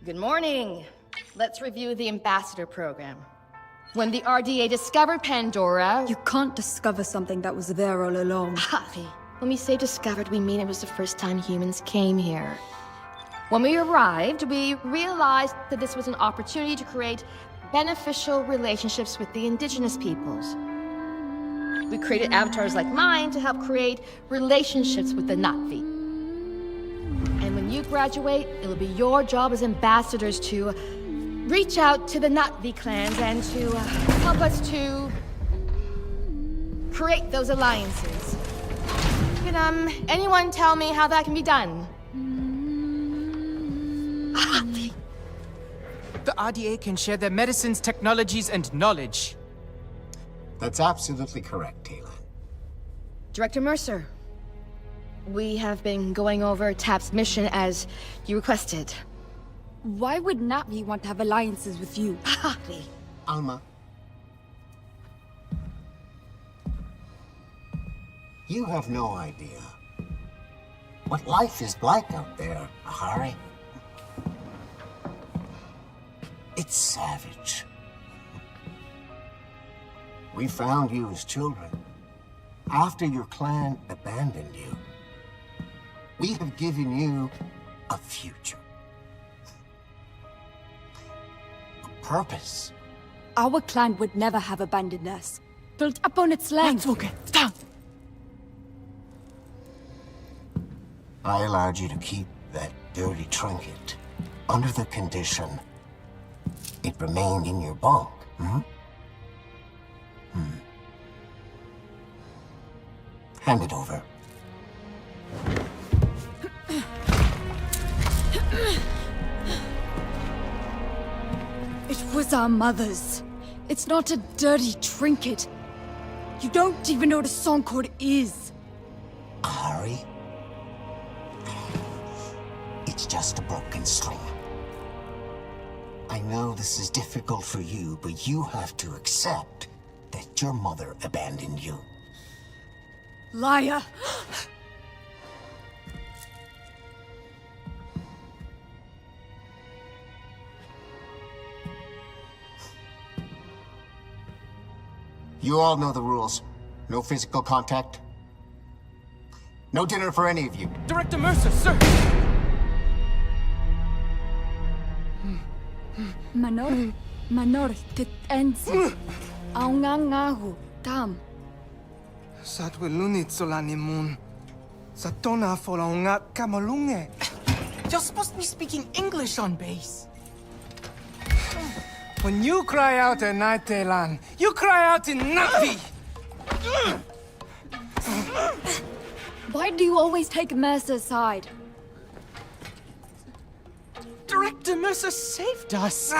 Good morning. Let's review the Ambassador program. When the RDA discovered Pandora... You can't discover something that was there all along. When we say discovered, we mean it was the first time humans came here. When we arrived, we realized that this was an opportunity to create beneficial relationships with the indigenous peoples. We created avatars like mine to help create relationships with the Na'vi. And when you graduate, it'll be your job as ambassadors to reach out to the Na'vi clans and to help us to create those alliances. Can anyone tell me how that can be done? The RDA can share their medicines, technologies, and knowledge. That's absolutely correct, Taylor. Director Mercer, we have been going over TAP's mission as you requested. Why would Na'vi want to have alliances with you? Alma. You have no idea what life is like out there, Ahari. It's savage. We found you as children after your clan abandoned you. We have given you a future. A purpose. Our clan would never have abandoned us. Built up on its land. That's okay. Stop! I allowed you to keep that dirty trinket under the condition it remained in your bunk, Hand it over. It was our mother's. It's not a dirty trinket. You don't even know what a song chord is. Ahari? It's just a broken string. I know this is difficult for you, but you have to accept that your mother abandoned you. Liar! You all know the rules. No physical contact. No dinner for any of you. Director Mercer, sir! Manor, titensi. Aungangahu, tam. Satwilunit solanimun. Satona folaunga kamalunge. You're supposed to be speaking English on base. When you cry out at night, Telan, you cry out in Na'vi! Why do you always take Mercer's side? Director Mercer saved us.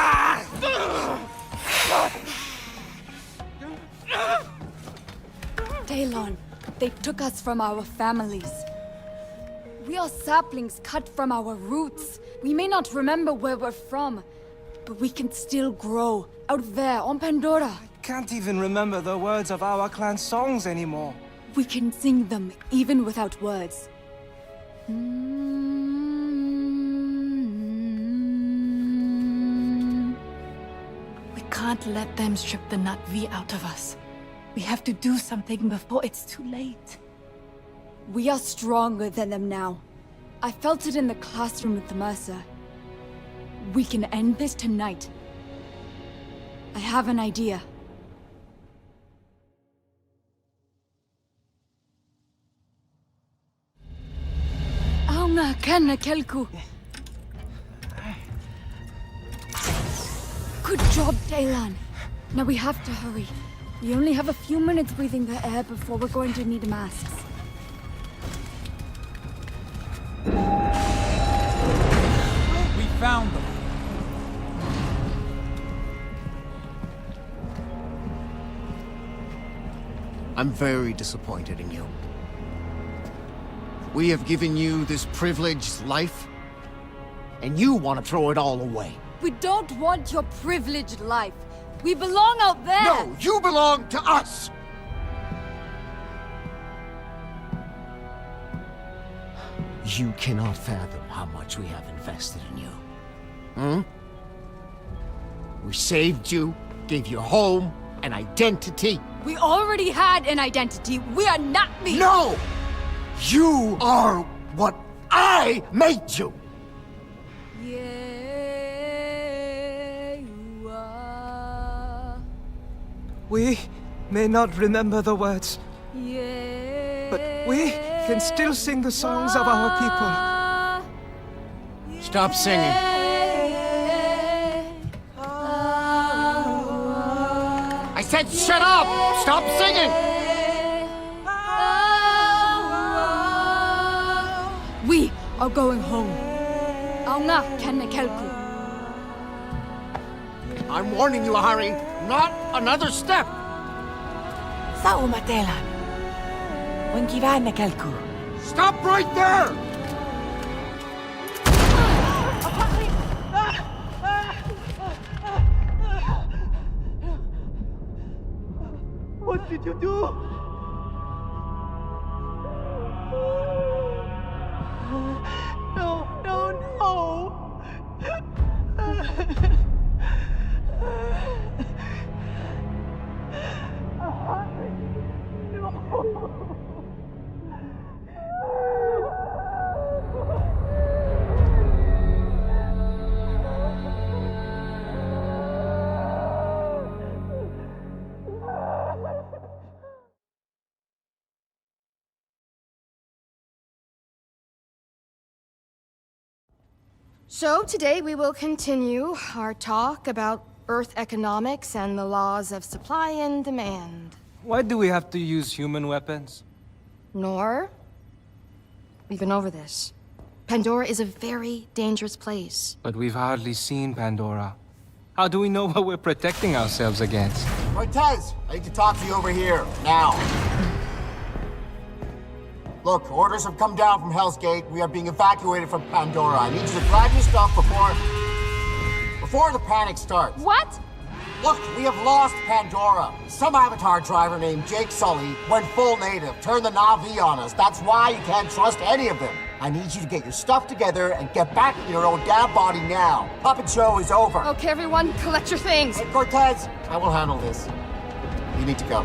Talon, they took us from our families. We are saplings cut from our roots. We may not remember where we're from, but we can still grow out there on Pandora. Can't even remember the words of our clan songs anymore. We can sing them even without words. We can't let them strip the Na'vi out of us. We have to do something before it's too late. We are stronger than them now. I felt it in the classroom with the Mercer. We can end this tonight. I have an idea. Aunga kana kelku. Good job, Talon. Now we have to hurry. We only have a few minutes breathing the air before we're going to need masks. We found them. I'm very disappointed in you. We have given you this privileged life, and you want to throw it all away. We don't want your privileged life. We belong out there! No, you belong to us! You cannot fathom how much we have invested in you. We saved you, gave you home, an identity. We already had an identity. We are not the... No! You are what I made you! Yeah, you are. We may not remember the words, Yeah. but we can still sing the songs of our people. Stop singing. I said shut up! Stop singing! We are going home. Auna Kelku. I'm warning you, Hari. Not another step! Sa umatelan. Wangivan na kalku. Stop right there! What did you do? No, no, no! So today we will continue our talk about Earth economics and the laws of supply and demand. Why do we have to use human weapons? Nor, we've been over this. Pandora is a very dangerous place. But we've hardly seen Pandora. How do we know what we're protecting ourselves against? Cortez, I need to talk to you over here, now. Look, orders have come down from Hell's Gate. We are being evacuated from Pandora. I need you to grab your stuff before the panic starts. What? Look, we have lost Pandora. Some Avatar driver named Jake Sully went full native, turned the Na'vi on us. That's why you can't trust any of them. I need you to get your stuff together and get back in your own damn body now. Puppet show is over. Okay, everyone, collect your things. Hey, Cortez, I will handle this. You need to go.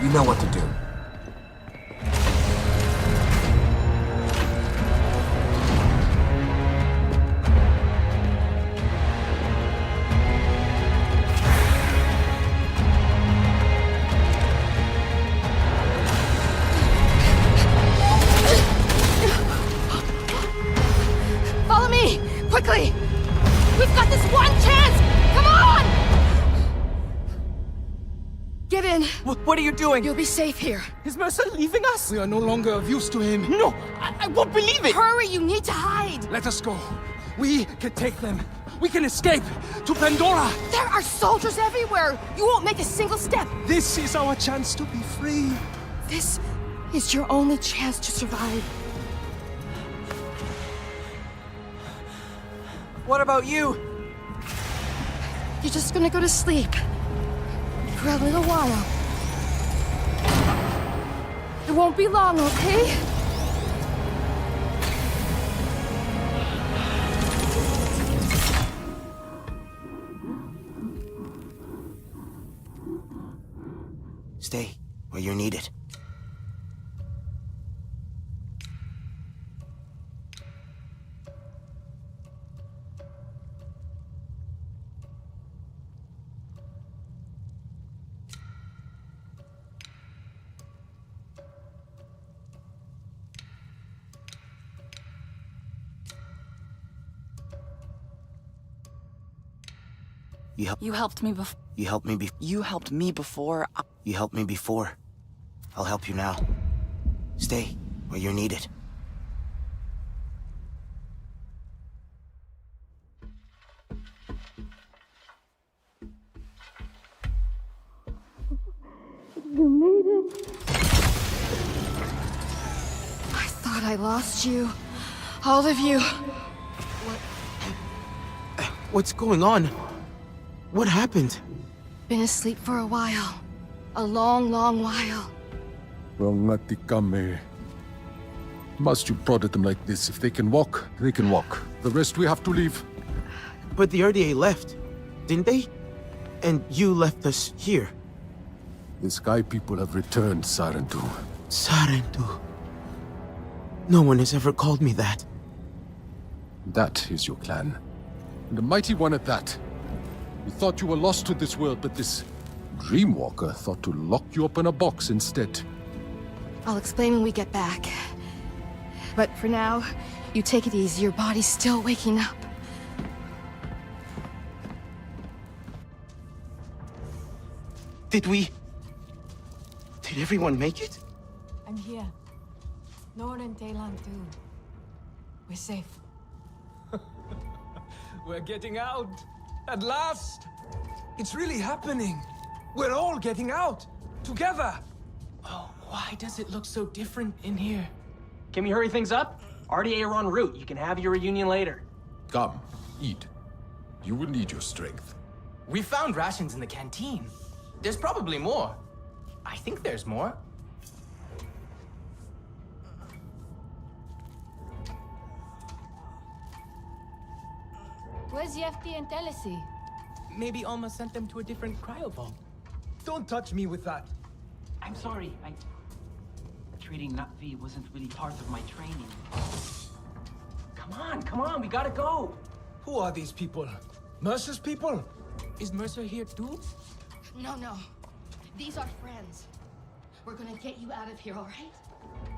You know what to do. Follow me! Quickly! We've got this one chance! Come on! Get in. What are you doing? You'll be safe here. Is Mercer leaving us? We are no longer of use to him. No, I won't believe it! Hurry, you need to hide! Let us go. We can take them. We can escape to Pandora. There are soldiers everywhere! You won't make a single step! This is our chance to be free. This is your only chance to survive. What about you? You're just gonna go to sleep. For a little while. It won't be long, okay? Stay where you're needed. You helped me before. You helped me before. You helped me before. I'll help you now. Stay where you're needed. You made it. I thought I lost you. All of you. What's going on? What happened? Been asleep for a while. A long, long while. Must you prod them like this? If they can walk, they can walk. The rest we have to leave. But the RDA left, didn't they? And you left us here. The Sky People have returned, Sarentu. Sarentu. No one has ever called me that. That is your clan. And a mighty one at that. You thought you were lost to this world, but this Dreamwalker thought to lock you up in a box instead. I'll explain when we get back. But for now, you take it easy. Your body's still waking up. Did everyone make it? I'm here. Northern Thailand too. We're safe. We're getting out. At last. It's really happening. We're all getting out. Together. Oh, why does it look so different in here? Can we hurry things up? RDA are en route. You can have your reunion later. Come, eat. You will need your strength. We found rations in the canteen. There's probably more. I think there's more. Where's Yefti and Telesi? Maybe Alma sent them to a different cryo vault. Don't touch me with that. I'm sorry. Treating Nut V wasn't really part of my training. Come on, we gotta go. Who are these people? Mercer's people? Is Mercer here too? No. These are friends. We're gonna get you out of here, all right?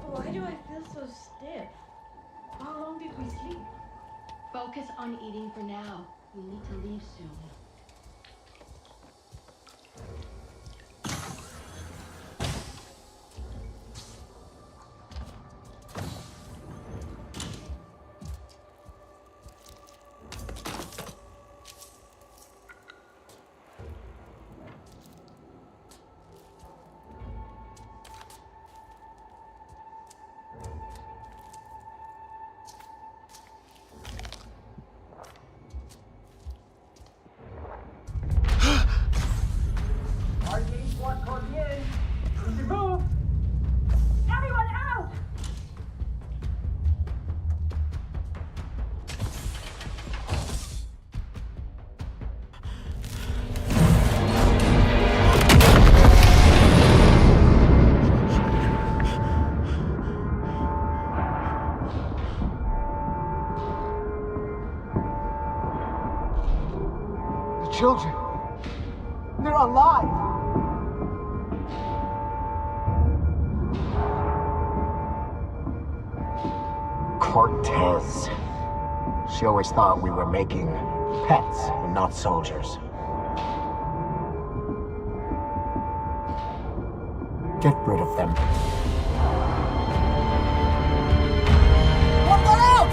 Why do I feel so stiff? How long did we sleep? Focus on eating for now. We need to leave soon. Children, they're alive. Cortez. She always thought we were making pets and not soldiers. Get rid of them. What got out?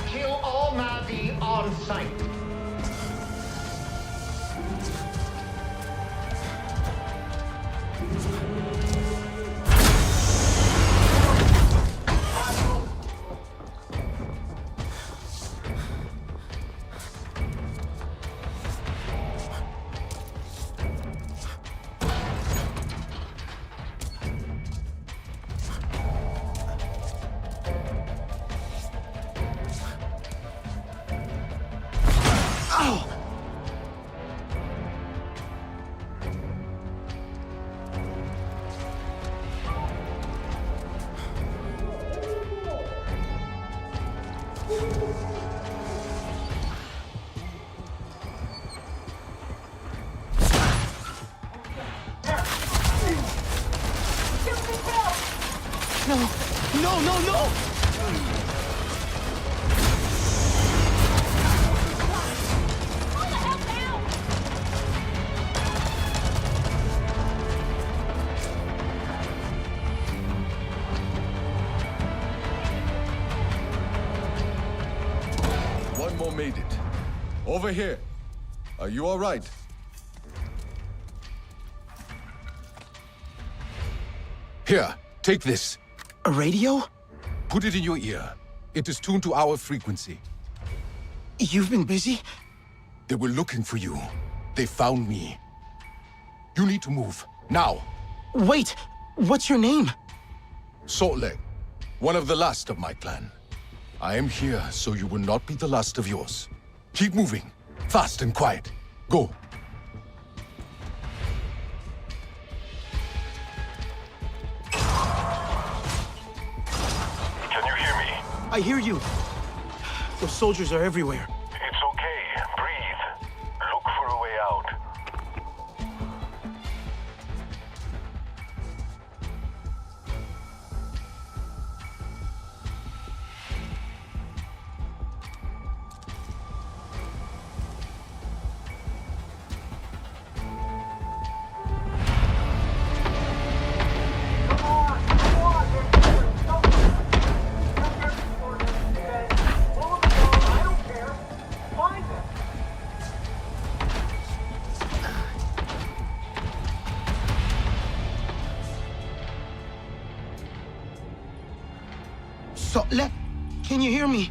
Kill all Navi on sight. No! One more made it. Over here. Are you all right? Here, take this. A radio? Put it in your ear. It is tuned to our frequency. You've been busy? They were looking for you. They found me. You need to move. Now. Wait! What's your name? Saltleg, one of the last of my clan. I am here so you will not be the last of yours. Keep moving. Fast and quiet. Go. Can you hear me? I hear you. Those soldiers are everywhere. It's okay. Breathe. Look for a way out. Saltleg, can you hear me?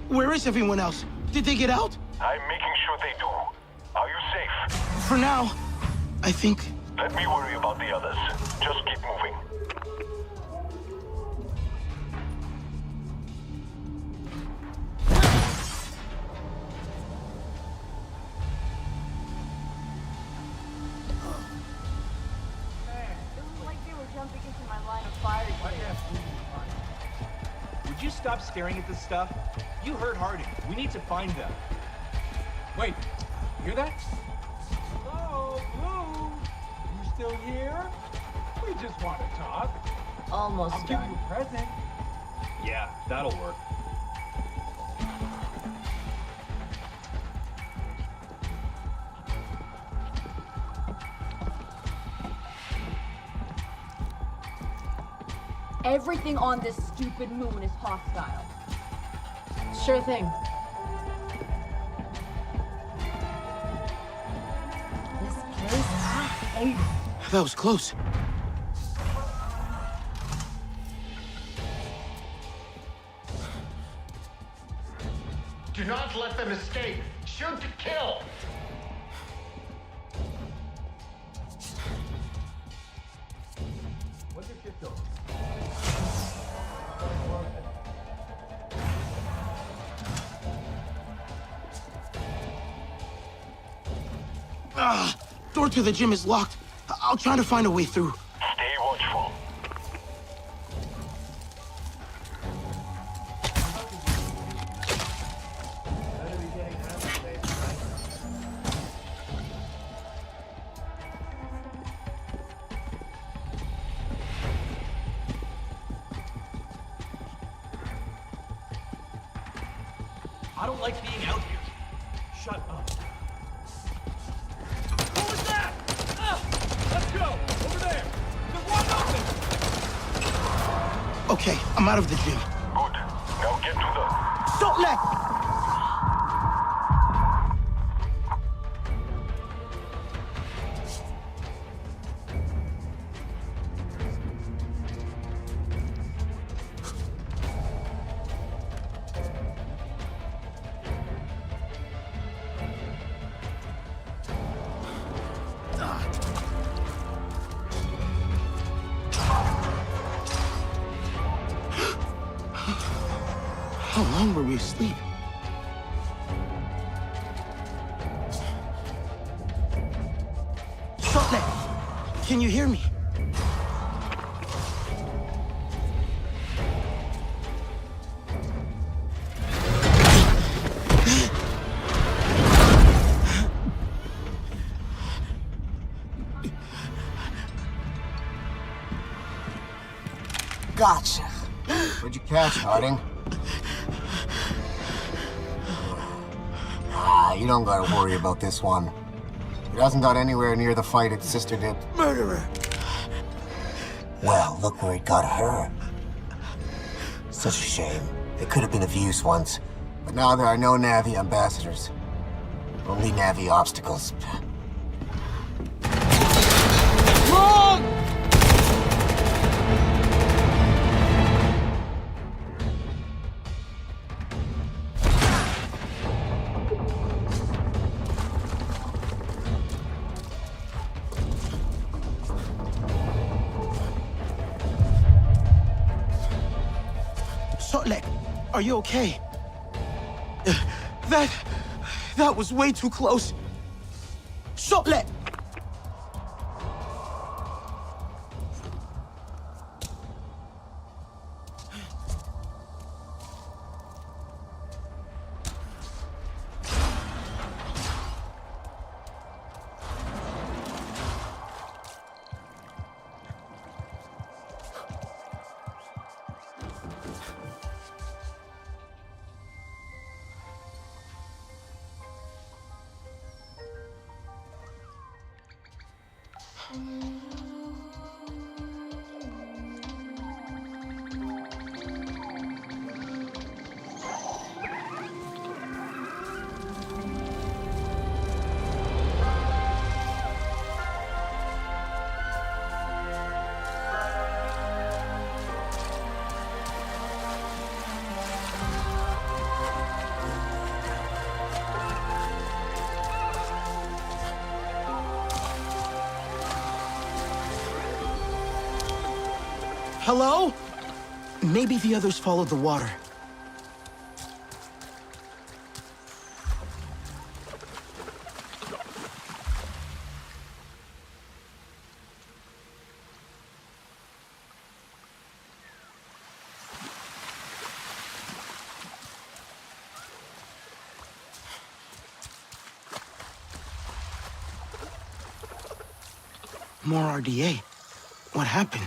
Where is everyone else? Did they get out? I'm making sure they do. Are you safe? For now, I think... Let me worry about the others. Just keep moving. Would you stop staring at this stuff? You heard Harding. We need to find them. Wait, hear that? Hello, Blue? You still here? We just want to talk. Almost I'll give done. you a present. Yeah, that'll work. Everything on this stupid moon is hostile. Sure thing. This place, I hate it. That was close. Do not let them escape. Shoot to kill. What's your shit going? Door to the gym is locked. I'll try to find a way through. Stay watchful. I don't like being out here. Shut up. What was that? Let's go! Over there! There's one open! Okay, I'm out of the gym. Good. Now get to the... Saltleg! How long were we asleep? Saltleg, can you hear me? Gotcha. What'd you catch, Harding? You don't gotta worry about this one. It hasn't got anywhere near the fight its sister did. Murderer! Well, look where it got her. Such a shame. They could have been of use once, but now there are no Navi ambassadors. Only Navi obstacles. Wrong! Sotlek, are you okay? That was way too close. Sotlek! Hello? Maybe the others followed the water. More RDA. What happened?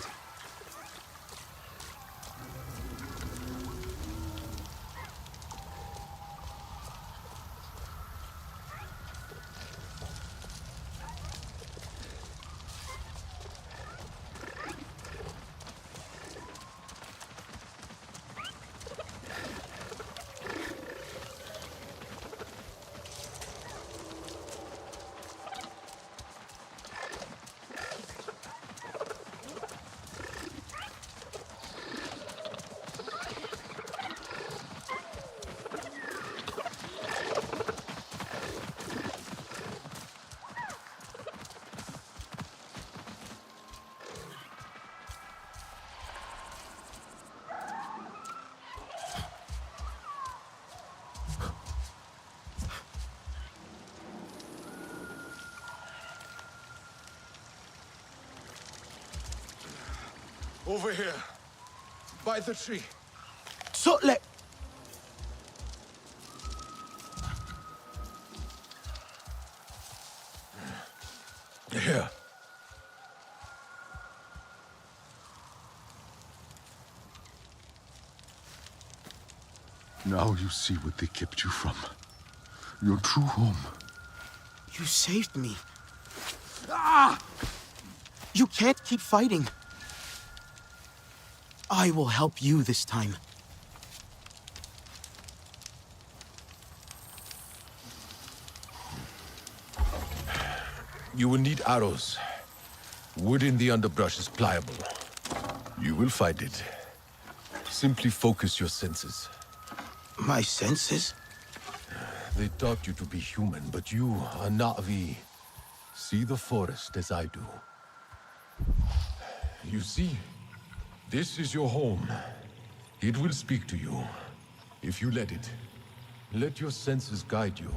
Over here. By the tree. Sotlek! Here. Now you see what they kept you from. Your true home. You saved me. Ah! You can't keep fighting. I will help you this time. You will need arrows. Wood in the underbrush is pliable. You will find it. Simply focus your senses. My senses? They taught you to be human, but you are Na'vi. See the forest as I do. You see, this is your home. It will speak to you, if you let it. Let your senses guide you.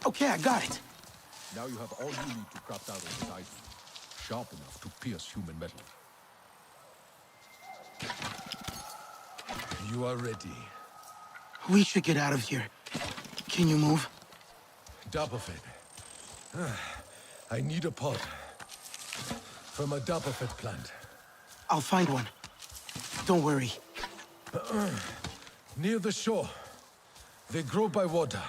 Okay, I got it. Now you have all you need to craft arrows as I do. Sharp enough to pierce human metal. You are ready. We should get out of here. Can you move? Dabafed. I need a pod. From a Dabafed plant. I'll find one. Don't worry. Near the shore. They grow by water.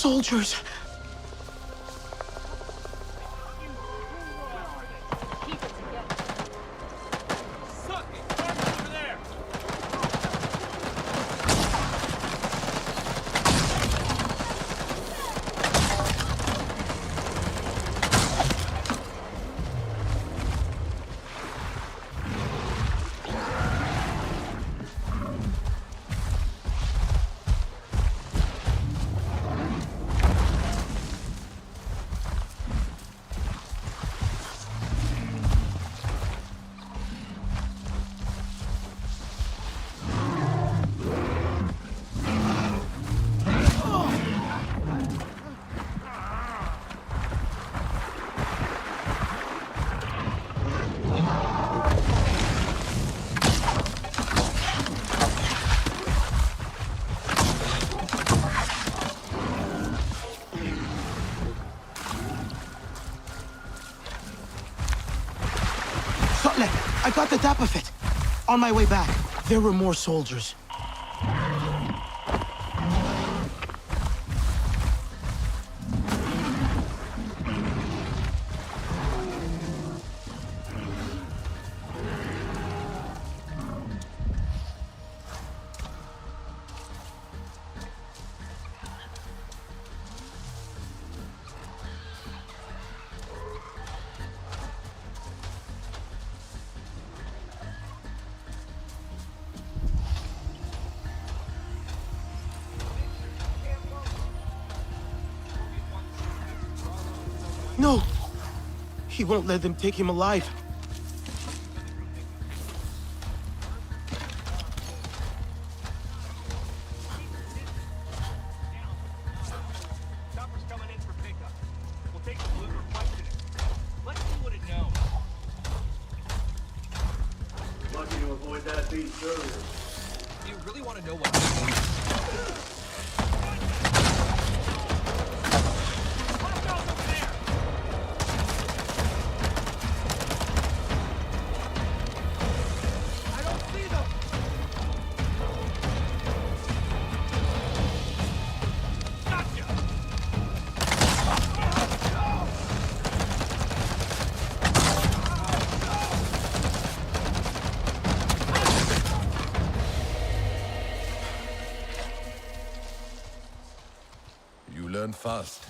soldiers! I got the tap of it. On my way back, there were more soldiers. No! He won't let them take him alive. Chopper's coming in for pickup. We'll take the blue for question it. Let's see what it knows. Lucky to avoid that beast earlier. Do you really want to know what? Learn fast.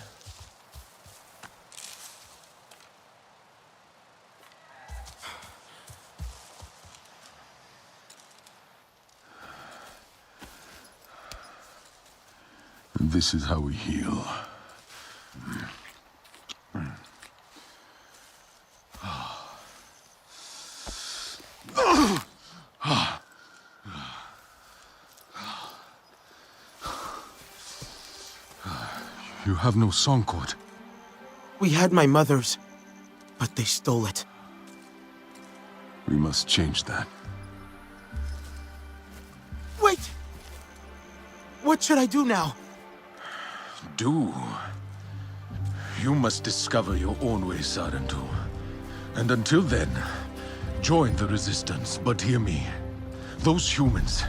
This is how we heal. You have no song cord. We had my mother's, but they stole it. We must change that. Wait! What should I do now? Do? You must discover your own way, Sarentu. And until then, join the Resistance. But hear me. Those humans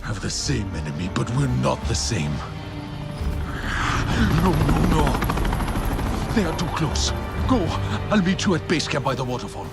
have the same enemy, but we're not the same. No, no, no. They are too close. Go. I'll meet you at base camp by the waterfall.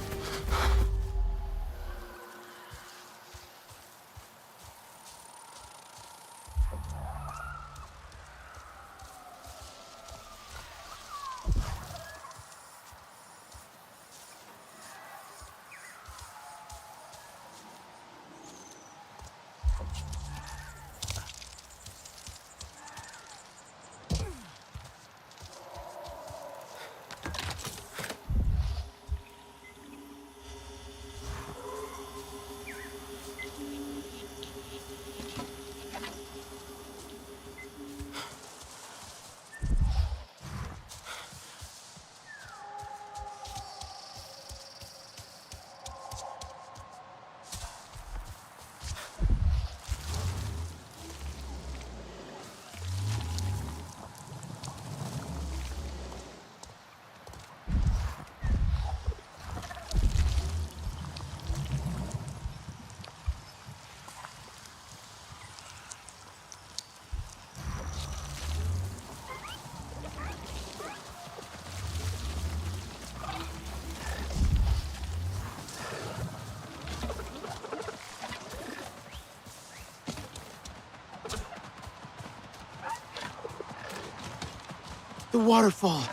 The waterfall.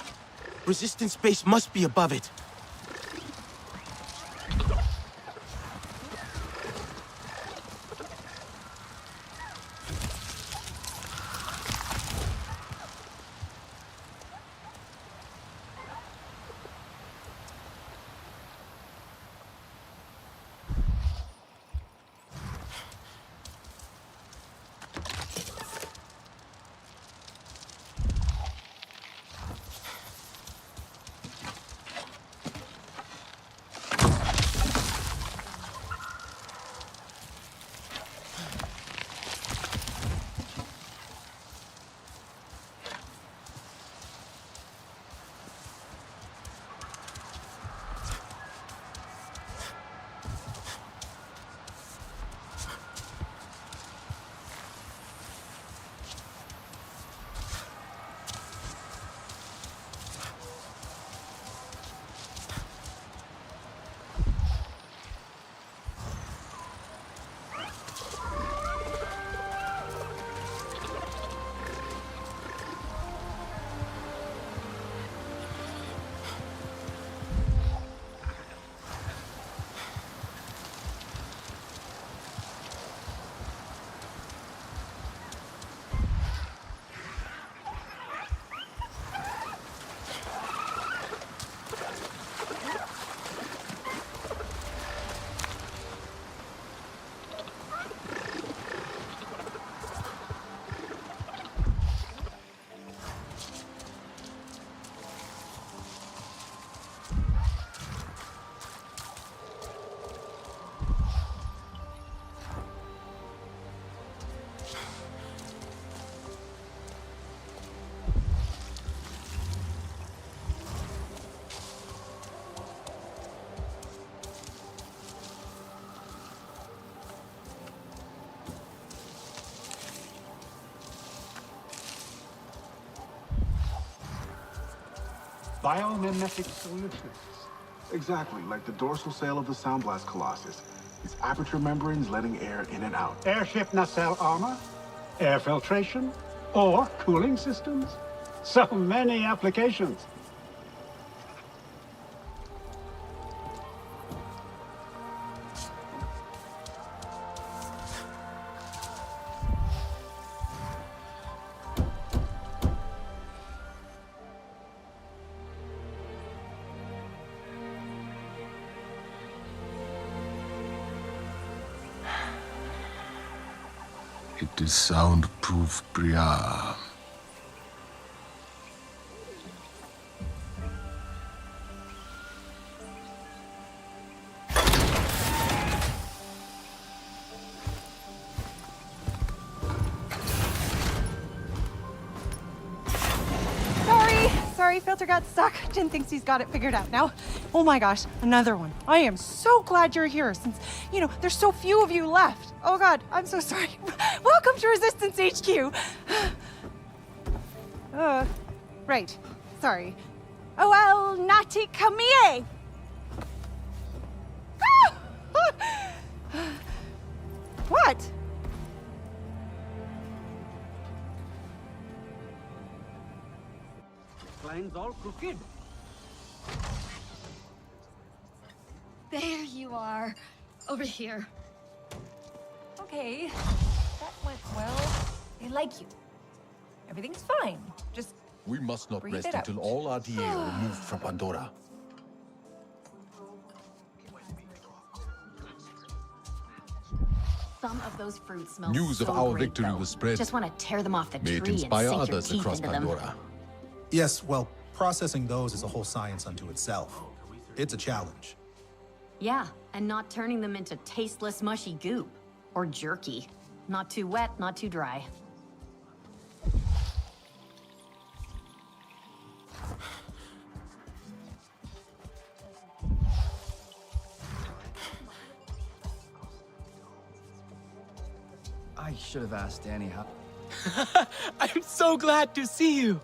Resistance base must be above it. Biomimetic solutions. Exactly, like the dorsal sail of the Sound Blast Colossus. Its aperture membranes letting air in and out. Airship nacelle armor, air filtration, or cooling systems. So many applications. It is soundproof, Bria. Sorry, filter got stuck. Jin thinks he's got it figured out now. Oh my gosh, another one. I am so glad you're here since, there's so few of you left. Oh god, I'm so sorry. Welcome to Resistance HQ. Right. Sorry. Oh, well, Nati Kamie. What? Climb's all crooked. There you are. Over here. Okay, that went well. They like you. Everything's fine. Just We must not breathe rest it out. until all RTA are removed from Pandora. Some of those fruits smell News so of our great, victory though. was spread. Just want to tear them off the May it tree and inspire sink your others teeth across into them. Pandora. Yes, well, processing those is a whole science unto itself. It's a challenge. Yeah, and not turning them into tasteless, mushy goop. Or jerky. Not too wet, not too dry. I should have asked Danny how. I'm so glad to see you.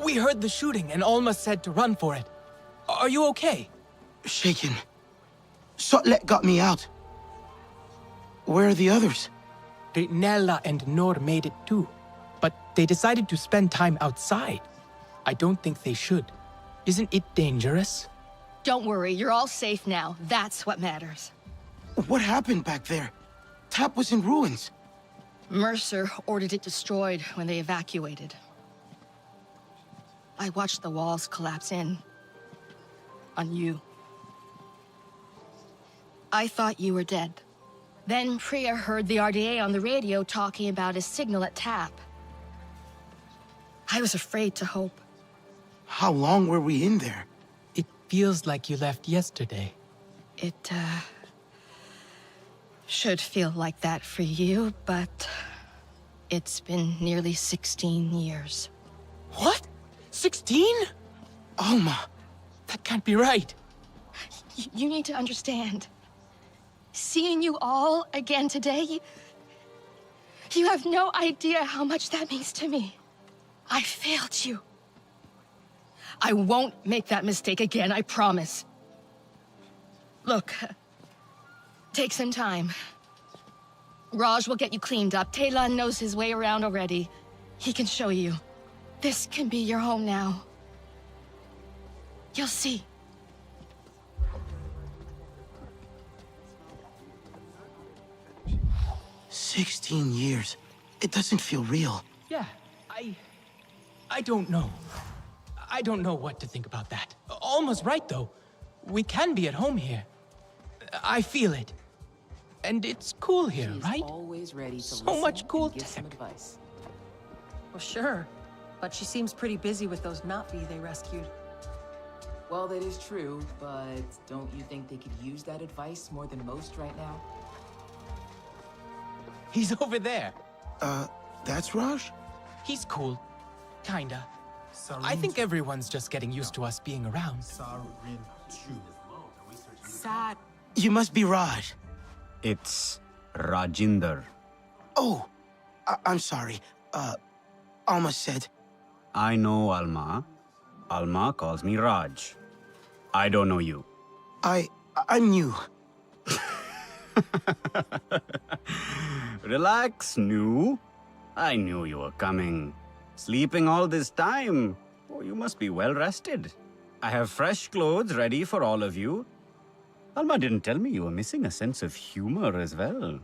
We heard the shooting and Alma said to run for it. Are you okay? Shaken. Sotlet got me out. Where are the others? Nella and Nor made it too, but they decided to spend time outside. I don't think they should. Isn't it dangerous? Don't worry, you're all safe now. That's what matters. What happened back there? Tap was in ruins. Mercer ordered it destroyed when they evacuated. I watched the walls collapse in. On you. I thought you were dead. Then Priya heard the RDA on the radio talking about a signal at Tap. I was afraid to hope. How long were we in there? It feels like you left yesterday. It, should feel like that for you, but it's been nearly 16 years. What? 16? Alma! That can't be right. You need to understand. Seeing you all again today, you have no idea how much that means to me. I failed you. I won't make that mistake again, I promise. Look, take some time. Raj will get you cleaned up. Talon knows his way around already. He can show you. This can be your home now. You'll see. "16 years. It doesn't feel real." Yeah, I don't know. I don't know what to think about that. Almost right, though. We can be at home here. I feel it. And it's cool here, right? Always ready to so listen much cool and give some tech. advice. Well, sure. But she seems pretty busy with those Na'vi they rescued. Well, that is true, but don't you think they could use that advice more than most right now? He's over there. That's Raj? He's cool. Kinda. I think everyone's just getting used to us being around. Sad. You must be Raj. It's Rajinder. Oh, I'm sorry. Alma said. I know Alma. Alma calls me Raj. I don't know you. I'm new. Relax, new. I knew you were coming. Sleeping all this time. Oh, you must be well rested. I have fresh clothes ready for all of you. Alma didn't tell me you were missing a sense of humor as well.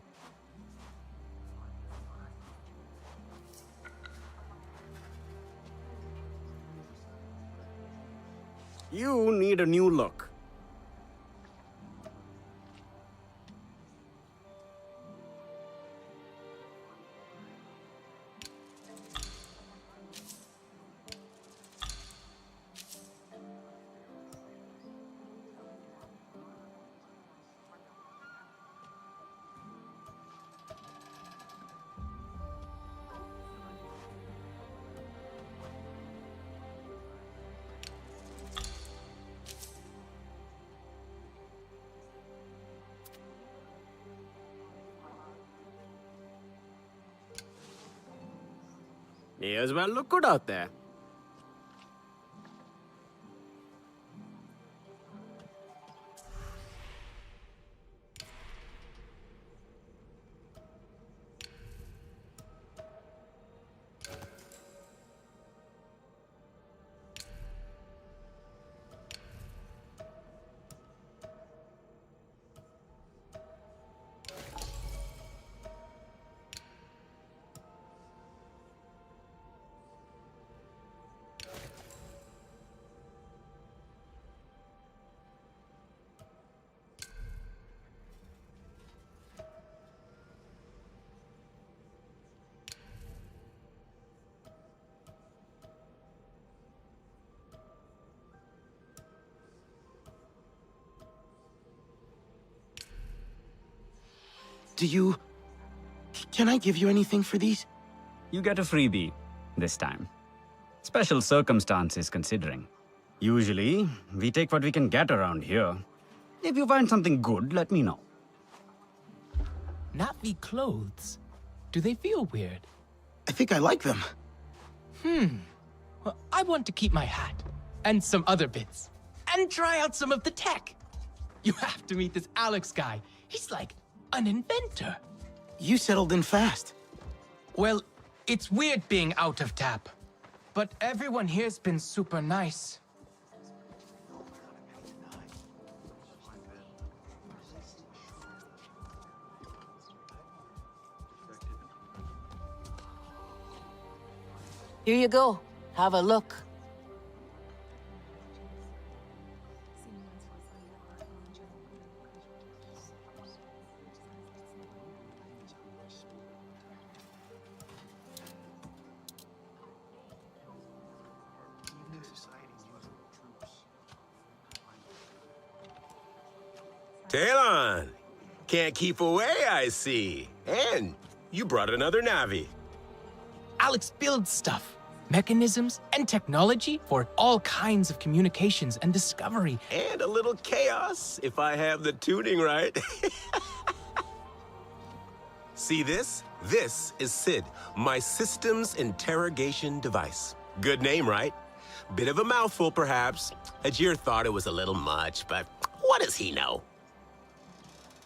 You need a new look. May as well look good out there. Can I give you anything for these? You get a freebie this time. Special circumstances considering. Usually, we take what we can get around here. If you find something good, let me know. Na'vi clothes. Do they feel weird? I think I like them. Well, I want to keep my hat. And some other bits. And try out some of the tech. You have to meet this Alex guy. He's like an inventor. You settled in fast. Well, it's weird being out of Tap. but everyone here's been super nice. Here you go. Have a look. Talon! Can't keep away, I see. And you brought another Navi. Alex builds stuff. Mechanisms and technology for all kinds of communications and discovery. And a little chaos, if I have the tuning right. See this? This is SID, my systems interrogation device. Good name, right? Bit of a mouthful, perhaps. Ajir thought it was a little much, but what does he know?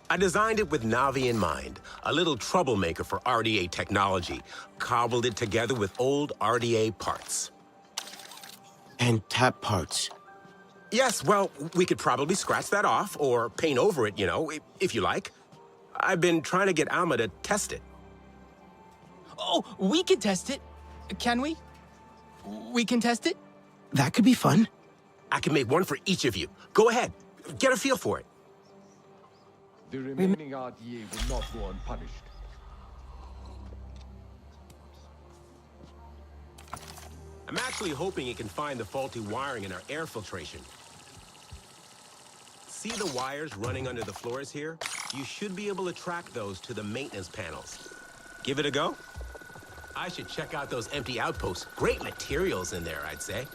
I designed it with Navi in mind, a little troublemaker for RDA technology. Cobbled it together with old RDA parts. And tap parts. Yes, well, we could probably scratch that off, or paint over it, you know, if you like. I've been trying to get Alma to test it. Oh, we can test it. Can we? We can test it? That could be fun. I can make one for each of you. Go ahead, get a feel for it. The remaining RDA will not go unpunished. I'm actually hoping it can find the faulty wiring in our air filtration. See the wires running under the floors here? You should be able to track those to the maintenance panels. Give it a go? I should check out those empty outposts. Great materials in there, I'd say.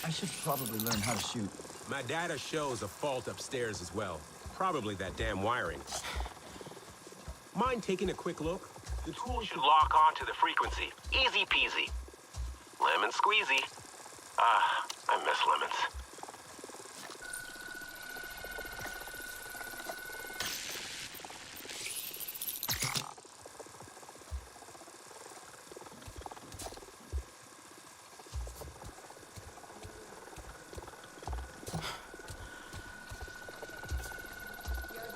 I should probably learn how to shoot. My data shows a fault upstairs as well. Probably that damn wiring. Mind taking a quick look? The tool should lock onto the frequency. Easy peasy. Lemon squeezy. Ah, I miss lemons.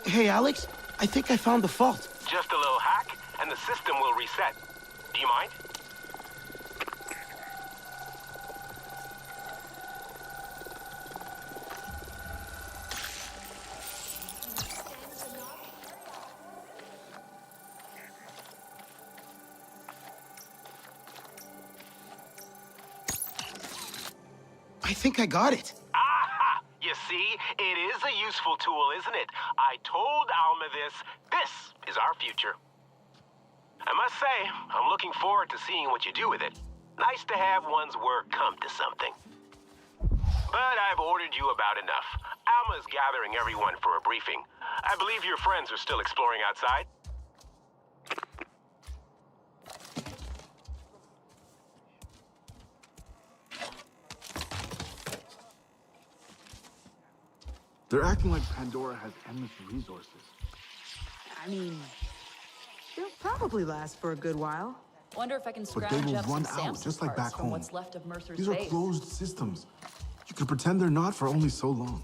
Hey, Alex, I think I found the fault. Just a little hack, and the system will reset. Do you mind? I think I got it. Aha! You see, it is a useful tool, isn't it? I told Alma this. This is our future. I must say, I'm looking forward to seeing what you do with it. Nice to have one's work come to something. But I've ordered you about enough. Alma's gathering everyone for a briefing. I believe your friends are still exploring outside. They're acting like Pandora has endless resources. I mean, they'll probably last for a good while. Wonder if I can But they scrounge will up some run out, Samson just like parts back from home. what's left of Mercer's These are base. closed systems. You can pretend they're not for only so long.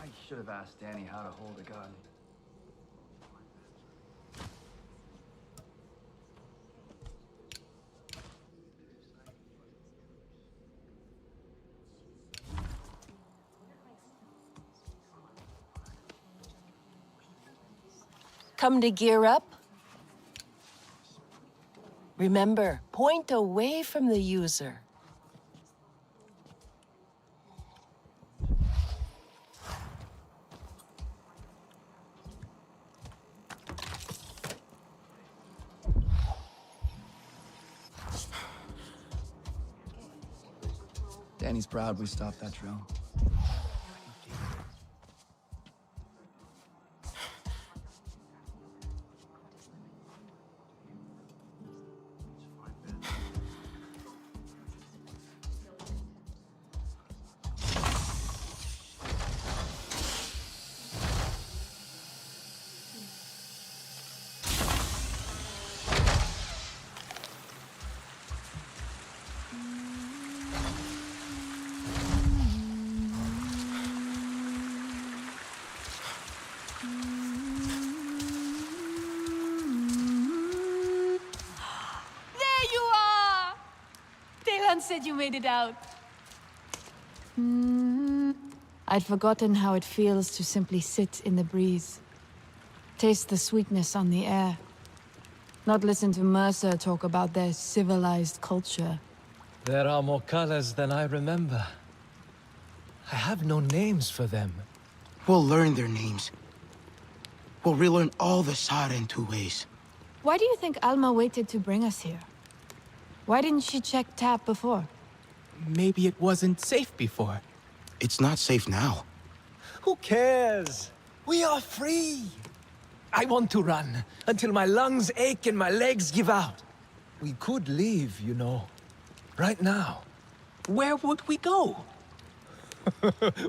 I should have asked Danny how to hold a gun. come to gear up? Remember, point away from the user. Danny's proud we stopped that drill. Said you made it out. I'd forgotten how it feels to simply sit in the breeze. Taste the sweetness on the air. Not listen to Mercer talk about their civilized culture. There are more colors than I remember. I have no names for them. We'll learn their names. We'll relearn all the Sarentu ways. Why do you think Alma waited to bring us here? Why didn't she check TAP before? Maybe it wasn't safe before. It's not safe now. Who cares? We are free. I want to run until my lungs ache and my legs give out. We could leave, you know. Right now. Where would we go?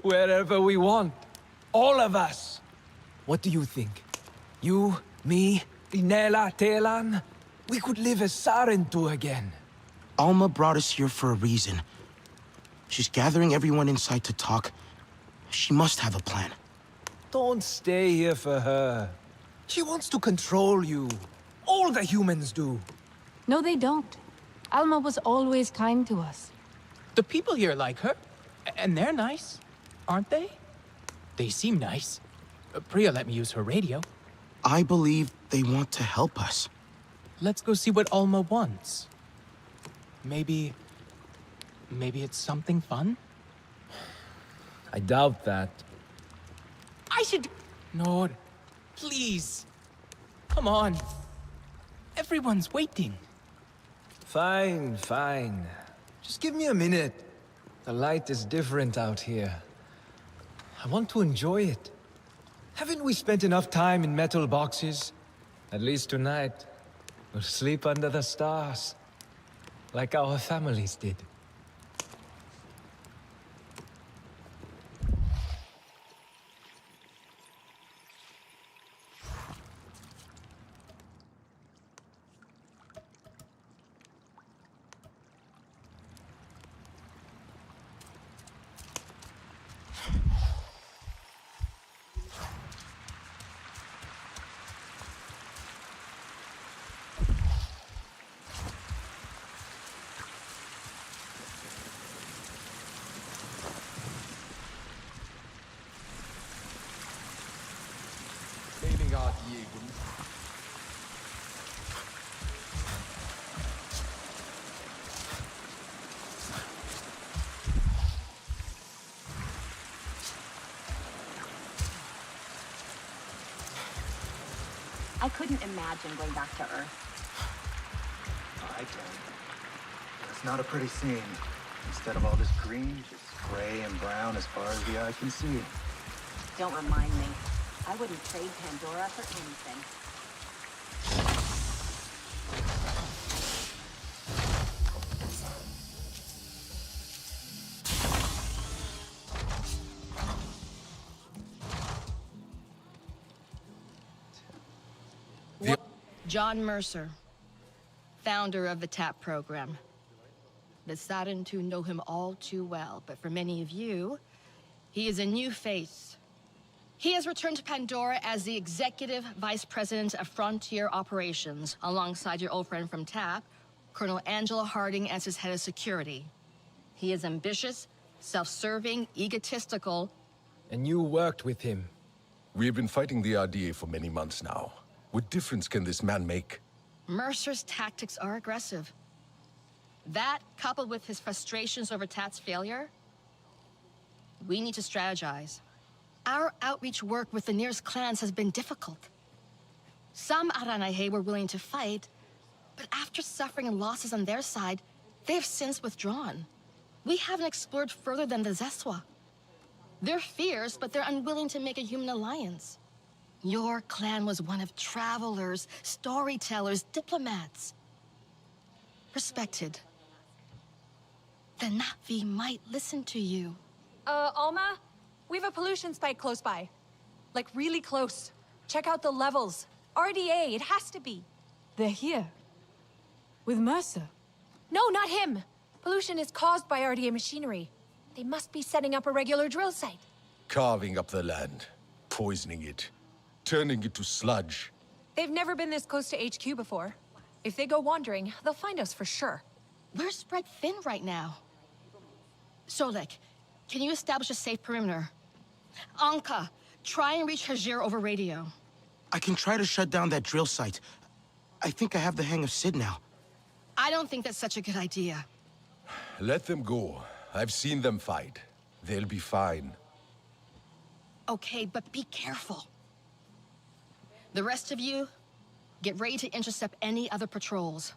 Wherever we want. All of us. What do you think? You, me, Inela, Telan? We could live as Sarentu again. Alma brought us here for a reason. She's gathering everyone inside to talk. She must have a plan. Don't stay here for her. She wants to control you. All the humans do. No, they don't. Alma was always kind to us. The people here like her. And they're nice, aren't they? They seem nice. Priya let me use her radio. I believe they want to help us. Let's go see what Alma wants. Maybe it's something fun? I doubt that. I should... No, please. Come on. Everyone's waiting. Fine, fine. Just give me a minute. The light is different out here. I want to enjoy it. Haven't we spent enough time in metal boxes? At least tonight. We'll sleep under the stars. Like our families did. I couldn't imagine going back to Earth. I can. It's not a pretty scene. Instead of all this green, just gray and brown as far as the eye can see. Don't remind me. I wouldn't trade Pandora for anything. John Mercer, founder of the TAP program. The Sarentu know him all too well, but for many of you, he is a new face. He has returned to Pandora as the Executive Vice President of Frontier Operations, alongside your old friend from TAP, Colonel Angela Harding, as his head of security. He is ambitious, self-serving, egotistical. And you worked with him. We have been fighting the RDA for many months now. What difference can this man make? Mercer's tactics are aggressive. That, coupled with his frustrations over Tat's failure, we need to strategize. Our outreach work with the nearest clans has been difficult. Some Aranahe were willing to fight, but after suffering losses on their side, they have since withdrawn. We haven't explored further than the Zeswa. They're fierce, but they're unwilling to make a human alliance. Your clan was one of travelers, storytellers, diplomats. Respected. The Na'vi might listen to you. Alma? We have a pollution spike close by. Like, really close. Check out the levels. RDA, it has to be. They're here. With Mercer. No, not him. Pollution is caused by RDA machinery. They must be setting up a regular drill site. Carving up the land, poisoning it, turning it to sludge. They've never been this close to HQ before. If they go wandering, they'll find us for sure. We're spread thin right now. Solek, can you establish a safe perimeter? Anka, try and reach Hajir over radio. I can try to shut down that drill site. I think I have the hang of Sid now. I don't think that's such a good idea. Let them go. I've seen them fight. They'll be fine. Okay, but be careful. The rest of you, get ready to intercept any other patrols.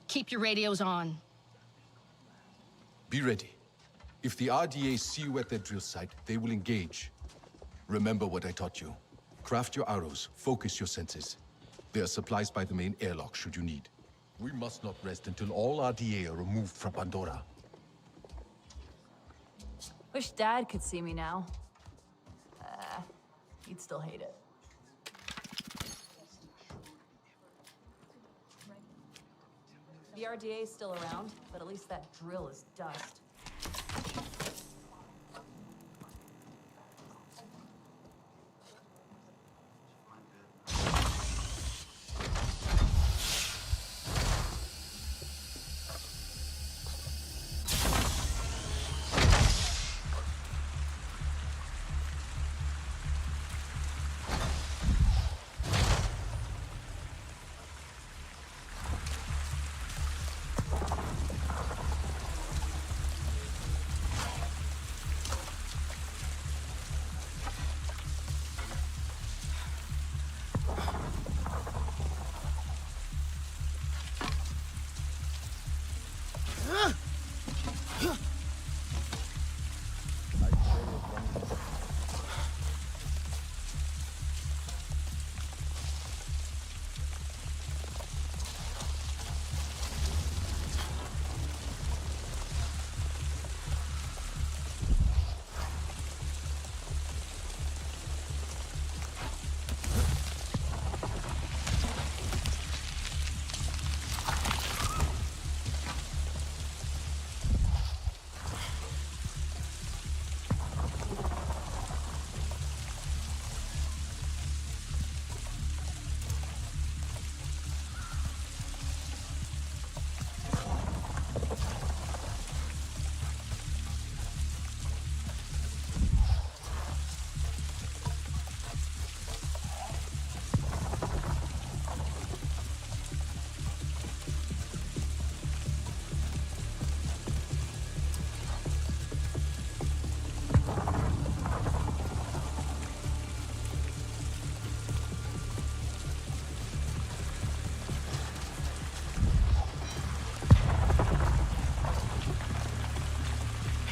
Keep your radios on. Be ready. If the RDA see you at their drill site, they will engage. Remember what I taught you. Craft your arrows, focus your senses. There are supplies by the main airlock should you need. We must not rest until all RDA are removed from Pandora. Wish Dad could see me now. He'd still hate it. The RDA is still around, but at least that drill is dust.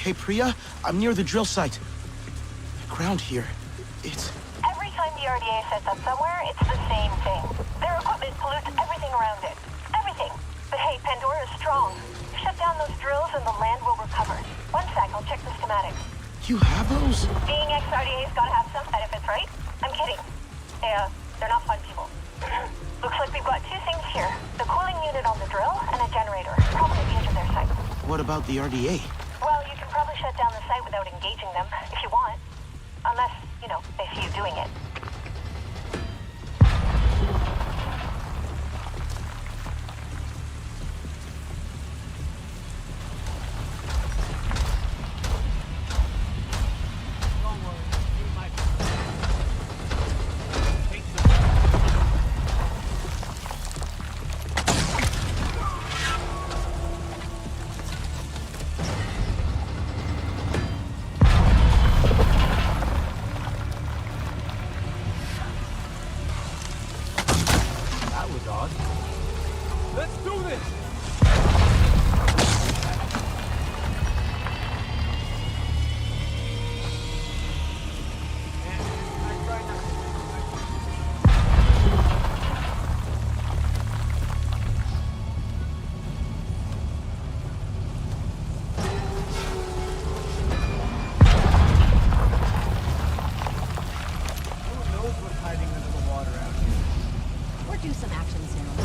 Hey, Priya, I'm near the drill site. The ground here, it's... Every time the RDA sets up somewhere, it's the same thing. Their equipment pollutes everything around it. Everything. But hey, Pandora is strong. Shut down those drills and the land will recover. One sec, I'll check the schematics. You have those? Being ex-RDA's gotta have some benefits, right? I'm kidding. They're not fun people. Looks like we've got two things here. The cooling unit on the drill and a generator. Probably at the edge of their site. What about the RDA? Well, you can probably shut down the site without engaging them, if you want. Unless, you know, they see you doing it. God. Let's do this! Or do some action sounds.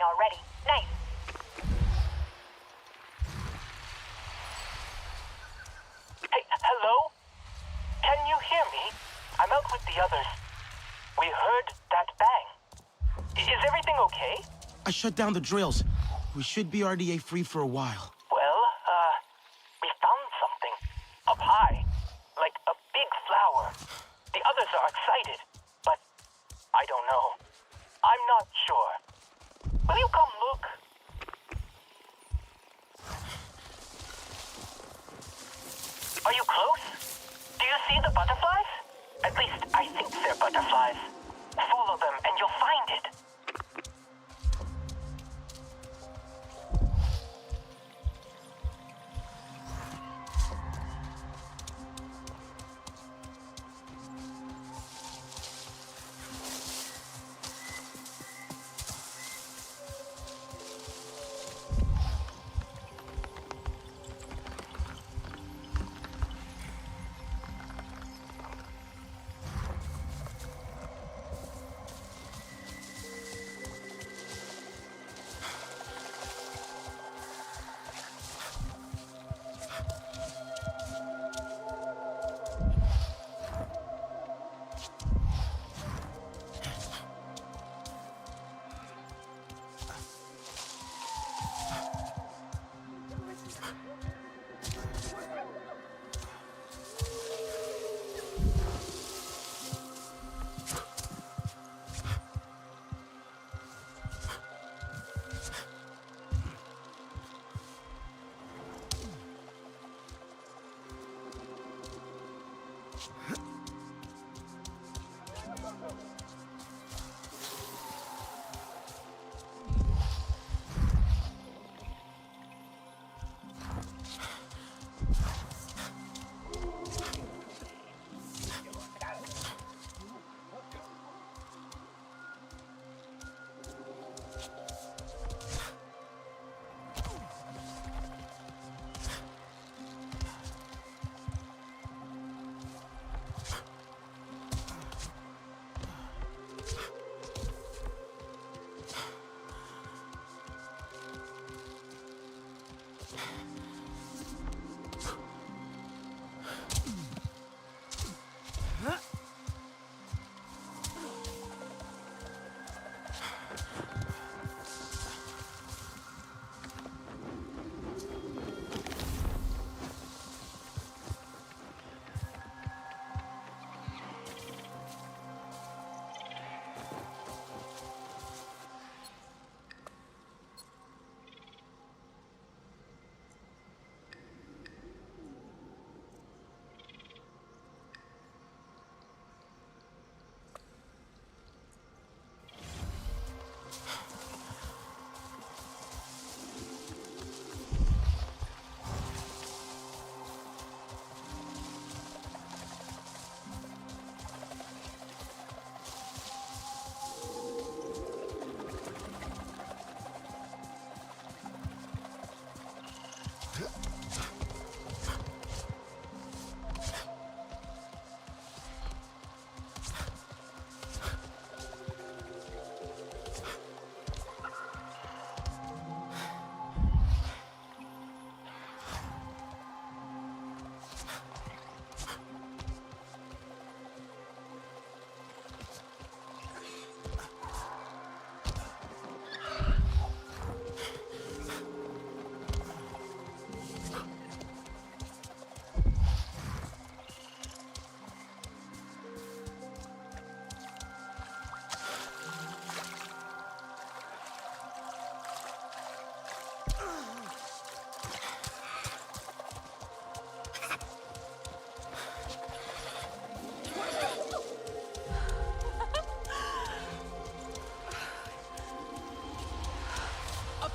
already. Nice. Hey, hello? Can you hear me? I'm out with the others. We heard that bang. Is everything okay? I shut down the drills. We should be RDA free for a while. Well, we found something. Up high. Like a big flower. The others are excited, but I don't know. I'm not sure. Will you come look? Are you close? Do you see the butterflies? At least I think they're butterflies. Follow them and you'll find it.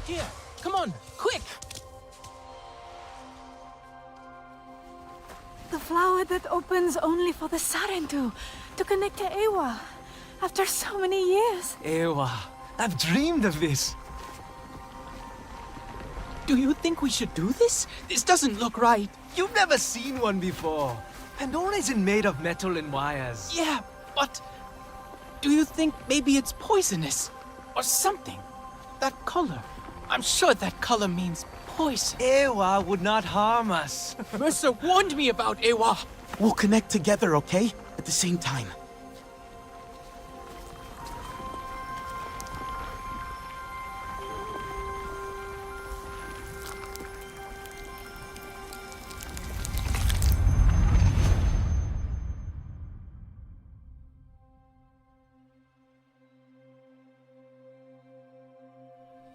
Here, come on, quick! The flower that opens only for the Sarentu to connect to Eywa after so many years. Eywa, I've dreamed of this. Do you think we should do this? This doesn't look right. You've never seen one before. Pandora isn't made of metal and wires. Yeah, but do you think maybe it's poisonous or something? That color. I'm sure that color means poison. Eywa would not harm us. Mercer warned me about Eywa. We'll connect together, okay? At the same time.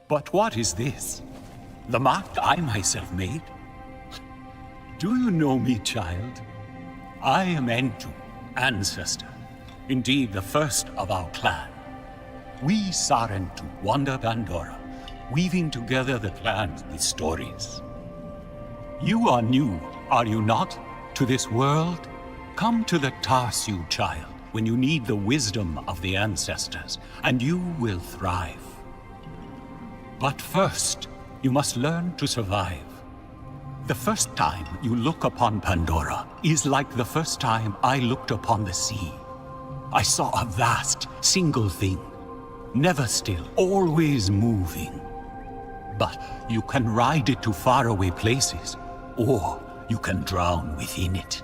But what is this? The mark I myself made? Do you know me, child? I am Entu, Ancestor. Indeed, the first of our clan. We Sarentu wander Pandora, weaving together the clans with stories. You are new, are you not, to this world? Come to the Tarsu, child, when you need the wisdom of the ancestors, and you will thrive. But first, you must learn to survive. The first time you look upon Pandora is like the first time I looked upon the sea. I saw a vast, single thing, never still, always moving. But you can ride it to faraway places, or you can drown within it.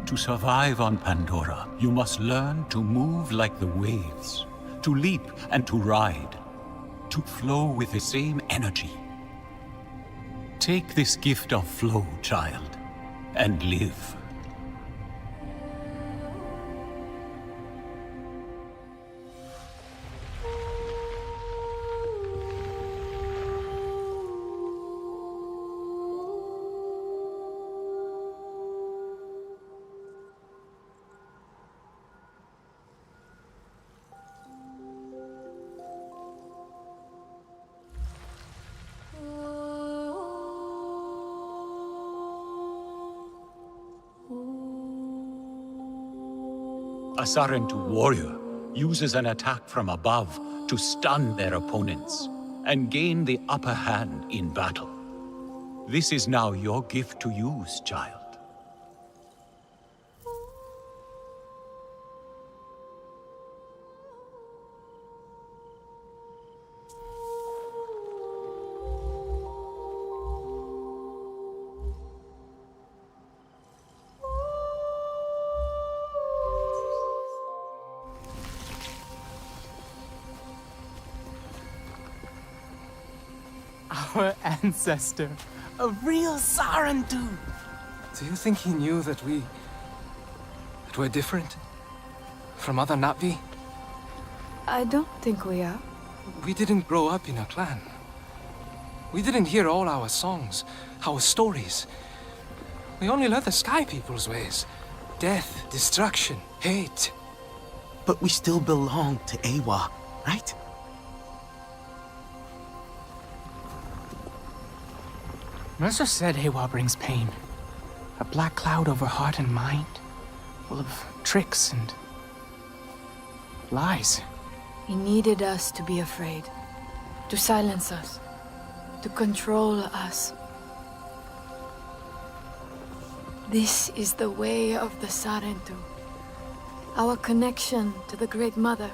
To survive on Pandora, you must learn to move like the waves, to leap and to ride, to flow with the same energy. Take this gift of flow, child, and live. A Sarentu warrior uses an attack from above to stun their opponents and gain the upper hand in battle. This is now your gift to use, child. Our ancestor, a real Sarentu. Do you think he knew that we're different? From other Na'vi? I don't think we are. We didn't grow up in a clan. We didn't hear all our songs, our stories. We only learned the Sky People's ways. Death, destruction, hate. But we still belong to Eywa, right? Mercer said Eywa brings pain. A black cloud over heart and mind, full of tricks and lies. He needed us to be afraid, to silence us, to control us. This is the way of the Sarentu, our connection to the Great Mother.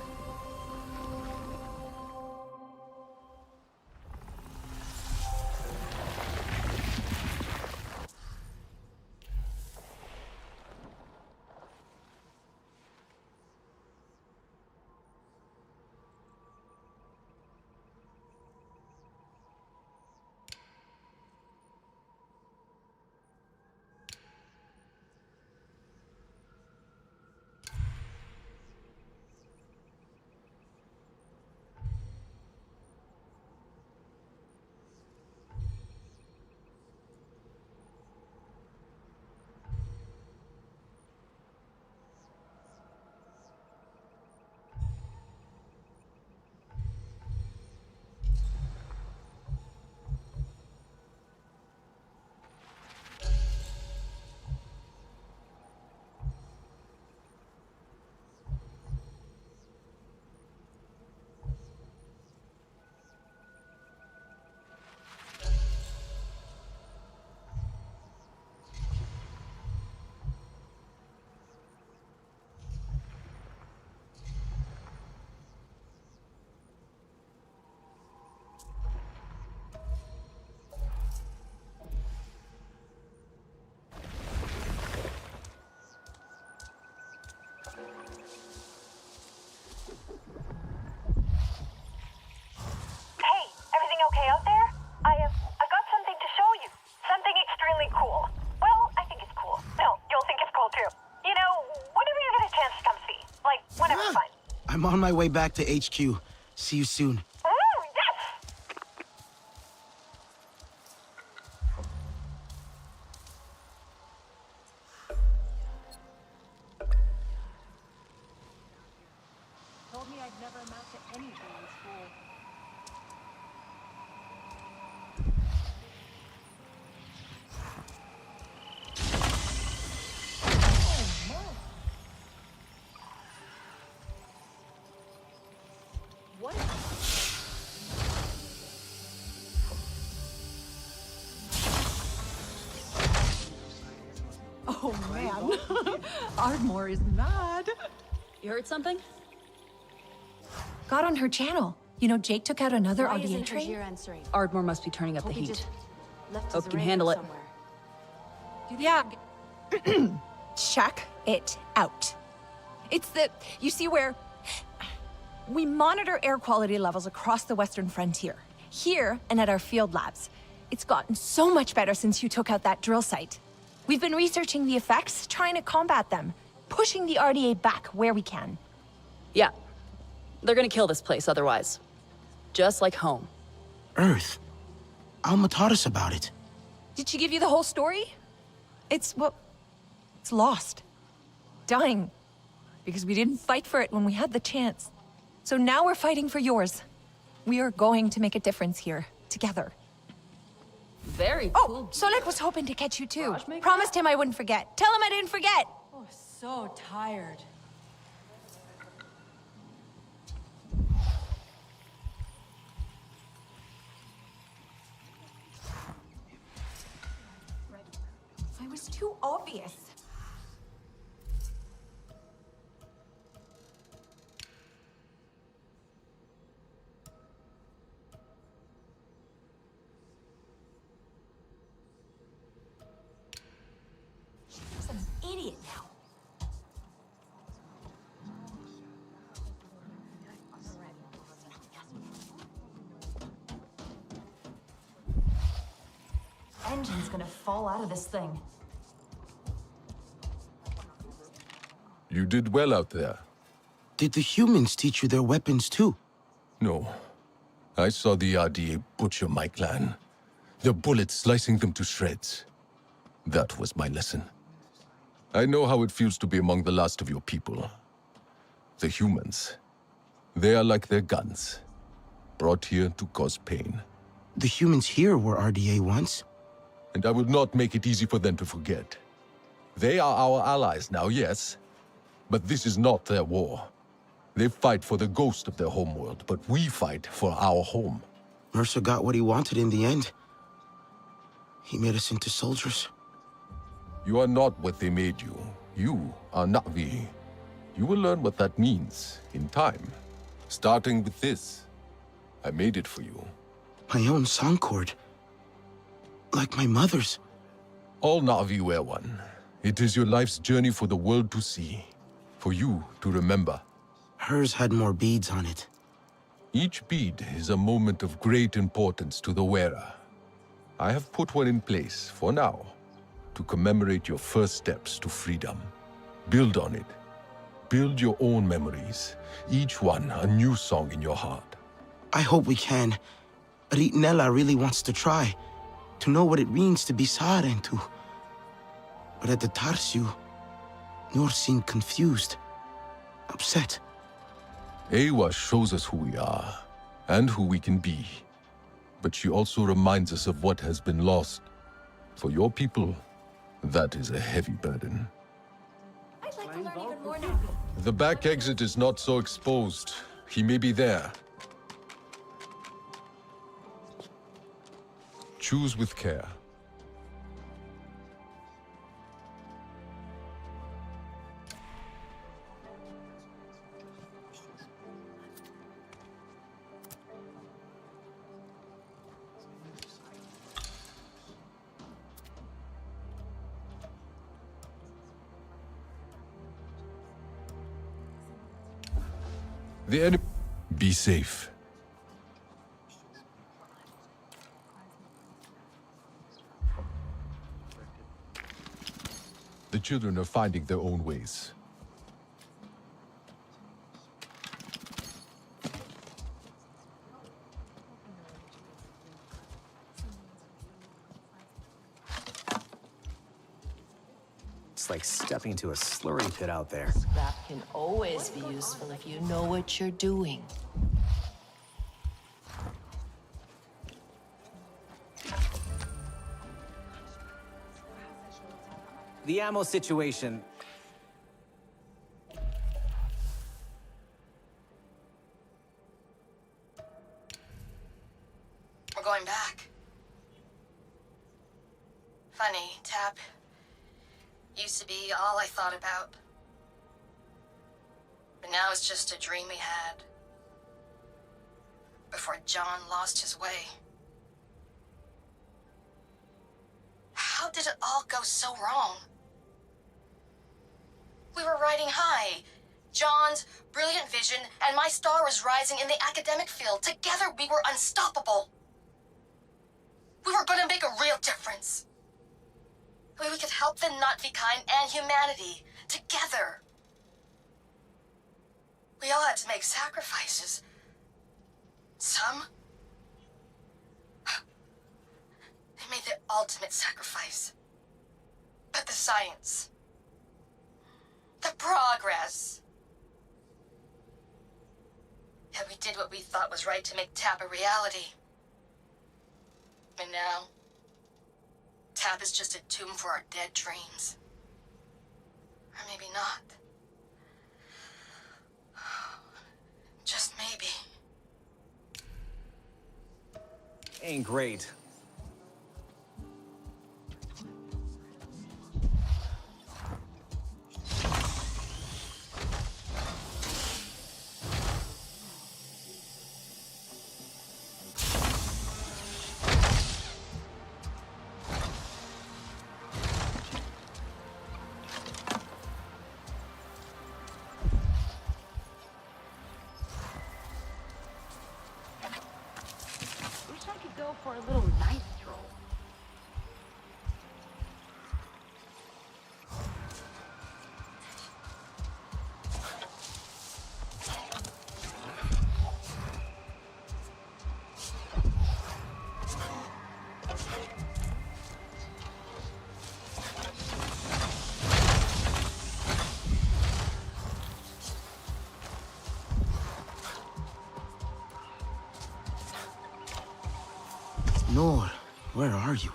really cool. Well, I think it's cool. No, you'll think it's cool too. You know, whenever you get a chance to come see. Like, whenever's fine. I'm on my way back to HQ. See you soon. Ooh, yes! Told me I'd never amount to anything in school. What? Oh man, Ardmore is mad. You heard something? Got on her channel. You know, Jake took out another Why RDA isn't train. answering? Ardmore must be turning up the heat. Hope you can handle it. Yeah. Check it out. It's the, you see where we monitor air quality levels across the Western frontier, here and at our field labs. It's gotten so much better since you took out that drill site. We've been researching the effects, trying to combat them, pushing the RDA back where we can. Yeah. They're gonna kill this place otherwise. Just like home. Earth. Alma taught us about it. Did she give you the whole story? It's, well, it's lost. Dying. Because we didn't fight for it when we had the chance. So now we're fighting for yours. We are going to make a difference here, together. Very cool. Oh, Solek was hoping to catch you too. Promised him I wouldn't forget. Tell him I didn't forget. Oh, so tired. I was too obvious. She's an idiot now. Engine's gonna fall out of this thing. You did well out there. Did the humans teach you their weapons too? No. I saw the RDA butcher my clan. Their bullets slicing them to shreds. That was my lesson. I know how it feels to be among the last of your people. The humans. They are like their guns. Brought here to cause pain. The humans here were RDA once. And I will not make it easy for them to forget. They are our allies now, yes. But this is not their war. They fight for the ghost of their homeworld, but we fight for our home. Mercer got what he wanted in the end. He made us into soldiers. You are not what they made you. You are Na'vi. You will learn what that means in time. Starting with this. I made it for you. My own song chord. Like my mother's. All Na'vi wear one. It is your life's journey for the world to see. For you to remember. Hers had more beads on it. Each bead is a moment of great importance to the wearer. I have put one in place, for now, to commemorate your first steps to freedom. Build on it. Build your own memories, each one a new song in your heart. I hope we can. Ritnella really wants to try, to know what it means to be Saarentu. But at the Tarsiu, Noor seemed confused, upset. Eywa shows us who we are, and who we can be. But she also reminds us of what has been lost. For your people, that is a heavy burden. I'd like to learn even more now. The back exit is not so exposed. He may be there. Choose with care. The enemy. Be safe. the children are finding their own ways. It's like stepping into a slurry pit out there. Scrap can always be useful if you know what you're doing. The ammo situation. We're going back. Funny, Tap. Used to be all I thought about. But now it's just a dream we had. Before John lost his way. How did it all go so wrong? We were riding high. John's brilliant vision and my star was rising in the academic field. Together we were unstoppable. We were gonna make a real difference. We could help the Notvikind and humanity together. We all had to make sacrifices. Some they made the ultimate sacrifice. But the science, the progress. And we did what we thought was right to make Tap a reality. And now, Tap is just a tomb for our dead dreams. Or maybe not. Just maybe. Ain't great. For a little night stroll. Nor, where are you?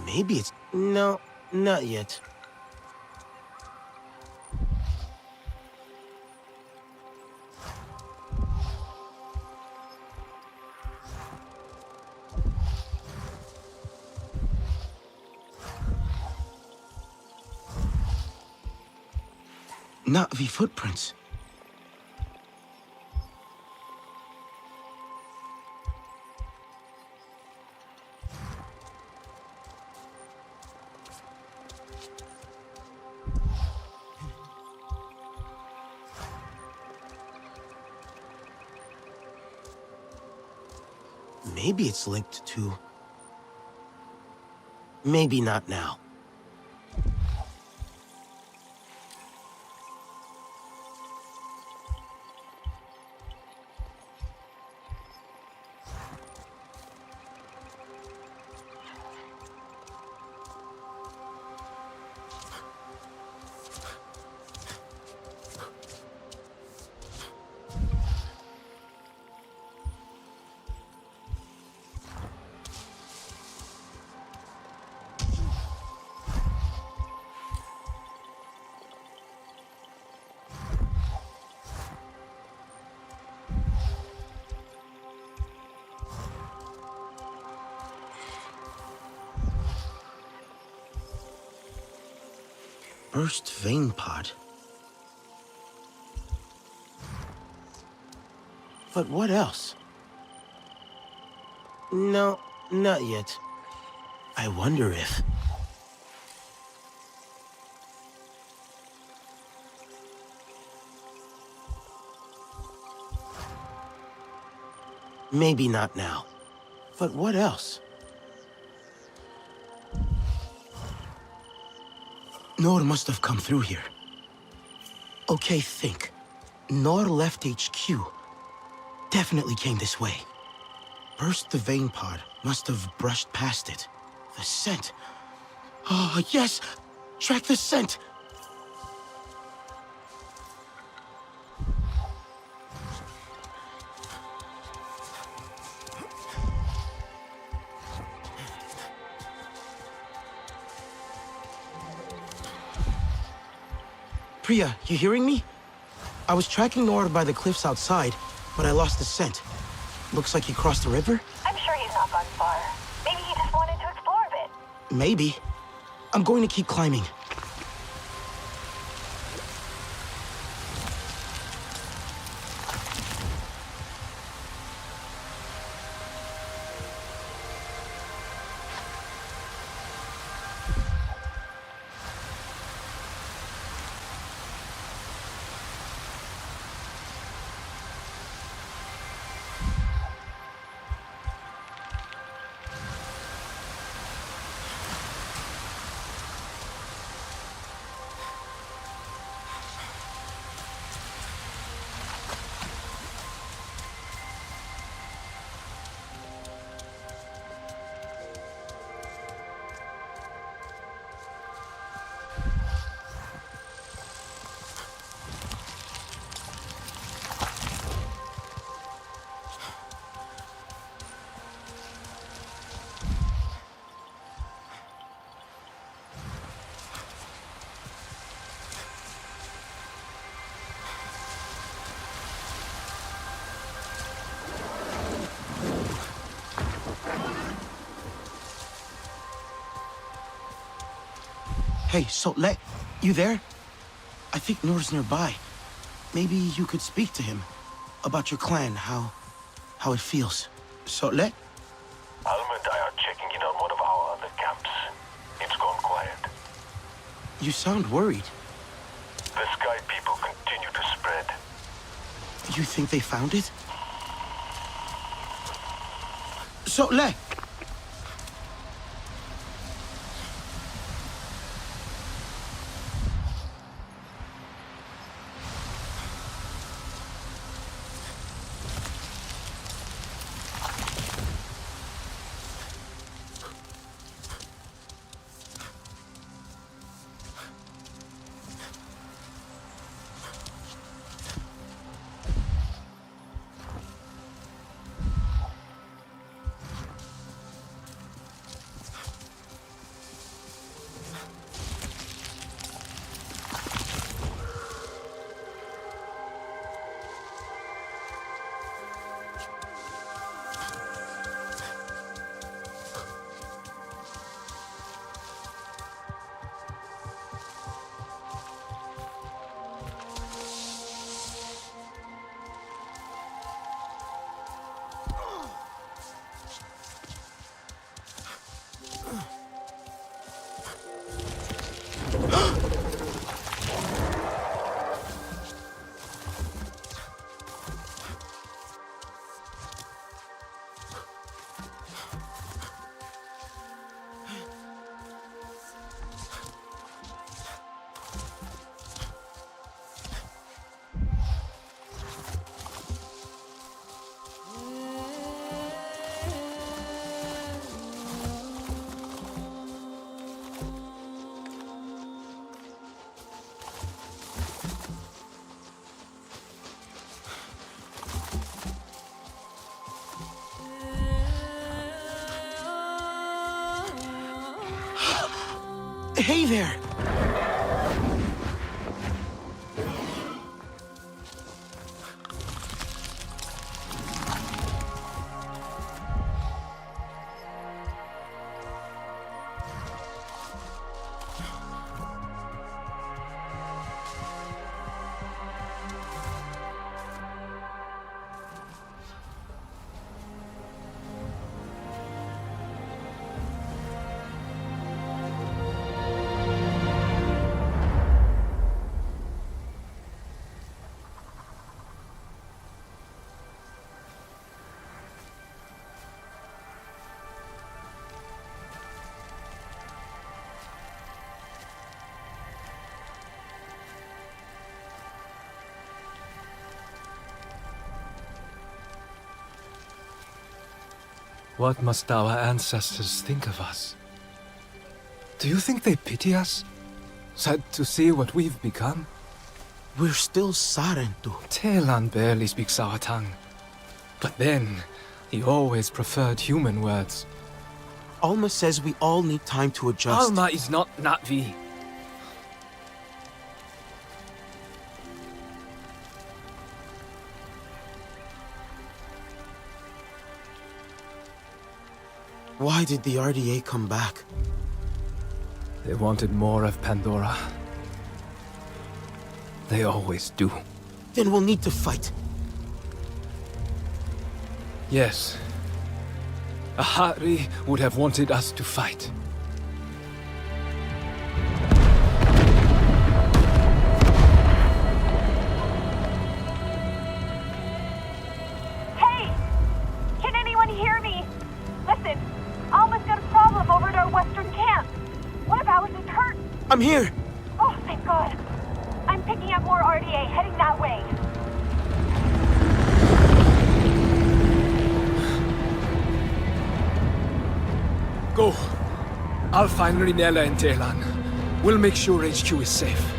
Maybe it's... No, not yet. Not the footprints. Maybe it's linked to... Maybe not now. Burst vein pod. But what else? No, not yet. I wonder if... Maybe not now. But what else? Nor must have come through here. Okay, think. Nor left HQ. Definitely came this way. Burst the vein pod. Must have brushed past it. The scent. Oh, yes! Track the scent! Priya, you hearing me? I was tracking Nora by the cliffs outside, but I lost the scent. Looks like he crossed the river? I'm sure he's not gone far. Maybe he just wanted to explore a bit. Maybe. I'm going to keep climbing. Hey, Sotle, you there? I think Noor's nearby. Maybe you could speak to him about your clan, how it feels. Sotle? Alma and I are checking in on one of our other camps. It's gone quiet. You sound worried. The Sky people continue to spread. You think they found it? Sotle! Hey there! What must our ancestors think of us? Do you think they pity us? Sad to see what we've become? We're still Sarentu. Telan barely speaks our tongue. But then, he always preferred human words. Alma says we all need time to adjust. Alma is not Na'vi. Why did the RDA come back? They wanted more of Pandora. They always do. Then we'll need to fight. Yes. Ahari would have wanted us to fight. Hey! Can anyone hear me? Listen, Alma's got a problem over at our western camp. One of ours is hurt. I'm here! Oh, thank God. I'm picking up more RDA heading that way. Go. I'll find Rinella and Telan. We'll make sure HQ is safe.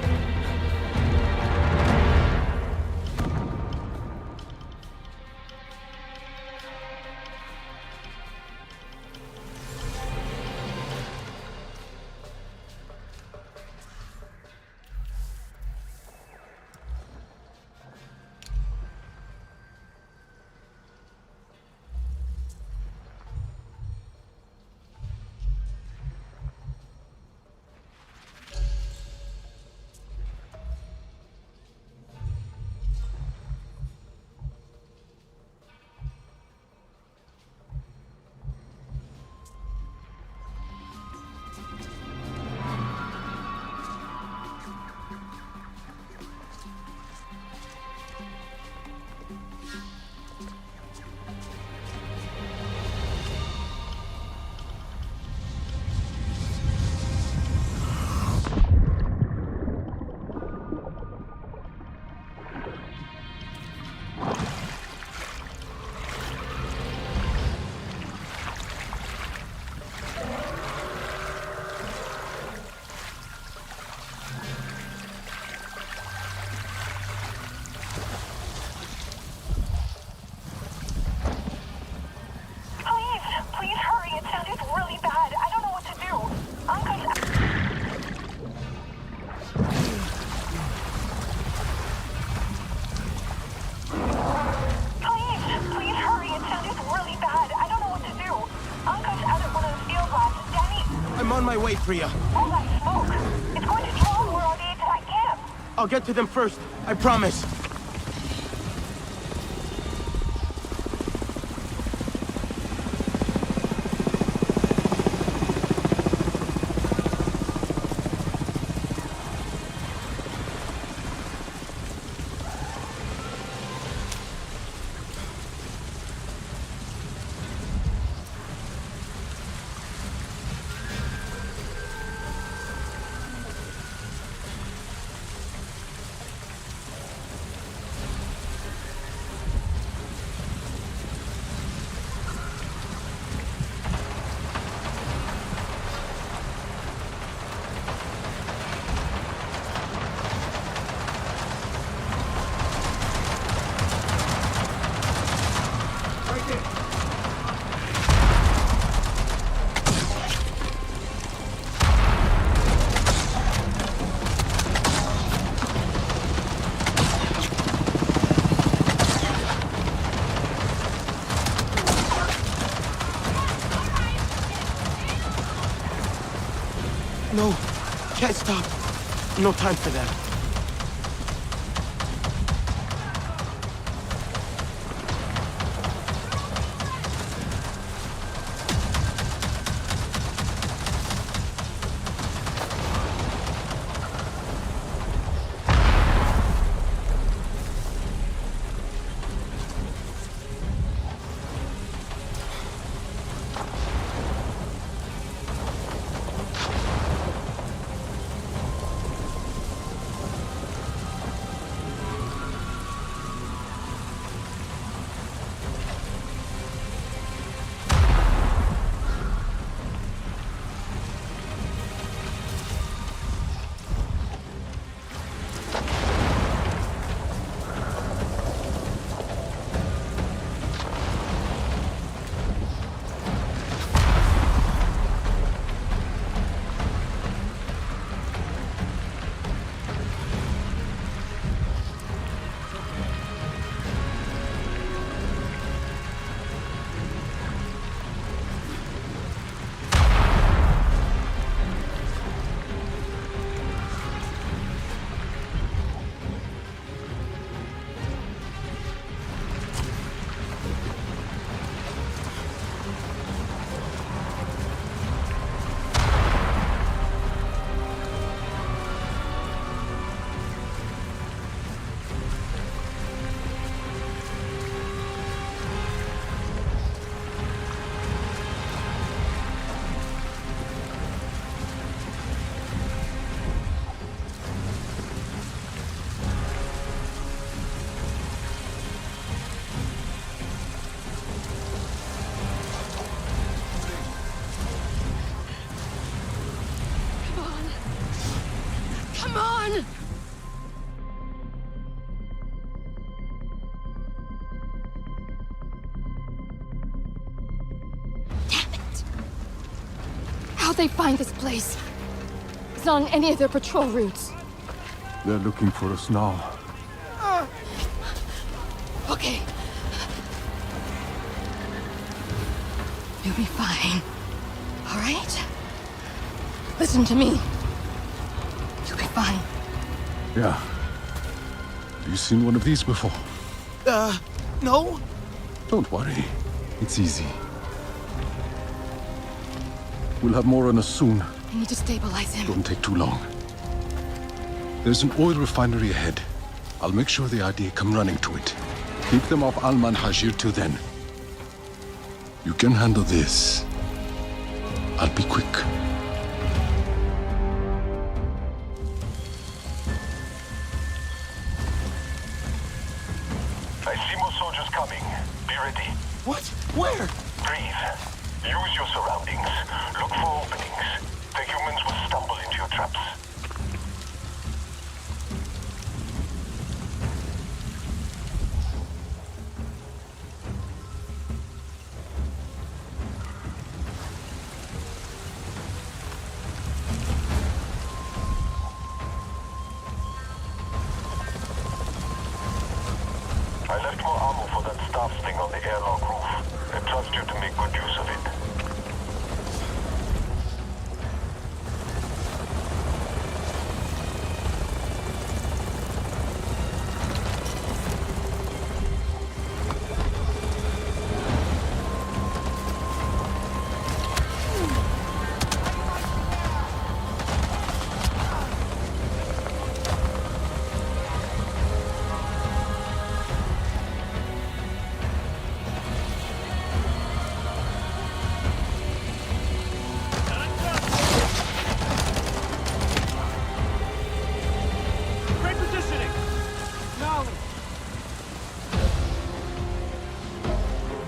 Way, Priya. All that smoke. It's going to draw more RDA to that camp. I'll get to them first. I promise. No, can't stop. No time for that. Come on! Damn it! How'd they find this place? It's not on any of their patrol routes. They're looking for us now. Okay. You'll be fine. All right? Listen to me. You'll be fine. Yeah. Have you seen one of these before? No? Don't worry. It's easy. We'll have more on us soon. I need to stabilize him. Don't take too long. There's an oil refinery ahead. I'll make sure the ID come running to it. Keep them off Alman Hajir till then. You can handle this. I'll be quick. I see more soldiers coming. Be ready. What? Where? Breathe. Use your surroundings. Look for openings. The humans will stumble into your traps. I left more ammo for that staff thing on the airlock roof. I trust you to make good use of it.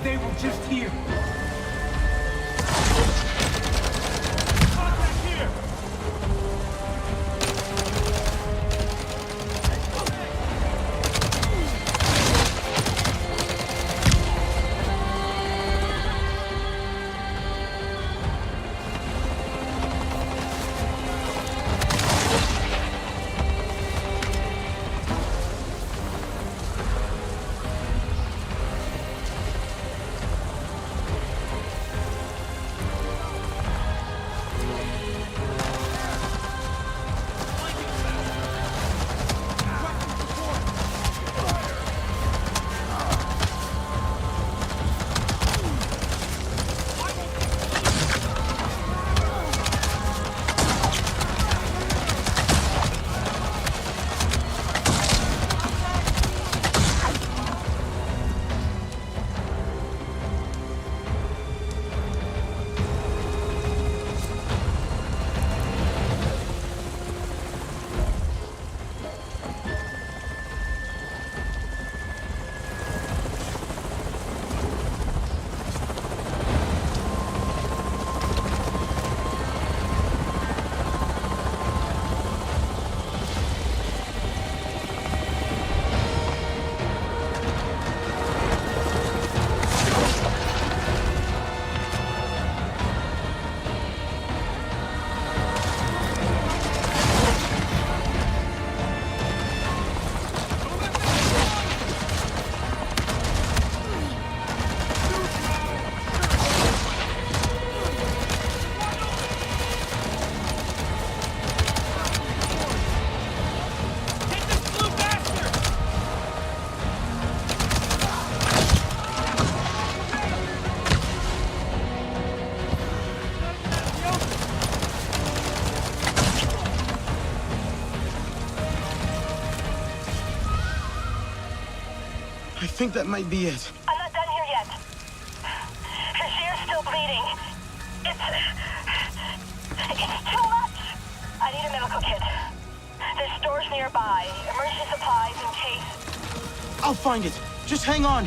They were just here. I think that might be it. I'm not done here yet. Her shear's still bleeding. It's too much. I need a medical kit. There's stores nearby. Emergency supplies in case. I'll find it. Just hang on.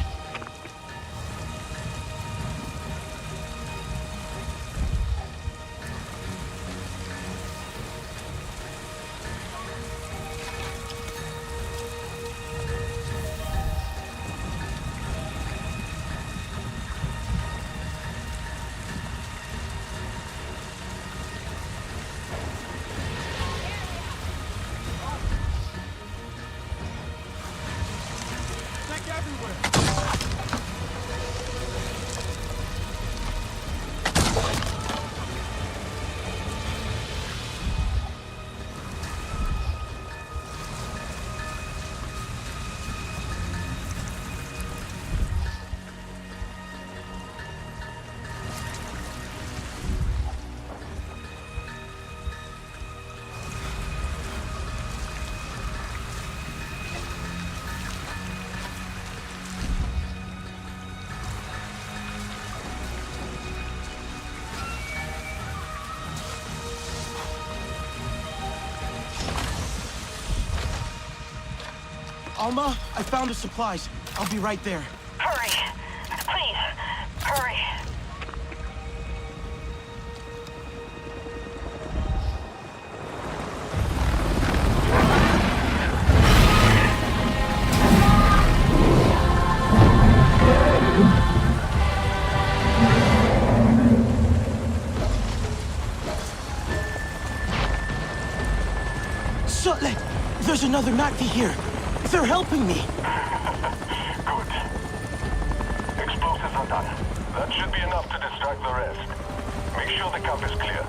Alma, I found the supplies. I'll be right there. Hurry. Please, hurry. Sutlet! There's another Nazi here. They're helping me. Good. Explosives are done. That should be enough to distract the rest. Make sure the camp is clear.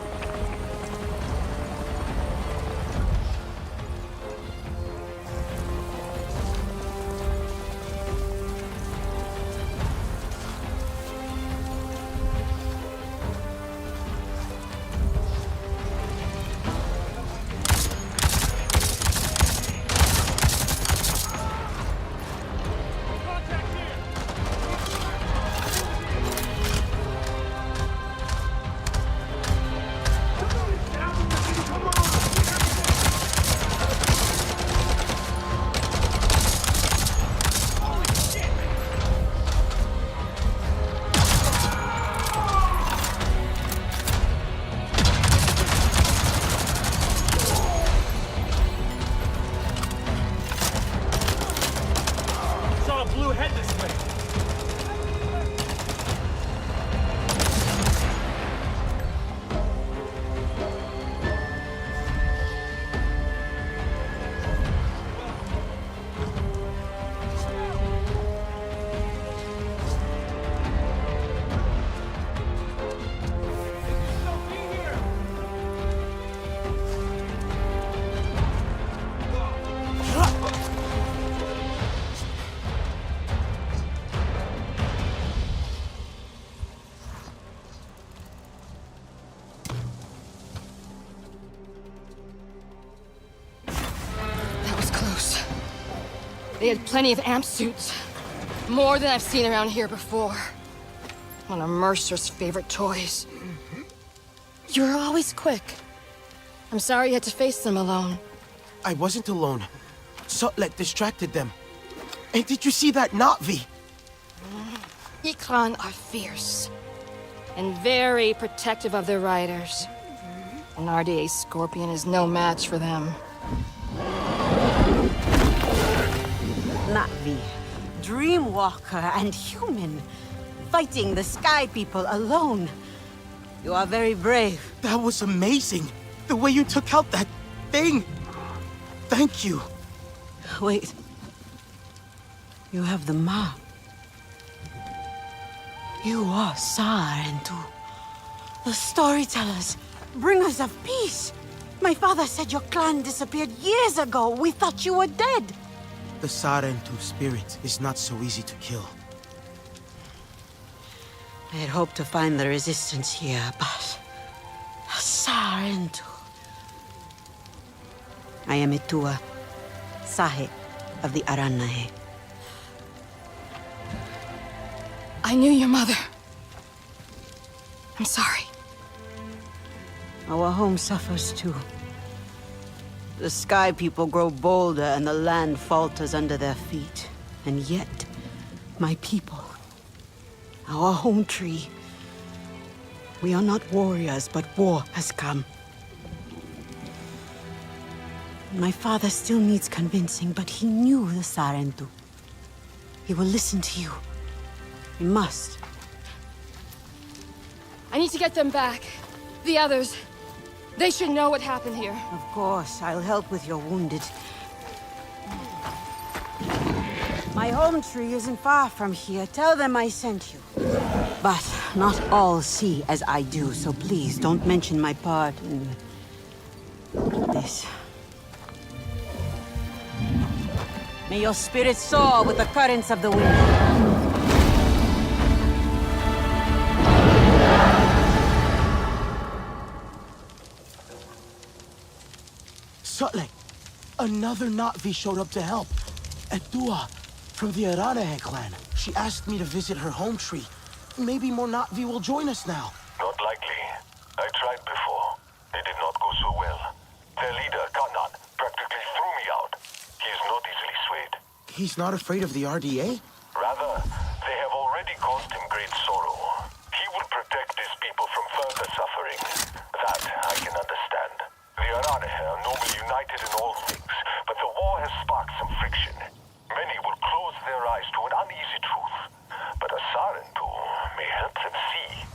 They had plenty of amp suits. More than I've seen around here before. One of Mercer's favorite toys. You were always quick. I'm sorry you had to face them alone. I wasn't alone. Sutlet distracted them. And did you see that Na'vi? Clan are fierce. And very protective of their riders. An RDA Scorpion is no match for them. Na'vi, Dreamwalker and human, fighting the Sky People alone. You are very brave. That was amazing. The way you took out that thing. Thank you. Wait. You have the map. You are Sarentu. The storytellers, bringers of peace. My father said your clan disappeared years ago. We thought you were dead. The Sarentu spirit is not so easy to kill. I had hoped to find the resistance here, but... Sarentu. I am Itua, Sahe of the Aranahe. I knew your mother. I'm sorry. Our home suffers too. The Sky People grow bolder and the land falters under their feet. And yet, my people, our home tree, we are not warriors, but war has come. My father still needs convincing, but he knew the Sarentu. He will listen to you. He must. I need to get them back. The others. They should know what happened here. Of course, I'll help with your wounded. My home tree isn't far from here. Tell them I sent you. But not all see as I do, so please don't mention my part in this. May your spirit soar with the currents of the wind. Sutley, another Na'vi showed up to help. Edua, from the Aranahe Clan. She asked me to visit her home tree. Maybe more Na'vi will join us now. Not likely. I tried before. It did not go so well. Their leader, Kanan, practically threw me out. He is not easily swayed. He's not afraid of the RDA? Rather, they have already caused him great sorrow. He will protect his people from further suffering. That I can understand. The Aranahe are normally united in all things, but the war has sparked some friction. Many will close their eyes to an uneasy truth, but a Sarentu may help them see.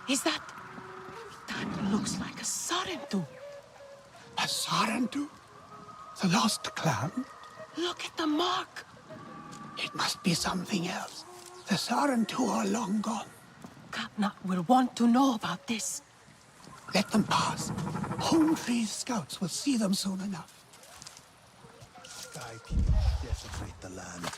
Is that... That looks like a Sarentu. A Sarentu? The lost clan? Look at the mark. It must be something else. The Sarentu are long gone. Katna will want to know about this. Let them pass. Home Tree's scouts will see them soon enough. Sky people desecrate the land.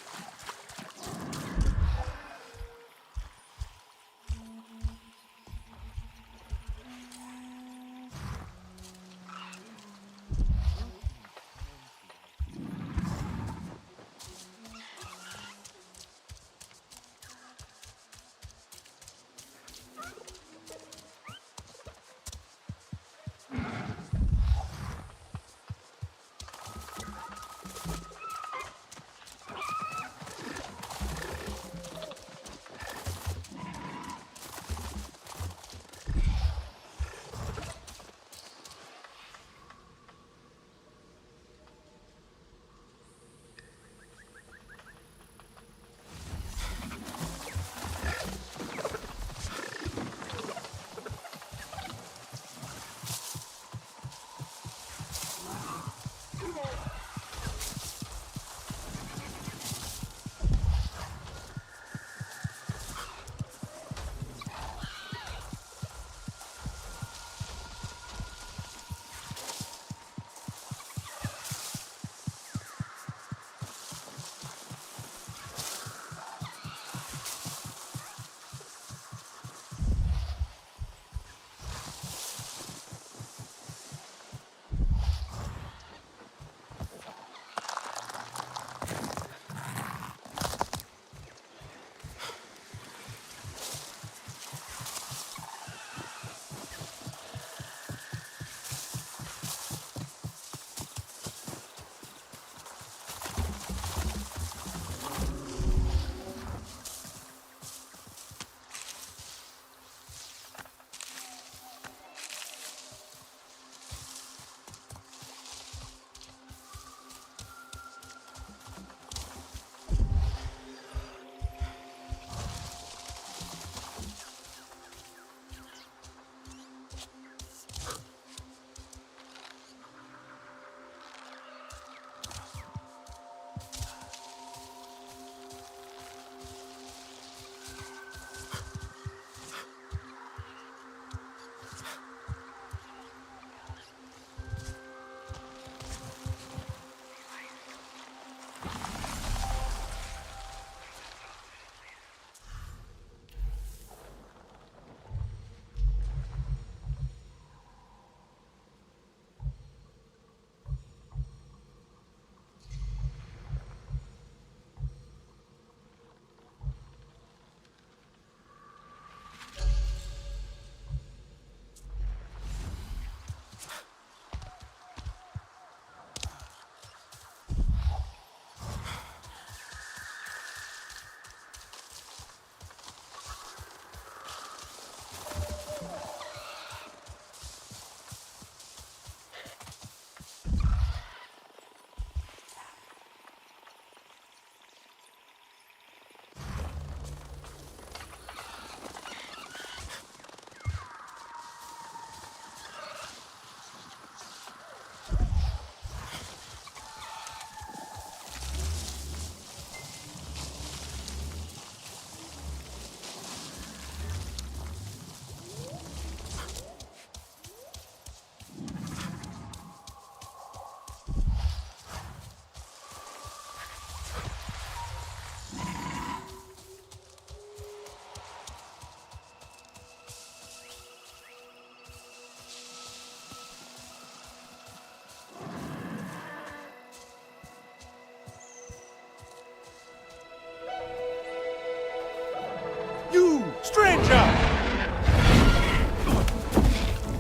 Stranger!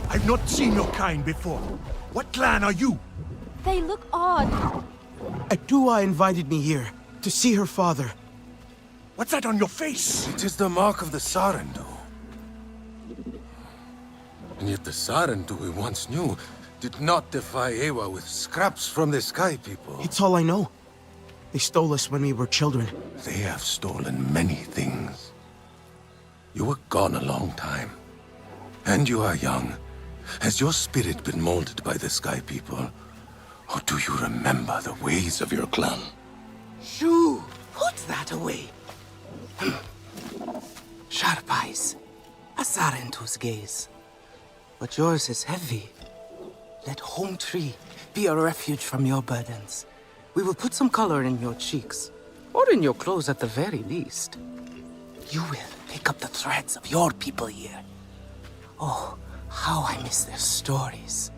I've not seen your kind before. What clan are you? They look odd. Eywa invited me here to see her father. What's that on your face? It is the mark of the Sarentu. And yet the Sarentu we once knew did not defy Eywa with scraps from the Sky People. It's all I know. They stole us when we were children. They have stolen many things. You were gone a long time. And you are young. Has your spirit been molded by the Sky People? Or do you remember the ways of your clan? Shoo! Put that away. Sharp eyes. A Sarentu's gaze. But yours is heavy. Let Home Tree be a refuge from your burdens. We will put some color in your cheeks. Or in your clothes at the very least. You will pick up the threads of your people here. Oh, how I miss their stories.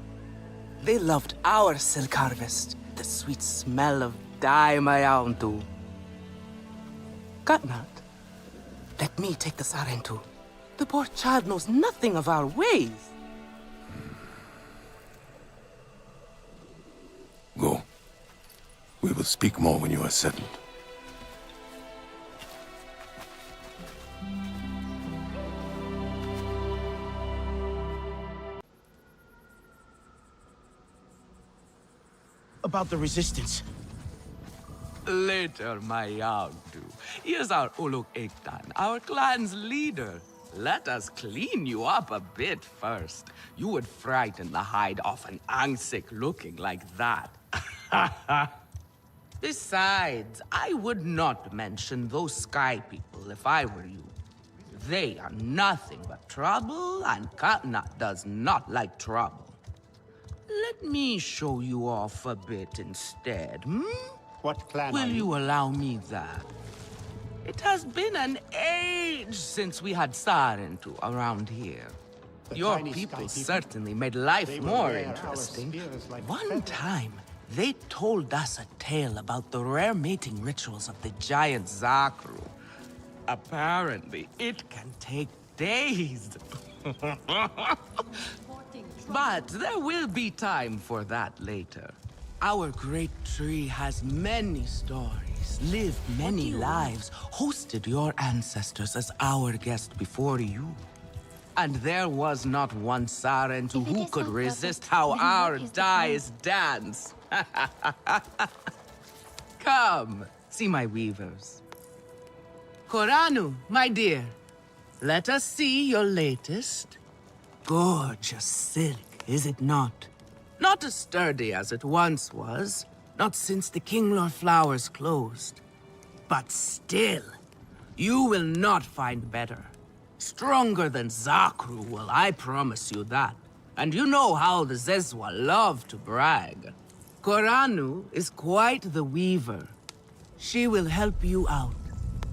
They loved our silk harvest, the sweet smell of dye mayauntu. Katnat, let me take the Sarentu. The poor child knows nothing of our ways. Go. We will speak more when you are settled. About the resistance. Later, my Yagdu. Here's our Uluk Ektan, our clan's leader. Let us clean you up a bit first. You would frighten the hide off an Angsik looking like that. Besides, I would not mention those Sky People if I were you. They are nothing but trouble, and Katnat does not like trouble. Let me show you off a bit instead, hmm? What clan Will are you allow me that? It has been an age since we had Sarentu around here. Your people certainly made life more interesting. One time, they told us a tale about the rare mating rituals of the giant Zakru. Apparently, it can take days. But there will be time for that later. Our great tree has many stories, lived many lives, hosted your ancestors as our guest before you. And there was not one Sarentu who could resist how our dyes dance. Come, see my weavers. Koranu, my dear, let us see your latest. Gorgeous silk, is it not? Not as sturdy as it once was, not since the Kinglor flowers closed. But still, you will not find better. Stronger than Zakru will, I promise you that. And you know how the Zezwa love to brag. Koranu is quite the weaver. She will help you out.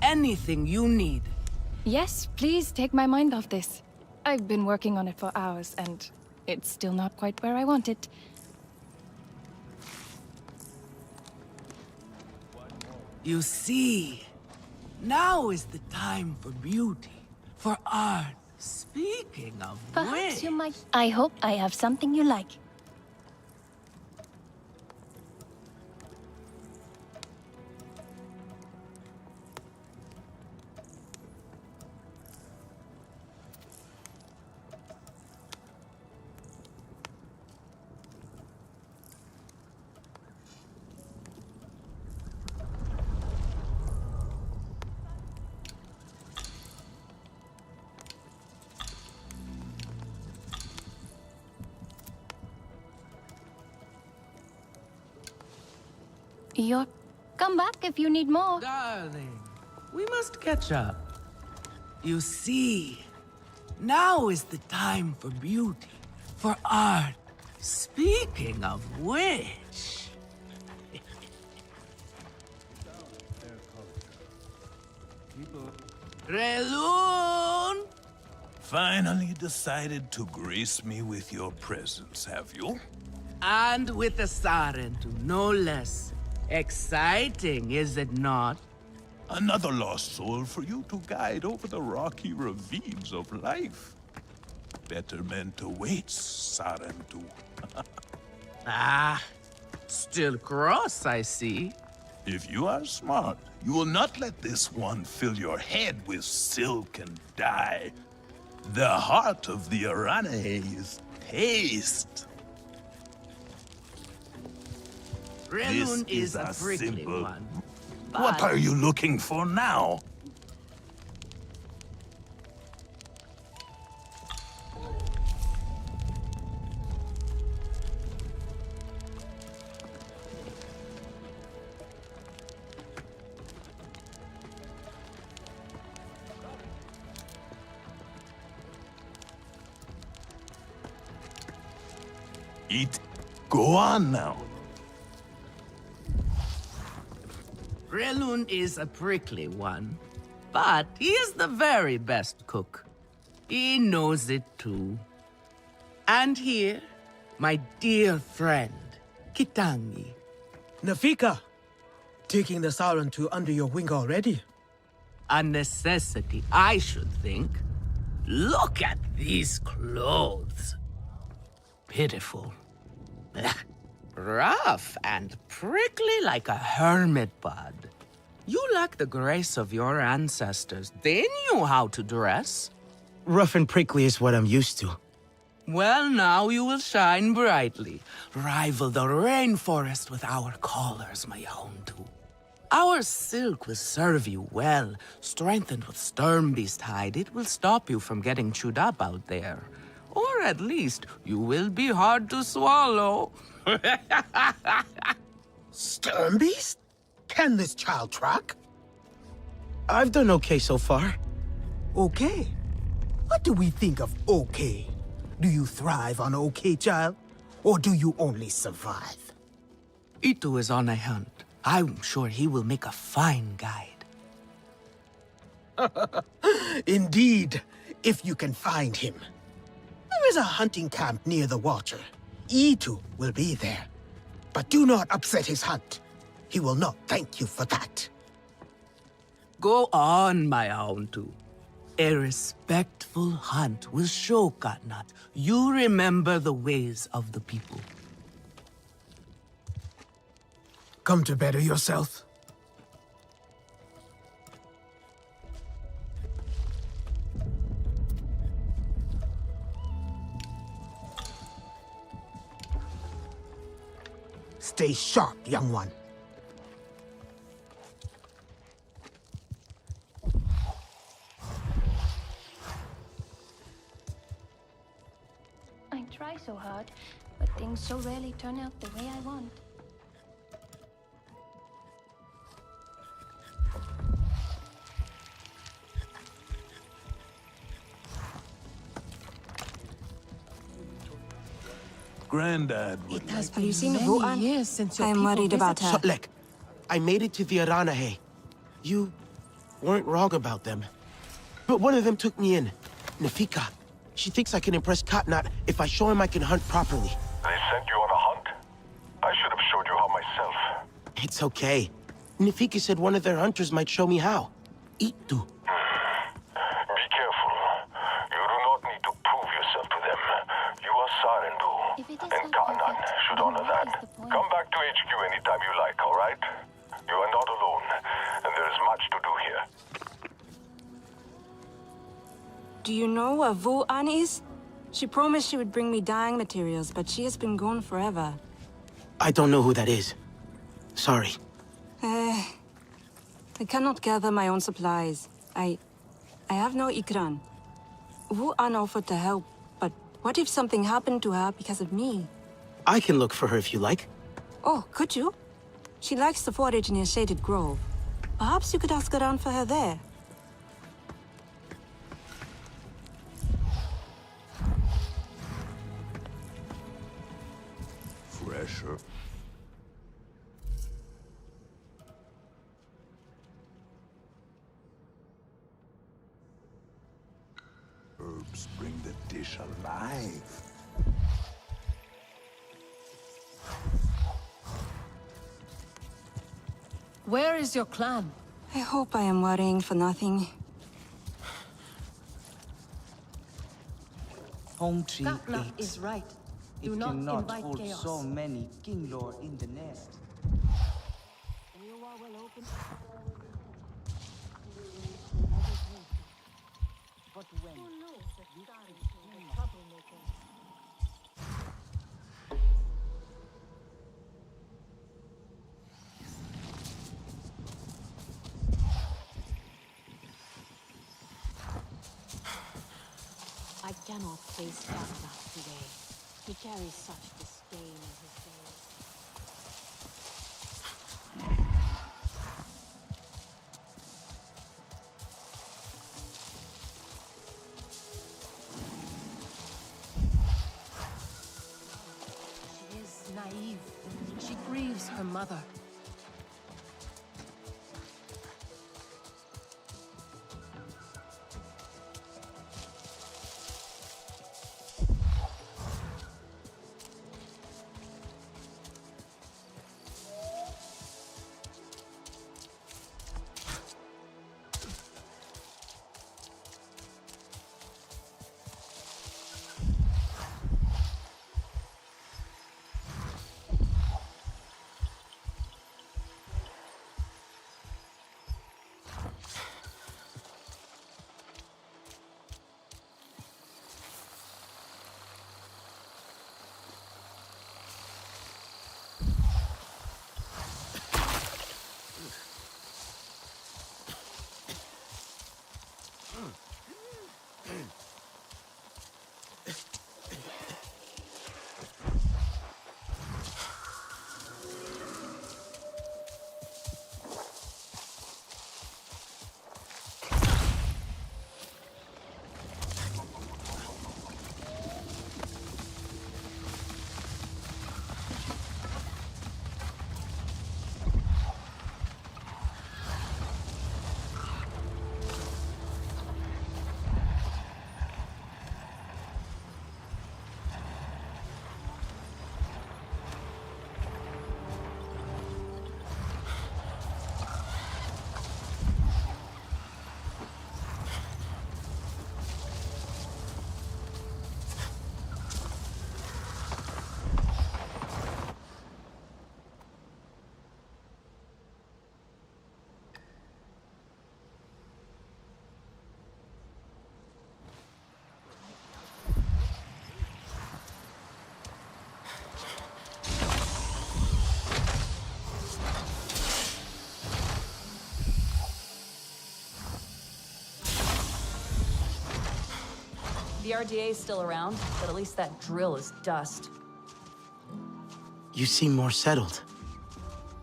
Anything you need. Yes, please take my mind off this. I've been working on it for hours, and it's still not quite where I want it. You see, now is the time for beauty, for art. Speaking of which... you might... I hope I have something you like. Come back if you need more. Darling, we must catch up. You see, now is the time for beauty, for art. Speaking of which... Relun! Finally decided to grace me with your presence, have you? And with the Sarentu, no less. Exciting, is it not? Another lost soul for you to guide over the rocky ravines of life. Betterment awaits, Sarentu. Ah, still cross, I see. If you are smart, you will not let this one fill your head with silk and dye. The heart of the Aranahe is taste. Relun is a prickly one. What are you looking for now? Eat. Go on now. Relun is a prickly one, but he is the very best cook. He knows it too. And here, my dear friend, Kitangi. Nafika, taking the Sarentu under your wing already? A necessity, I should think. Look at these clothes. Pitiful. Rough and prickly like a hermit bud. You lack the grace of your ancestors. They knew how to dress. Rough and prickly is what I'm used to. Well, now you will shine brightly. Rival the rainforest with our collars, my Houndu. Our silk will serve you well. Strengthened with Sternbeast hide, it will stop you from getting chewed up out there. Or at least, you will be hard to swallow. Sternbeast? Can this child track? I've done okay so far. Okay? What do we think of okay? Do you thrive on okay, child? Or do you only survive? Itu is on a hunt. I'm sure he will make a fine guide. Indeed, if you can find him. There is a hunting camp near the water. Itu will be there. But do not upset his hunt. He will not thank you for that. Go on, my Houndu. A respectful hunt will show Katnat you remember the ways of the people. Come to better yourself. Stay sharp, young one. I try so hard, but things so rarely turn out the way I want. Granddad would It has like been you seen many Vuan? years since your I'm people worried about her. Sutlek, I made it to the Aranahe. You weren't wrong about them. But one of them took me in. Nafika. She thinks I can impress Katnat if I show him I can hunt properly. They sent you on a hunt? I should have showed you how myself. It's okay. Nafika said one of their hunters might show me how. Itu. Be careful. You do not need to prove yourself to them. You are Sarentu, and Katnat should honor that. Come back to HQ anytime you like, all right? You are not alone, and there is much to do here. Do you know where Vuan is? She promised she would bring me dyeing materials, but she has been gone forever. I don't know who that is. Sorry. I cannot gather my own supplies. I have no ikran. Vuan offered to help, but what if something happened to her because of me? I can look for her if you like. Oh, could you? She likes to forage near Shaded Grove. Perhaps you could ask around for her there. Fresher. Herbs bring the dish alive. Where is your clan? I hope I am worrying for nothing. Home tree Katna 8. is right. It Do not cannot invite hold chaos. so many king lore in the nest. Eywa will open. But when Who knows that Sky is a troublemaker? I cannot face Katna today. He carries such disdain in his gaze. She is naive. She grieves her mother. The RDA is still around, but at least that drill is dust. You seem more settled.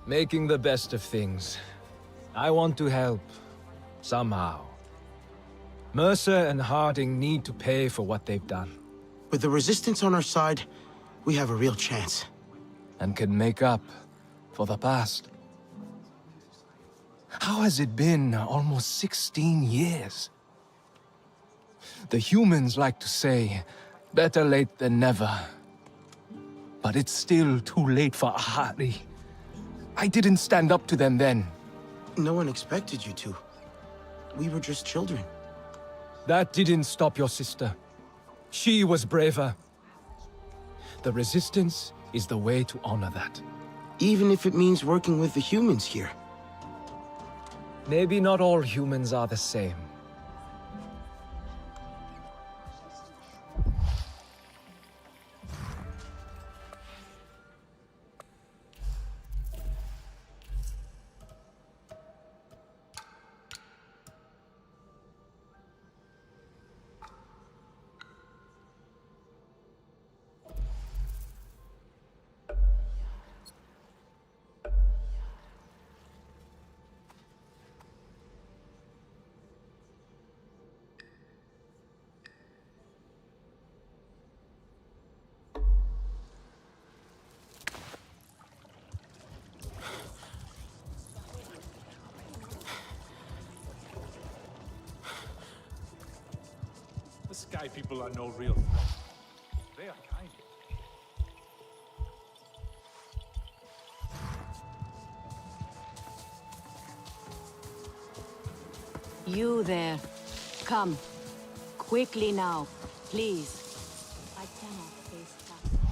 Making the best of things. I want to help. Somehow. Mercer and Harding need to pay for what they've done. With the Resistance on our side, we have a real chance. And can make up for the past. How has it been almost 16 years? The humans like to say, better late than never. But it's still too late for Ahari. I didn't stand up to them then. No one expected you to. We were just children. That didn't stop your sister. She was braver. The Resistance is the way to honor that. Even if it means working with the humans here. Maybe not all humans are the same. The Sky People are no real threat. They are kind. You there. Come. Quickly now, please. I cannot face that.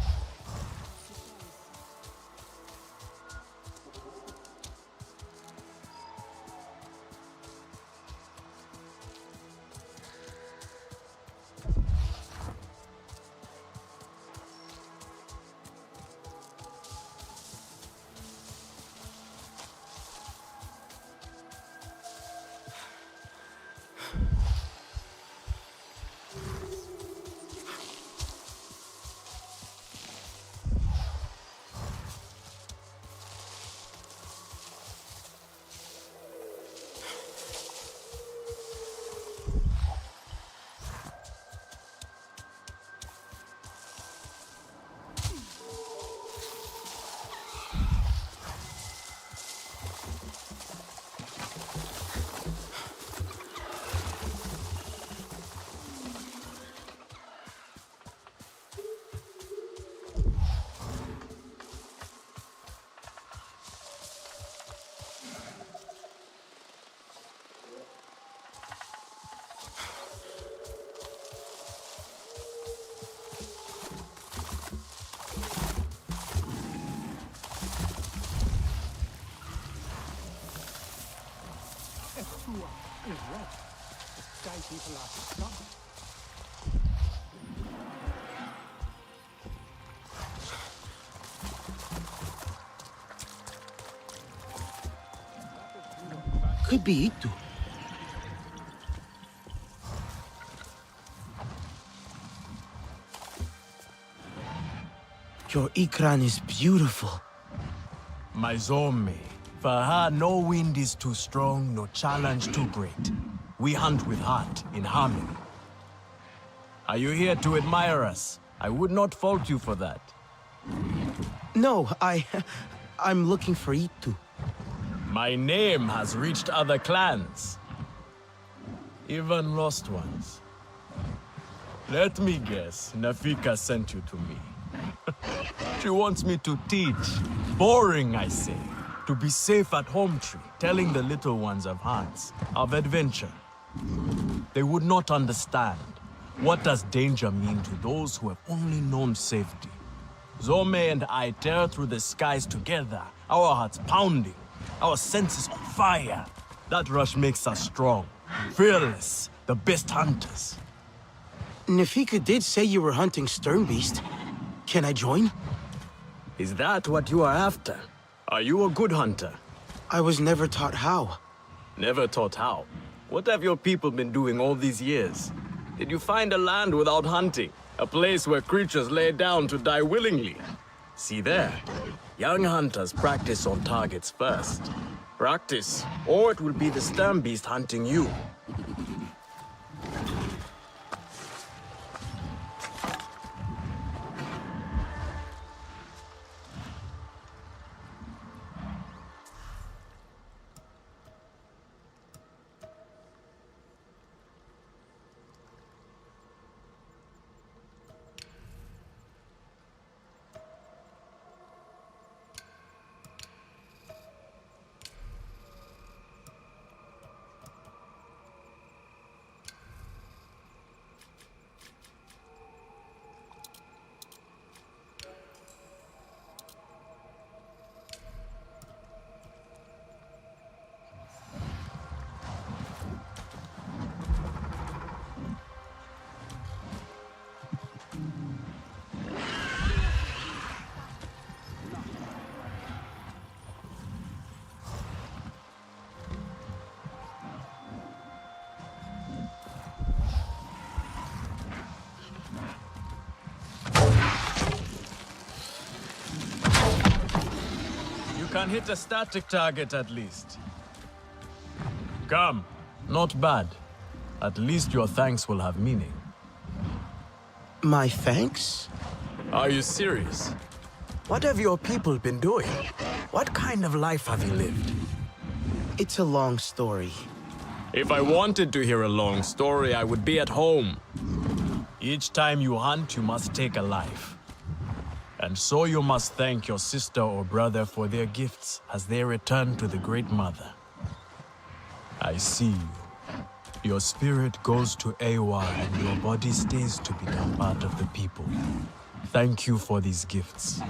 is wrong. Sky people are stuck. Could be Itu. Your Ikran is beautiful. My Zome. For her, no wind is too strong, no challenge too great. We hunt with heart, in harmony. Are you here to admire us? I would not fault you for that. No, I'm looking for Itu. My name has reached other clans. Even lost ones. Let me guess, Nafika sent you to me. She wants me to teach. Boring, I say. To be safe at home tree, telling the little ones of hunts, of adventure. They would not understand. What does danger mean to those who have only known safety? Zome and I tear through the skies together, our hearts pounding, our senses on fire. That rush makes us strong, fearless, the best hunters. Nafika did say you were hunting Sternbeast. Can I join? Is that what you are after? Are you a good hunter? I was never taught how. Never taught how? What have your people been doing all these years? Did you find a land without hunting? A place where creatures lay down to die willingly? See there. Young hunters practice on targets first. Practice, or it will be the Sternbeast hunting you. Can hit a static target at least. Come. Not bad. At least your thanks will have meaning. My thanks? Are you serious? What have your people been doing? What kind of life have you lived? It's a long story. If I wanted to hear a long story, I would be at home. Each time you hunt, you must take a life. And so you must thank your sister or brother for their gifts as they return to the Great Mother. I see you. Your spirit goes to Eywa and your body stays to become part of the people. Thank you for these gifts.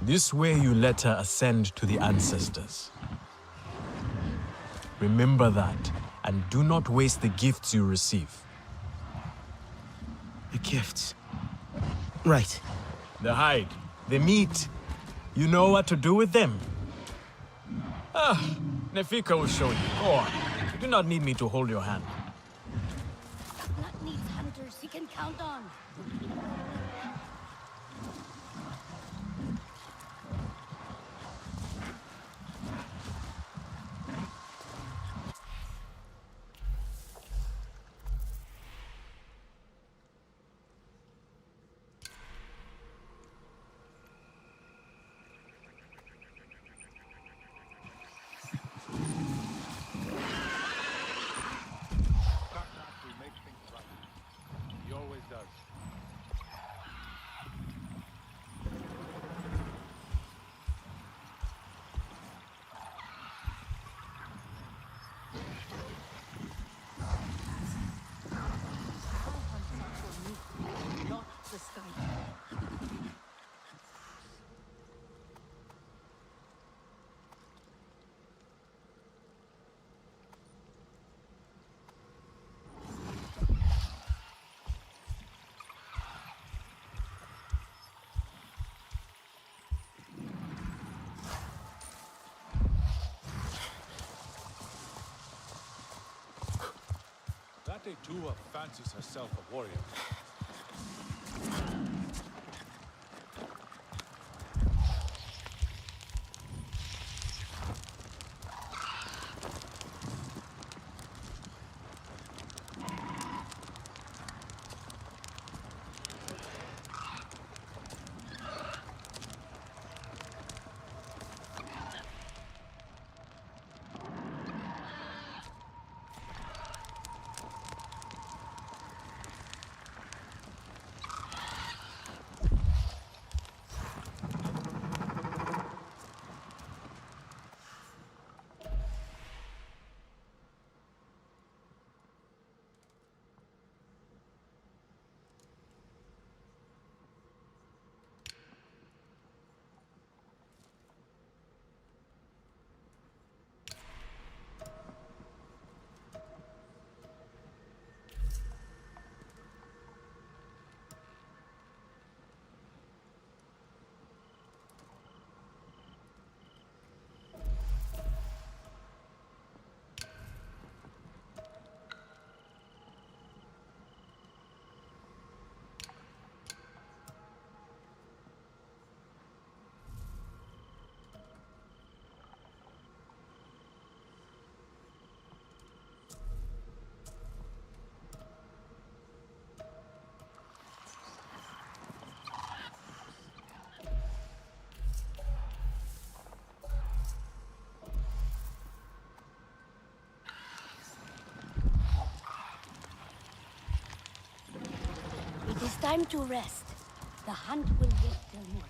This way you let her ascend to the Ancestors. Remember that, and do not waste the gifts you receive. The gifts. Right. The hide, the meat. You know what to do with them. Nefika will show you. Go on. You do not need me to hold your hand. That needs hunters he can count on. The sky. That Eywa fancies herself a warrior. It is time to rest. The hunt will wait till morning.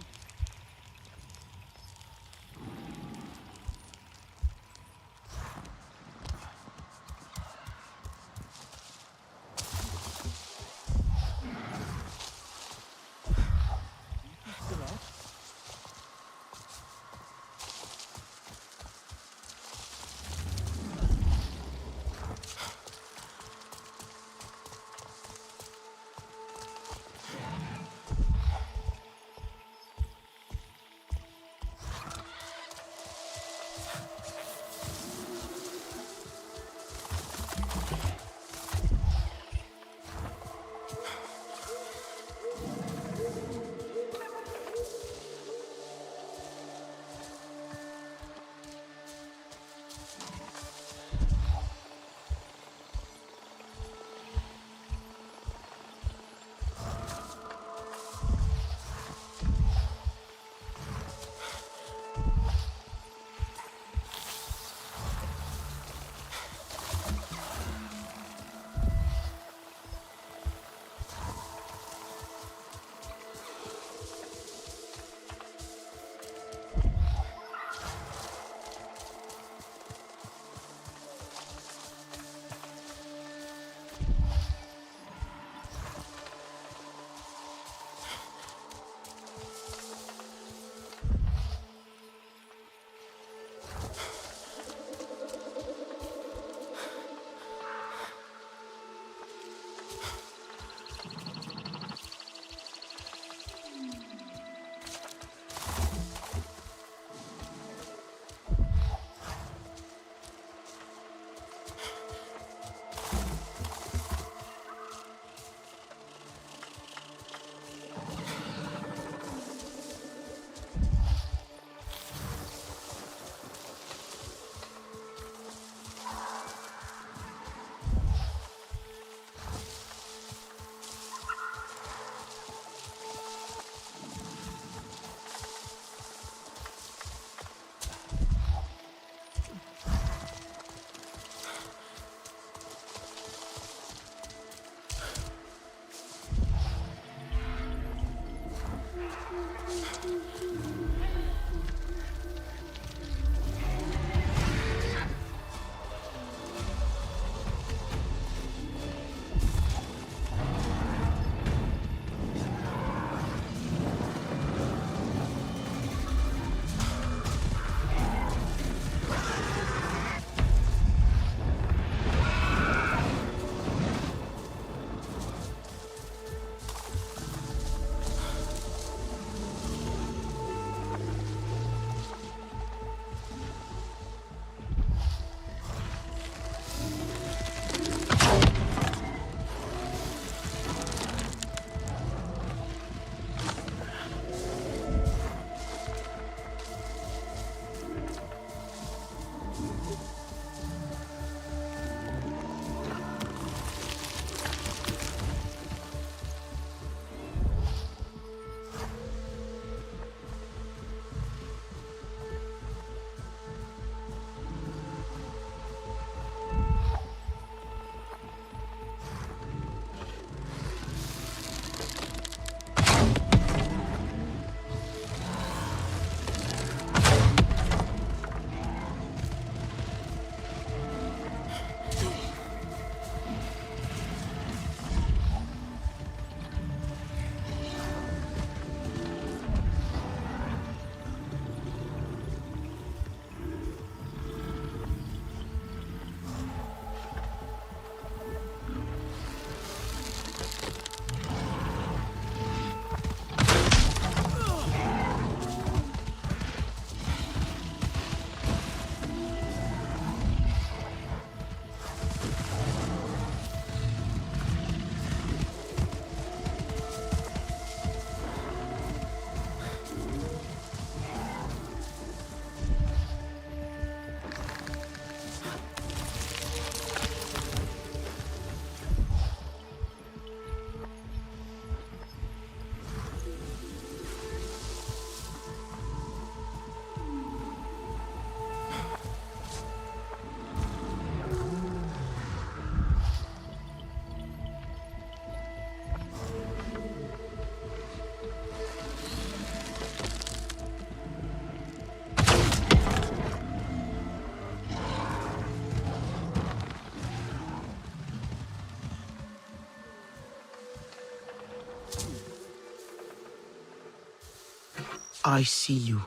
I see you.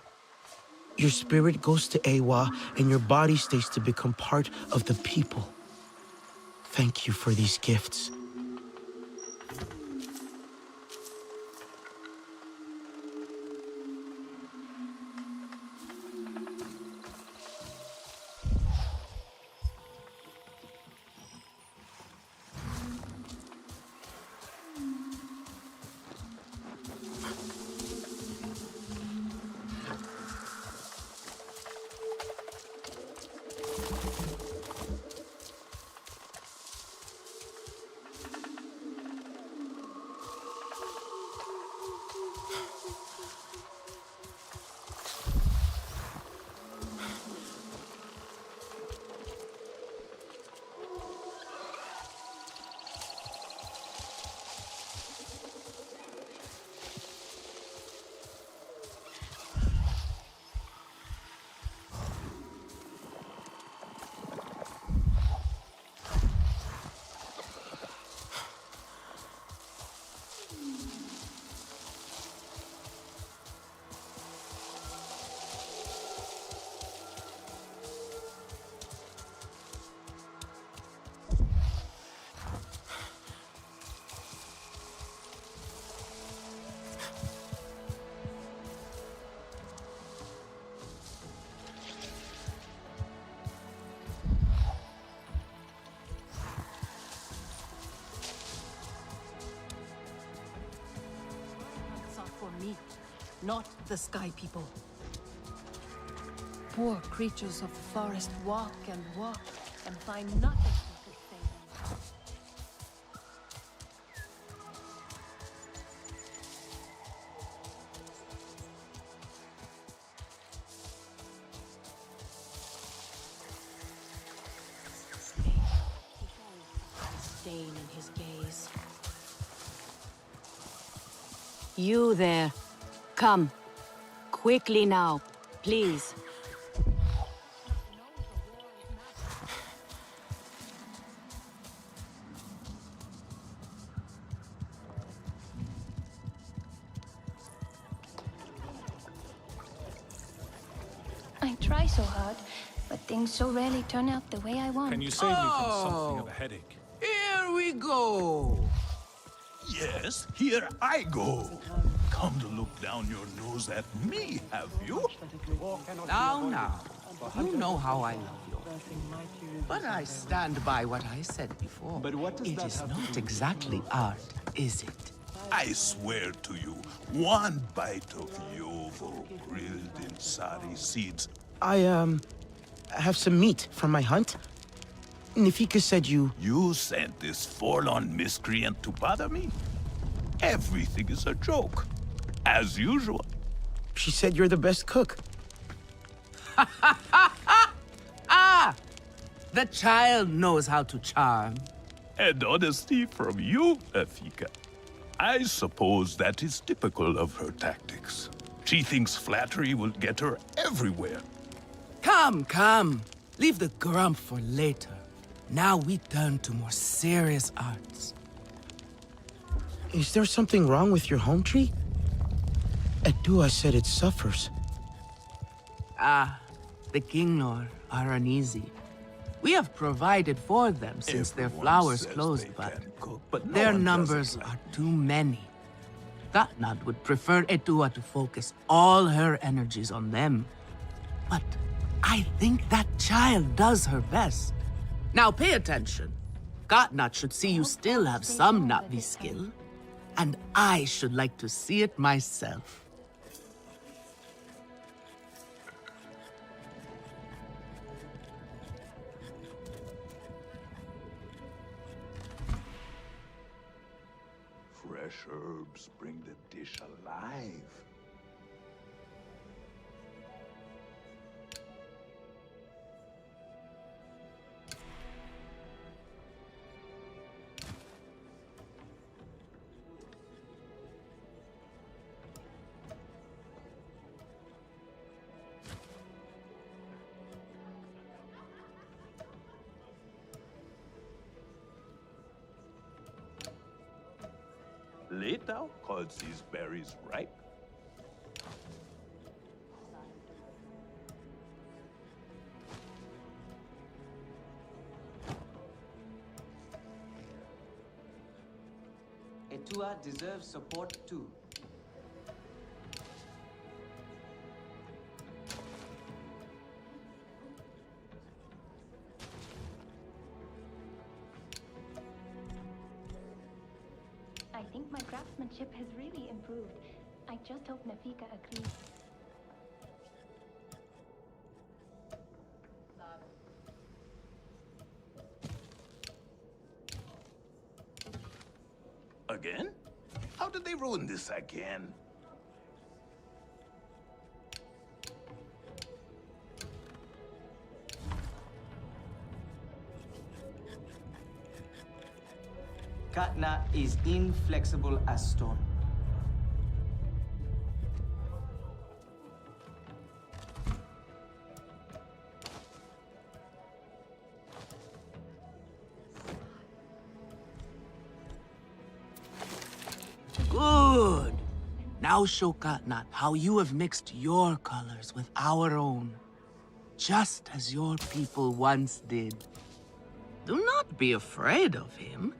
Your spirit goes to Eywa, and your body stays to become part of the people. Thank you for these gifts. Not the Sky People. Poor creatures of the forest walk and find nothing that could save them. Stain in his gaze. You there. Come. Quickly now, please. I try so hard, but things so rarely turn out the way I want. Can you save me from something of a headache? Here we go. Yes, here I go. Come to look down your nose at me, have you? Now. You know how I love you. But I stand by what I said before. It is not exactly art, is it? I swear to you, one bite of yovo grilled in sari seeds. I have some meat from my hunt. Nafika said you... You sent this forlorn miscreant to bother me? Everything is a joke. As usual. She said you're the best cook. Ah! The child knows how to charm. And honesty from you, Nafika. I suppose that is typical of her tactics. She thinks flattery will get her everywhere. Come. Leave the grump for later. Now we turn to more serious arts. Is there something wrong with your home tree? Edua said it suffers. The Kinglor are uneasy. We have provided for them since their flowers closed, but their numbers are too many. Gatnad would prefer Edua to focus all her energies on them. But I think that child does her best. Now pay attention. Gatnad should see you still have some Na'vi skill, and I should like to see it myself. Fresh herbs bring the dish alive. Leto calls these berries ripe. Etua deserves support too. I think my craftsmanship has really improved. I just hope Nafika agrees. Again? How did they ruin this again? Katna is inflexible as stone. Good. Now show Katnat how you have mixed your colors with our own, just as your people once did. Do not be afraid of him.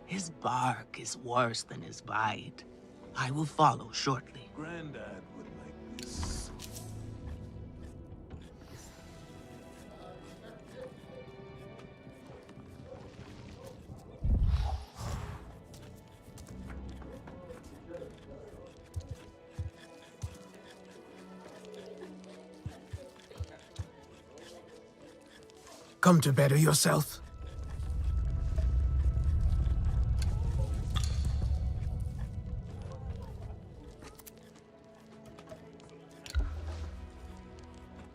His bark is worse than his bite. I will follow shortly. Granddad would like this. Come to better yourself.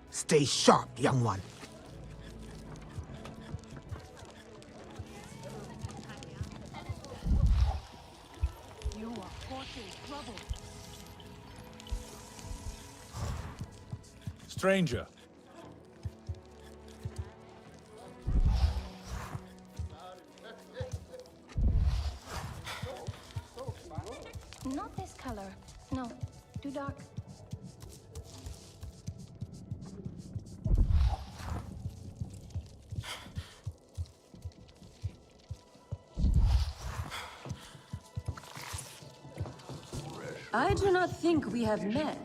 Stay sharp, young one. You are causing trouble. Stranger. Not this color. No, too dark. I do not think we have met.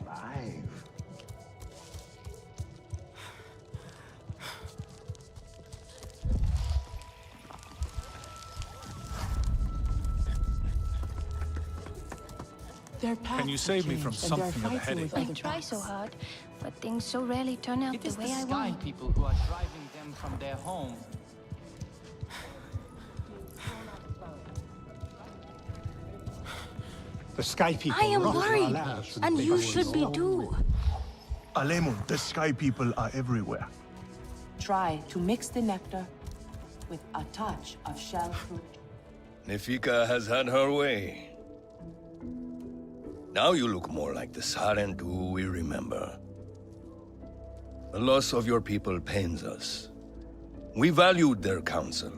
Can you save me from something of a headache? I try so hard, but things so rarely turn out the way I Sky want. people who are driving them from their home. The Sky People I am rot our worried, lands with and big you should be wings. too. Alemun, the Sky People are everywhere. Try to mix the nectar with a touch of shell fruit. Nefika has had her way. Now you look more like the Sarentu we remember. The loss of your people pains us. We valued their counsel,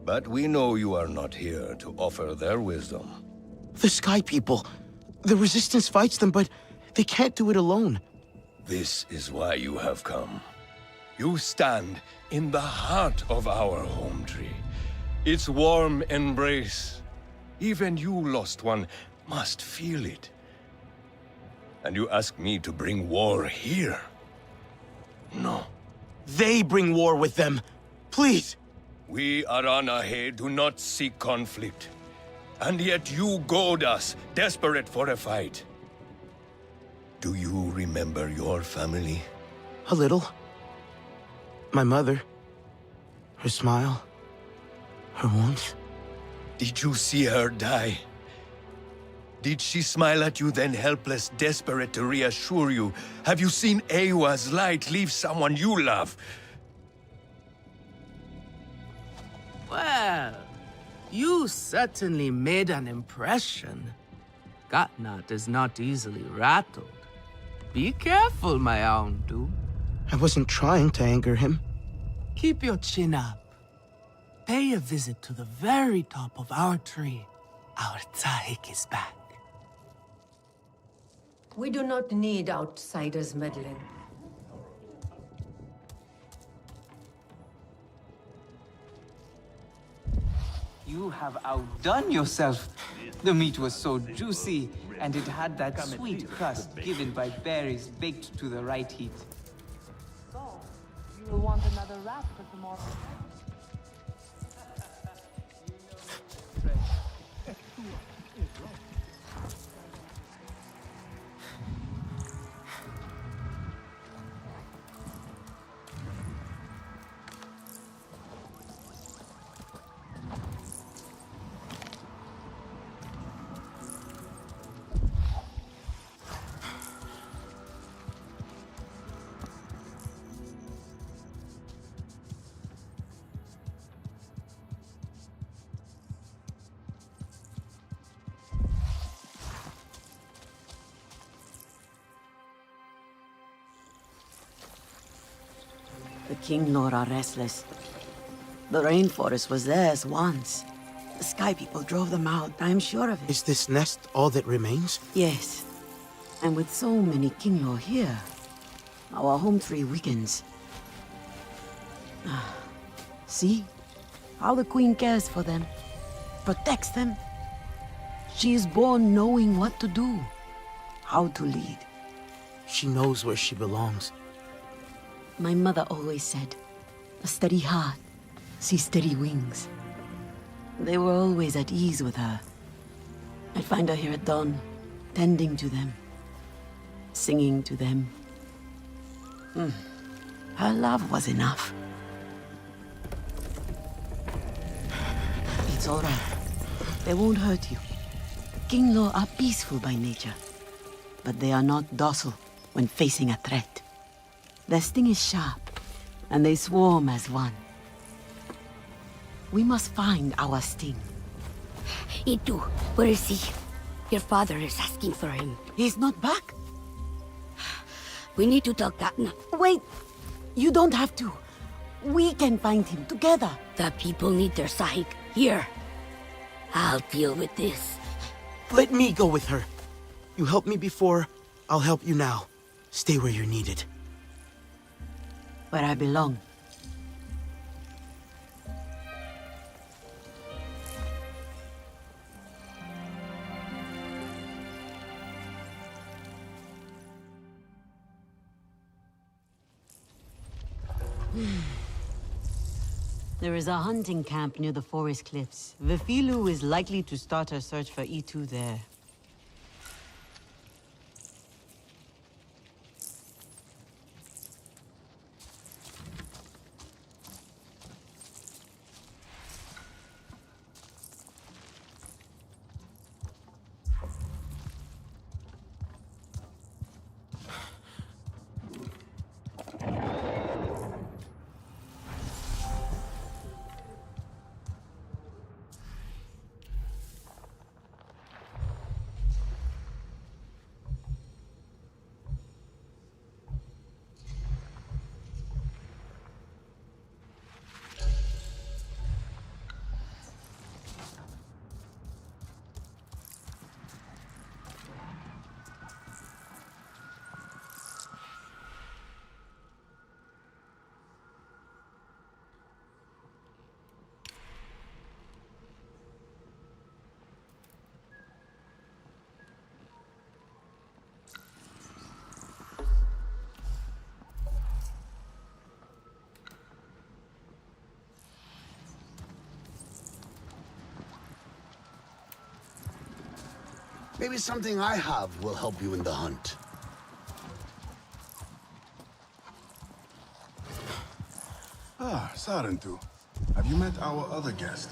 but we know you are not here to offer their wisdom. The Sky People. The Resistance fights them, but they can't do it alone. This is why you have come. You stand in the heart of our home tree. Its warm embrace. Even you, lost one, must feel it. And you ask me to bring war here? No. They bring war with them. Please. We Aranahe do not seek conflict. And yet you goad us, desperate for a fight. Do you remember your family? A little. My mother. Her smile. Her warmth. Did you see her die? Did she smile at you then helpless, desperate to reassure you? Have you seen Eywa's light leave someone you love? Well, you certainly made an impression. Katnat is not easily rattled. Be careful, my Auntu. I wasn't trying to anger him. Keep your chin up. Pay a visit to the very top of our tree. Our Tsahik is back. We do not need outsiders meddling. You have outdone yourself. The meat was so juicy, and it had that sweet crust given by berries baked to the right heat. So, you will want another wrap for tomorrow. The King Lord are restless. The rainforest was theirs once. The Sky People drove them out, I'm sure of it. Is this nest all that remains? Yes. And with so many King Lord here, our home tree weakens. See? How the Queen cares for them. Protects them. She is born knowing what to do. How to lead. She knows where she belongs. My mother always said, a steady heart sees steady wings. They were always at ease with her. I'd find her here at dawn, tending to them, singing to them. Her love was enough. It's all right. They won't hurt you. King Law are peaceful by nature, but they are not docile when facing a threat. Their sting is sharp, and they swarm as one. We must find our sting. Itu, where is he? Your father is asking for him. He's not back. We need to tell Katna. Wait! You don't have to. We can find him together. The people need their sahik. Here. I'll deal with this. Let me go with her. You helped me before, I'll help you now. Stay where you're needed. Where I belong. There is a hunting camp near the forest cliffs. Vifilu is likely to start her search for E2 there. Maybe something I have will help you in the hunt. Ah, Sarentu. Have you met our other guest?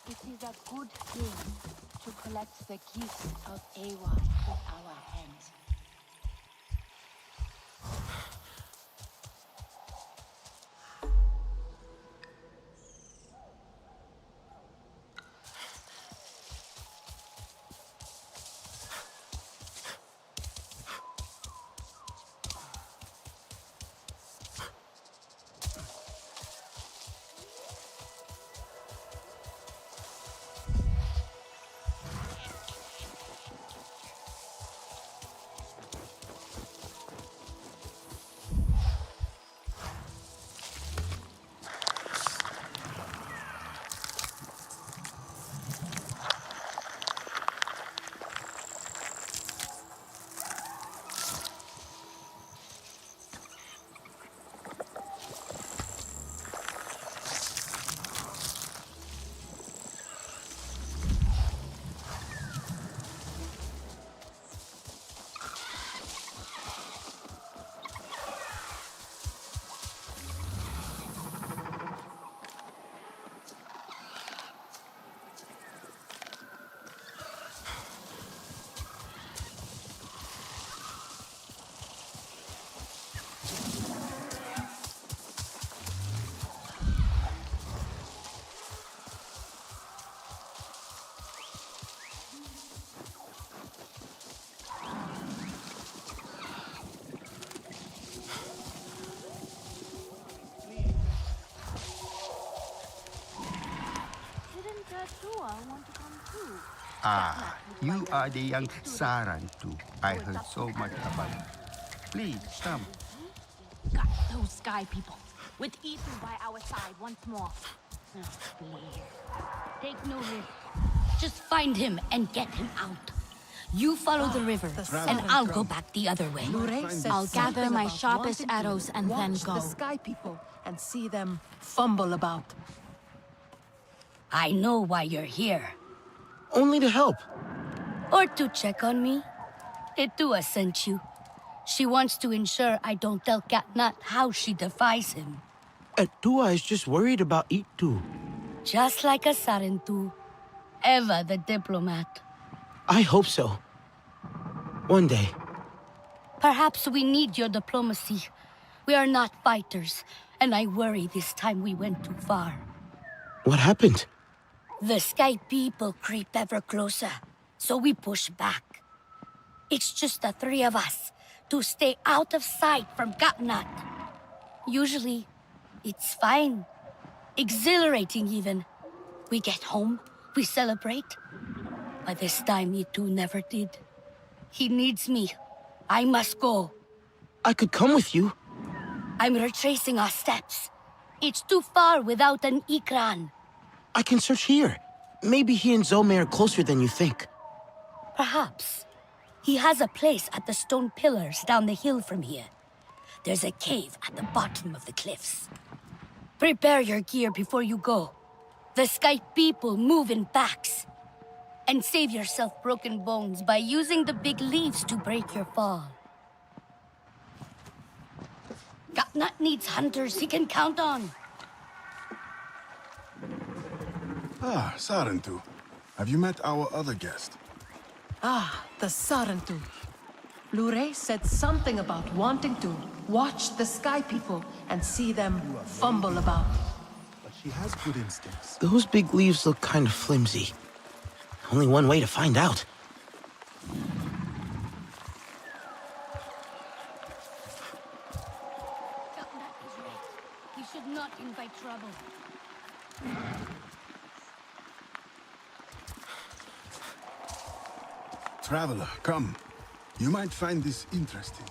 It is a good thing to collect the gifts of Eywa with our hands. Tua want to come too? Ah, you are the young Sarantu. I heard so much about. Please, come. Got those sky people, with Ethan by our side once more. Oh, please. Take no risk. Just find him and get him out. You follow the river, and I'll go back the other way. I'll gather my sharpest arrows and then go. The sky people and see them fumble about. I know why you're here. Only to help. Or to check on me. Etua sent you. She wants to ensure I don't tell Katnat how she defies him. Etua is just worried about Itu. Just like a Sarentu. Eva the diplomat. I hope so. One day. Perhaps we need your diplomacy. We are not fighters, and I worry this time we went too far. What happened? The sky people creep ever closer, so we push back. It's just the three of us, to stay out of sight from Katnat. Usually, it's fine. Exhilarating even. We get home, we celebrate. But this time, Itu never did. He needs me. I must go. I could come with you. I'm retracing our steps. It's too far without an Ikran. I can search here. Maybe he and Zome are closer than you think. Perhaps. He has a place at the stone pillars down the hill from here. There's a cave at the bottom of the cliffs. Prepare your gear before you go. The sky people move in packs. And save yourself broken bones by using the big leaves to break your fall. Katnat needs hunters he can count on. Ah, Sarantu. Have you met our other guest? Ah, the Sarantu. Lure said something about wanting to watch the sky people and see them fumble about. But she has good instincts. Those big leaves look kind of flimsy. Only one way to find out. Katnat is right. We should not invite trouble. Traveler, come. You might find this interesting.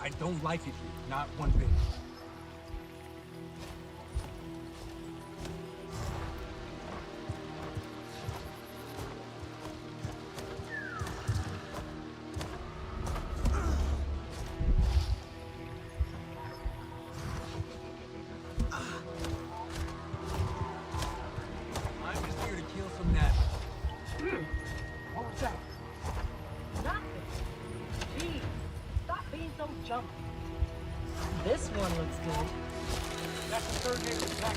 I don't like it here, not one bit. I'm just here to kill some gnats. What was that? Nothing. Gee, stop being so jumpy. This one looks good. That's the third name attack.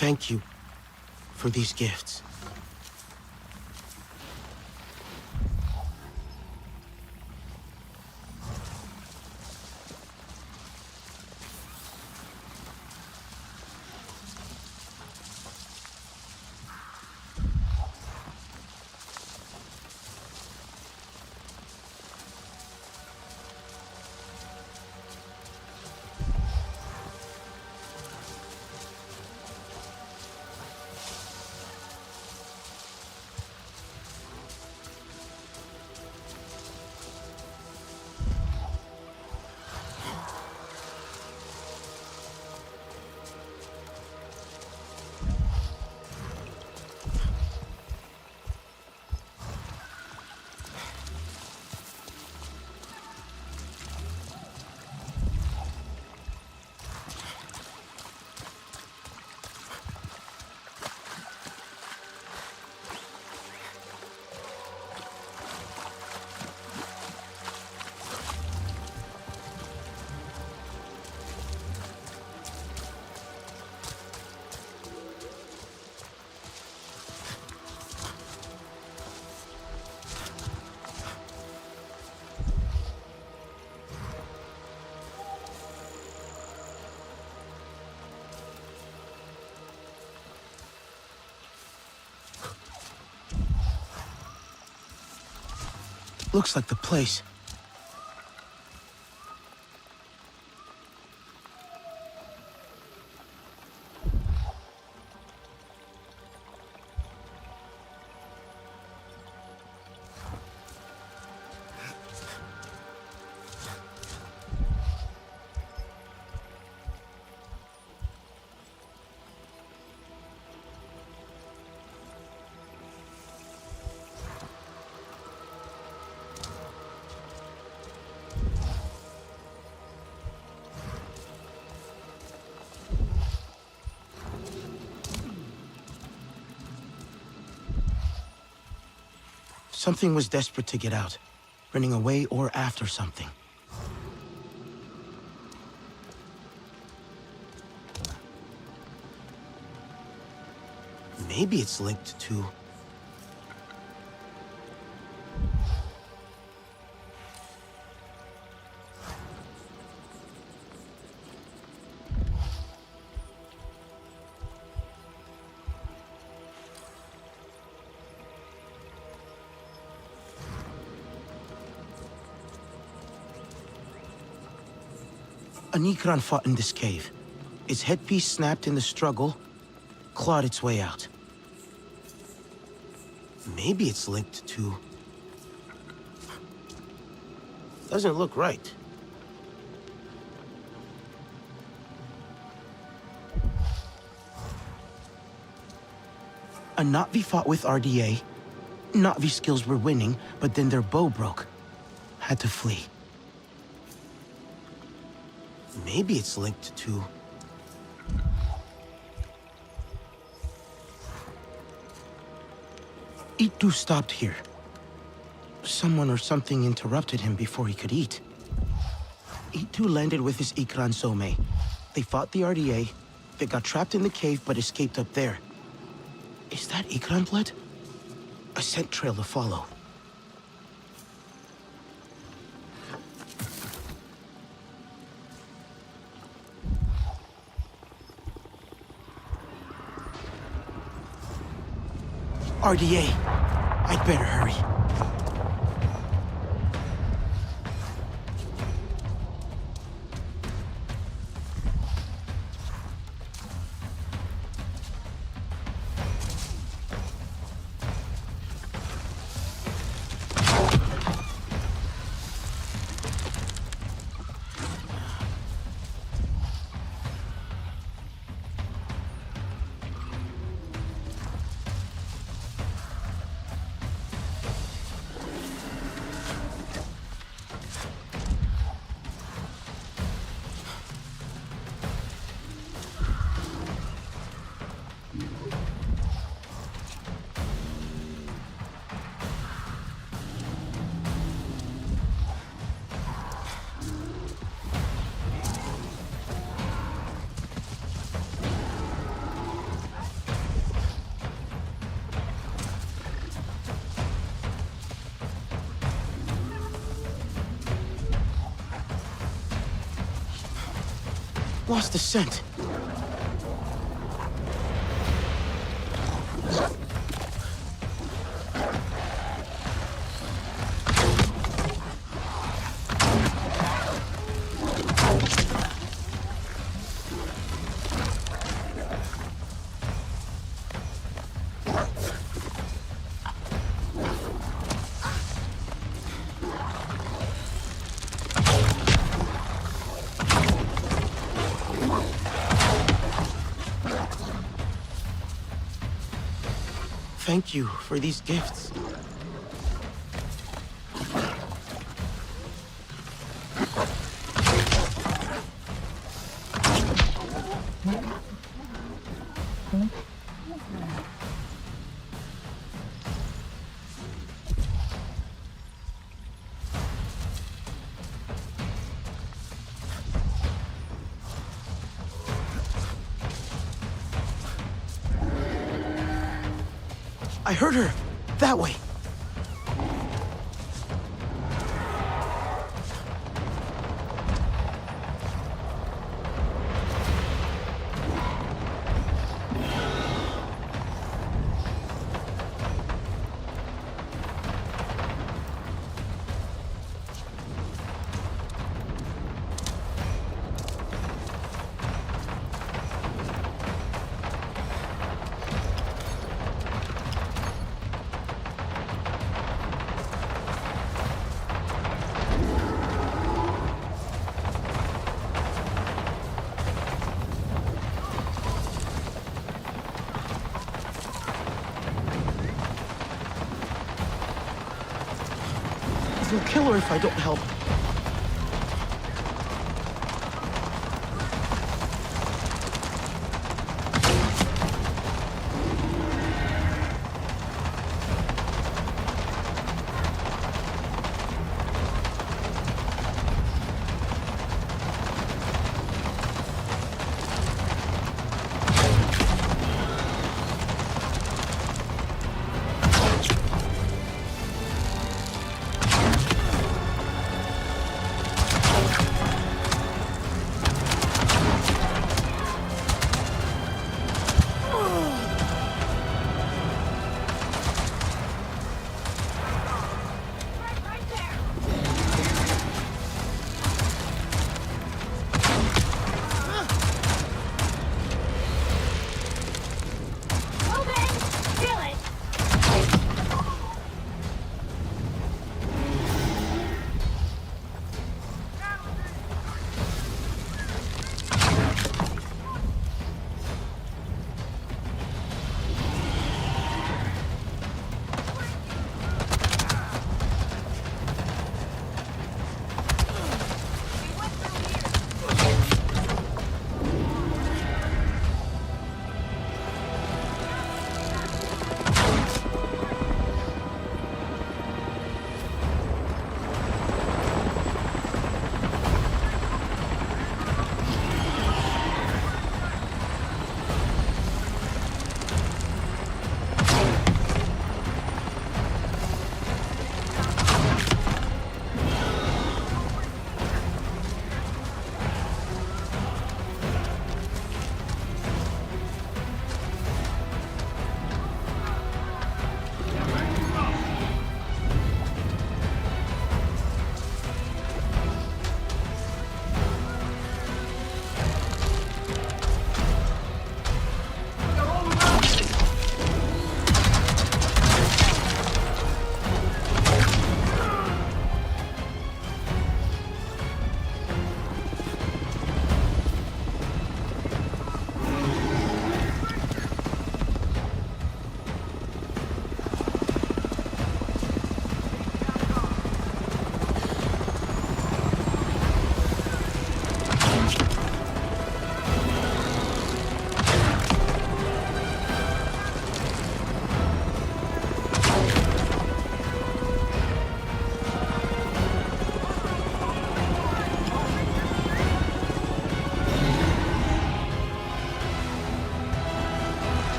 Thank you for these gifts. Looks like the place. Something was desperate to get out, running away or after something. Maybe it's linked to... An Ikran fought in this cave. Its headpiece snapped in the struggle, clawed its way out. Maybe it's linked to... Doesn't look right. A Na'vi fought with RDA. Na'vi skills were winning, but then their bow broke. Had to flee. Maybe it's linked to... Itu stopped here. Someone or something interrupted him before he could eat. Itu landed with his Ikran Some. They fought the RDA. They got trapped in the cave but escaped up there. Is that Ikran blood? A scent trail to follow. RDA, I'd better hurry. wants the scent. Thank you for these gifts. I heard her! That way! They'll kill her if I don't help.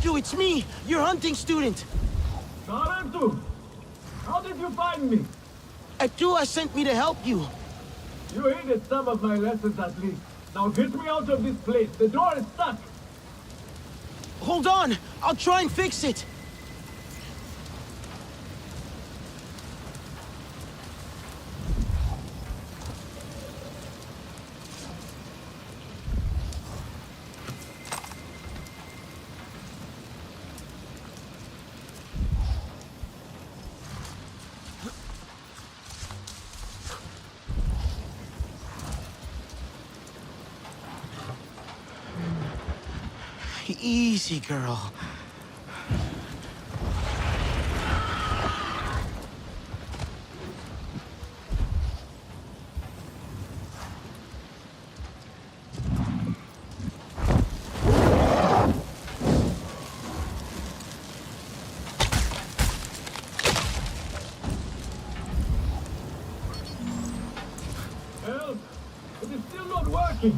Sarentu, it's me, your hunting student. Sarentu! How did you find me? Abducted sent me to help you. You hated some of my lessons at least. Now get me out of this place. The door is stuck. Hold on, I'll try and fix it. Easy, girl. Help! It is still not working.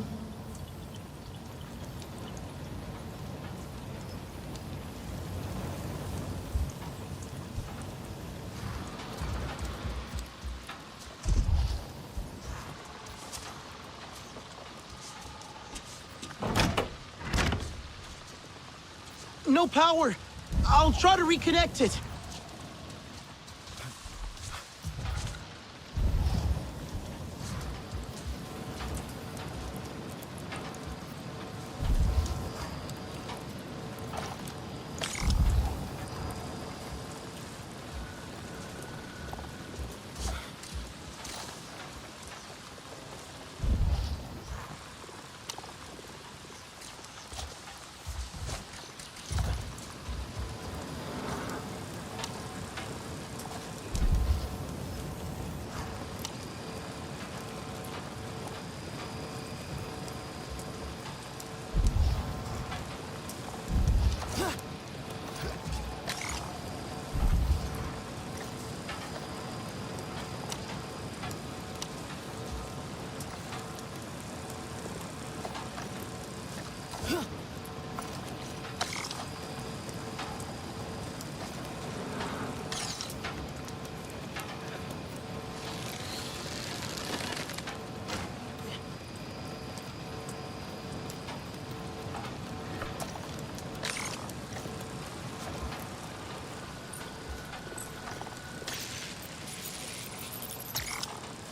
No power. I'll try to reconnect it.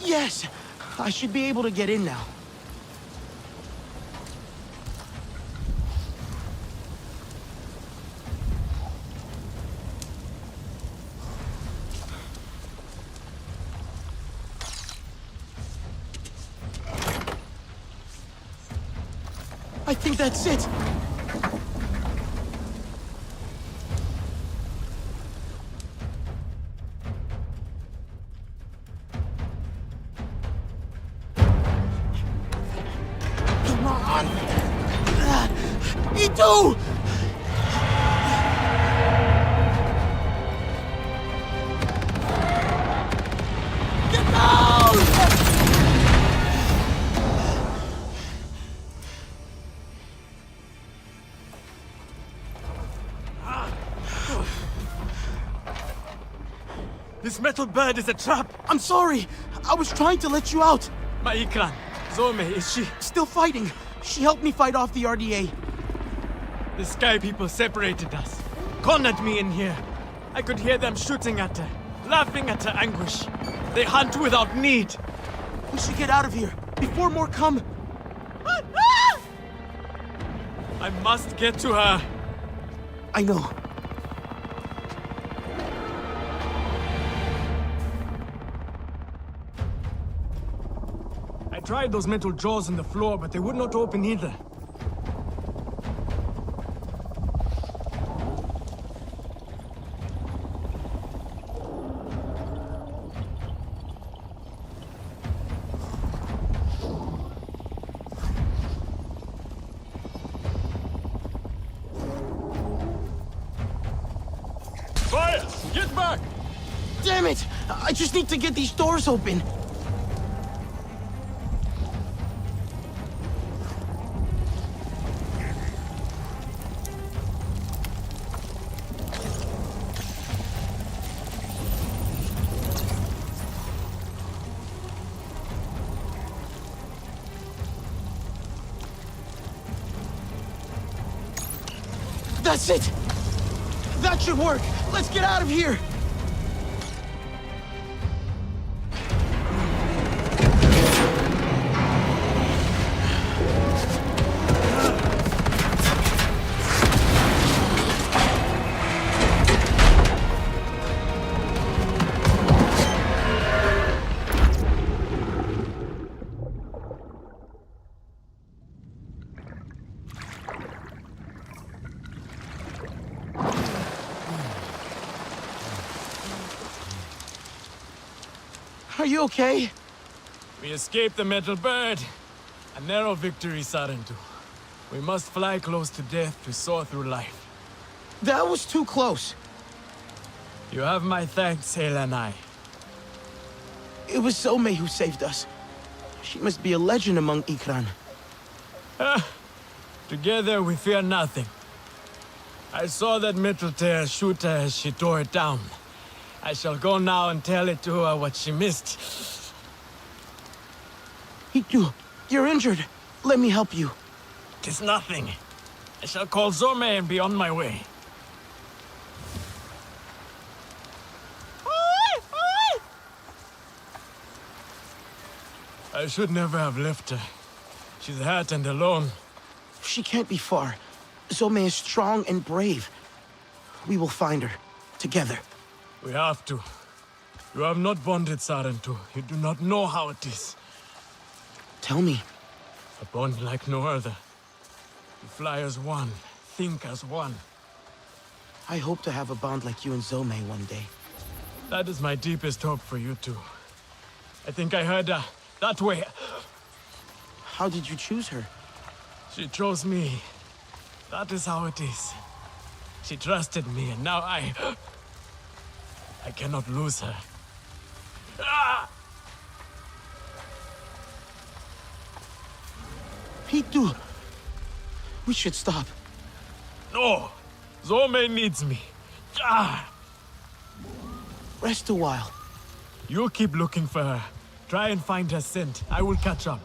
Yes! I should be able to get in now. I think that's it! Itu! Get down! This metal bird is a trap. I'm sorry. I was trying to let you out. My clan. Zome, is she? Still fighting. She helped me fight off the RDA. The Sky People separated us, cornered me in here. I could hear them shooting at her, laughing at her anguish. They hunt without need. We should get out of here, before more come. I must get to her. I know. I tried those metal jaws in the floor, but they would not open either. Fire! Get back! Damn it! I just need to get these doors open. That's it! That should work! Let's get out of here! Are you okay? We escaped the metal bird. A narrow victory, Sarentu. We must fly close to death to soar through life. That was too close. You have my thanks, Aranahe. It was Zome who saved us. She must be a legend among Ikran. Together we fear nothing. I saw that metal tear shoot her as she tore it down. I shall go now and tell it to her what she missed. Hitu, you're injured. Let me help you. 'Tis nothing. I shall call Zome and be on my way. I should never have left her. She's hurt and alone. She can't be far. Zome is strong and brave. We will find her. Together. We have to. You have not bonded, Sarentu. You do not know how it is. Tell me. A bond like no other. You fly as one, think as one. I hope to have a bond like you and Zome one day. That is my deepest hope for you two. I think I heard her. That way. How did you choose her? She chose me. That is how it is. She trusted me, and now I cannot lose her. Hitu! We should stop. No! Zome needs me. Rest a while. You keep looking for her. Try and find her scent. I will catch up.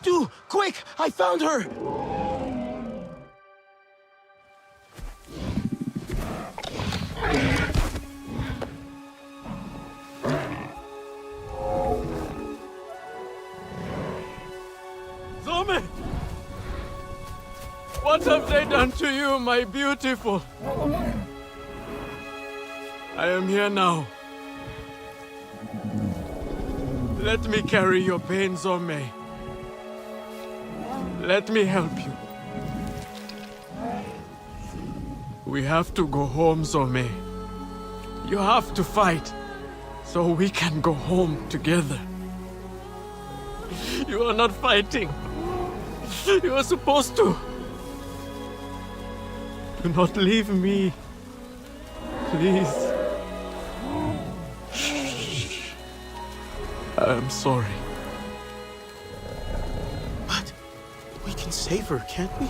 Itu! Quick! I found her! Zome! What have they done to you, my beautiful? I am here now. Let me carry your pain, Zome. Let me help you. We have to go home, Zome. You have to fight, so we can go home together. You are not fighting. You are supposed to. Do not leave me. Please. I am sorry. But we can save her, can't we?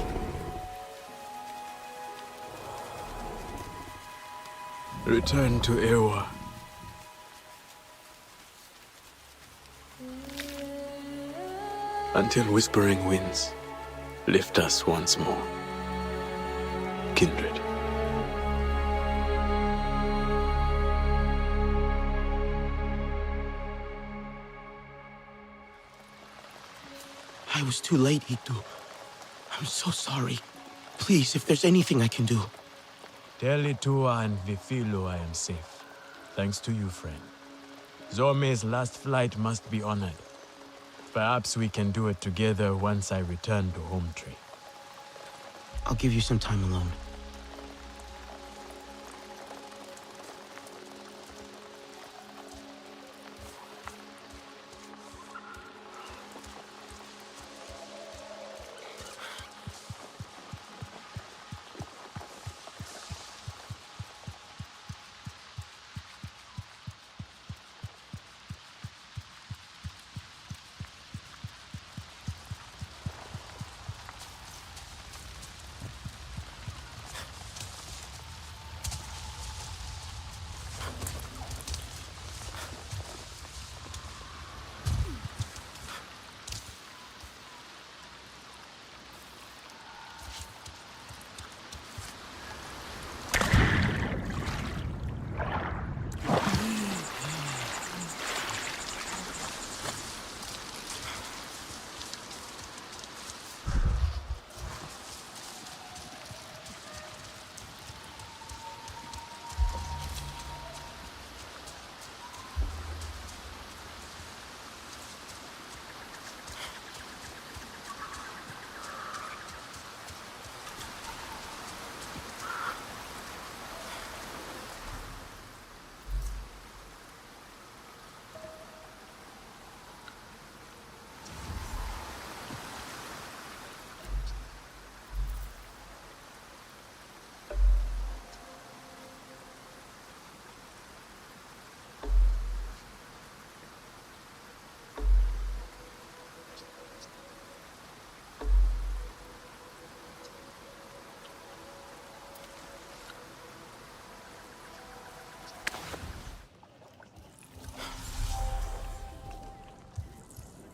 Return to Eywa. Until whispering winds lift us once more. Kindred. I was too late, Itu. I'm so sorry. Please, if there's anything I can do. Tell Itua and Vifilo I am safe. Thanks to you, friend. Zome's last flight must be honored. Perhaps we can do it together once I return to home tree. I'll give you some time alone.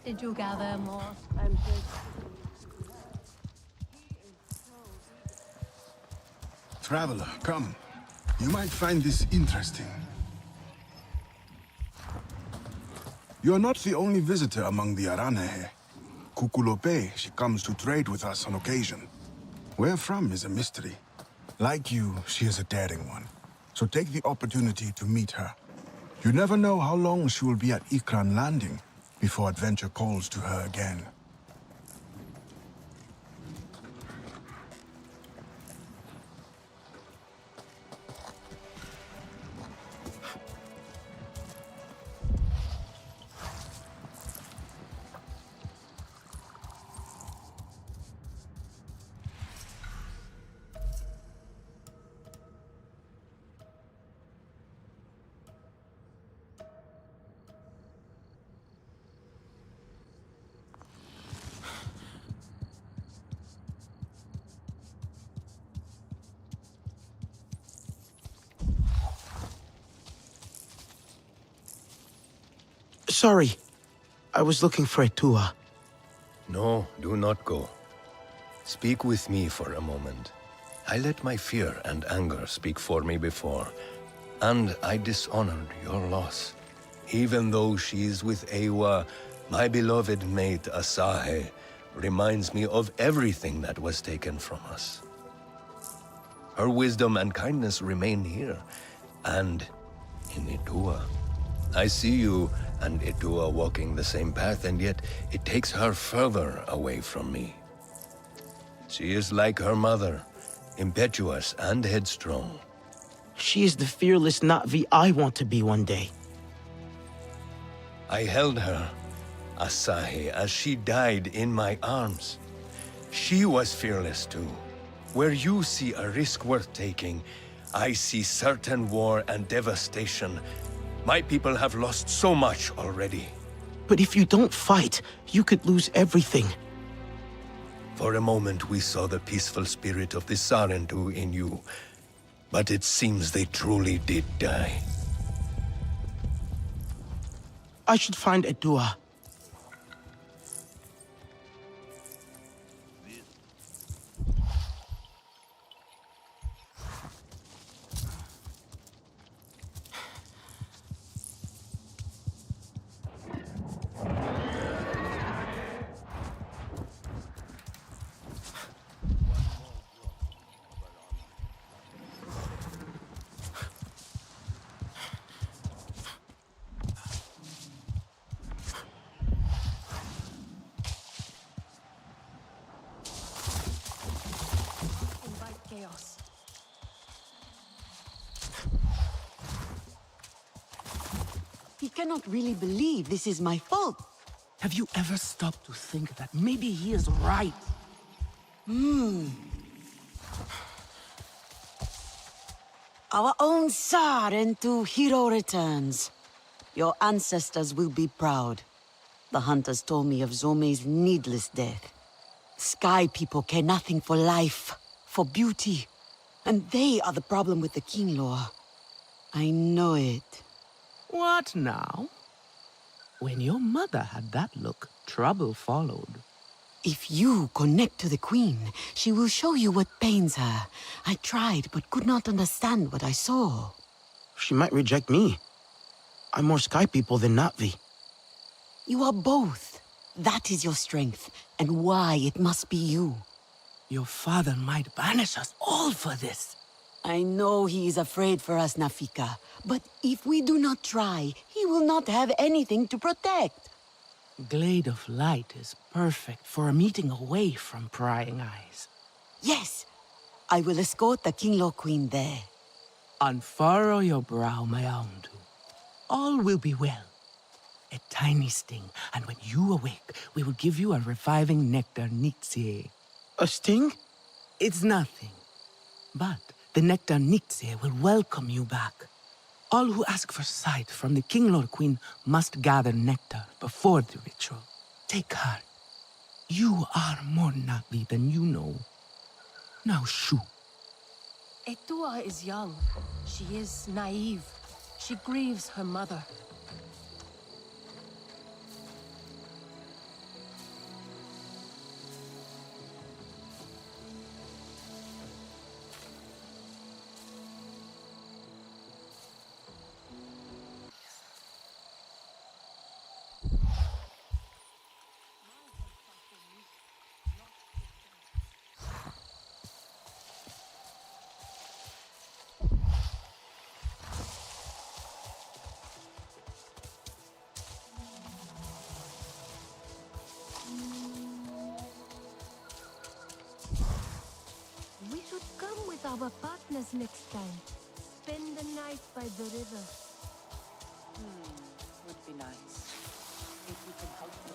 Did you gather more? Traveler, come. You might find this interesting. You're not the only visitor among the Aranahe. Kukulope, she comes to trade with us on occasion. Where from is a mystery. Like you, she is a daring one. So take the opportunity to meet her. You never know how long she will be at Ikran Landing before adventure calls to her again. Sorry. I was looking for Etua. No, do not go. Speak with me for a moment. I let my fear and anger speak for me before, and I dishonored your loss. Even though she is with Eywa, my beloved mate Asahe reminds me of everything that was taken from us. Her wisdom and kindness remain here, and in Itua. I see you and Itua walking the same path, and yet it takes her further away from me. She is like her mother, impetuous and headstrong. She is the fearless Na'vi I want to be one day. I held her, Asahi, as she died in my arms. She was fearless too. Where you see a risk worth taking, I see certain war and devastation. My people have lost so much already. But if you don't fight, you could lose everything. For a moment we saw the peaceful spirit of the Sarentu in you, but it seems they truly did die. I should find Edua. Chaos. He cannot really believe this is my fault. Have you ever stopped to think that maybe he is right? Our own Sarentu hero returns. Your ancestors will be proud. The hunters told me of Zome's needless death. Sky people care nothing for life, for beauty. And they are the problem with the king law. I know it. What now? When your mother had that look, trouble followed. If you connect to the queen, she will show you what pains her. I tried, but could not understand what I saw. She might reject me. I'm more Sky people than Na'vi. You are both. That is your strength, and why it must be you. Your father might banish us all for this. I know he is afraid for us, Nafika. But if we do not try, he will not have anything to protect. Glade of Light is perfect for a meeting away from prying eyes. Yes, I will escort the King-Law Queen there. Unfurrow your brow, my Aundu. All will be well. A tiny sting, and when you awake, we will give you a reviving nectar nixie. A sting? It's nothing. But the nectar nixie will welcome you back. All who ask for sight from the King-Lord Queen must gather nectar before the ritual. Take heart. You are more Na'vi than you know. Now shoo. Etua is young. She is naive. She grieves her mother. We should come with our partners next time. Spend the night by the river. Would be nice. If we can help you.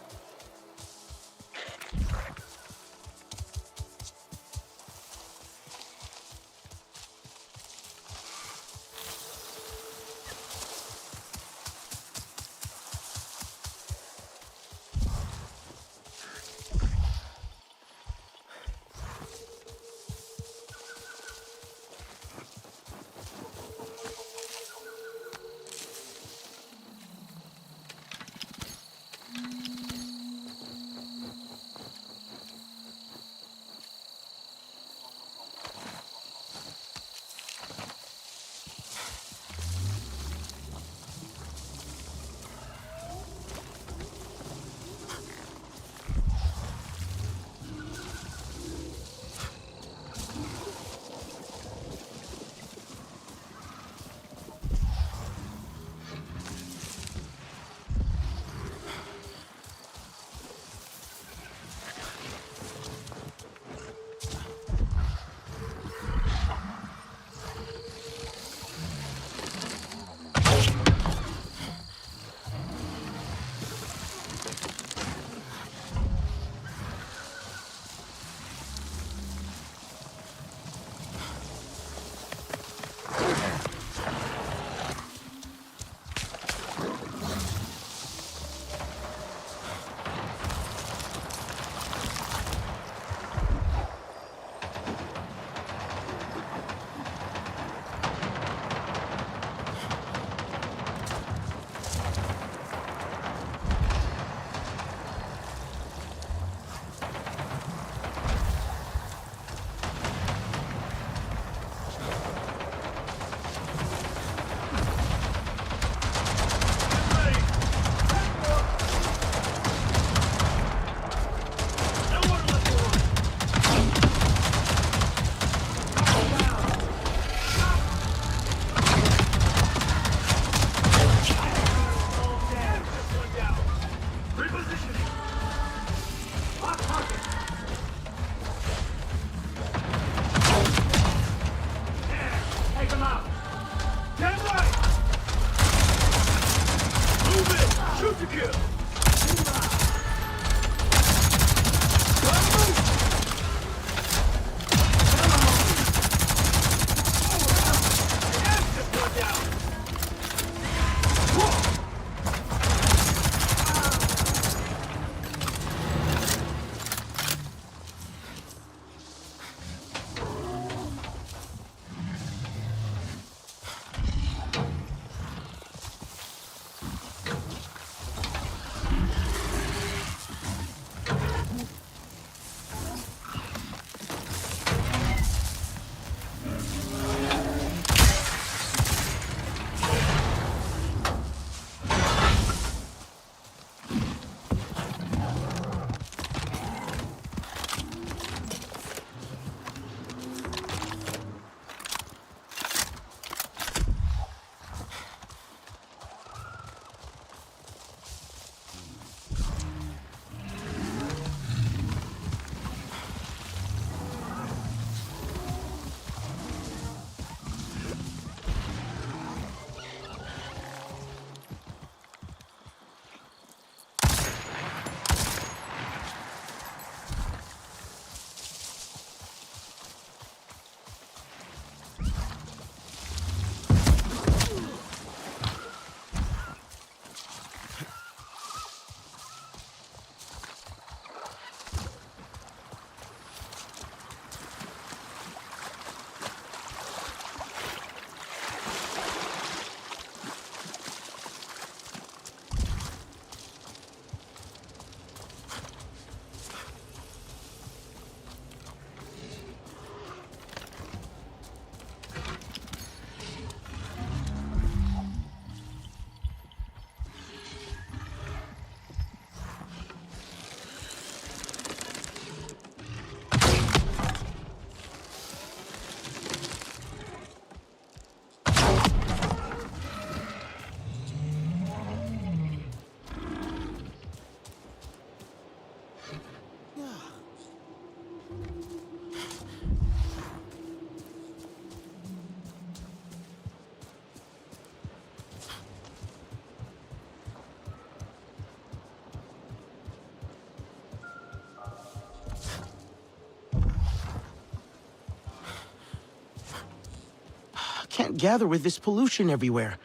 Can't gather with this pollution everywhere.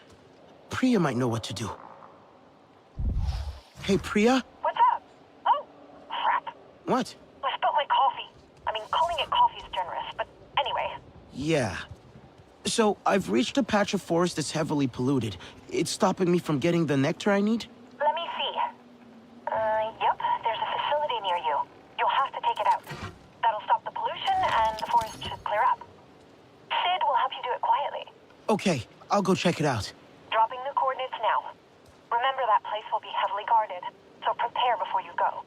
Priya might know what to do. Hey, Priya? What's up? Oh, crap. What? I spilled my coffee. I mean, calling it coffee is generous, but anyway. Yeah. So, I've reached a patch of forest that's heavily polluted. It's stopping me from getting the nectar I need? Let me see. Yep, there's a facility near you. You'll have to take it out. That'll stop the pollution, and the forest should clear up. Sid will help you do it quietly. Okay, I'll go check it out. Dropping the coordinates now. Remember that place will be heavily guarded, so prepare before you go.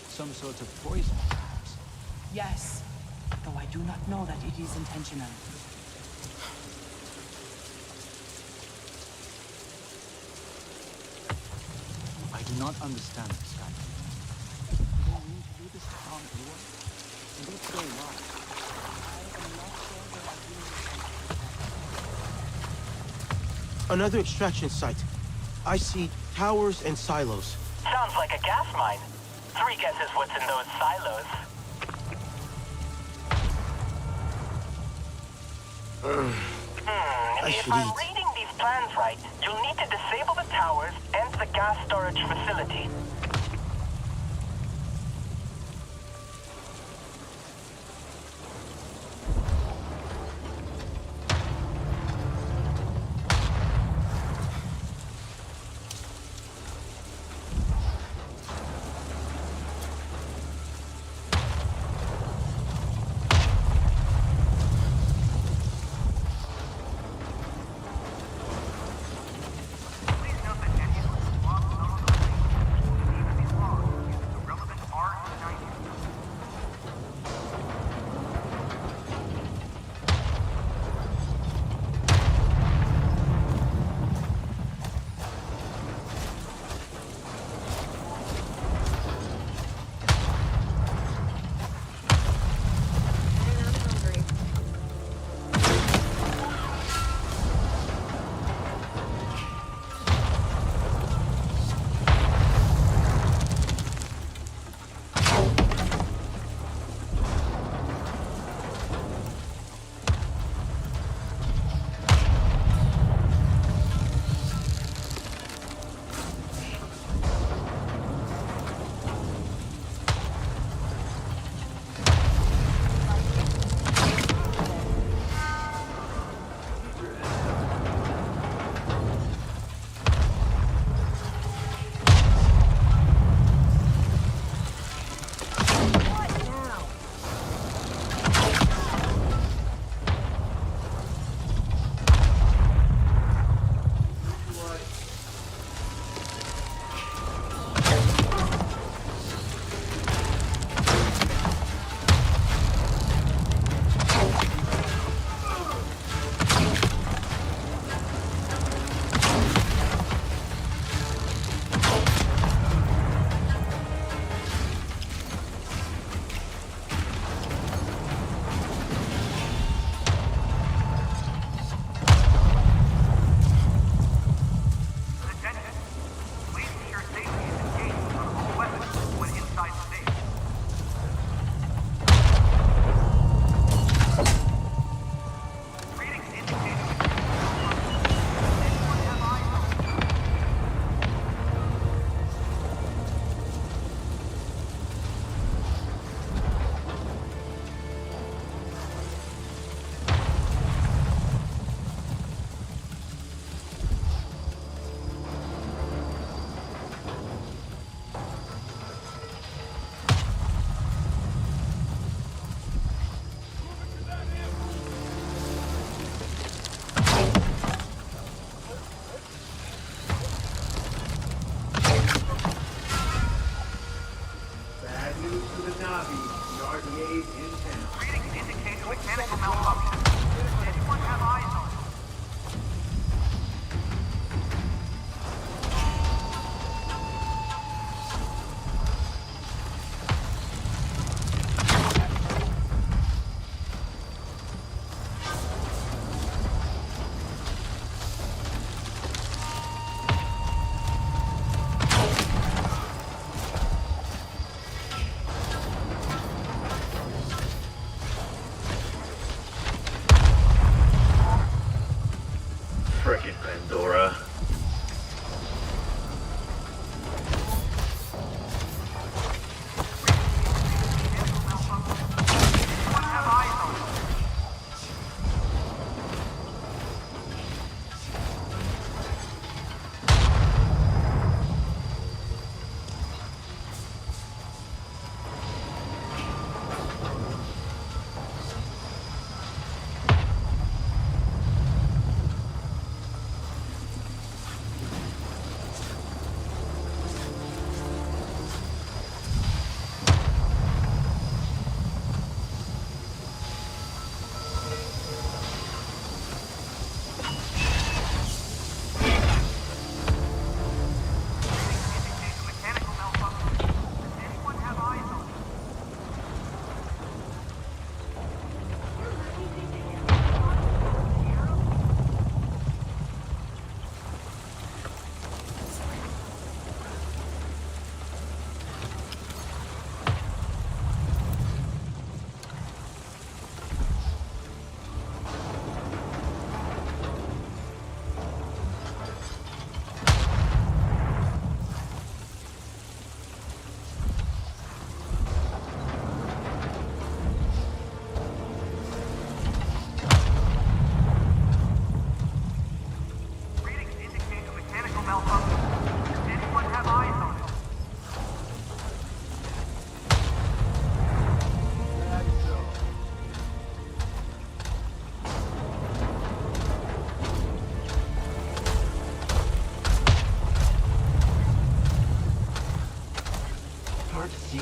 Some sort of poison, perhaps? Yes, though I do not know that it is intentional. I do not understand this guy. Do they mean to do this to harm anyone? And if so, why? Another extraction site. I see towers and silos. Sounds like a gas mine. 3 guesses what's in those silos. I If should I'm eat. reading these plans right, you'll need to disable the towers and the gas storage facility.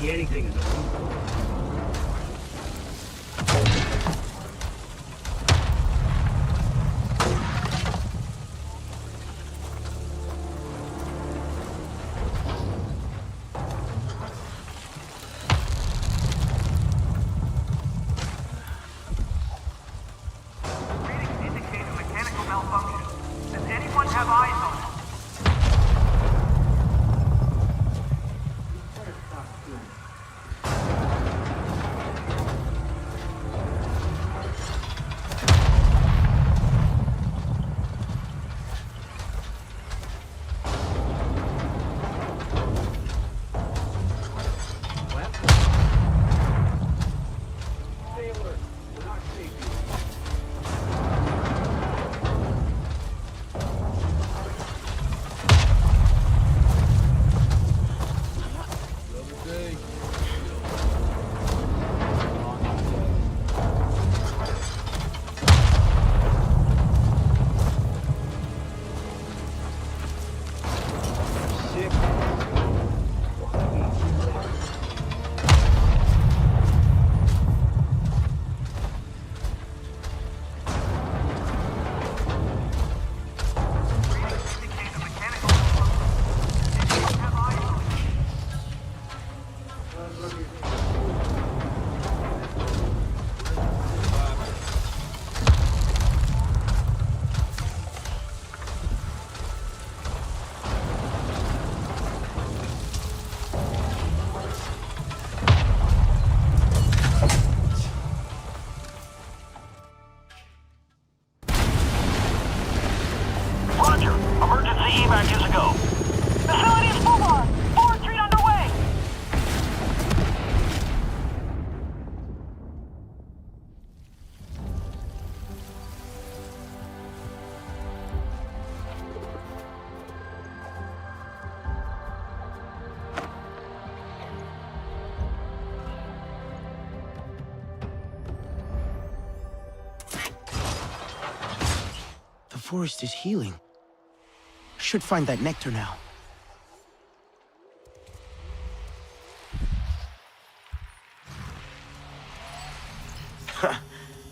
see anything in the room. The forest is healing. Should find that nectar now.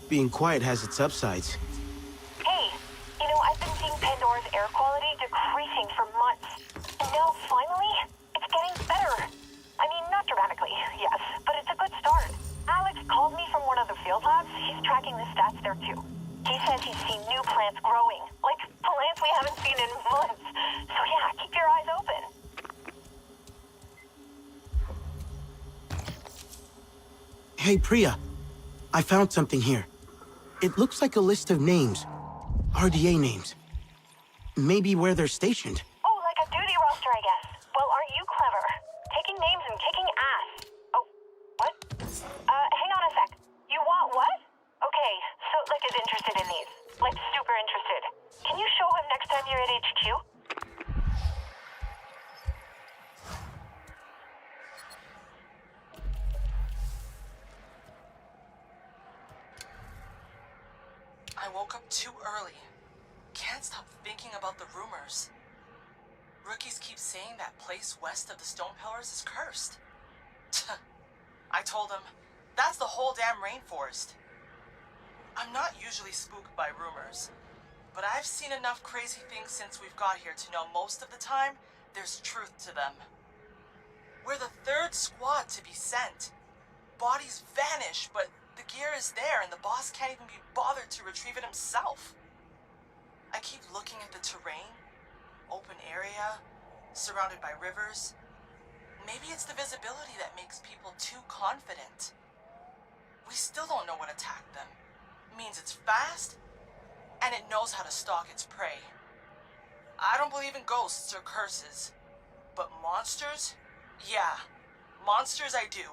Being quiet has its upsides. Hey, you know, I've been seeing Pandora's air quality decreasing for months. And now, finally, it's getting better. I mean, not dramatically, yes, but it's a good start. Alex called me from one of the field labs. He's tracking the stats there, too. He says he's seen new plants growing, like plants we haven't seen in months. So yeah, keep your eyes open. Hey, Priya. I found something here. It looks like a list of names. RDA names. Maybe where they're stationed. Oh, like a duty roster, I guess. Well, aren't you clever? Taking names and kicking ass. Oh, what? Hang on a sec. You want what? Okay, so like is interested in these. Like super interested. Can you show him next time you're at HQ? I woke up too early. Can't stop thinking about the rumors. Rookies keep saying that place west of the Stone Pillars is cursed. I told them, that's the whole damn rainforest. I'm not usually spooked by rumors, but I've seen enough crazy things since we've got here to know most of the time there's truth to them. We're the third squad to be sent. Bodies vanish, but the gear is there and the boss can't even be bothered to retrieve it himself. I keep looking at the terrain. Open area, surrounded by rivers. Maybe it's the visibility that makes people too confident. We still don't know what attacked them. It means it's fast, and it knows how to stalk its prey. I don't believe in ghosts or curses, but monsters? Yeah, monsters I do.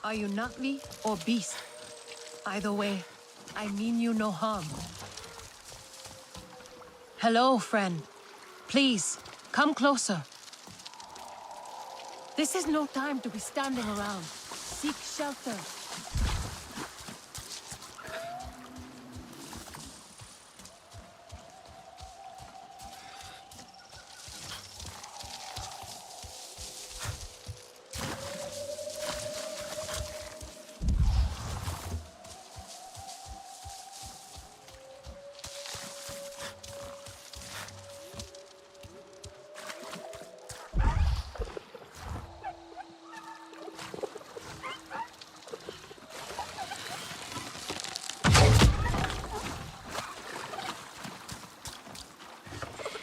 Are you Na'vi or beast? Either way, I mean you no harm. Hello, friend. Please, come closer. This is no time to be standing around. Seek shelter.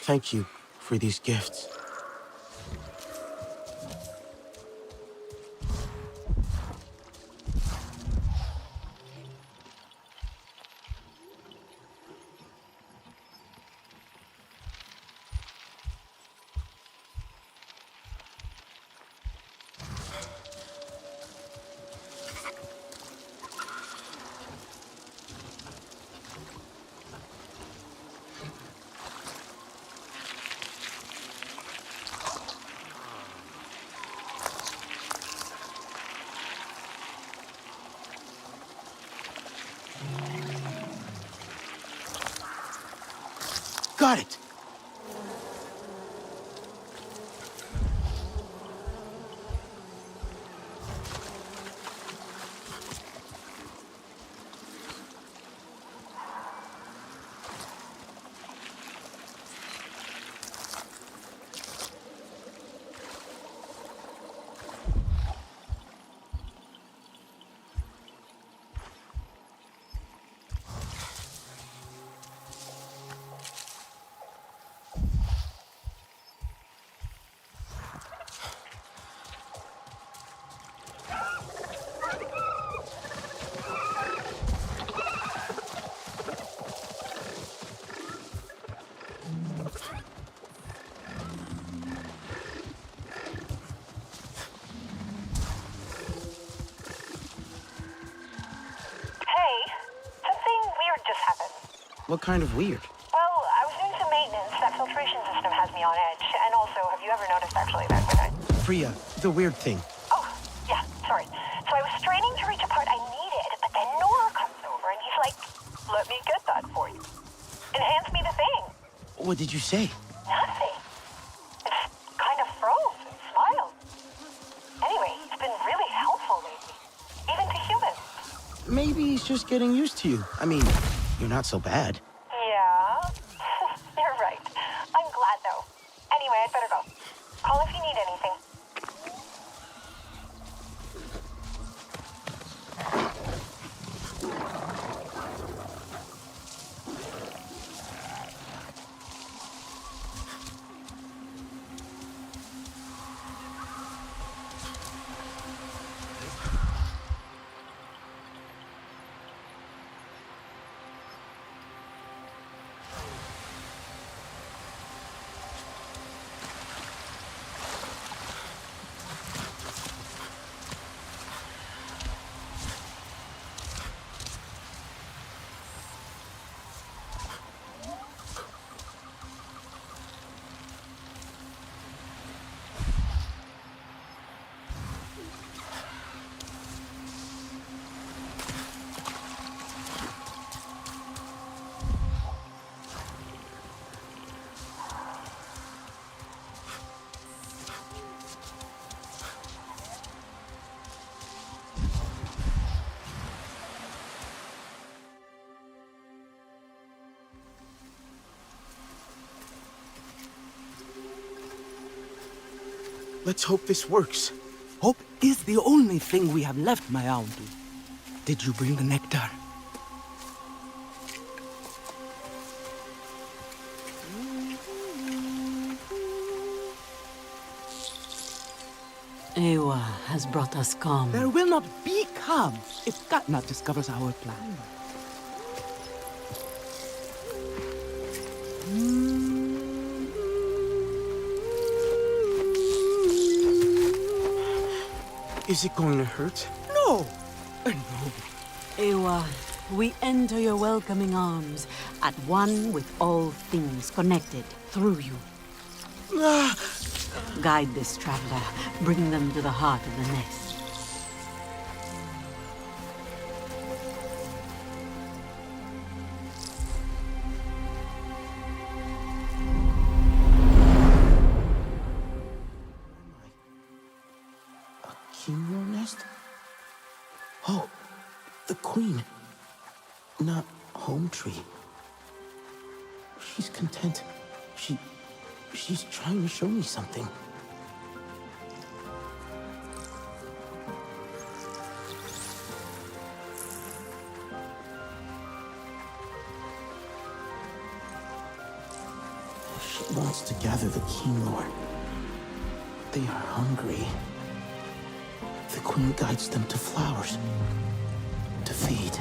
Thank you for these gifts. Got it! What kind of weird? Well, I was doing some maintenance. That filtration system has me on edge. And also, have you ever noticed actually that when I... Priya, the weird thing. Oh, yeah, sorry. So I was straining to reach a part I needed, but then Nora comes over and he's like, let me get that for you. And hands me the thing. What did you say? Nothing. It's kind of froze and smiled. Anyway, it's been really helpful lately. Even to humans. Maybe he's just getting used to you. I mean, you're not so bad. Yeah, you're right. I'm glad though. Anyway, I'd better go. Call if you need anything. Let's hope this works. Hope is the only thing we have left, my Auntu. Did you bring the nectar? Eywa has brought us calm. There will not be calm if Katnat discovers our plan. Is it going to hurt? No! No. Eywa, we enter your welcoming arms, at one with all things connected through you. Guide this traveler, bring them to the heart of the nest. Kinglor nest? Oh, the queen. Not home tree. She's content. She's trying to show me something. She wants to gather the Kinglor. They are hungry. The queen guides them to flowers. To feed.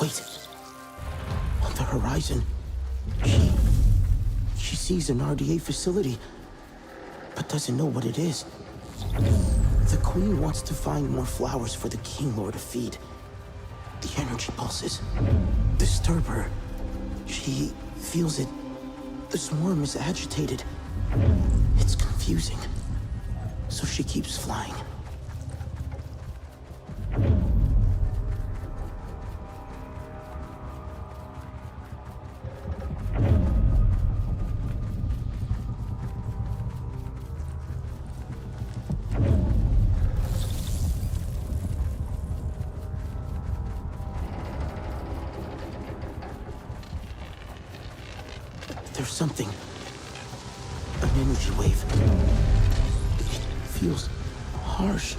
Wait. On the horizon, she sees an RDA facility, but doesn't know what it is. The queen wants to find more flowers for the Kinglor to feed. The energy pulses disturb her. She feels it. The swarm is agitated. It's confusing. So she keeps flying. There's something. An energy wave. It feels harsh.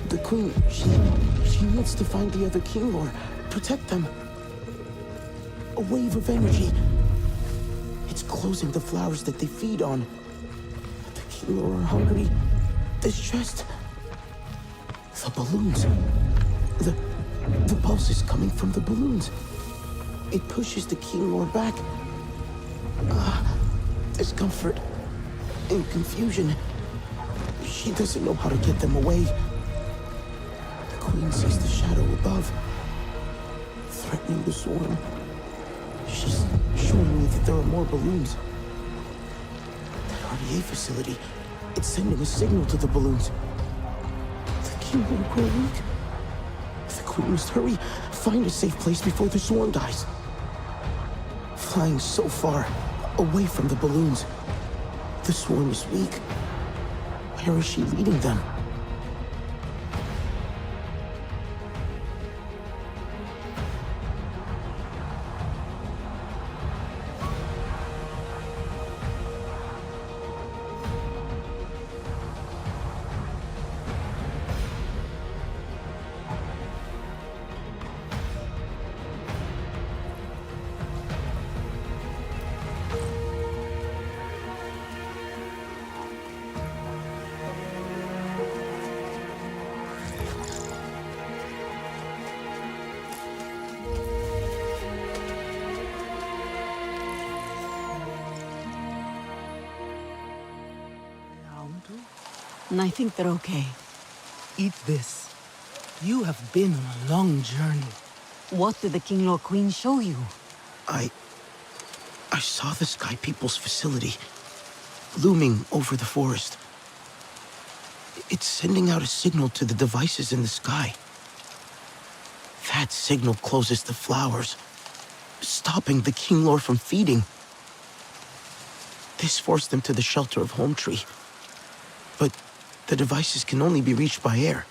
The queen, she needs to find the other Kinglor. Protect them. A wave of energy. It's closing the flowers that they feed on. The Kinglor are hungry, distressed. The balloons. The pulse is coming from the balloons. It pushes the Kinglor back. Discomfort and confusion. She doesn't know how to get them away. The Queen sees the shadow above, threatening the swarm. She's showing me that there are more balloons. That RDA facility, it's sending a signal to the balloons. The King will grow weak. The Queen must hurry, find a safe place before the swarm dies. Flying so far, away from the balloons. The swarm is weak. Where is she leading them? And I think they're okay. Eat this. You have been on a long journey. What did the Kinglor Queen show you? I saw the Sky People's facility, looming over the forest. It's sending out a signal to the devices in the sky. That signal closes the flowers, stopping the Kinglor from feeding. This forced them to the shelter of Home Tree. But the devices can only be reached by air.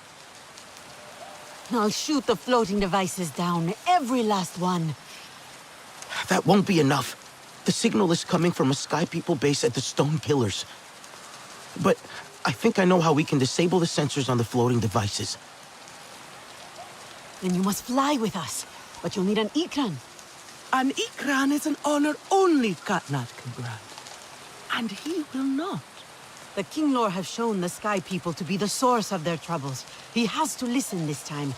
I'll shoot the floating devices down, every last one. That won't be enough. The signal is coming from a Sky People base at the stone pillars. But I think I know how we can disable the sensors on the floating devices. Then you must fly with us. But you'll need an Ikran. An Ikran is an honor only Katnat can grant. And he will not. The Kinglor have shown the Sky People to be the source of their troubles. He has to listen this time.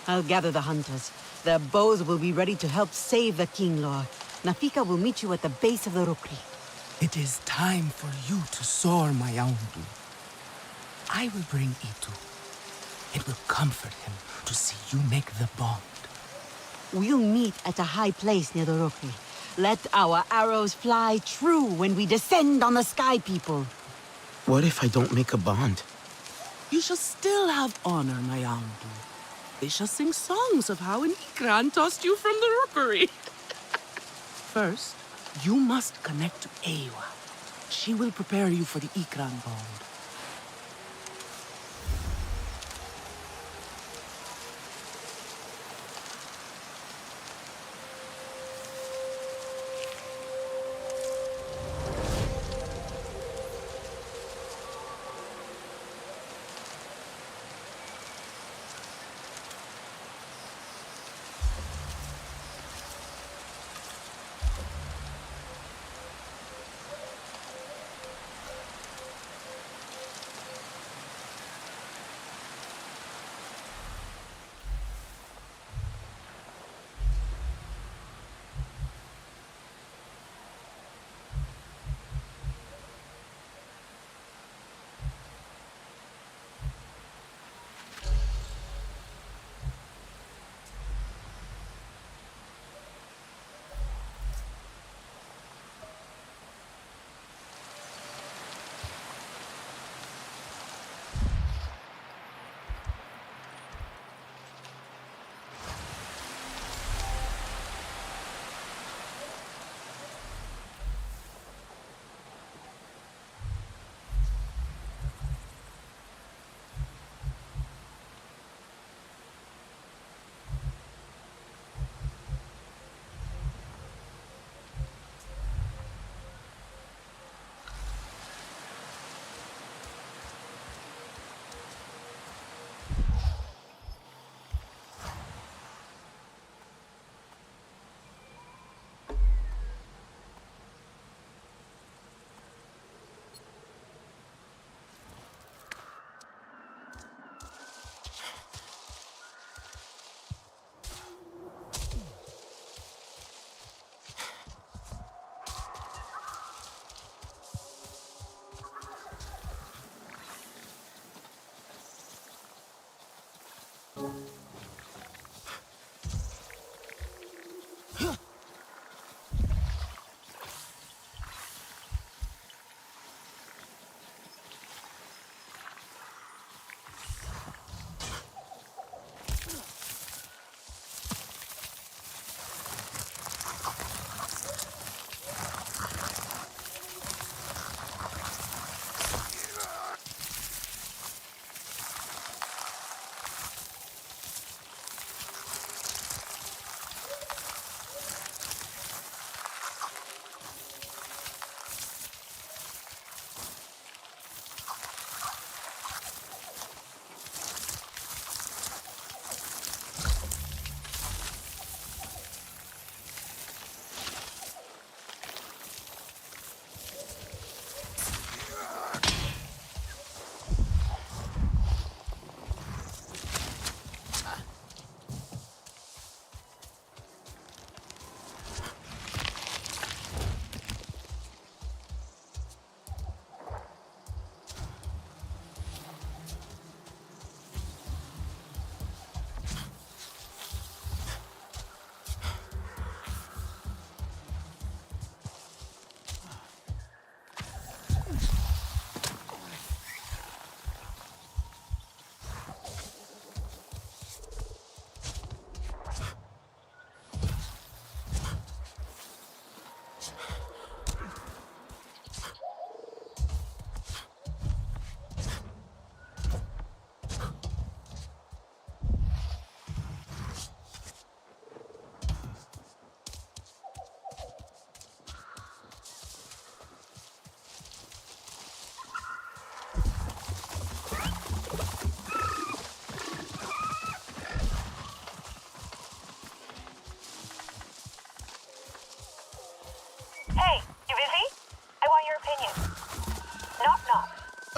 I'll gather the hunters. Their bows will be ready to help save the Kinglor. Nafika will meet you at the base of the Rukri. It is time for you to soar, my Aundu. I will bring Itu. It will comfort him to see you make the bond. We'll meet at a high place near the Rukri. Let our arrows fly true when we descend on the Sky People. What if I don't make a bond? You shall still have honor, my Aundu. They shall sing songs of how an Ikran tossed you from the rookery. First, you must connect to Eywa. She will prepare you for the Ikran bond.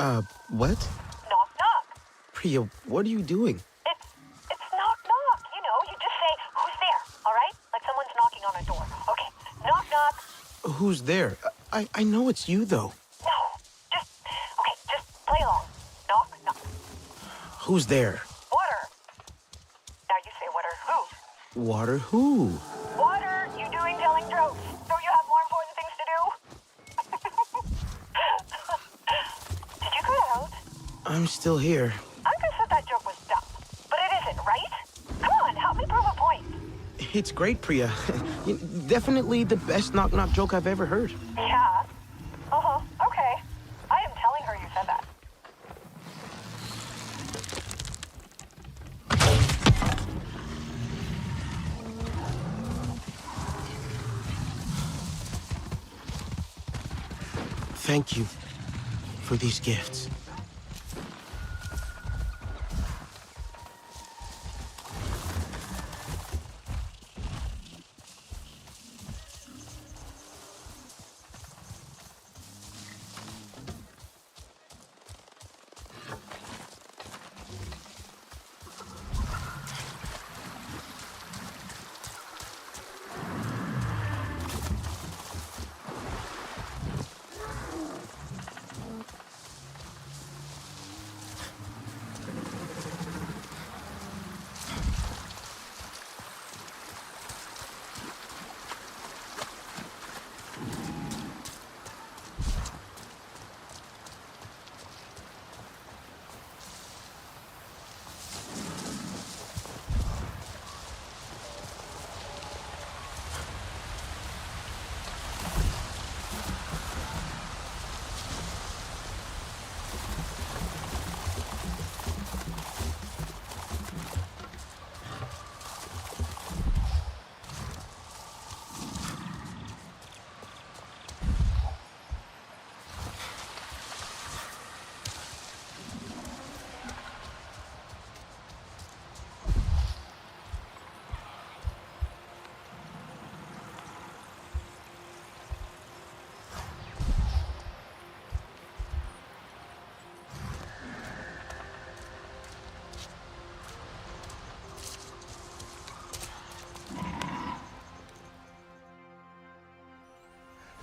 What? Knock, knock. Priya, what are you doing? It's knock, knock. You know, you just say, who's there, all right? Like someone's knocking on a door. Okay, knock, knock. Who's there? I know it's you, though. No, just play along. Knock, knock. Who's there? Water. Now you say water who? Water who? Water, you doing telling jokes. Don't you have more important things to do? Did you cut out? I'm still here. Anka said that joke was dumb, but it isn't, right? Come on, help me prove a point. It's great, Priya. Definitely the best knock-knock joke I've ever heard. Yeah? Uh-huh, okay. I am telling her you said that. Thank you for these gifts.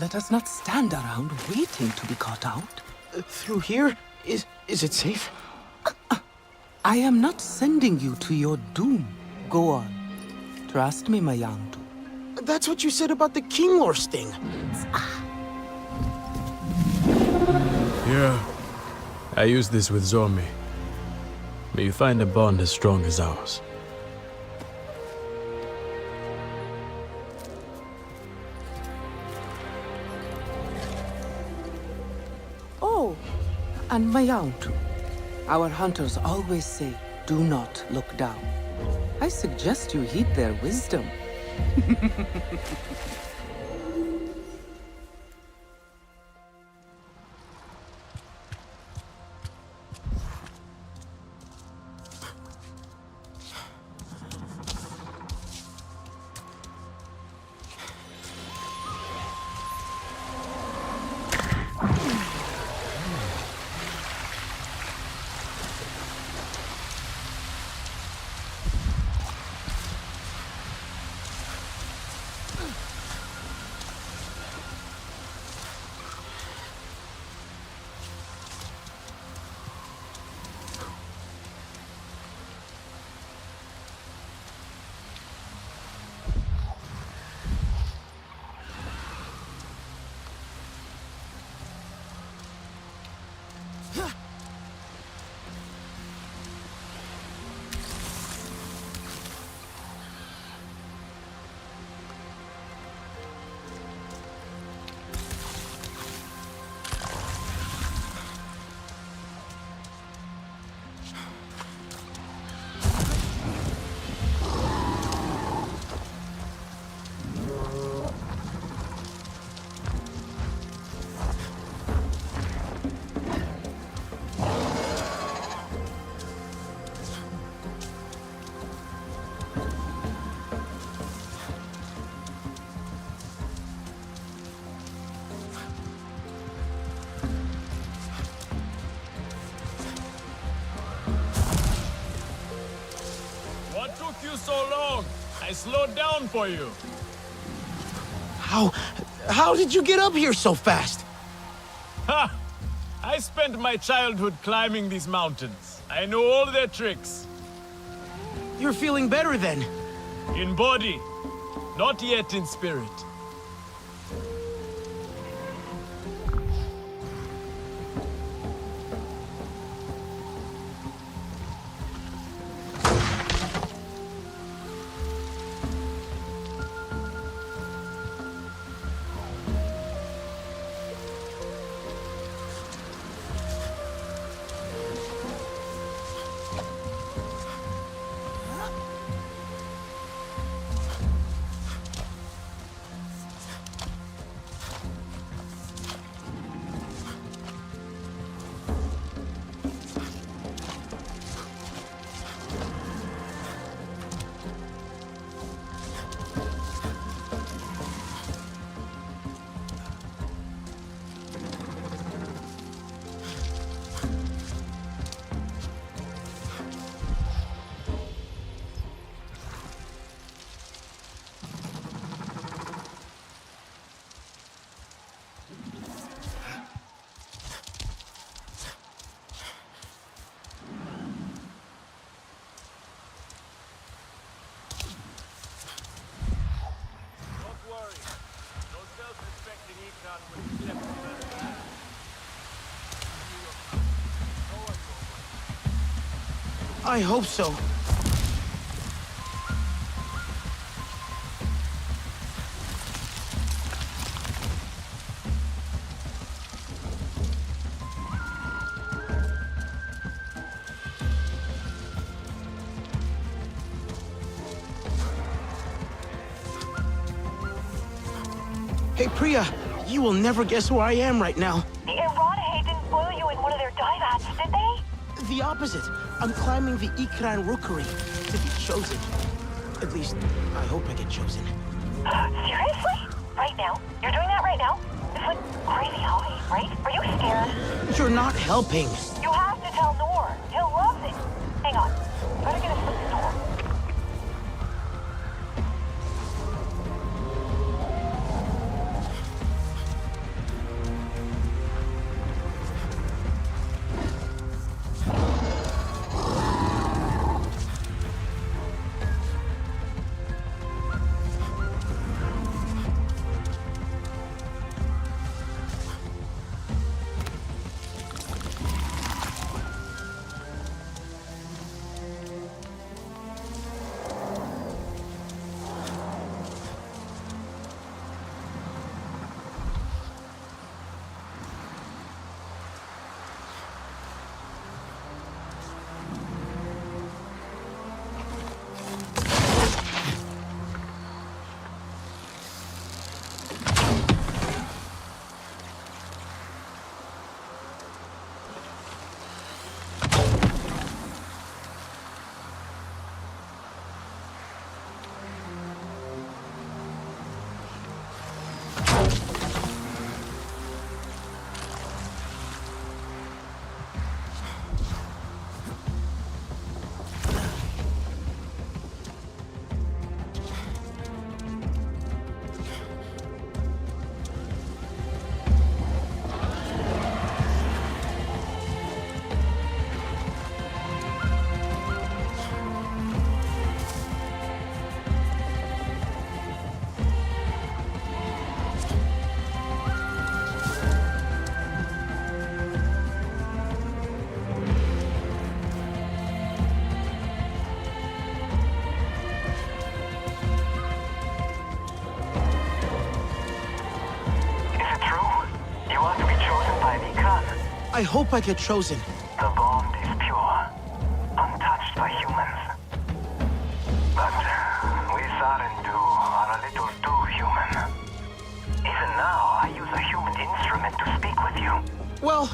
Let us not stand around waiting to be caught out. Through here? Is it safe? I am not sending you to your doom. Go on. Trust me, my young two. That's what you said about the King Lore sting. Yeah. I used this with Zormi. May you find a bond as strong as ours. Oh, and my young two. Our hunters always say, do not look down. I suggest you heed their wisdom. I slowed down for you. How did you get up here so fast? Ha! I spent my childhood climbing these mountains. I know all their tricks. You're feeling better then? In body, not yet in spirit. I hope so. Hey, Priya, you will never guess where I am right now. The Aranahe didn't boil you in one of their dive vats, did they? The opposite. I'm climbing the Ikran rookery to be chosen. At least, I hope I get chosen. Seriously? Right now? You're doing that right now? It's like crazy high, right? Are you scared? You're not helping. You have to tell Noor. He'll love it. Hang on. Gotta get a foot store. I hope I get chosen. The bond is pure, untouched by humans. But we Sarentu are a little too human. Even now, I use a human instrument to speak with you. Well,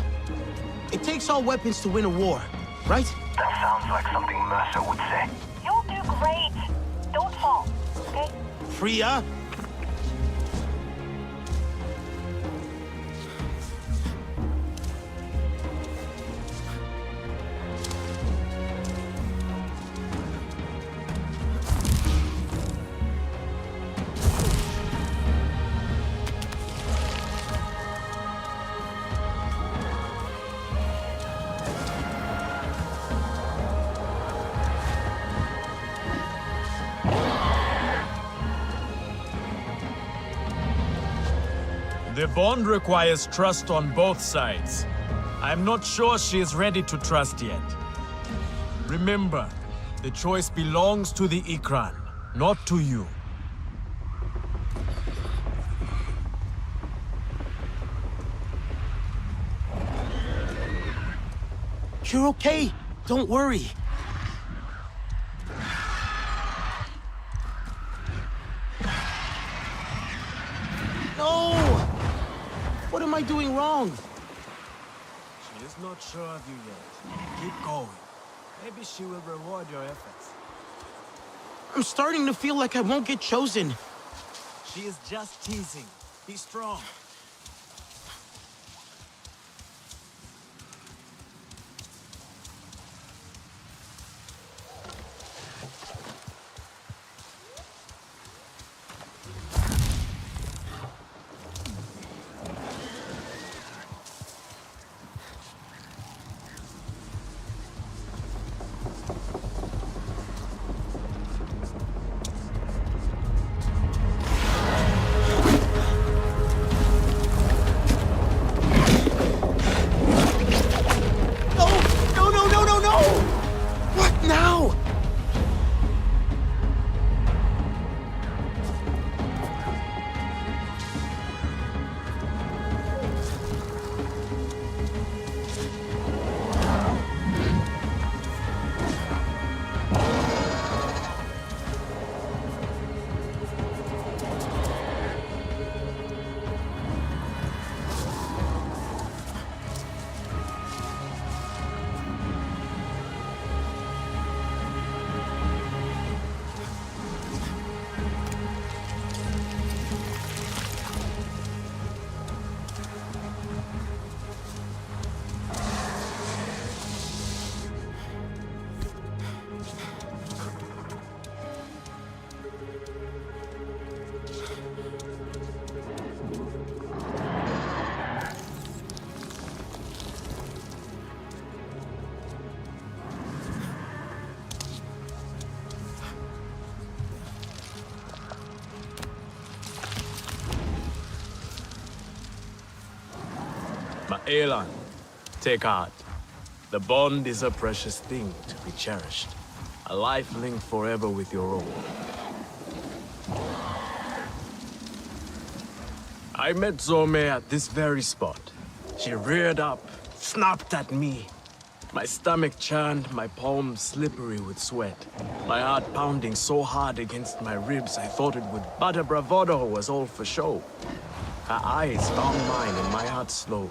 it takes all weapons to win a war, right? That sounds like something Mercer would say. You'll do great. Don't fall, okay? Priya? The bond requires trust on both sides. I'm not sure she is ready to trust yet. Remember, the choice belongs to the Ikran, not to you. You're okay. Don't worry. No! What am I doing wrong? She is not sure of you yet. Keep going. Maybe she will reward your efforts. I'm starting to feel like I won't get chosen. She is just teasing. Be strong. Elan, take heart. The bond is a precious thing to be cherished. A life linked forever with your own. I met Zome at this very spot. She reared up, snapped at me. My stomach churned, my palms slippery with sweat. My heart pounding so hard against my ribs I thought it would, but her bravado was all for show. Her eyes found mine and my heart slowed.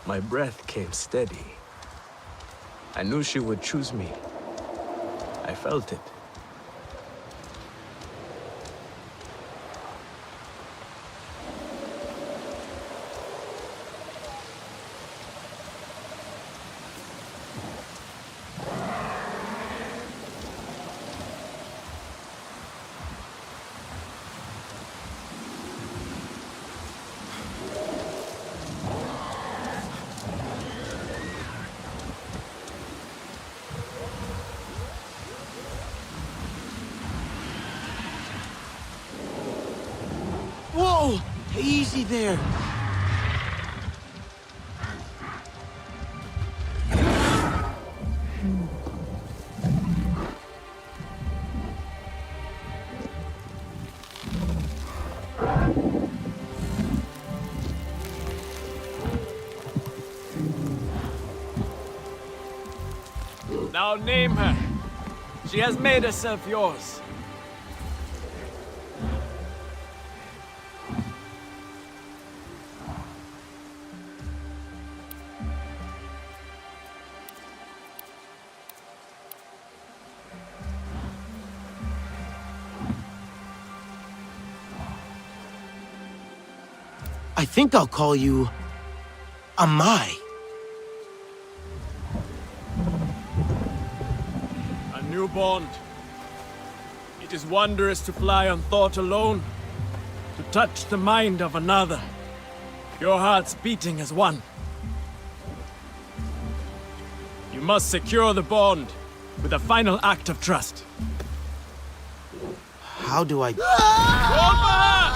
My breath came steady. I knew she would choose me. I felt it. Whoa! Easy there. Now name her. She has made herself yours. I think I'll call you Amai. A new bond. It is wondrous to fly on thought alone, to touch the mind of another. Your hearts beating as one. You must secure the bond with a final act of trust. How do I... Call for her!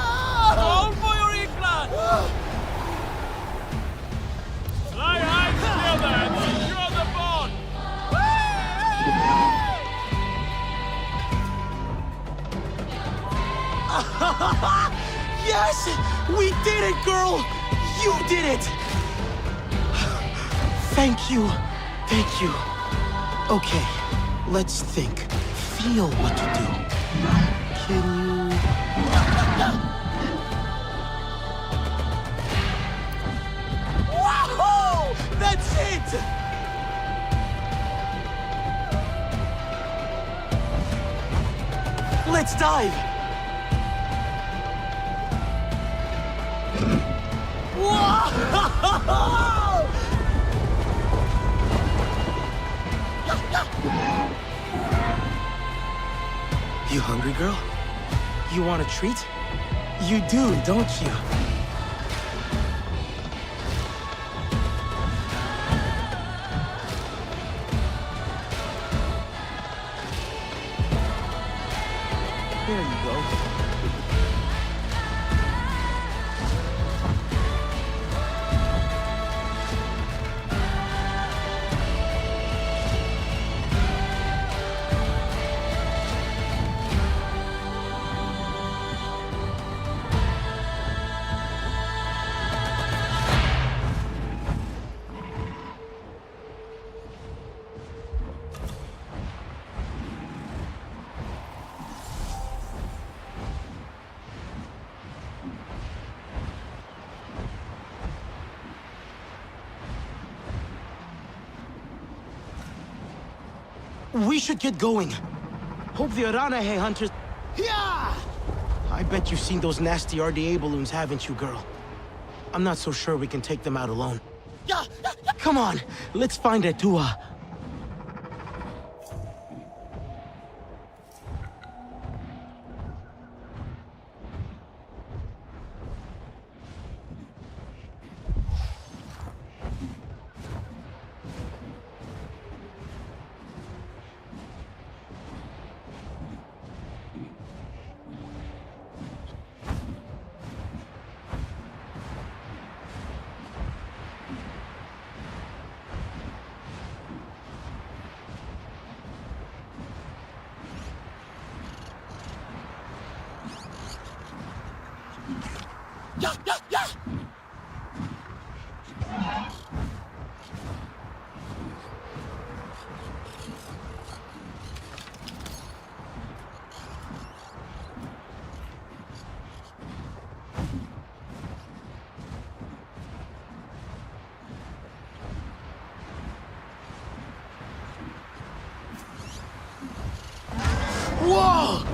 Call for your Iklan! Yes! We did it, girl! You did it! Thank you. Thank you. Okay, let's think. Feel what to do. Can you... Wahoo! That's it! Let's dive! Whoa! You hungry, girl? You want a treat? You do, don't you? There you go. We should get going. Hope the Aranahe hunters... Yeah! I bet you've seen those nasty RDA balloons, haven't you, girl? I'm not so sure we can take them out alone. Come on, let's find Eywa. Whoa!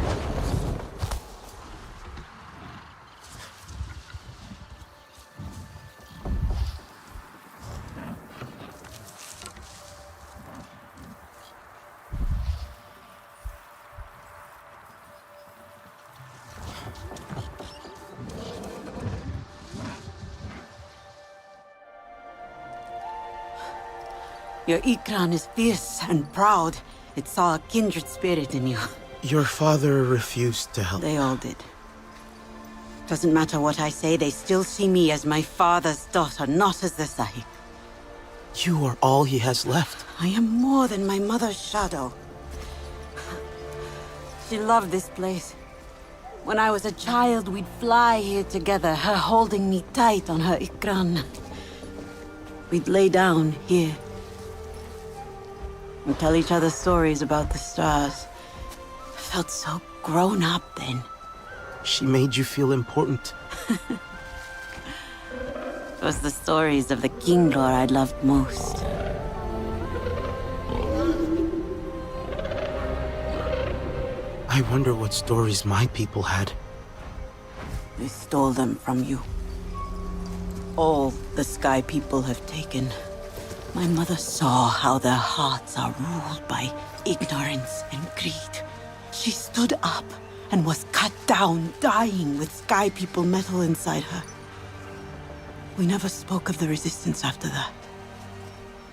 Your Ikran is fierce and proud. It saw a kindred spirit in you. Your father refused to help. They all did. Doesn't matter what I say, they still see me as my father's daughter, not as the Sahib. You are all he has left. I am more than my mother's shadow. She loved this place. When I was a child, we'd fly here together, her holding me tight on her Ikran. We'd lay down here and tell each other stories about the stars. I felt so grown up then. She made you feel important. It was the stories of the King Lord I loved most. I wonder what stories my people had. They stole them from you. All the Sky people have taken. My mother saw how their hearts are ruled by ignorance and greed. She stood up and was cut down, dying with Sky people metal inside her. We never spoke of the resistance after that.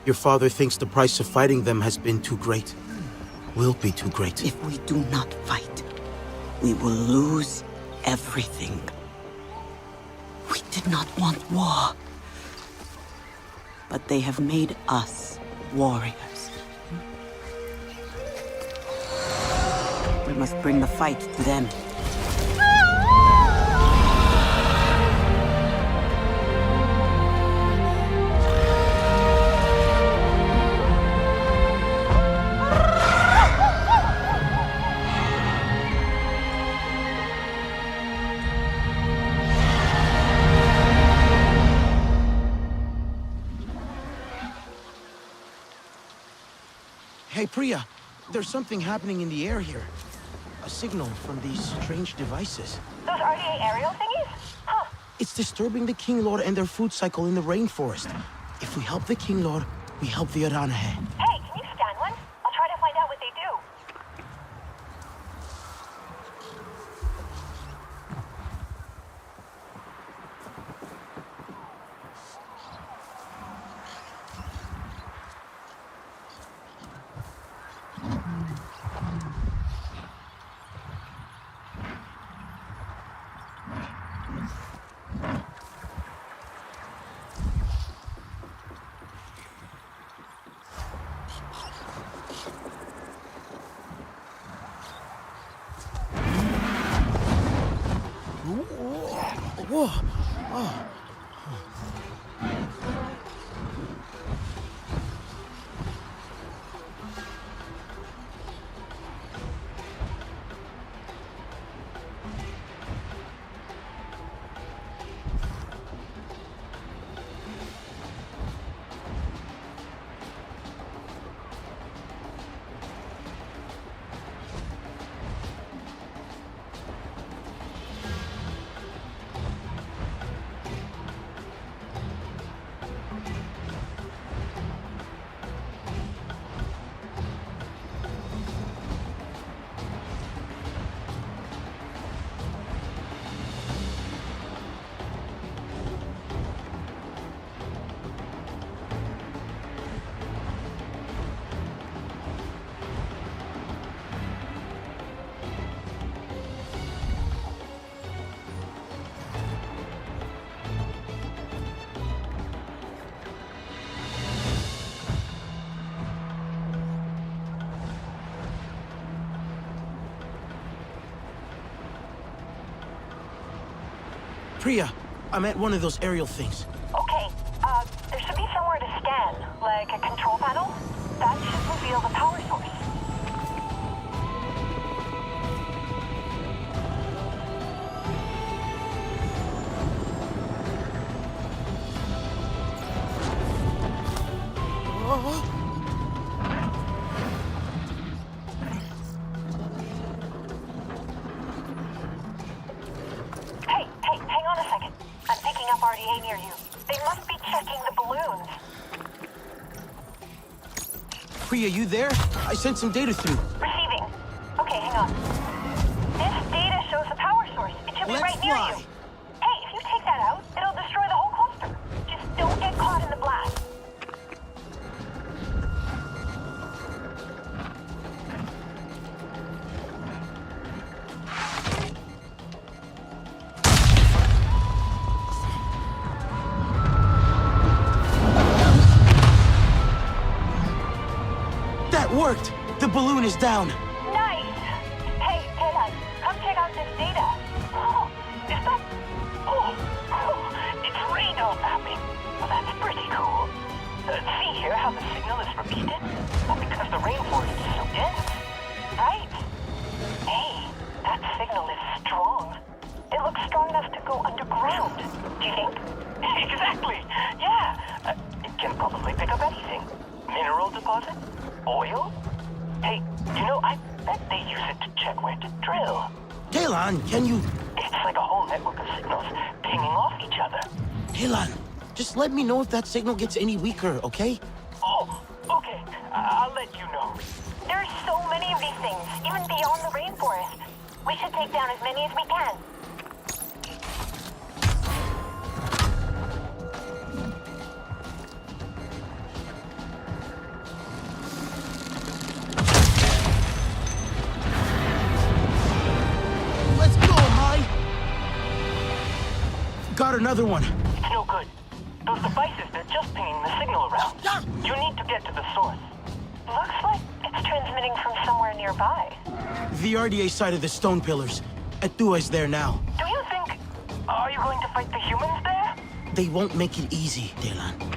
Your father thinks the price of fighting them has been too great. Will be too great. If we do not fight, we will lose everything. We did not want war. But they have made us warriors. We must bring the fight to them. Hey, Priya, there's something happening in the air here. A signal from these strange devices. Those RDA aerial thingies? Huh. It's disturbing the King Lord and their food cycle in the rainforest. If we help the King Lord, we help the Aranahe. Hey, can you scan one? I'll try to find out what they do. Whoa! Oh. Priya, I'm at one of those aerial things. Okay, there should be somewhere to scan, like a control panel. That should reveal the power source. Hey, hang on a second. I'm picking up RDA near you. They must be checking the balloons. Priya, you there? I sent some data through. Receiving. Okay, hang on. This data shows the power source. It should be right near you. Hey, if you take that out, it'll destroy the whole cluster. Just don't get caught in the blast. That worked! The balloon is down. Nice! Hey, Taylor, come check out this data. Oh, is that... Oh, it's radar mapping. Well, that's pretty cool. See here how the signal is repeated? Well, because the rainforest is so dense. Right? Hey, that signal is strong. It looks strong enough to go underground. Do you think? Exactly! Yeah! It can probably pick up anything. Mineral deposit? Oil? Hey, you know, I bet they use it to check where to drill. Talon, can you... It's like a whole network of signals pinging off each other. Talon, just let me know if that signal gets any weaker, okay? Oh, okay. I'll let you know. There are so many of these things, even beyond the rainforest. We should take down as many as we can. Got another one. It's no good. Those devices, they're just pinging the signal around. You need to get to the source. Looks like it's transmitting from somewhere nearby. The RDA side of the stone pillars. Eywa is there now. Do you think... Are you going to fight the humans there? They won't make it easy, Talon.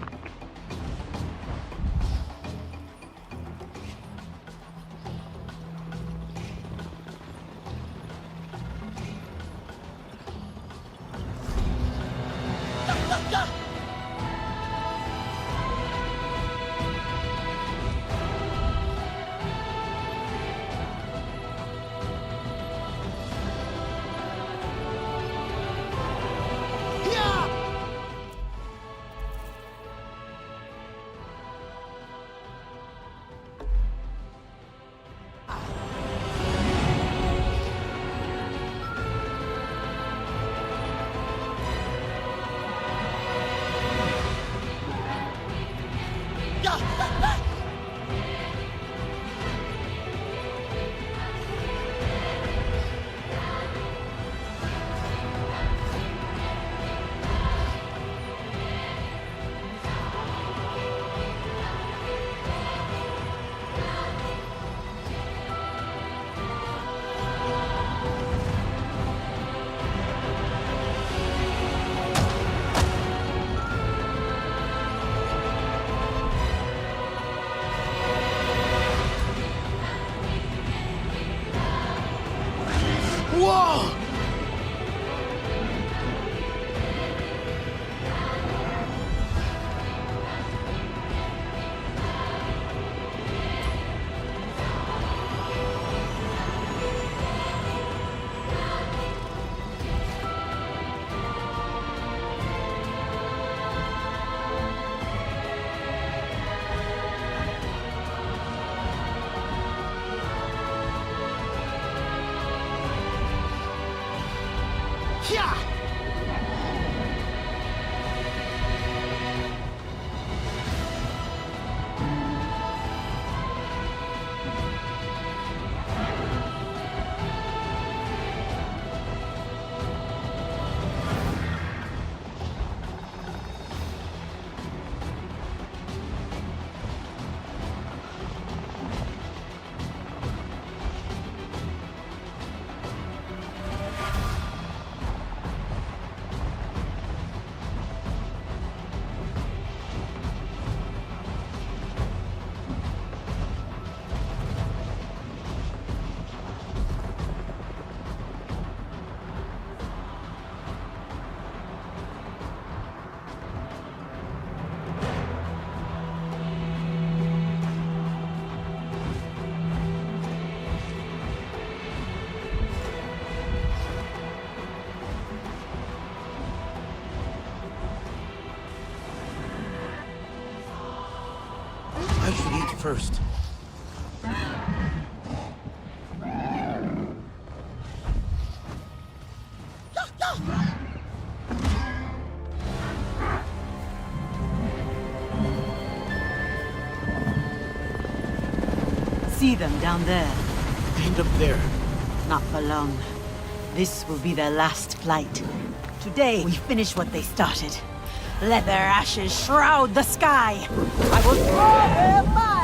I should eat first. See them down there. And up there. Not for long. This will be their last flight. Today, we finish what they started. Let their ashes shroud the sky. I will throw their fire!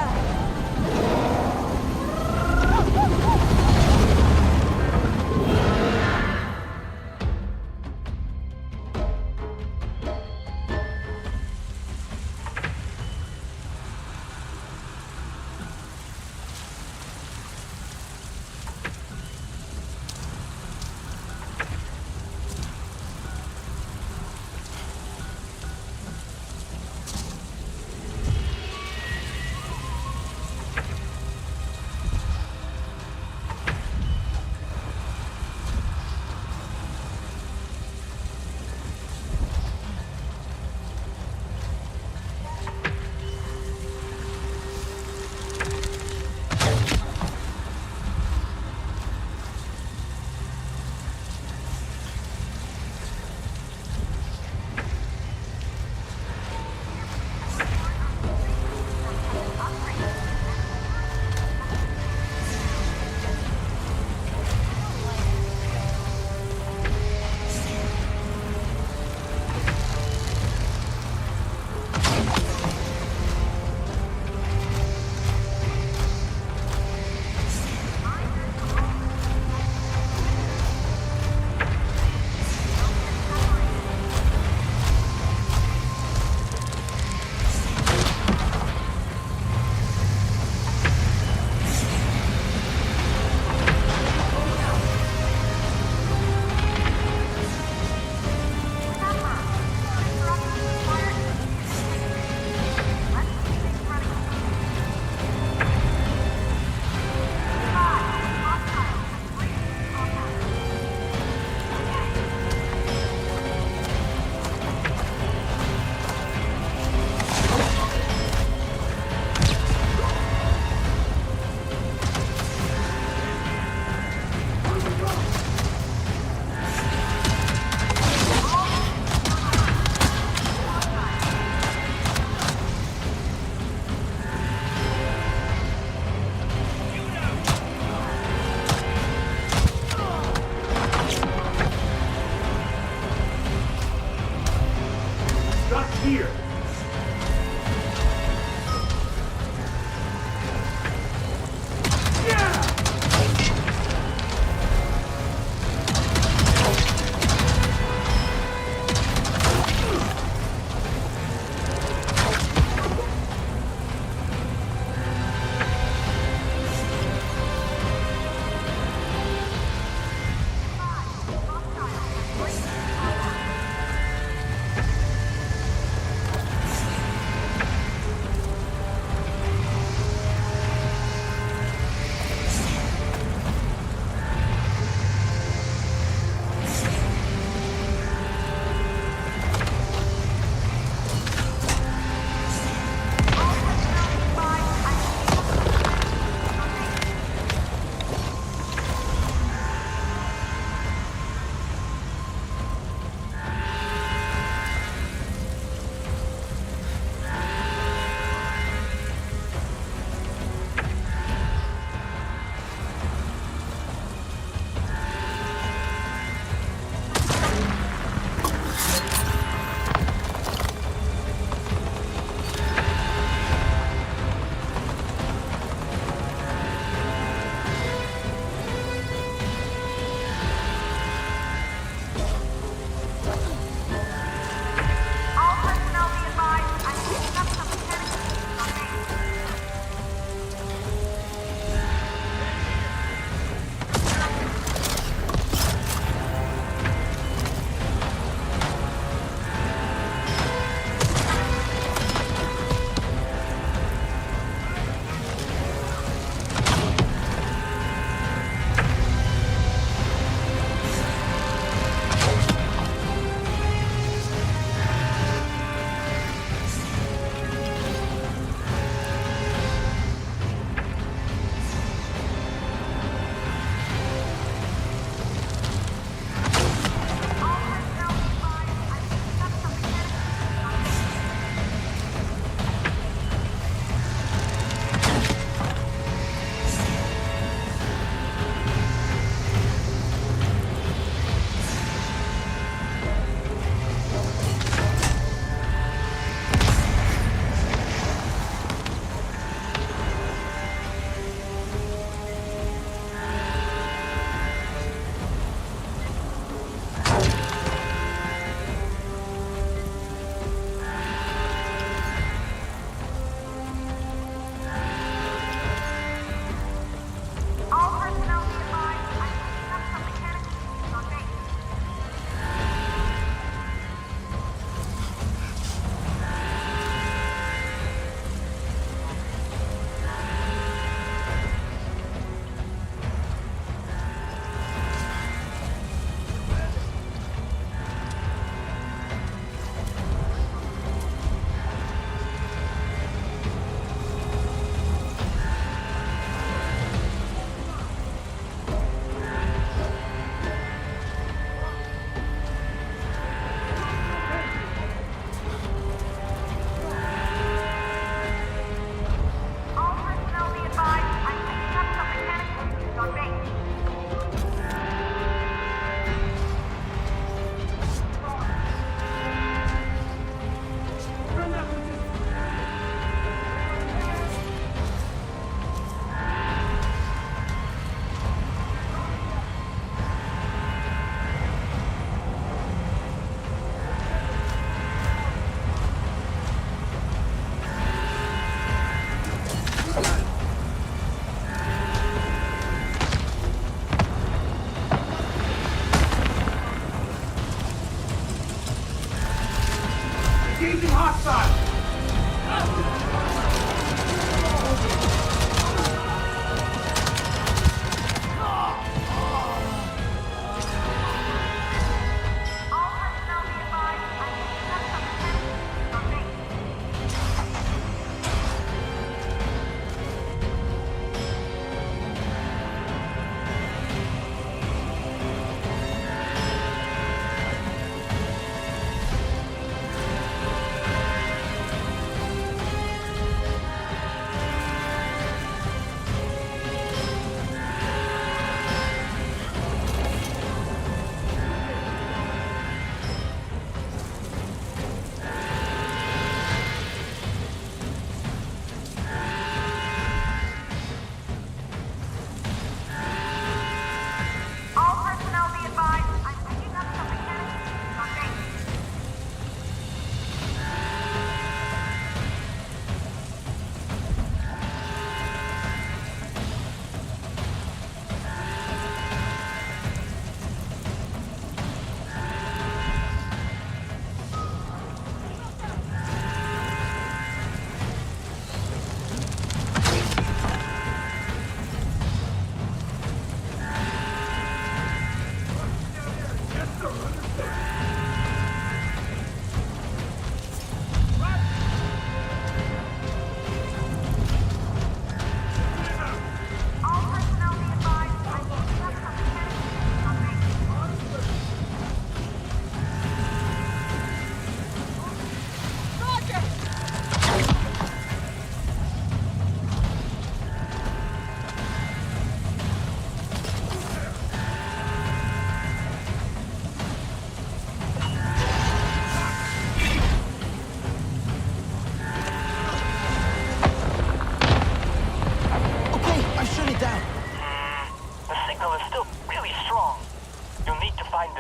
Engaging hostile!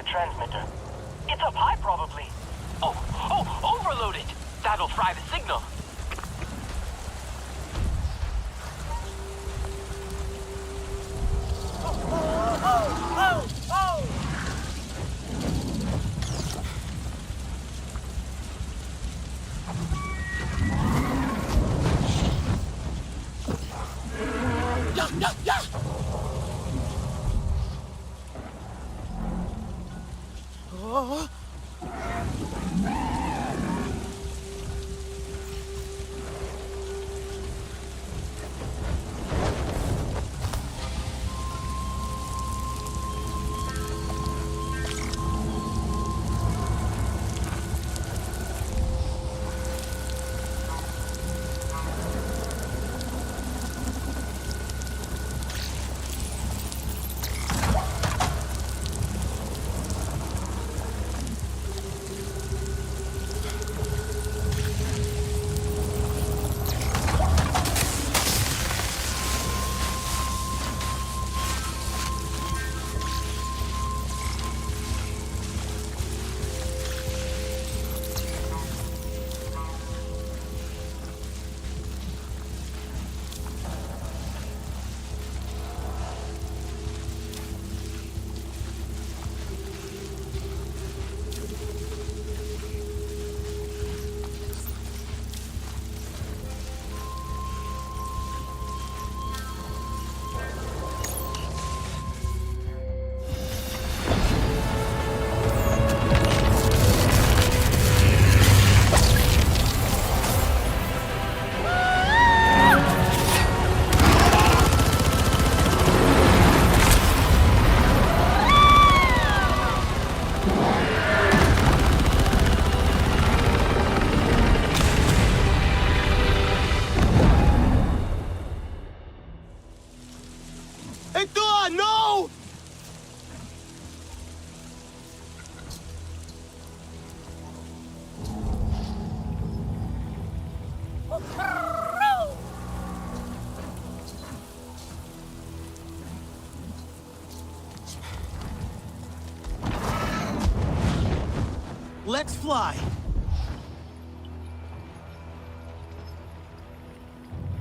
Transmitter. It's up high, probably. Oh, overload it! That'll fry the signal. No! Let's fly.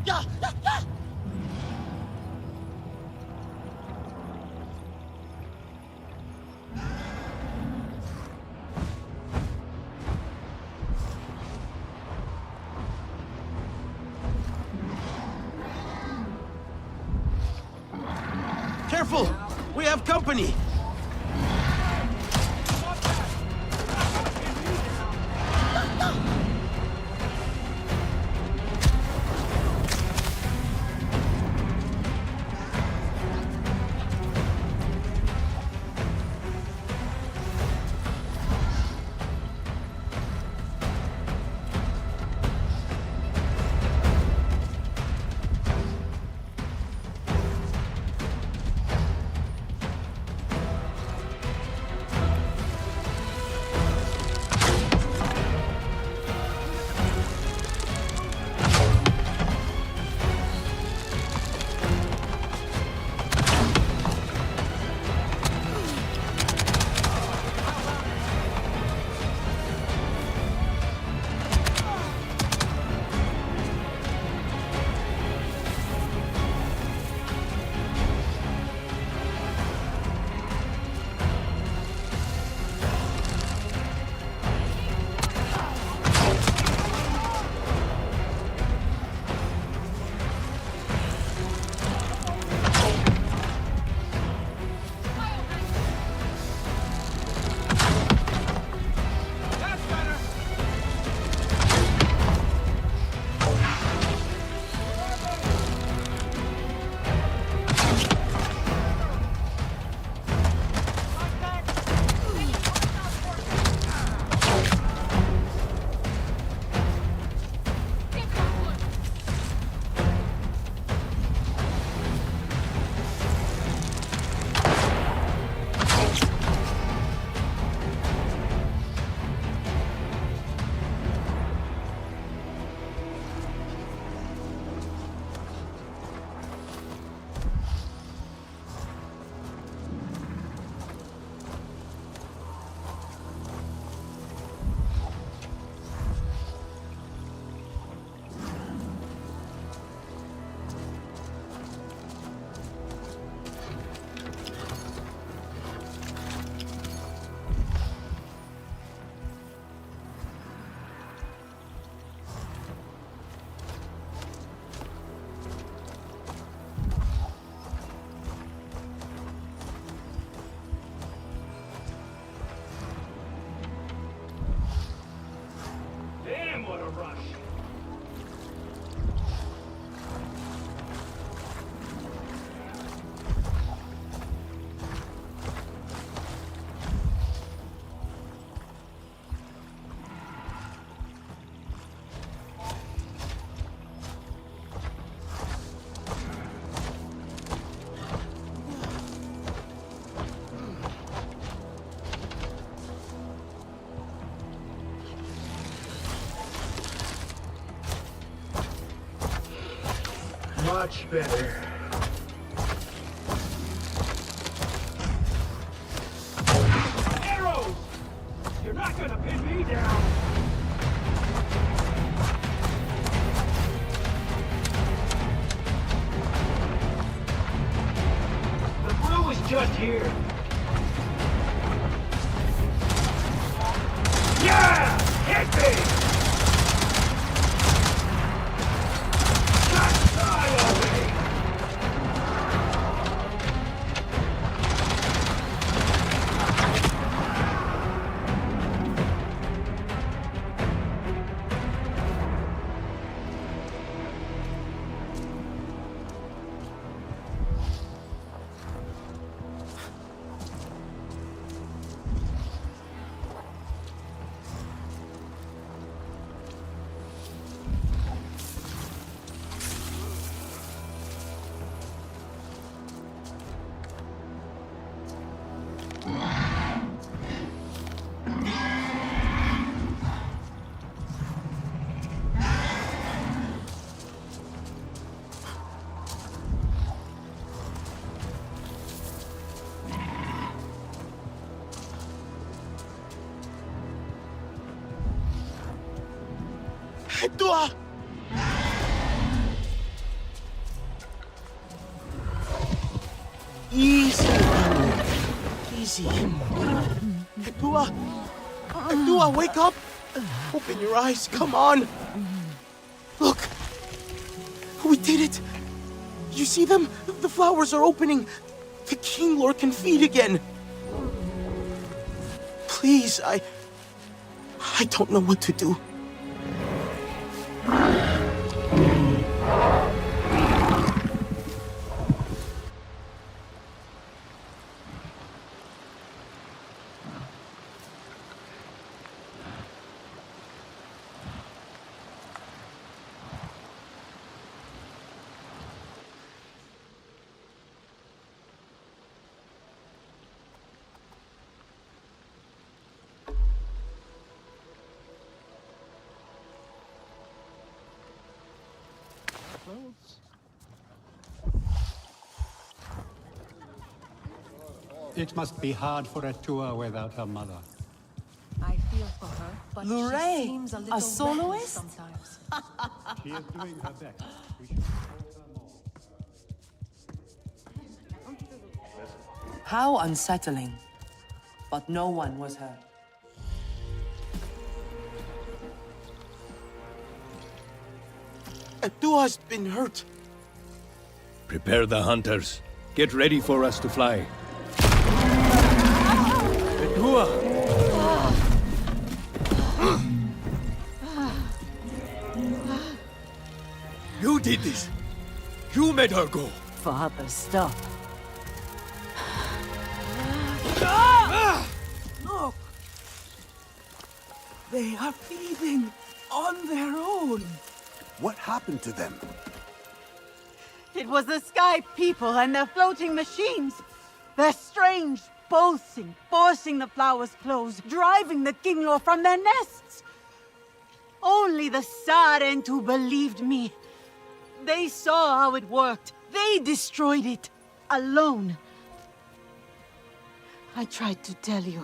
Yeah, yeah, yeah. company. Much better. Arrows! You're not gonna pin me down! The brew is just here. Yeah! Hit me! Dua! Easy. Easy. Dua! Dua, wake up! Open your eyes, come on! Look! We did it! You see them? The flowers are opening! The King Lord can feed again. Please, I don't know what to do. It must be hard for a Tua without her mother. I feel for her, but Lure, she seems a little a soloist? sometimes. She is doing her best. We should support her more. How unsettling. But no one was hurt. Tua's been hurt. Prepare the hunters. Get ready for us to fly. Tua! You did this! You made her go! Father, stop. Look! They are feeding on their own. What happened to them? It was the Sky People and their floating machines. Their strange pulsing, forcing the flowers close, driving the King Lord from their nests. Only the Sarentu believed me. They saw how it worked. They destroyed it. Alone. I tried to tell you.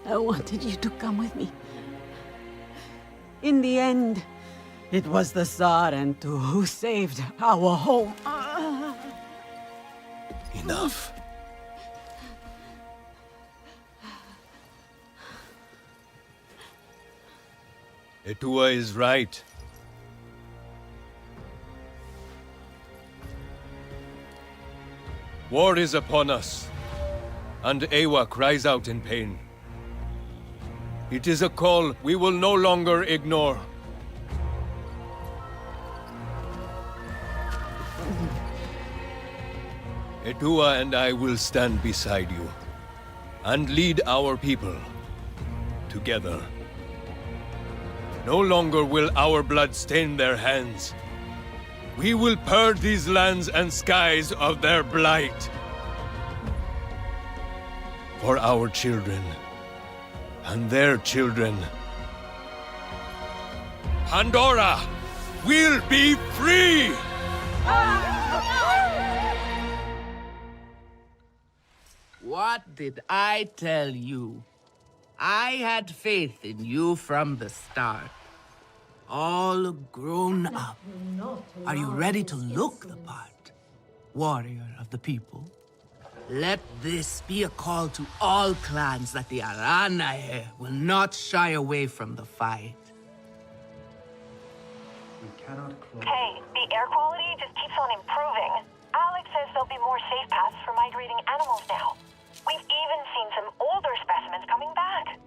I wanted you to come with me. In the end, it was the Sarentu who saved our home. Enough. Etua is right. War is upon us, and Eywa cries out in pain. It is a call we will no longer ignore. Etua and I will stand beside you, and lead our people together. No longer will our blood stain their hands. We will purge these lands and skies of their blight. For our children, and their children. Pandora will be free! What did I tell you? I had faith in you from the start. All grown up. Are you ready to look the part? Warrior of the people? Let this be a call to all clans that the Aranahe will not shy away from the fight. We cannot close. Hey, the air quality just keeps on improving. Alex says there'll be more safe paths for migrating animals now. We've even seen some older specimens coming back.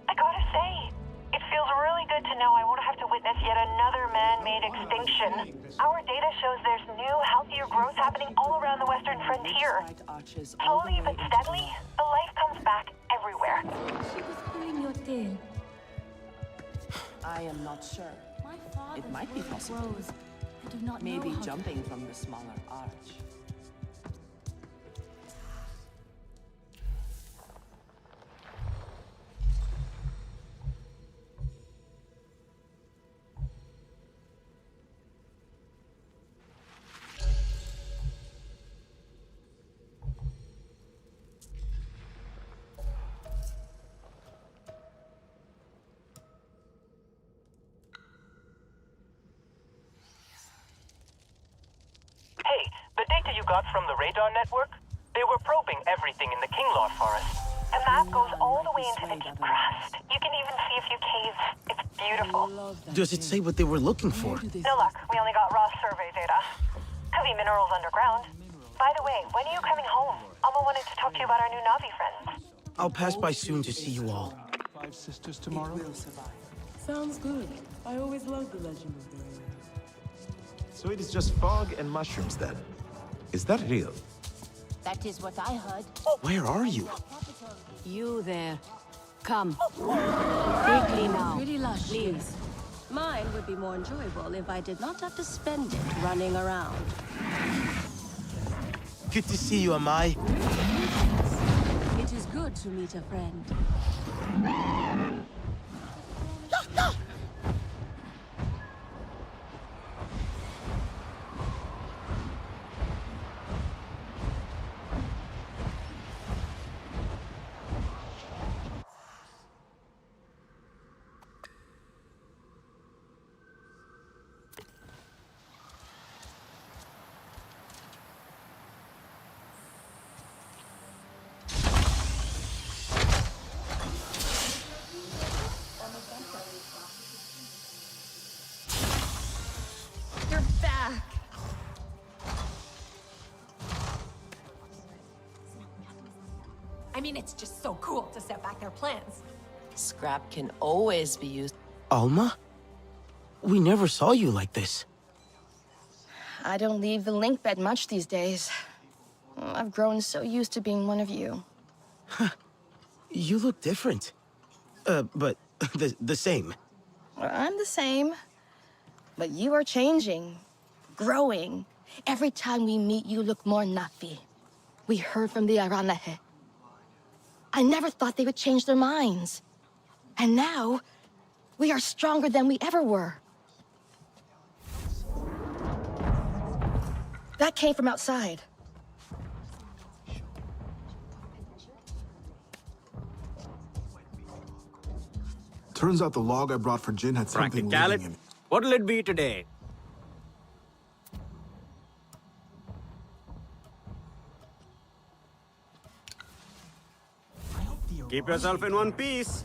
I gotta say, it feels really good to know I won't have to witness yet another man-made extinction. Our data shows there's new, healthier growth happening all around the western frontier. Slowly but steadily, the life comes back everywhere. She was pulling your tail. I am not sure. My father It might be possible. grows. I do not Maybe know how jumping from the smaller arch. Hey, the data you got from the radar network? They were probing everything in the Kinglor forest. The map goes all the way into the deep crust. You can even see a few caves. It's beautiful. Does it say what they were looking for? No luck. We only got raw survey data. Could be minerals underground. By the way, when are you coming home? Alma wanted to talk to you about our new Navi friends. I'll pass by soon to see you all. 5 sisters tomorrow? Sounds good. I always loved the legend of the Eywa. So it is just fog and mushrooms then. Is that real? That is what I heard. Where are you? You there. Come. Quickly now. Pretty lush. Please. Mine would be more enjoyable if I did not have to spend it running around. Good to see you, Amai. It is good to meet a friend. You're back. I mean, it's just so cool to set back their plans. Scrap can always be used. Alma? We never saw you like this. I don't leave the link bed much these days. I've grown so used to being one of you. You look different. But the same. Well, I'm the same. But you are changing, growing. Every time we meet, you look more Nafi. We heard from the Aranahe. I never thought they would change their minds. And now, we are stronger than we ever were. That came from outside. Turns out the log I brought for Jin had something living in it. What'll it be today? Keep yourself in one piece.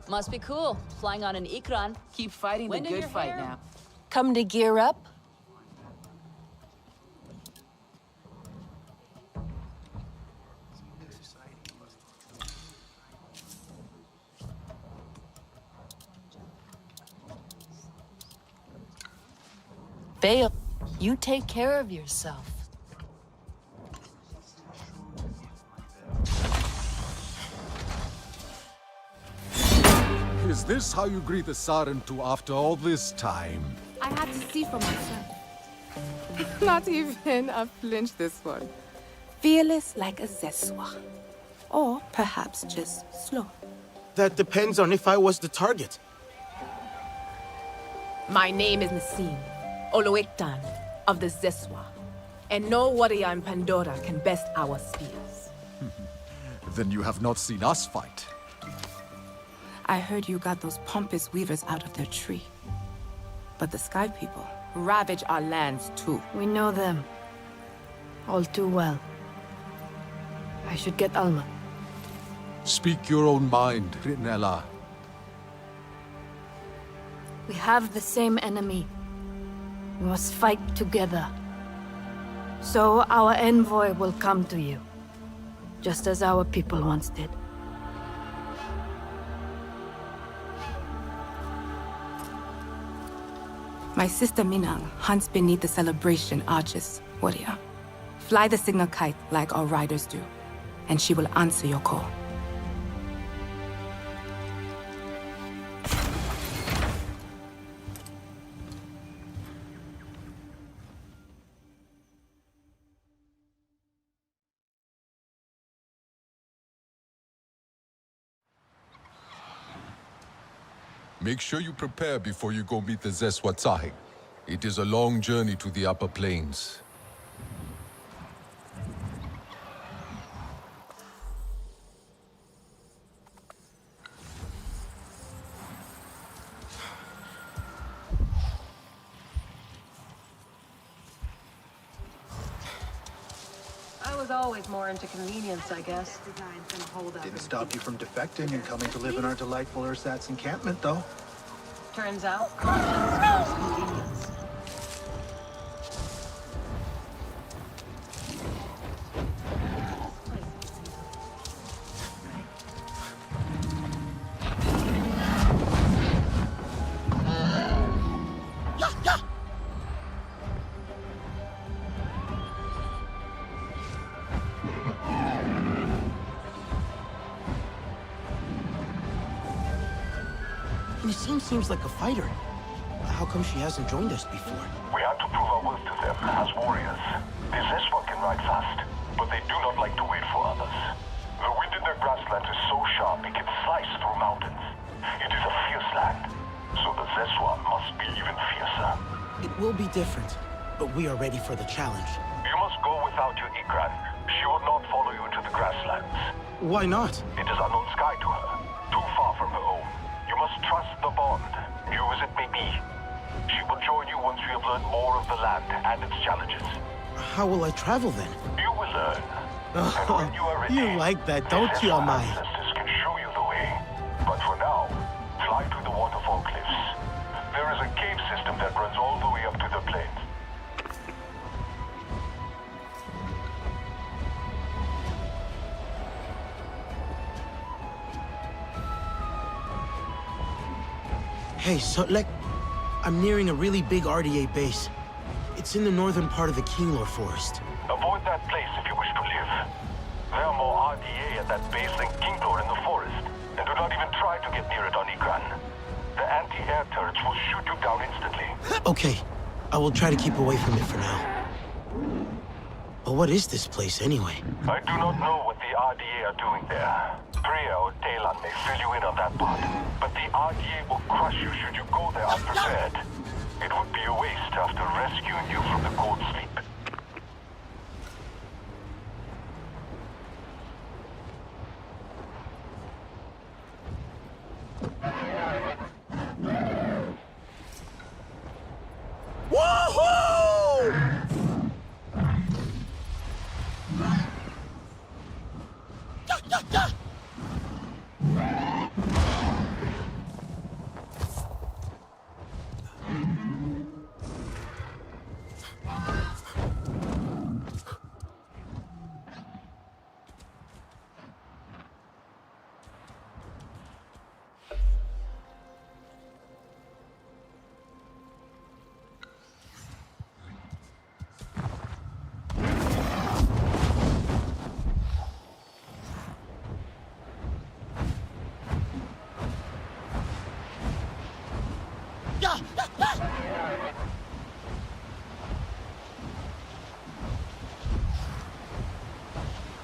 Must be cool, flying on an Ikran. Keep fighting the good fight now. Come to gear up? Vale, you take care of yourself. Is this how you greet the Sarentu after all this time? I had to see for myself. Not even a flinch this one. Fearless like a Zeswa. Or perhaps just slow. That depends on if I was the target. My name is Nassim, Oloiktan of the Zeswa. And no warrior in Pandora can best our spears. Then you have not seen us fight. I heard you got those pompous weavers out of their tree. But the Sky People ravage our lands too. We know them. All too well. I should get Alma. Speak your own mind, Ritnella. We have the same enemy. We must fight together. So our envoy will come to you. Just as our people once did. My sister Minang hunts beneath the celebration arches, warrior. Fly the signal kite like our riders do, and she will answer your call. Make sure you prepare before you go meet the Zeswatsahi. It is a long journey to the upper plains. I was always more into convenience, I guess. Didn't stop you from defecting and coming to live in our delightful ersatz encampment, though. Turns out, conscience comes convenience. Nisim seems like a fighter. How come she hasn't joined us before? We had to prove our worth to them as warriors. The Zeswa can ride fast, but they do not like to wait for others. The wind in their grassland is so sharp it can slice through mountains. It is a fierce land, so the Zeswa must be even fiercer. It will be different, but we are ready for the challenge. You must go without your Ikran. She would not follow you to the grasslands. Why not? It is unknown sky to her, too far from her own. You must trust the bond, new as it may be. She will join you once you have learned more of the land and its challenges. How will I travel then? You will learn. And when you are ready, You like that, don't you, Amai? ancestors can show you the way. But for now, fly to the waterfall cliffs. There is a cave system that runs all the way up to the plains. Hey, Sutlek, I'm nearing a really big RDA base. It's in the northern part of the Kinglor forest. Avoid that place if you wish to live. There are more RDA at that base than Kinglor in the forest. And do not even try to get near it on Ikran. The anti-air turrets will shoot you down instantly. Okay, I will try to keep away from it for now. But what is this place anyway? I do not know what the RDA are doing there. Priya or Talon may fill you in on that part. But the RDA will crush you should you go there unprepared. It would be a waste after rescuing you from the cold sleep. Woohoo!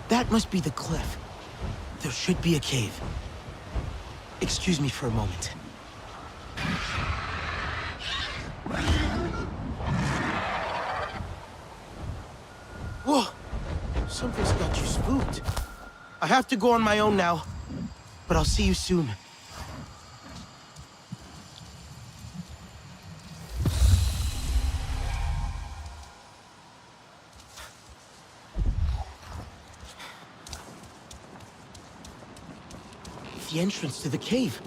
That must be the cliff. There should be a cave. Excuse me for a moment. Whoa! Something's got you spooked. I have to go on my own now, but I'll see you soon. The entrance to the cave.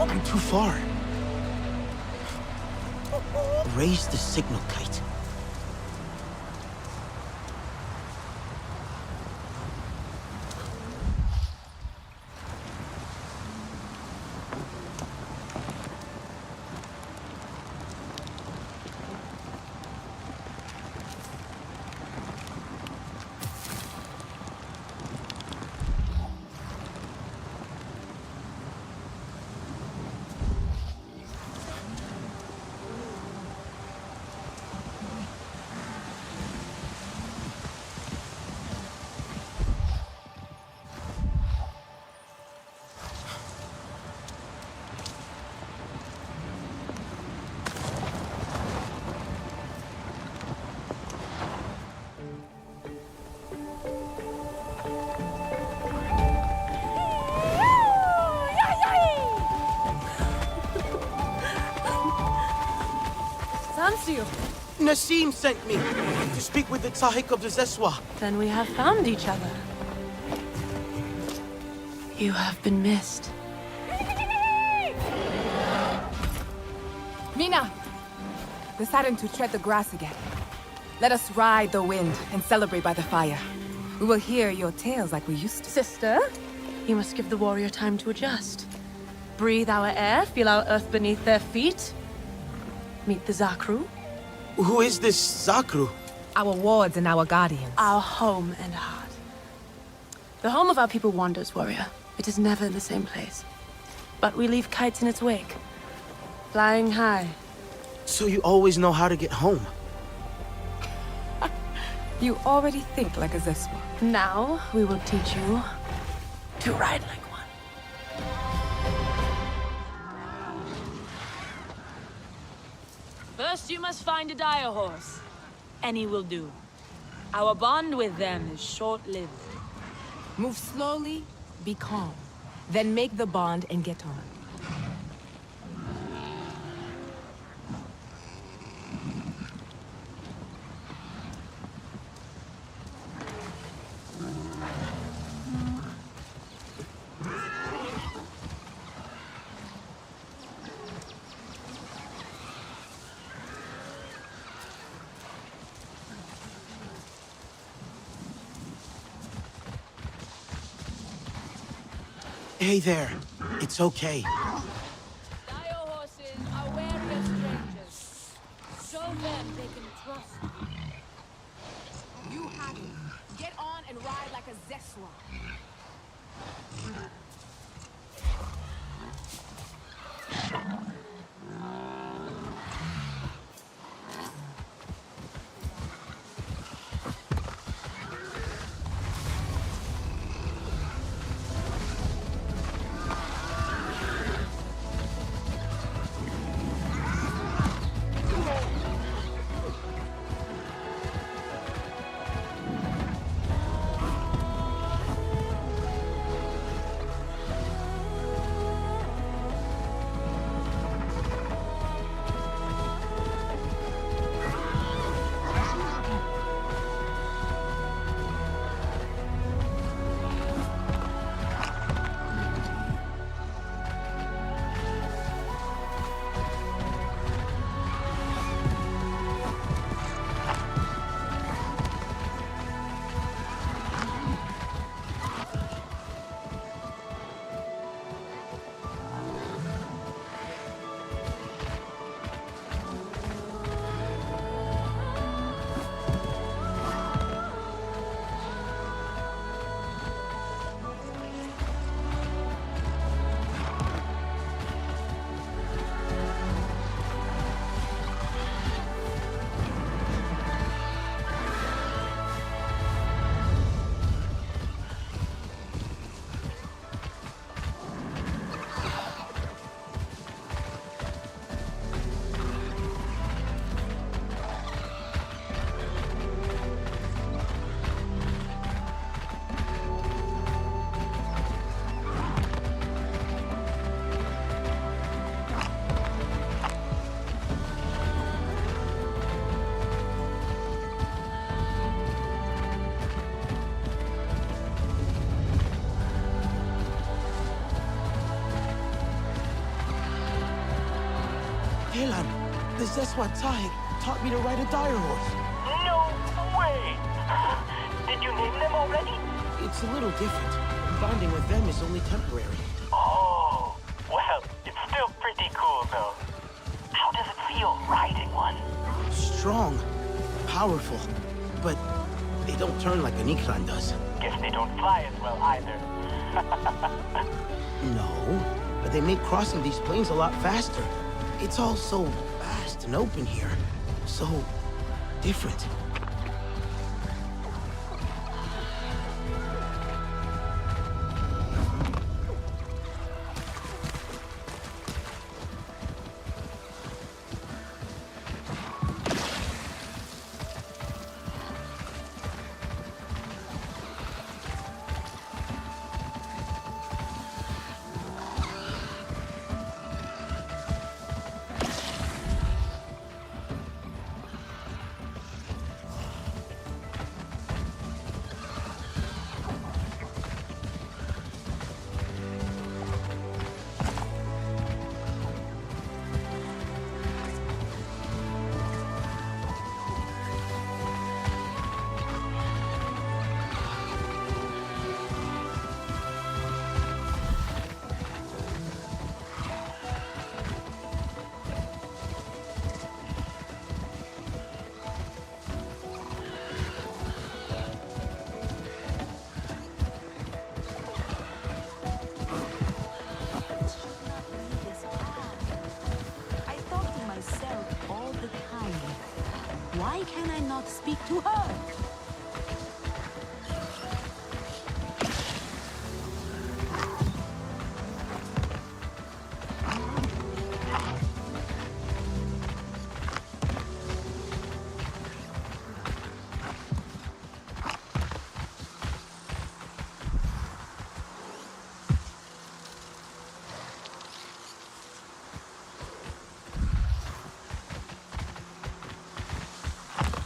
I'm too far. Raise the signal kite. Nassim sent me to speak with the Tzahik of the Zeswa. Then we have found each other. You have been missed. Mina! Deciding to tread the grass again. Let us ride the wind and celebrate by the fire. We will hear your tales like we used to. Sister, you must give the warrior time to adjust. Breathe our air, feel our earth beneath their feet. Meet the Zakru. Who is this Zakru? Our wards and our guardians. Our home and heart. The home of our people wanders, warrior. It is never in the same place. But we leave kites in its wake. Flying high. So you always know how to get home? You already think like a Zeswa. Now, we will teach you to ride like one. First, you must find a dire horse. Any will do. Our bond with them is short-lived. Move slowly, be calm. Then make the bond and get on. Hey there. It's okay. Dire horses are wary of strangers. Show them they can trust you. You have it. Get on and ride like a Zeswa. The Zeswa Tzahik taught me to ride a dire horse. No way! Did you name them already? It's a little different. Bonding with them is only temporary. Oh, well, it's still pretty cool, though. How does it feel riding one? Strong, powerful, but they don't turn like an Ikran does. Guess they don't fly as well either. No, but they make crossing these plains a lot faster. It's all so vast and open here. So different. Why can I not speak to her?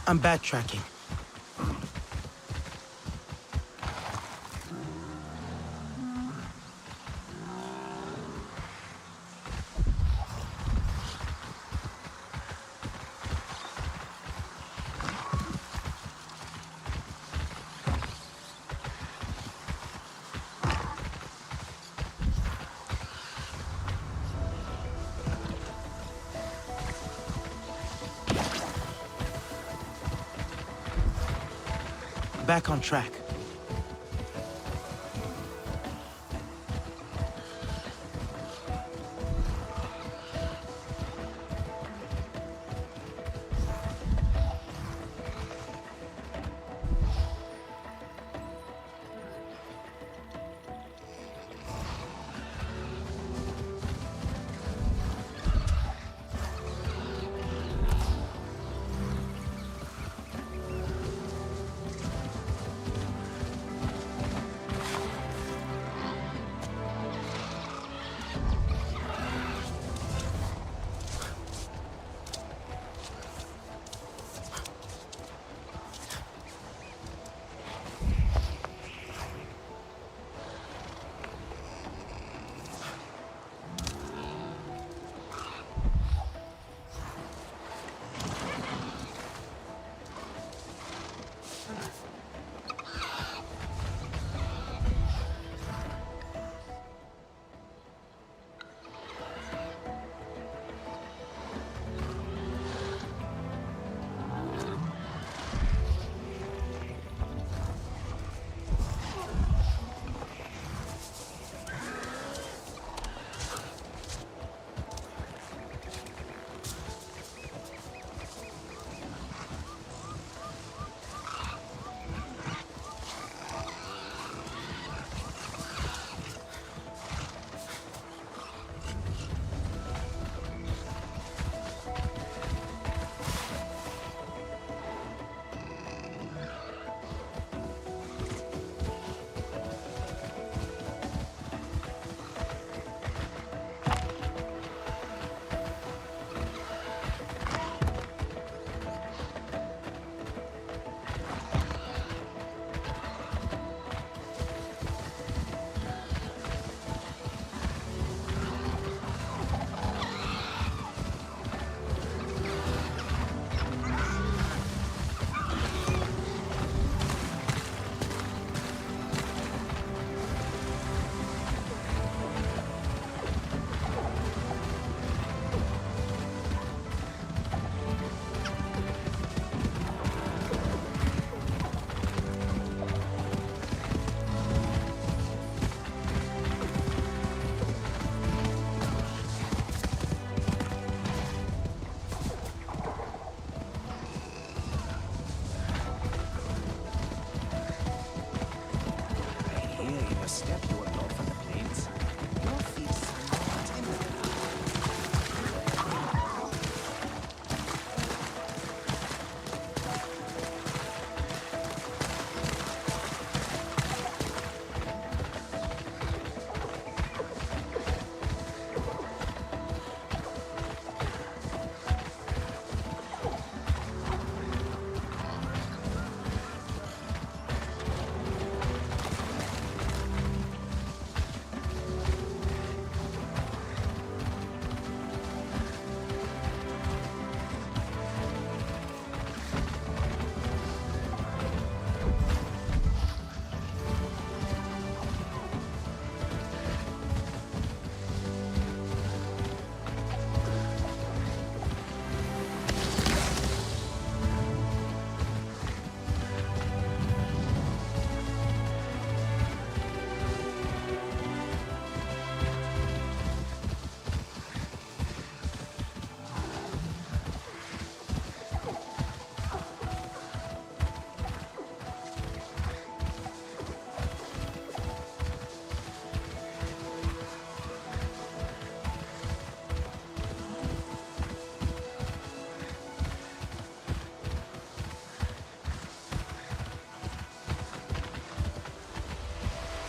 I'm backtracking. Back on track.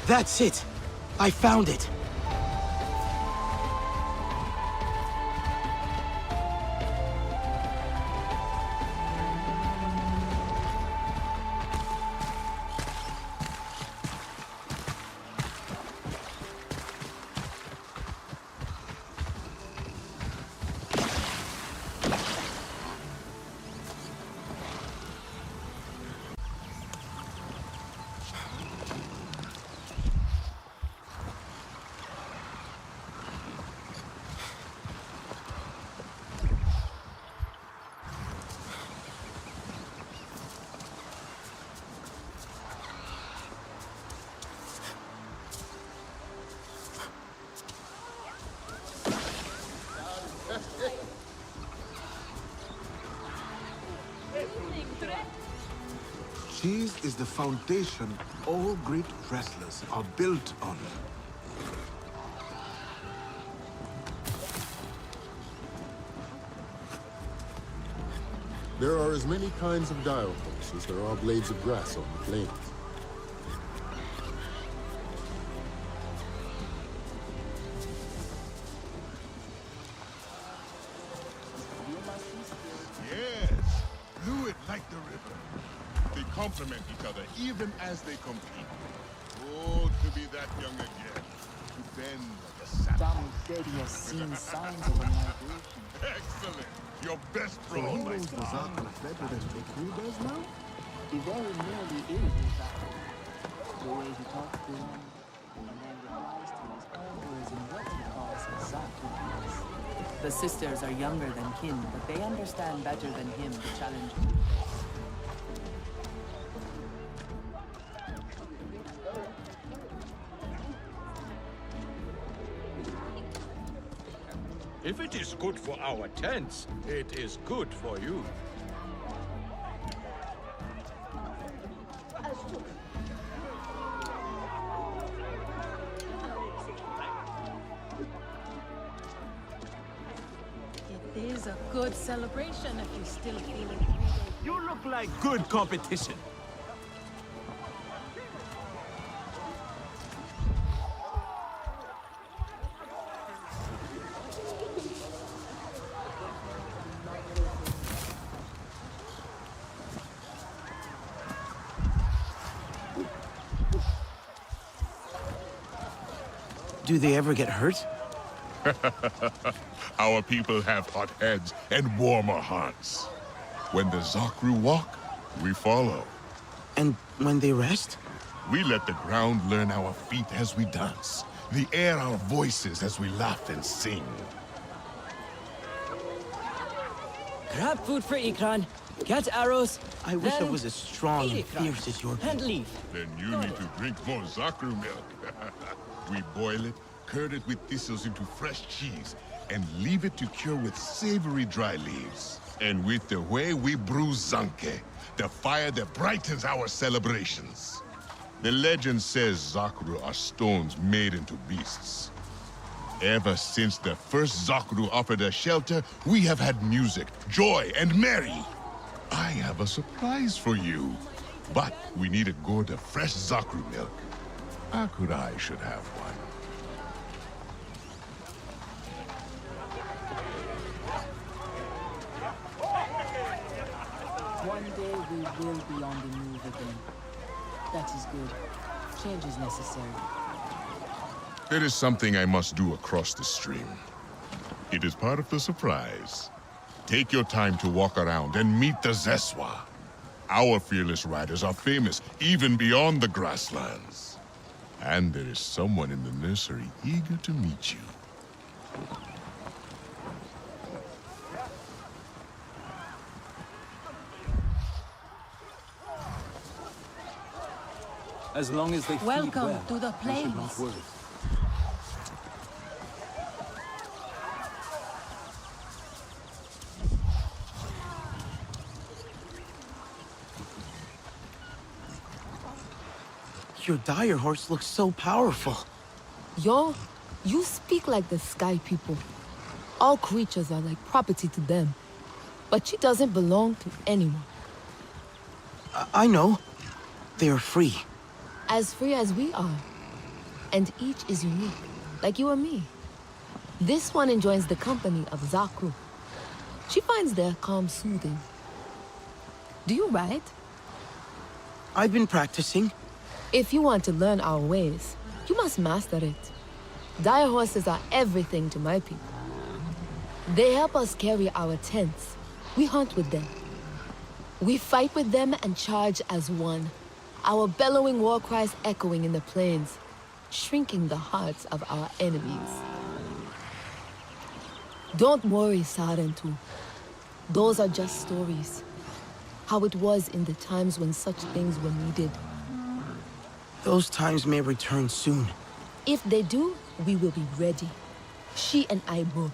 That's it! I found it! Cheese is the foundation all great wrestlers are built on. There are as many kinds of direwolves as there are blades of grass on the plains. Yes, fluid like the river. They complement each other even as they compete. Oh, to be that young again. To bend like a sapphire. Some said he has seen signs of a migration. Excellent. Your best So he Prologue, my knows the son. Zakru better than Jakru does now? He very nearly is, in fact. The way he talks to him, and then replies to his elders in what he calls his Zakru voice. The sisters are younger than kin, but they understand better than him the challenge. If it is good for our tents, it is good for you. It is a good celebration if you still feel it. You look like good competition. Do they ever get hurt? Our people have hot heads and warmer hearts. When the Zakru walk, we follow. And when they rest? We let the ground learn our feet as we dance, the air our voices as we laugh and sing. Grab food for Ikran, get arrows. I wish I then was as strong eat and Ikran, fierce as your and people. leave. Then you need to drink more Zakru milk. We boil it, curd it with thistles into fresh cheese, and leave it to cure with savory dry leaves. And with the way we brew Zanke, the fire that brightens our celebrations. The legend says Zakru are stones made into beasts. Ever since the first Zakru offered us shelter, we have had music, joy, and merry. I have a surprise for you. But we need a gourd of fresh Zakru milk. Akurai should have one. One day we will be on the move again. That is good. Change is necessary. There is something I must do across the stream. It is part of the surprise. Take your time to walk around and meet the Zeswa. Our fearless riders are famous even beyond the grasslands. And there is someone in the nursery eager to meet you. As long as they feed Welcome well, to the I should not plains. worry. Your dire horse looks so powerful. Yo, you speak like the sky people. All creatures are like property to them. But she doesn't belong to anyone. I know. They are free. As free as we are. and each is unique, like you or me. This one enjoys the company of Zakru. She finds their calm soothing. Do you ride? I've been practicing. If you want to learn our ways, you must master it. Dire horses are everything to my people. They help us carry our tents. We hunt with them. We fight with them and charge as one. Our bellowing war cries echoing in the plains, shrinking the hearts of our enemies. Don't worry, Sarentu. Those are just stories. How it was in the times when such things were needed. Those times may return soon. If they do, we will be ready. She and I both.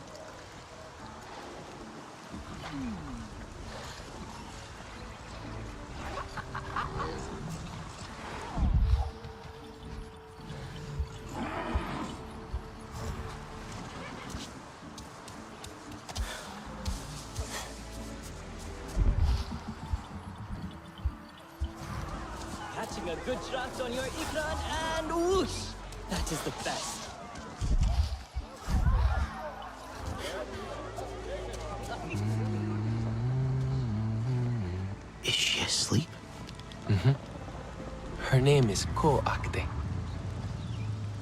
Catching a good shot on your Ikran and whoosh! That is the best. Is she asleep? Her name is Ko-Akde.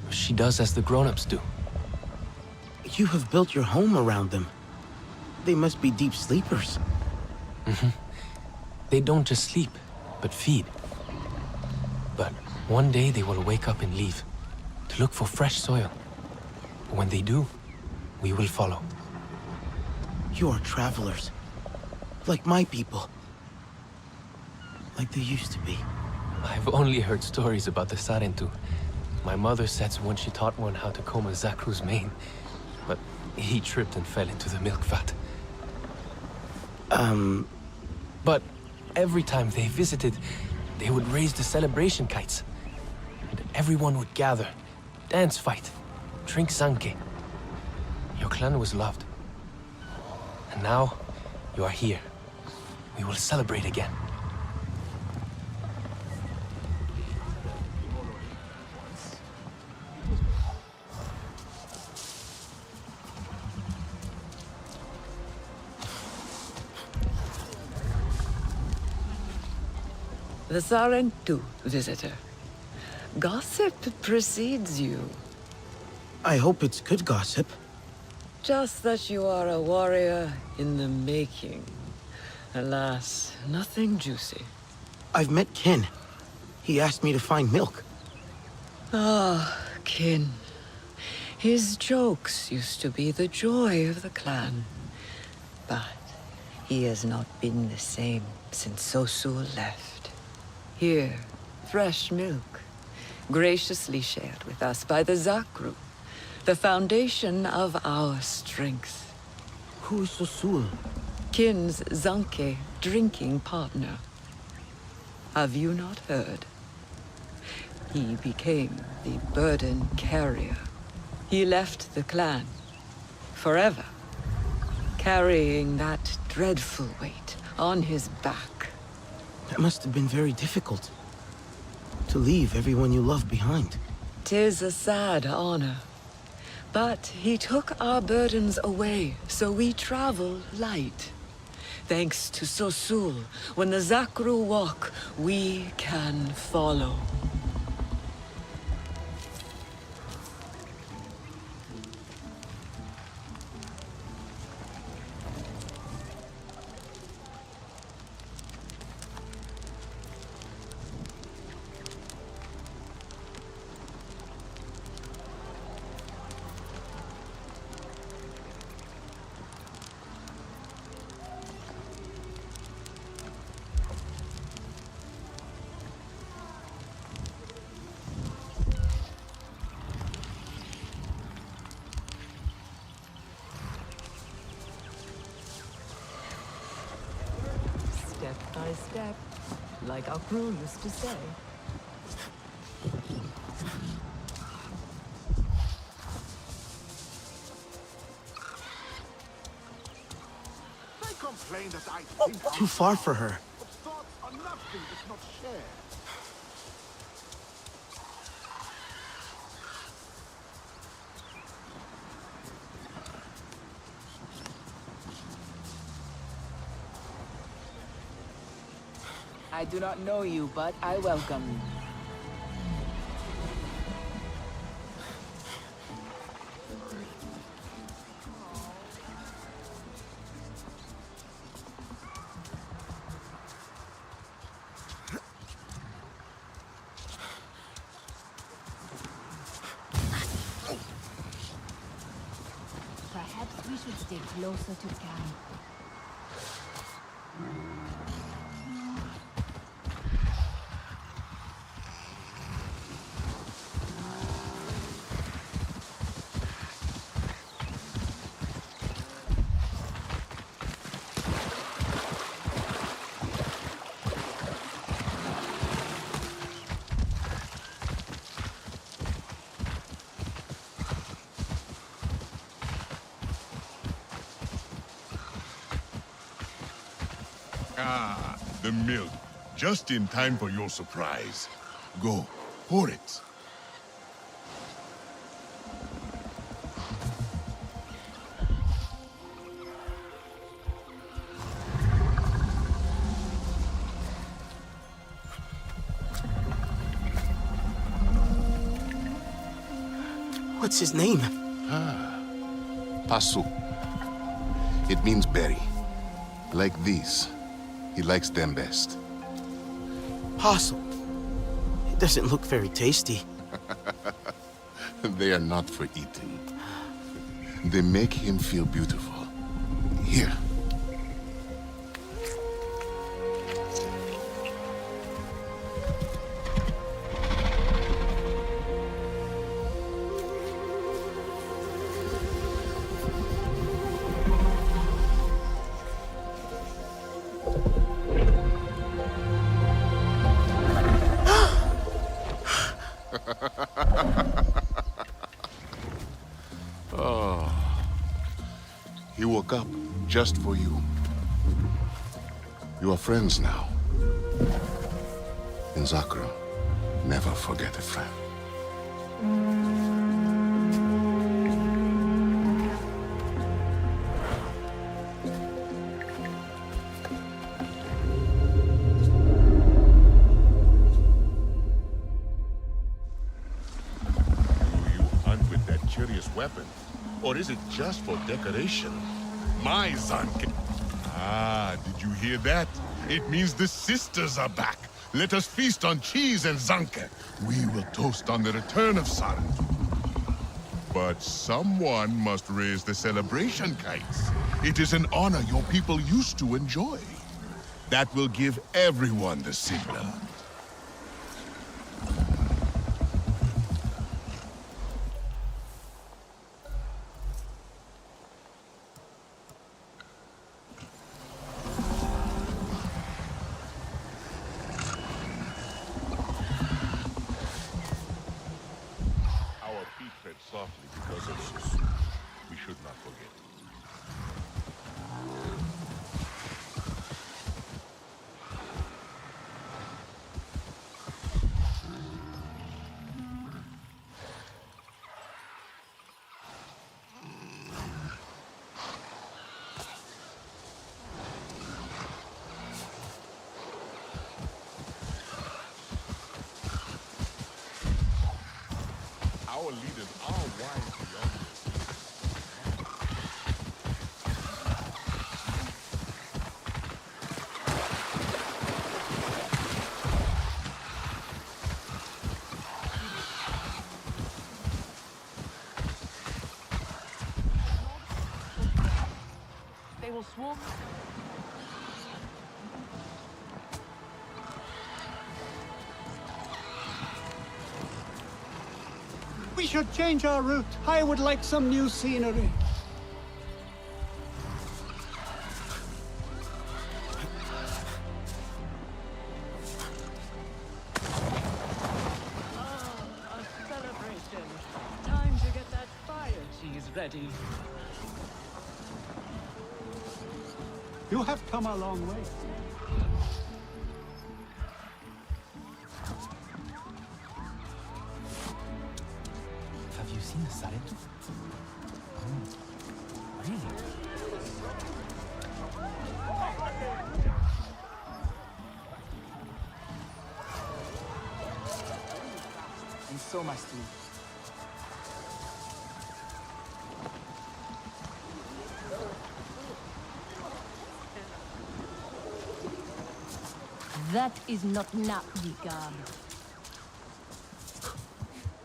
She does as the grown-ups do. You have built your home around them. They must be deep sleepers. They don't just sleep, but feed. But one day they will wake up and leave, to look for fresh soil. But when they do, we will follow. You are travelers. Like my people. Like they used to be. I've only heard stories about the Sarentu. My mother said once she taught one how to comb a Zakru's mane, but he tripped and fell into the milk vat. But every time they visited, they would raise the celebration kites. And everyone would gather, dance fight, drink zanke. Your clan was loved. And now, you are here. We will celebrate again. The Sarentu, visitor. Gossip precedes you. I hope it's good gossip. Just that you are a warrior in the making. Alas, nothing juicy. I've met Kin. He asked me to find milk. Ah, Kin. His jokes used to be the joy of the clan. But he has not been the same since Sosul left. Here, fresh milk, graciously shared with us by the Zakru, the foundation of our strength. Who is Sosul? Kin's Zanke drinking partner. Have you not heard? He became the burden carrier. He left the clan, forever, carrying that dreadful weight on his back. That must have been very difficult. To leave everyone you love behind. 'Tis a sad honor. But he took our burdens away, so we travel light. Thanks to Sosul, when the Zakru walk, we can follow. Step by step, like our crew used to say. They complain that I think Too far for her. but thoughts are nothing if not shared. I do not know you, but I welcome you. Perhaps we should stay closer to camp. Ah, the milk. Just in time for your surprise. Go, pour it. What's his name? Pasu. It means berry. Like these. He likes them best. Possum. It doesn't look very tasty. They are not for eating. They make him feel beautiful. Here. Oh. He woke up just for you. You are friends now. In Zakru, never forget a friend. Weapon? Or is it just for decoration? My Zanke! Ah, did you hear that? It means the sisters are back. Let us feast on cheese and Zanke. We will toast on the return of Sarentu. But someone must raise the celebration kites. It is an honor your people used to enjoy. That will give everyone the signal. Softly because of Susu. We should not forget. Our leaders are wise beyond this. They will swarm. We should change our route. I would like some new scenery. A celebration. Time to get that fire cheese ready. You have come a long way. Have you seen the Sarentu? Oh, really? so much to eat. That is not Napnikam.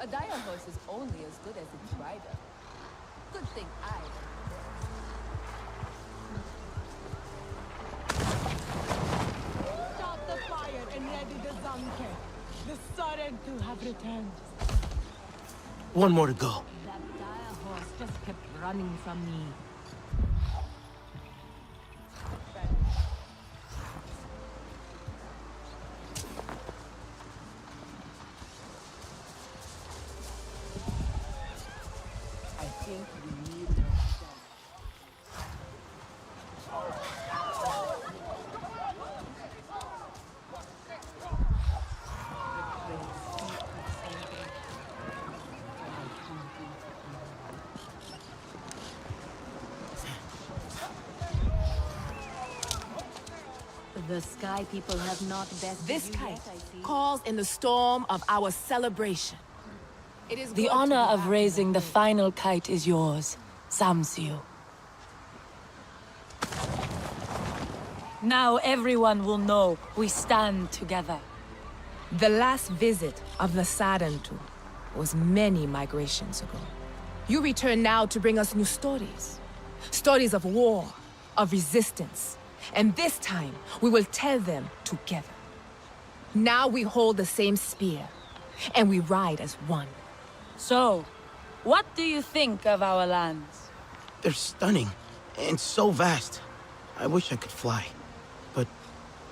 A dire horse is only as good as its rider. Good thing I. Start the fire and ready the Zanke. The Sarentu have returned. One more to go. That dire horse just kept running from me. The Sky People have not bested This you kite yet, I see. calls in the storm of our celebration. It is The good to honor be of back. raising the final kite is yours, Samsiu. Now everyone will know we stand together. The last visit of the Sarentu was many migrations ago. You return now to bring us new stories. Stories of war, of resistance. And this time, we will tell them together. Now we hold the same spear, and we ride as one. So, what do you think of our lands? They're stunning, and so vast. I wish I could fly, but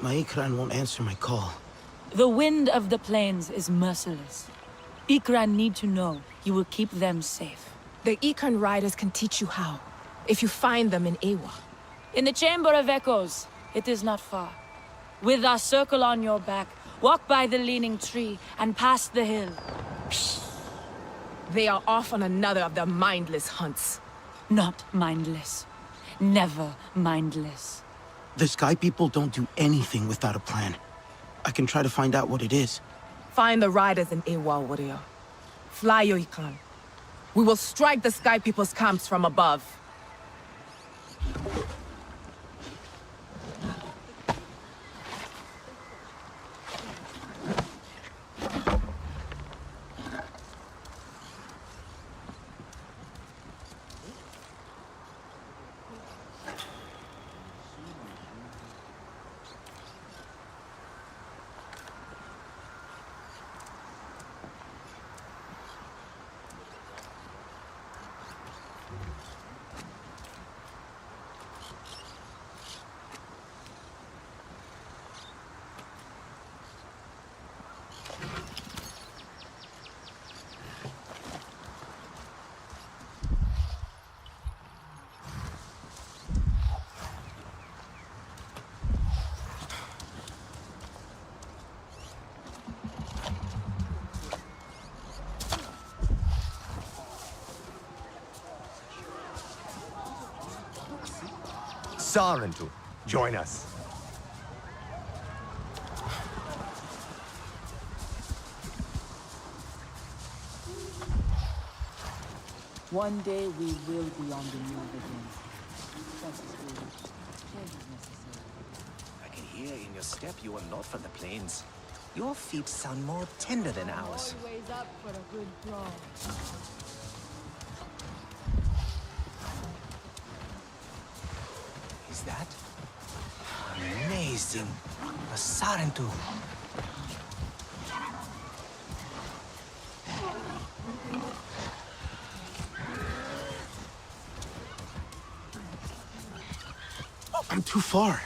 my Ikran won't answer my call. The wind of the plains is merciless. Ikran need to know you will keep them safe. The Ikran riders can teach you how, if you find them in Eywa. In the Chamber of Echoes, it is not far. With our circle on your back, walk by the leaning tree and past the hill. They are off on another of their mindless hunts. Not mindless. Never mindless. The Sky People don't do anything without a plan. I can try to find out what it is. Find the riders in Eywa, warrior. Fly your Ikran. We will strike the Sky People's camps from above. Sarentu, join us. One day we will be on the move again. Just as we wish. Change is necessary. I can hear in your step you are not from the plains. Your feet sound more tender than ours. Always up for a good brawl. Is that? Amazing. A Sarentu. I'm too far.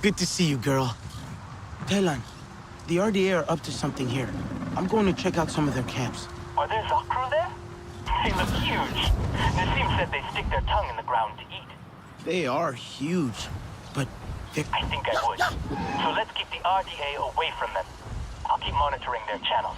Good to see you, girl. Telan, the RDA are up to something here. I'm going to check out some of their camps. Are there Zakru there? They look huge. Nassim said they stick their tongue in the ground to eat. They are huge, but they're... I think I would. So let's keep the RDA away from them. I'll keep monitoring their channels.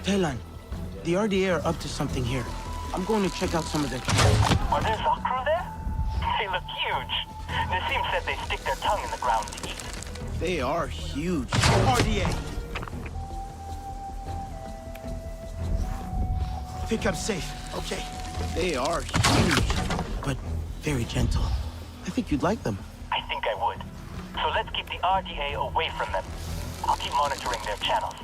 Telan, the RDA are up to something here. I'm going to check out some of their camps. Are there Zakru there? They look huge. Nassim said they stick their tongue in the ground to eat. They are huge. RDA! Think I'm safe. Okay. They are huge, but very gentle. I think you'd like them. I think I would. So let's keep the RDA away from them. I'll keep monitoring their channels.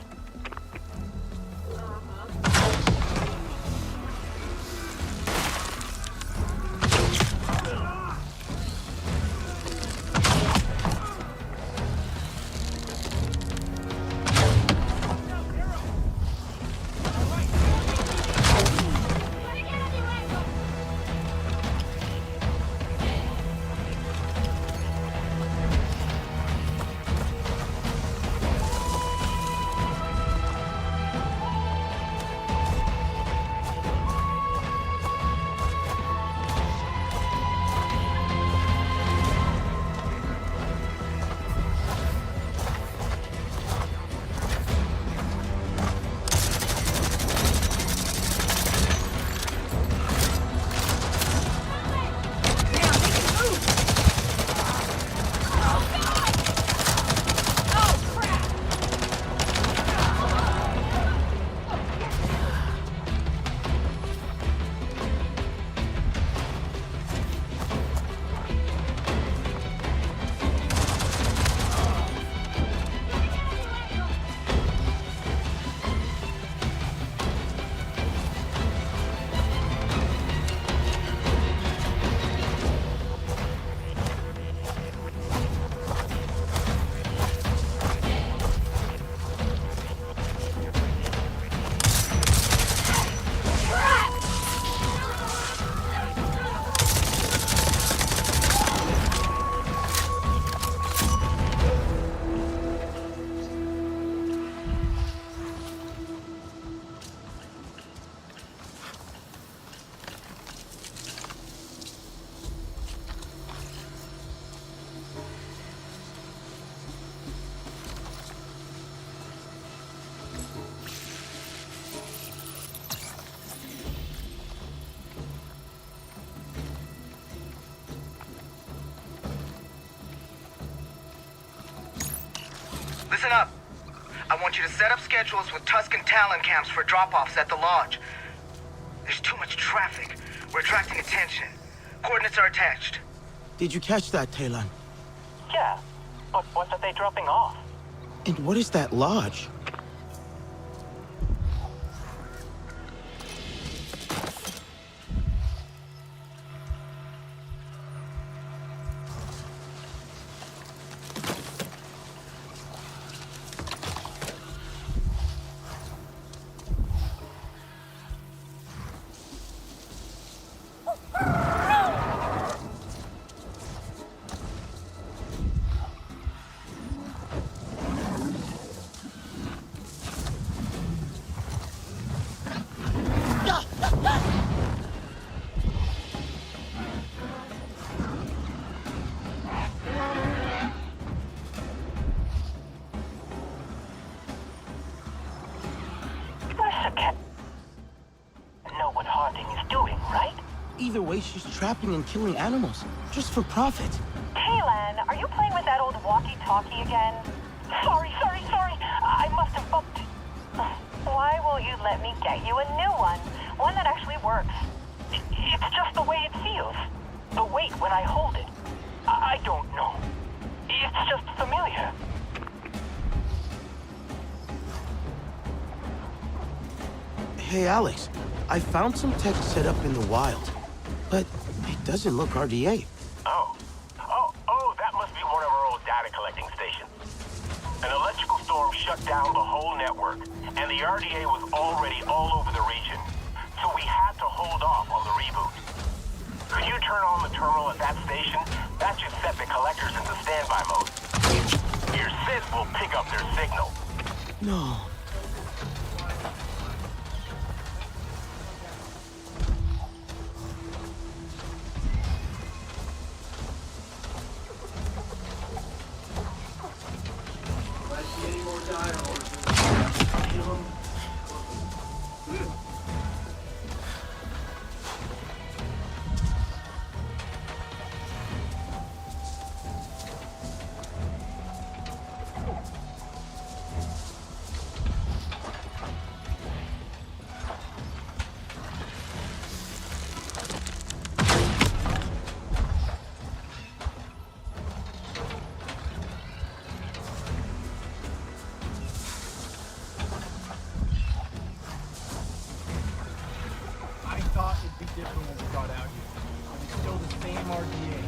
Listen up. I want you to set up schedules with Tuscan Talon camps for drop-offs at the lodge. There's too much traffic. We're attracting attention. Coordinates are attached. Did you catch that, Telan? Yeah, but what are they dropping off? And what is that lodge? either way, she's trapping and killing animals, just for profit. Kaylan, are you playing with that old walkie-talkie again? Sorry. I must have bumped it. Why won't you let me get you a new one? One that actually works. It's just the way it feels. The weight when I hold it. I don't know. It's just familiar. Hey, Alex, I found some tech set up in the wild, but it doesn't look RDA. Oh, that must be one of our old data collecting stations. An electrical storm shut down the whole network, and the RDA was already all over the region, so we had to hold off on the reboot. Could you turn on the terminal at that station? That should set the collectors into standby mode. Your Sith will pick up their signal. No. Different when we got out here, but it's still the same RDA.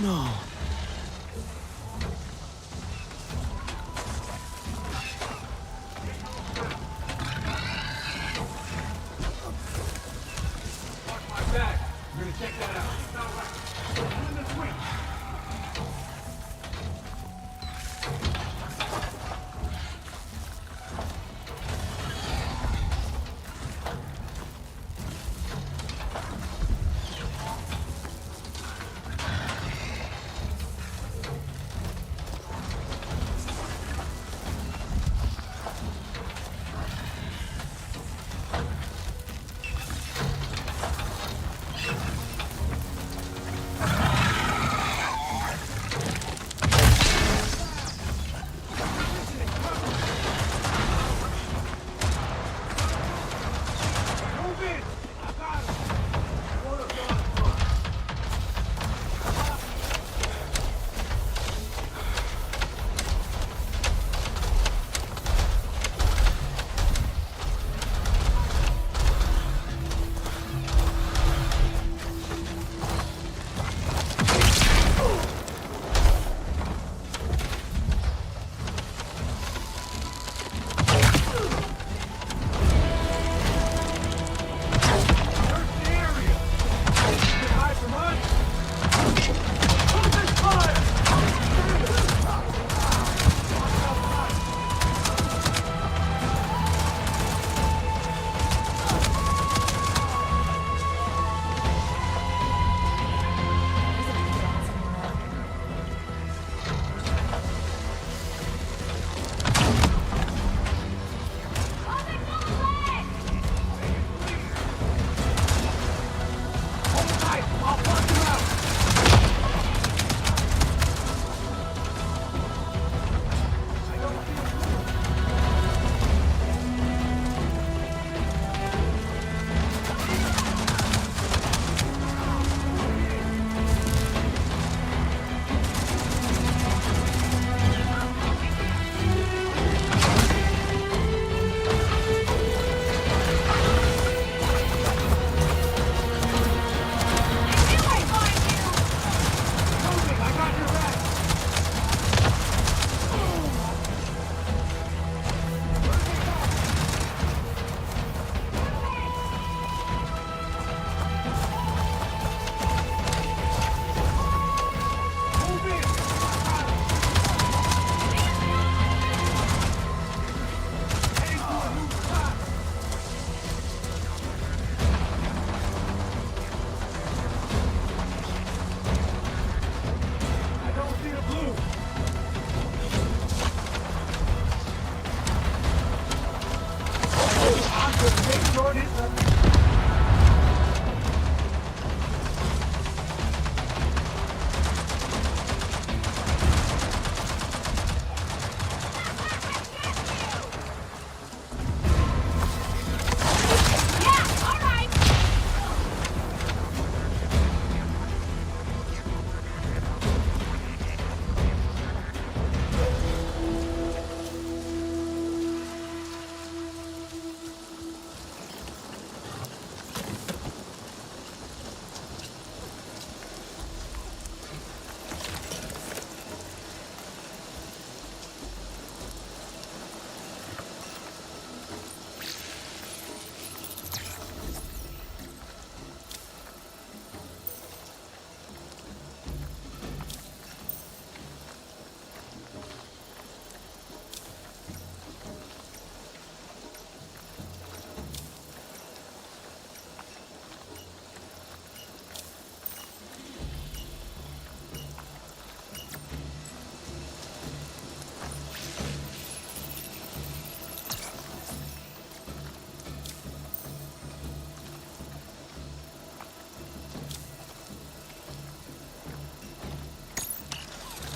No.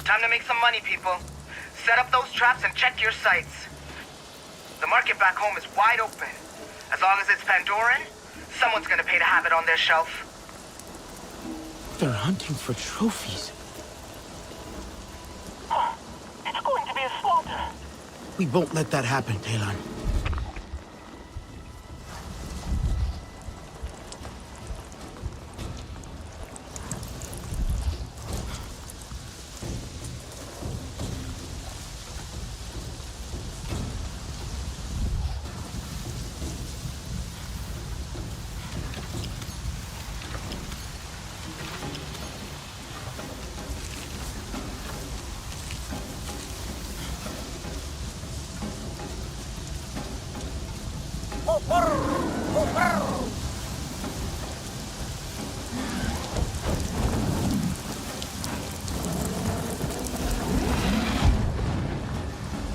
Time to make some money, people. Set up those traps and check your sights. The market back home is wide open. As long as it's Pandoran, someone's gonna pay to have it on their shelf. They're hunting for trophies. It's going to be a slaughter. We won't let that happen, Talon.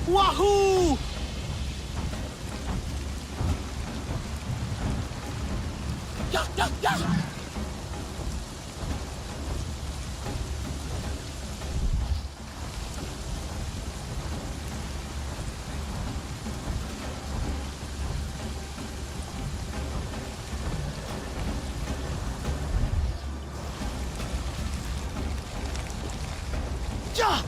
Wahoo! Yeah, yeah, yeah! Yeah!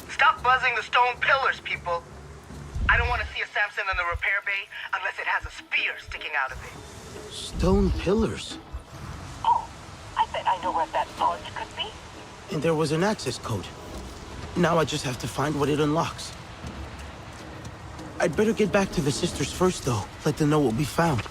Stop buzzing the stone pillars, people. I don't want to see a Samson in the repair bay unless it has a spear sticking out of it. Stone pillars? Oh, I bet I know where that lodge could be. And there was an access code. Now I just have to find what it unlocks. I'd better get back to the sisters first, though. Let them know what we found.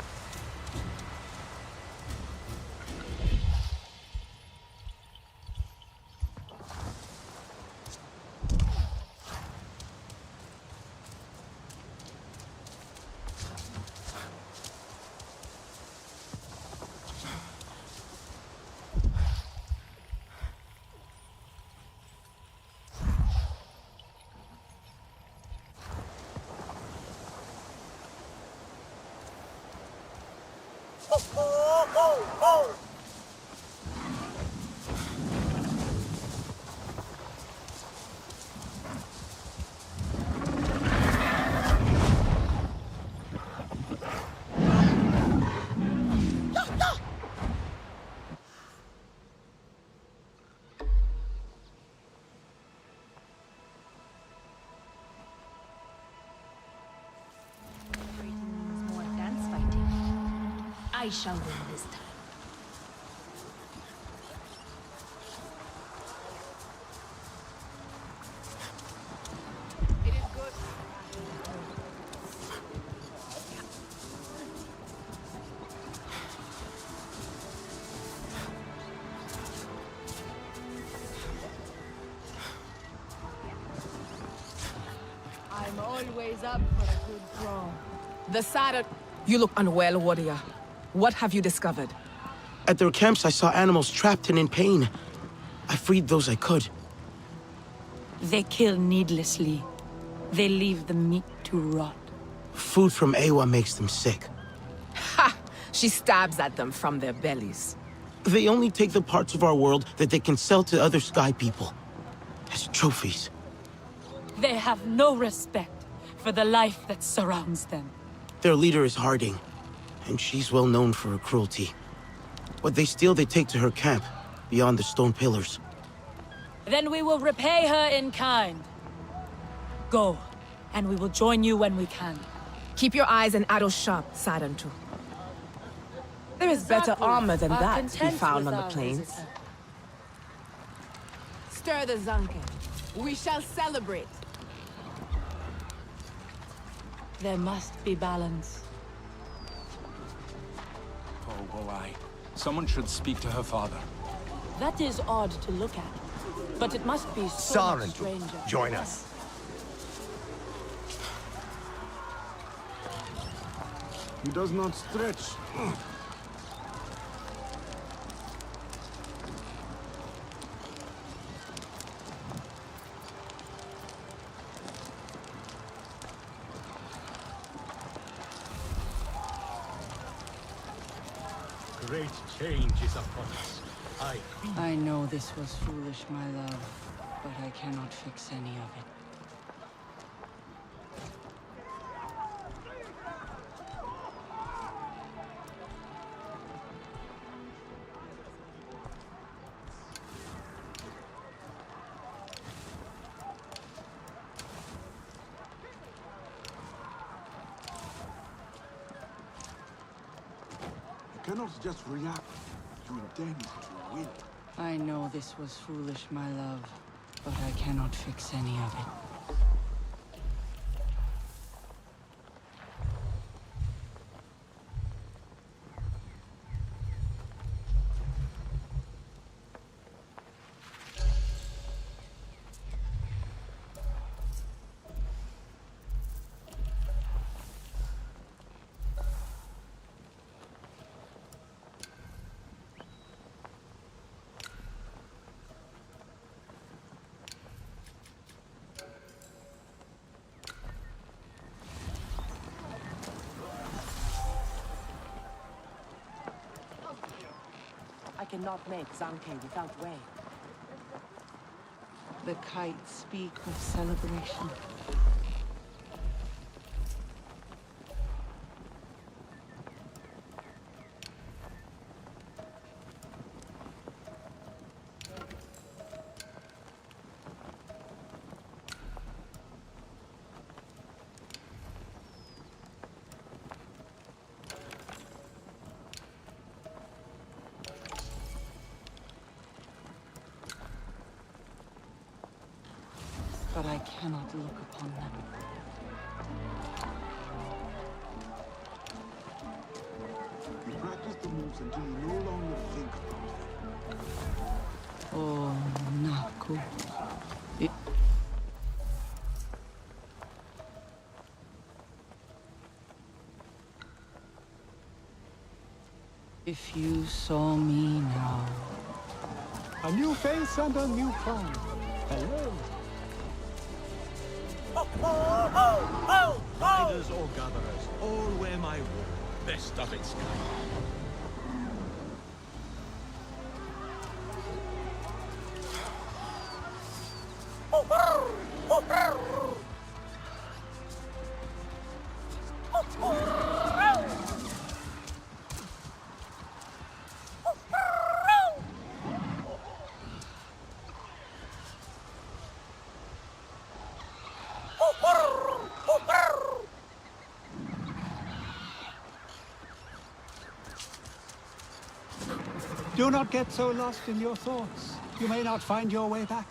I shall win this time. It is good. I'm always up for a good brawl. The Saturn. You look unwell, warrior. What have you discovered? At their camps, I saw animals trapped and in pain. I freed those I could. They kill needlessly. They leave the meat to rot. Food from Eywa makes them sick. Ha! She stabs at them from their bellies. They only take the parts of our world that they can sell to other sky people. As trophies. They have no respect for the life that surrounds them. Their leader is Harding, and she's well known for her cruelty. What they steal, they take to her camp, beyond the stone pillars. Then we will repay her in kind. Go, and we will join you when we can. Keep your eyes and arrows sharp, Sarantu. There is better armor than that to be found on the plains. Stir the Zanke. We shall celebrate. There must be balance. Oh, aye. Someone should speak to her father. That is odd to look at, but it must be so much stranger. Join us. He does not stretch. Great change is upon us. I know this was foolish, my love, but I cannot fix any of it. You cannot just react. You intend to win. I know this was foolish, my love, but I cannot fix any of it. I cannot make Zanke without way. The kites speak of celebration. But I cannot look upon them. You practice the moves until you no longer think about them. Oh, Naku. If you saw me now. A new face and a new crown. Hello. Riders or gatherers, all wear my robe, best of its kind. Do not get so lost in your thoughts. You may not find your way back.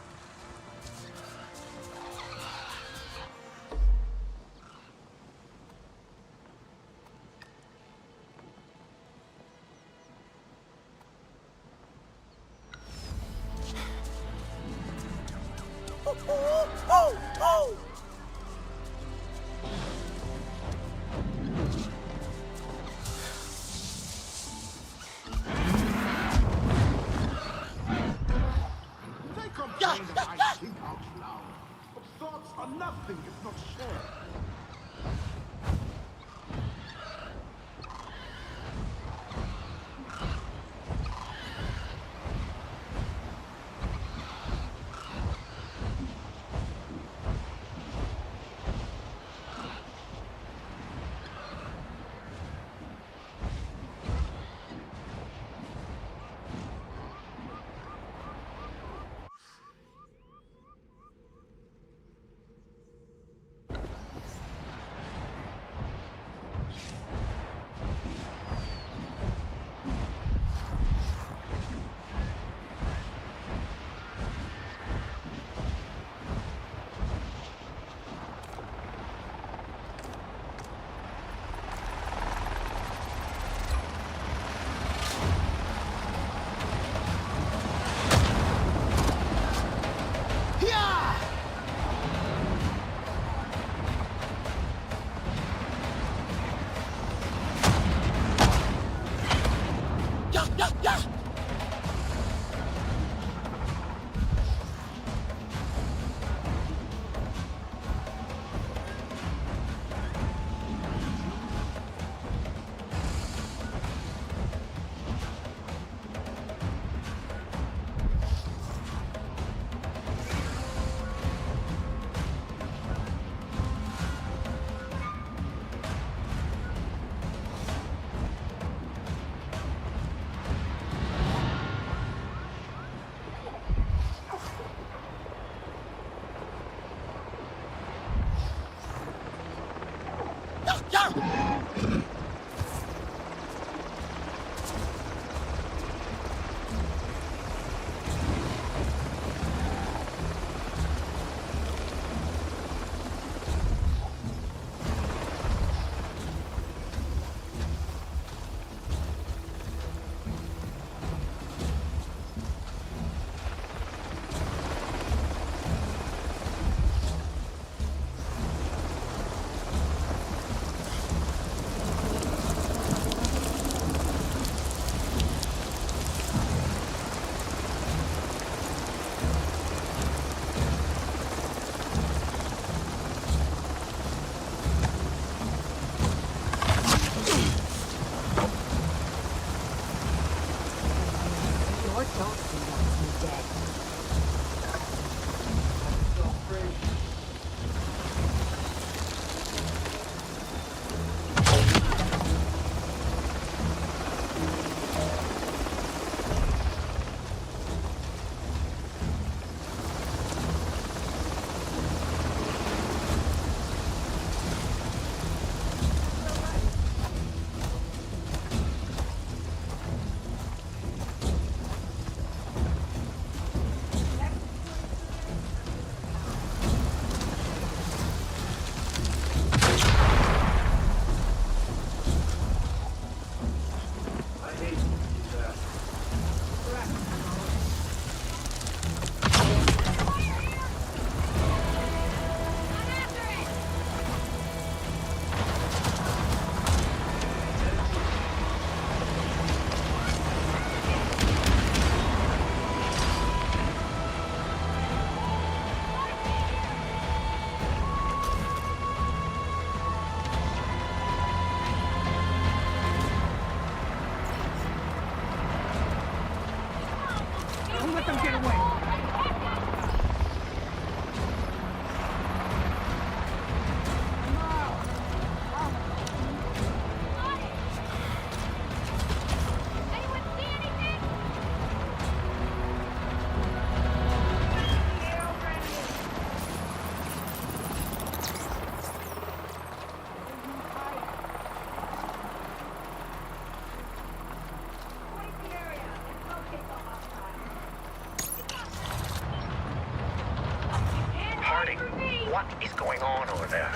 What is going on over there?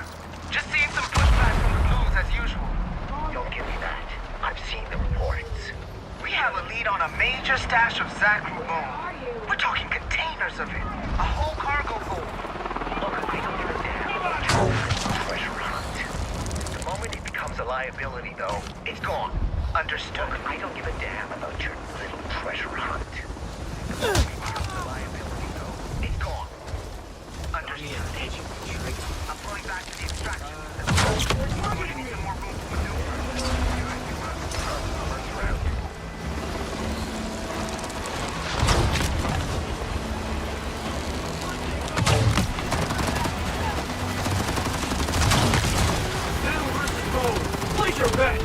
Just seeing some pushback from the Blues as usual. Don't give me that. I've seen the reports. We have a lead on a major stash of Zakru bone. We're talking containers of it. A whole cargo hold. Look, I don't give a damn about your treasure hunt. The moment it becomes a liability, though, it's gone. Understood. Look, I don't give a damn about your little treasure hunt. The moment it becomes a liability, though, it's gone. Understood. I'm going back to the extraction. I'm going to need some more room to maneuver. Place your bet!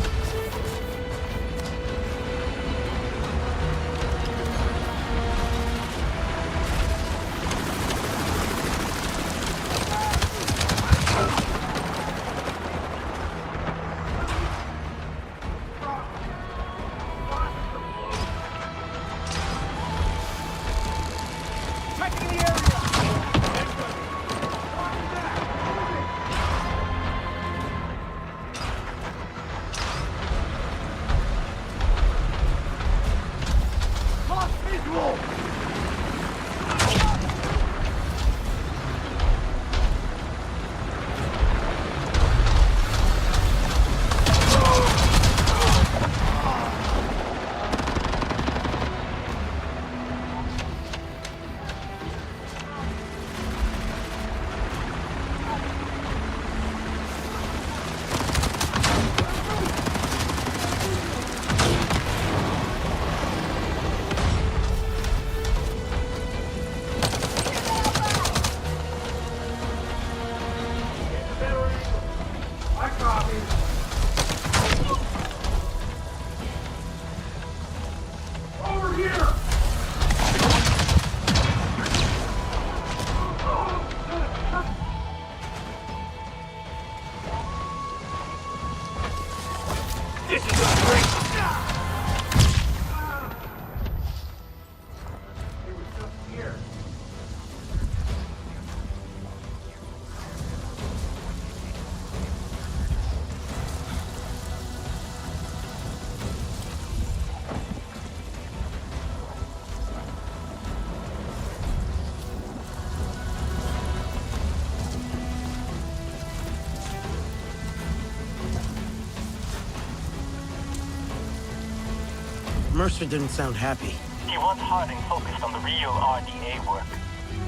Mercer didn't sound happy. He wants Harding focused on the real RDA work.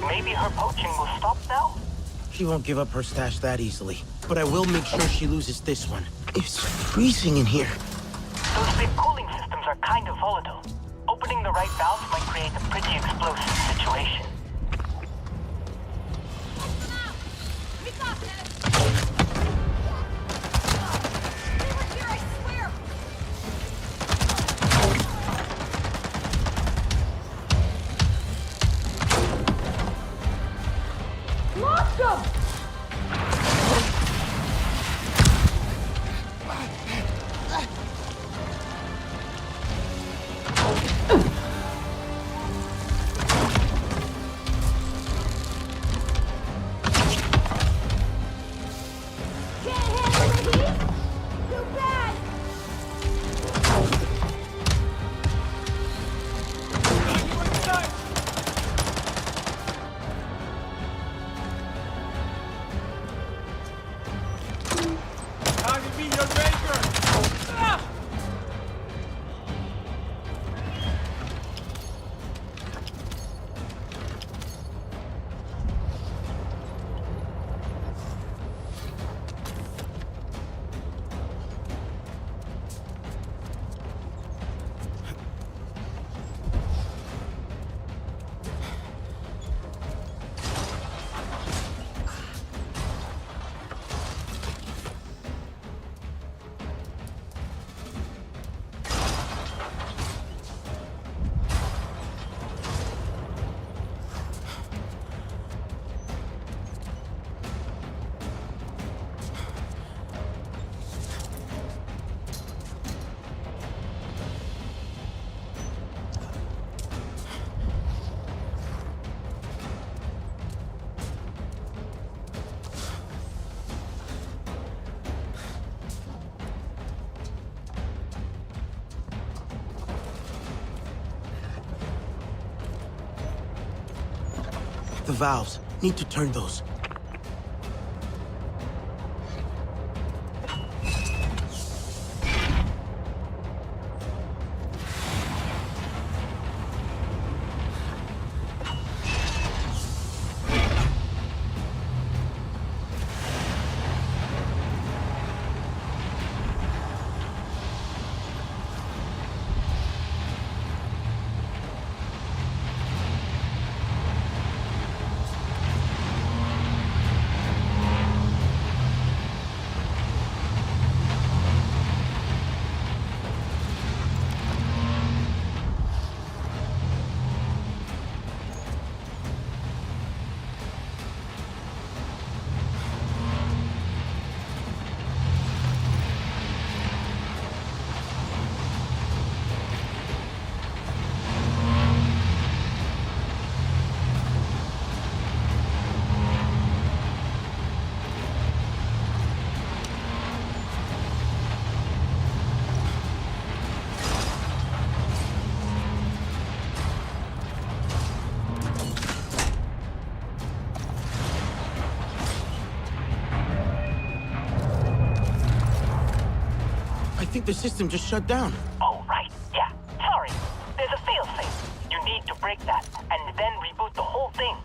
Maybe her poaching will stop now? She won't give up her stash that easily. But I will make sure she loses this one. It's freezing in here. Those big cooling systems are kind of volatile. Opening the right valves might create a pretty explosive situation. Lost them! The valves. Need to turn those. I think the system just shut down. Oh, right. Yeah. Sorry. There's a failsafe. You need to break that, and then reboot the whole thing.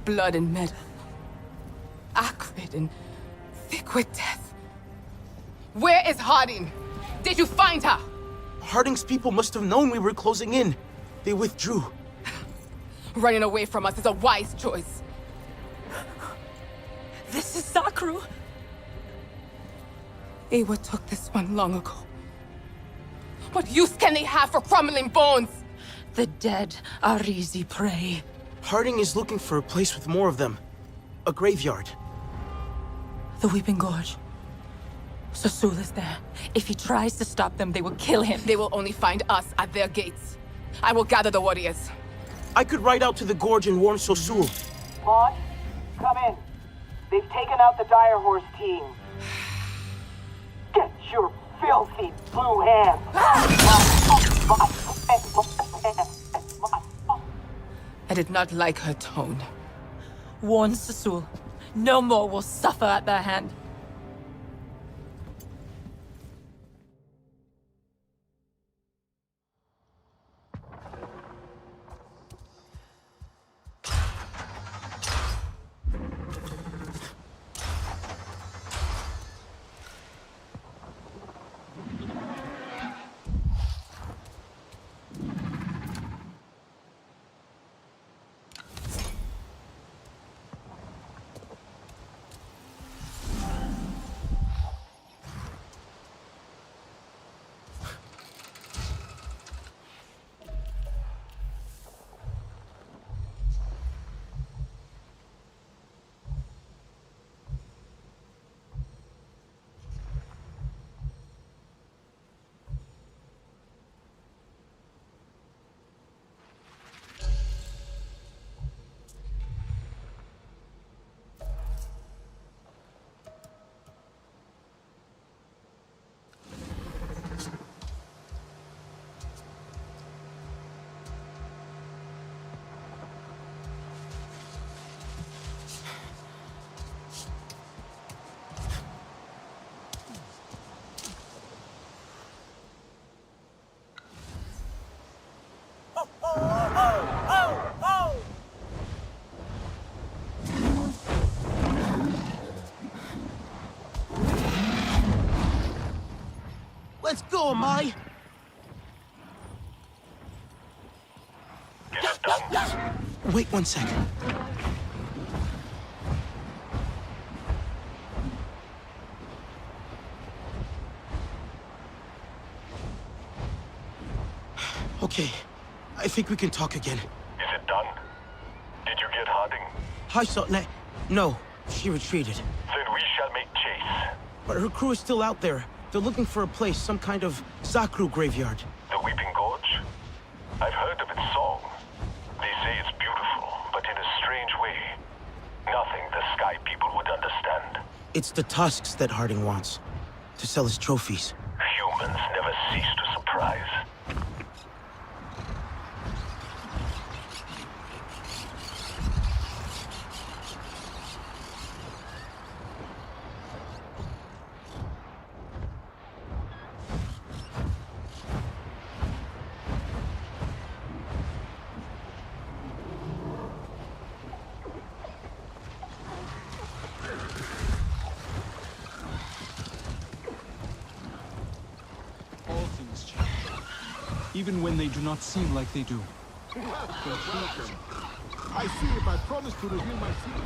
blood and metal. Acrid and thick with death. Where is Harding? Did you find her? Harding's people must have known we were closing in. They withdrew. Running away from us is a wise choice. This is Zakru. Eywa took this one long ago. What use can they have for crumbling bones? The dead are easy prey. Harding is looking for a place with more of them. A graveyard. The Weeping Gorge. Sasul is there. If he tries to stop them, they will kill him. They will only find us at their gates. I will gather the warriors. I could ride out to the gorge and warn Sasul. Boss, come in. They've taken out the Dire Horse team. Get your filthy blue hands. I did not like her tone. Warn Sasul. No more will suffer at their hand. Let's go, Mai! Wait 1 second. Okay, I think we can talk again. Is it done? Did you get Harding? Hi, Sultan. No, she retreated. Then we shall make chase. But her crew is still out there. They're looking for a place, some kind of Zakru graveyard. The Weeping Gorge? I've heard of its song. They say it's beautiful, but in a strange way. Nothing the Sky people would understand. It's the tusks that Harding wants. To sell his trophies. Humans never cease to surprise. Even when they do not seem like they do. I see if I promise to reveal my secret.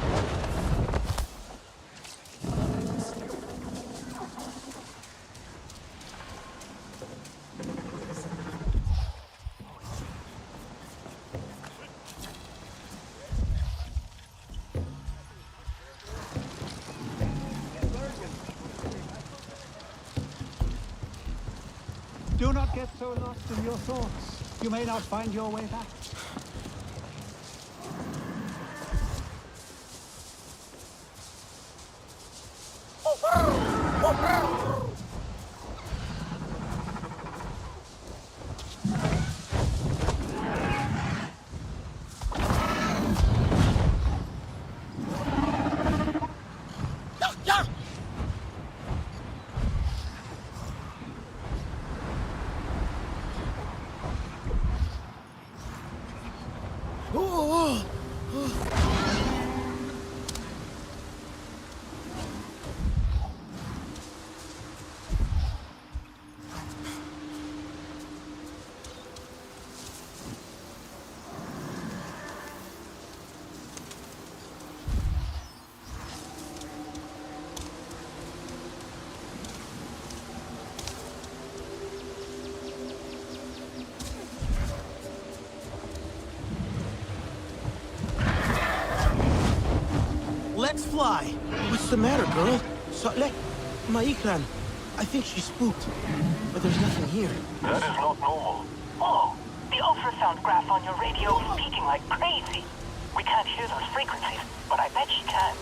Do not get so lost in your thoughts. You may not find your way back. fly! What's the matter, girl? Sale, Maikran. I think she's spooked. But there's nothing here. That is not normal. Oh, the ultrasound graph on your radio is beating like crazy. We can't hear those frequencies, but I bet she can.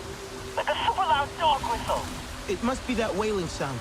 Like a super loud dog whistle. It must be that wailing sound.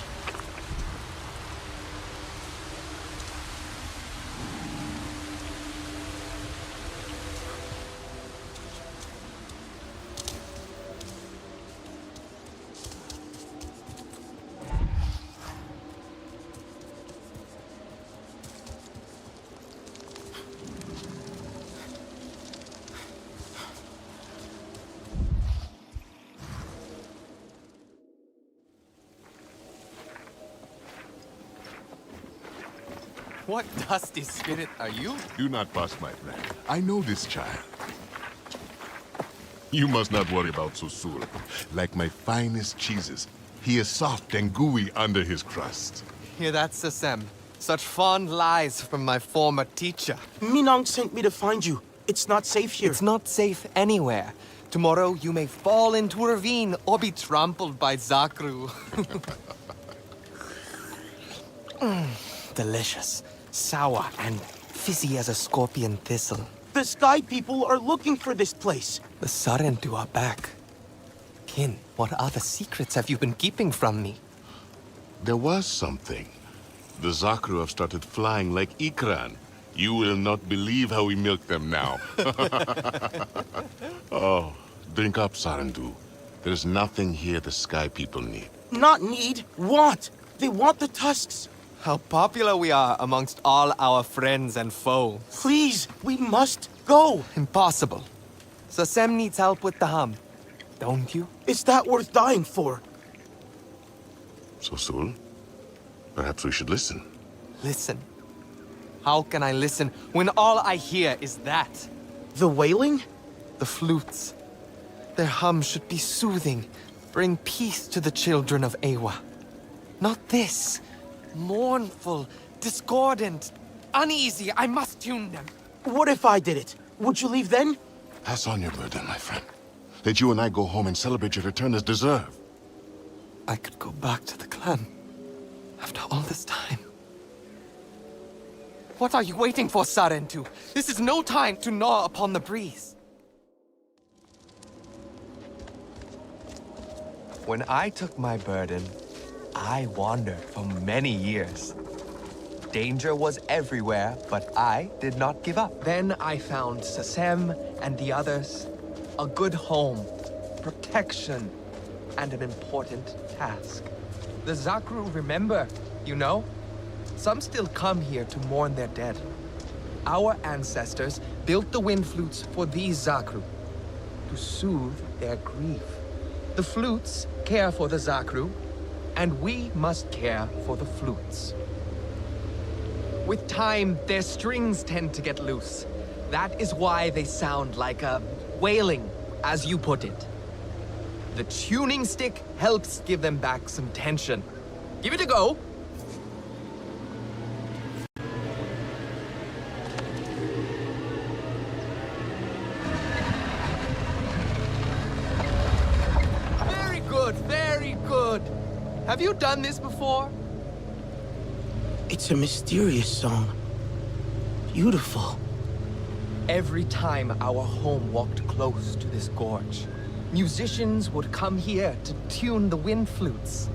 What dusty spirit are you? Do not fuss, my friend. I know this child. You must not worry about Susul. Like my finest cheeses, he is soft and gooey under his crust. Hear that, Sasem? Such fond lies from my former teacher. Minong sent me to find you. It's not safe here. It's not safe anywhere. Tomorrow you may fall into a ravine or be trampled by Zakru. Delicious. Sour and fizzy as a scorpion thistle. The Sky People are looking for this place. The Sarentu are back. Kin, what other secrets have you been keeping from me? There was something. The Zakru have started flying like Ikran. You will not believe how we milk them now. Oh, drink up, Sarentu. There's nothing here the Sky People need. Not need, want. They want the tusks. How popular we are amongst all our friends and foes. Please, we must go. Impossible. Sasem needs help with the hum. Don't you? Is that worth dying for? Susul, perhaps we should listen. Listen? How can I listen when all I hear is that? The wailing? The flutes. Their hum should be soothing, bring peace to the children of Eywa. Not this. Mournful, discordant, uneasy. I must tune them. What if I did it? Would you leave then? Pass on your burden, my friend. Let you and I go home and celebrate your return as deserved. I could go back to the clan. After all this time. What are you waiting for, Sarentu? This is no time to gnaw upon the breeze. When I took my burden, I wandered for many years. Danger was everywhere, but I did not give up. Then I found Sasem and the others a good home, protection, and an important task. The Zakru remember, you know? Some still come here to mourn their dead. Our ancestors built the wind flutes for these Zakru, to soothe their grief. The flutes care for the Zakru, and we must care for the flutes. With time, their strings tend to get loose. That is why they sound like a wailing, as you put it. The tuning stick helps give them back some tension. Give it a go. Very good, very good. Have you done this before? It's a mysterious song. Beautiful. Every time our home walked close to this gorge, musicians would come here to tune the wind flutes.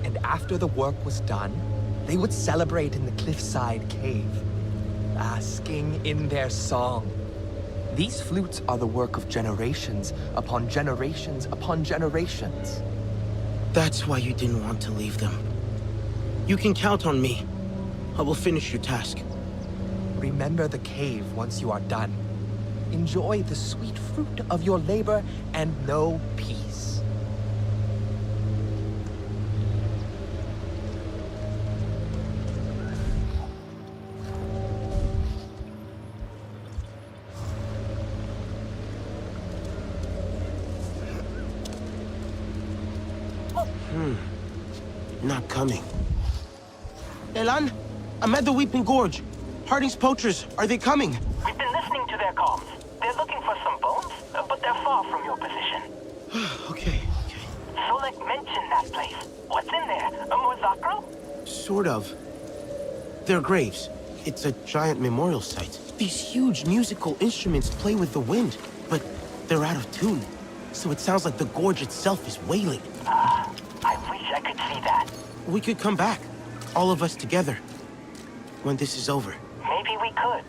And after the work was done, they would celebrate in the cliffside cave, basking in their song. These flutes are the work of generations upon generations upon generations. That's why you didn't want to leave them. You can count on me. I will finish your task. Remember the cave once you are done. Enjoy the sweet fruit of your labor and know peace. Not coming. Elan, I'm at the Weeping Gorge. Harding's poachers, are they coming? We've been listening to their comms. They're looking for some bones, but they're far from your position. Okay. Recollect mentioned that place. What's in there? A more Zakru? Sort of. They're graves. It's a giant memorial site. These huge musical instruments play with the wind, but they're out of tune. So it sounds like the gorge itself is wailing. I wish I could see that. We could come back, all of us together, when this is over. Maybe we could.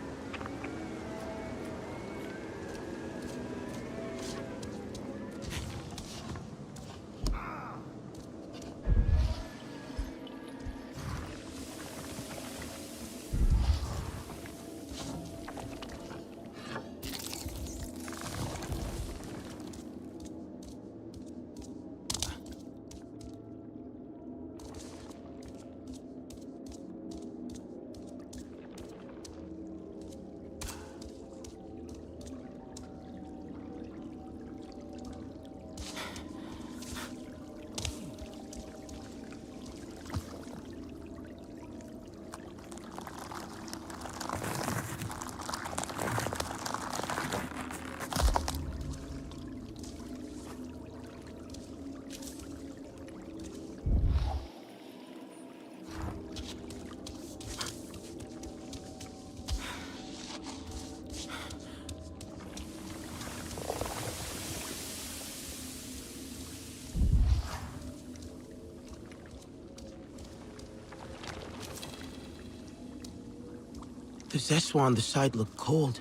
The Zeswa on the side looked cold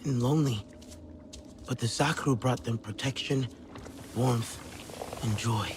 and lonely, but the Zakru brought them protection, warmth, and joy.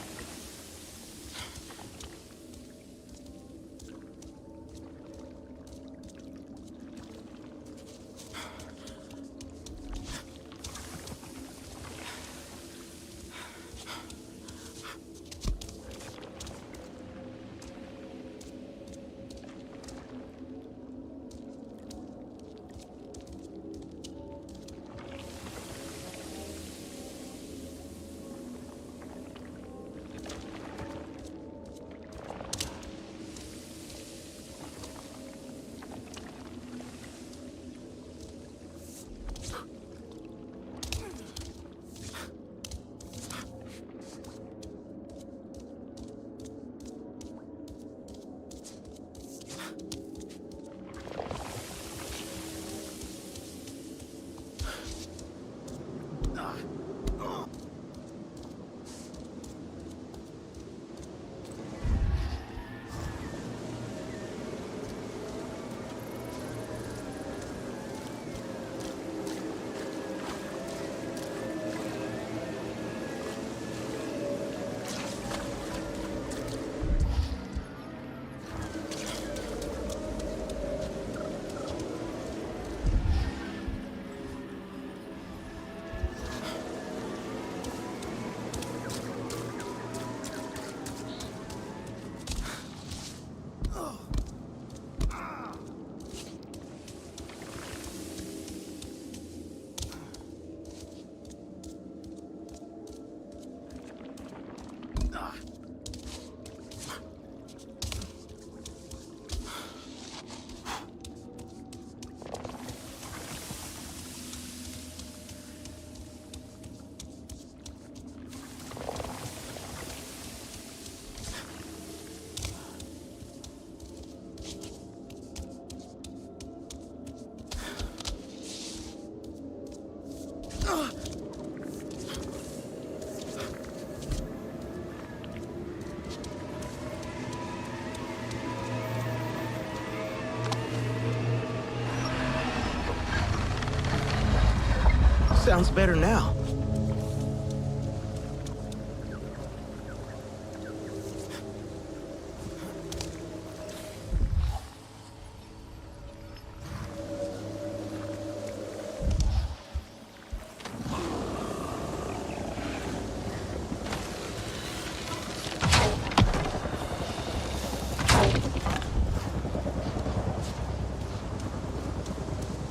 Sounds better now.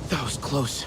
That was close.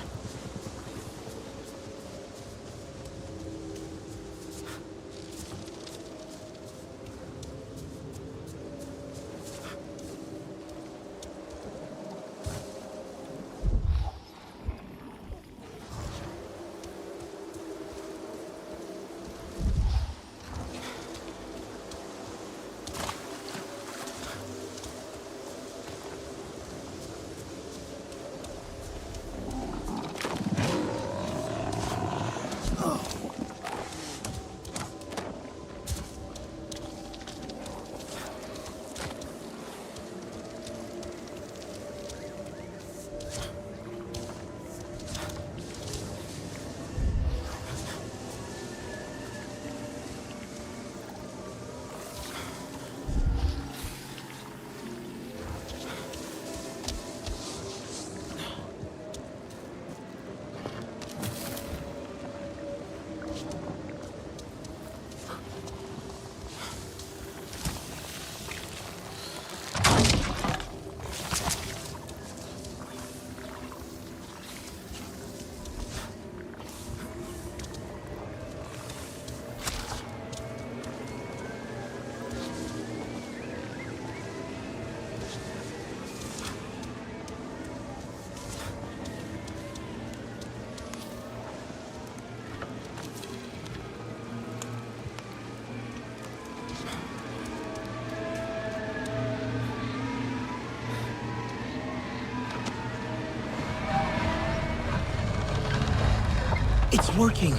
It's working.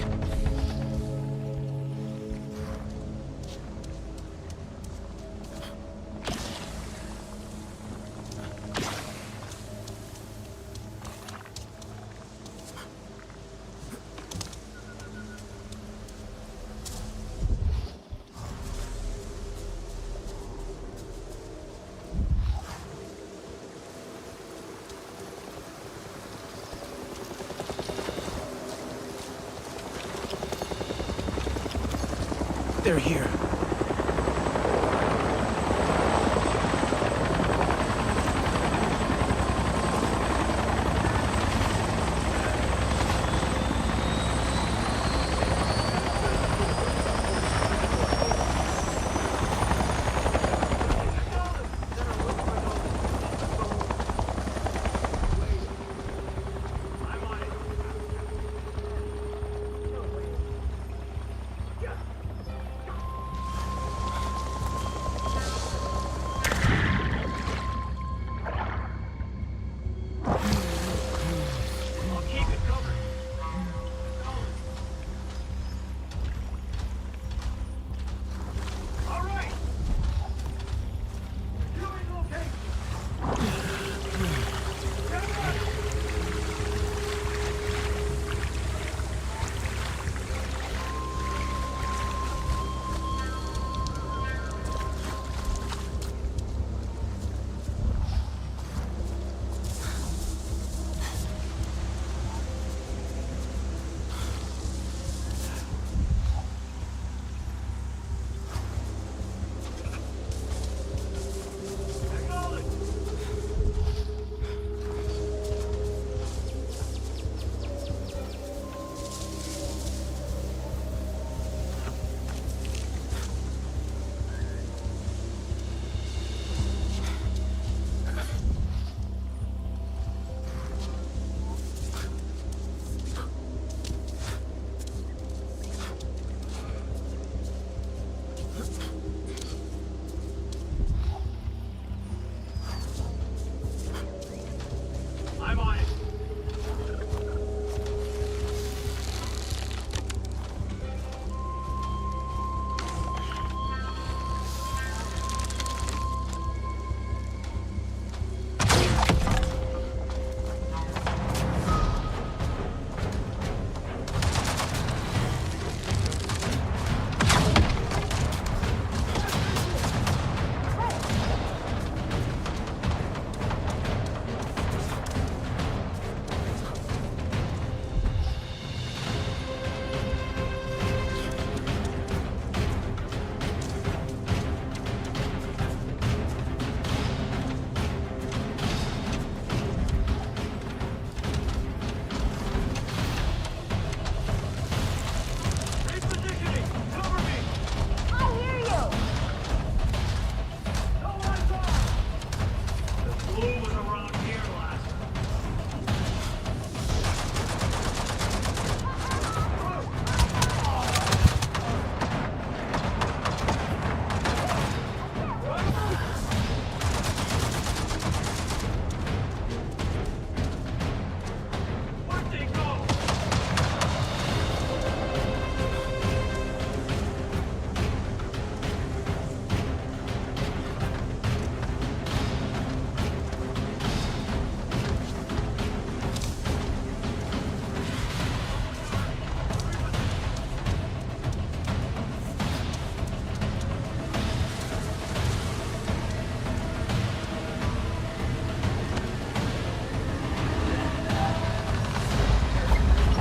They're here.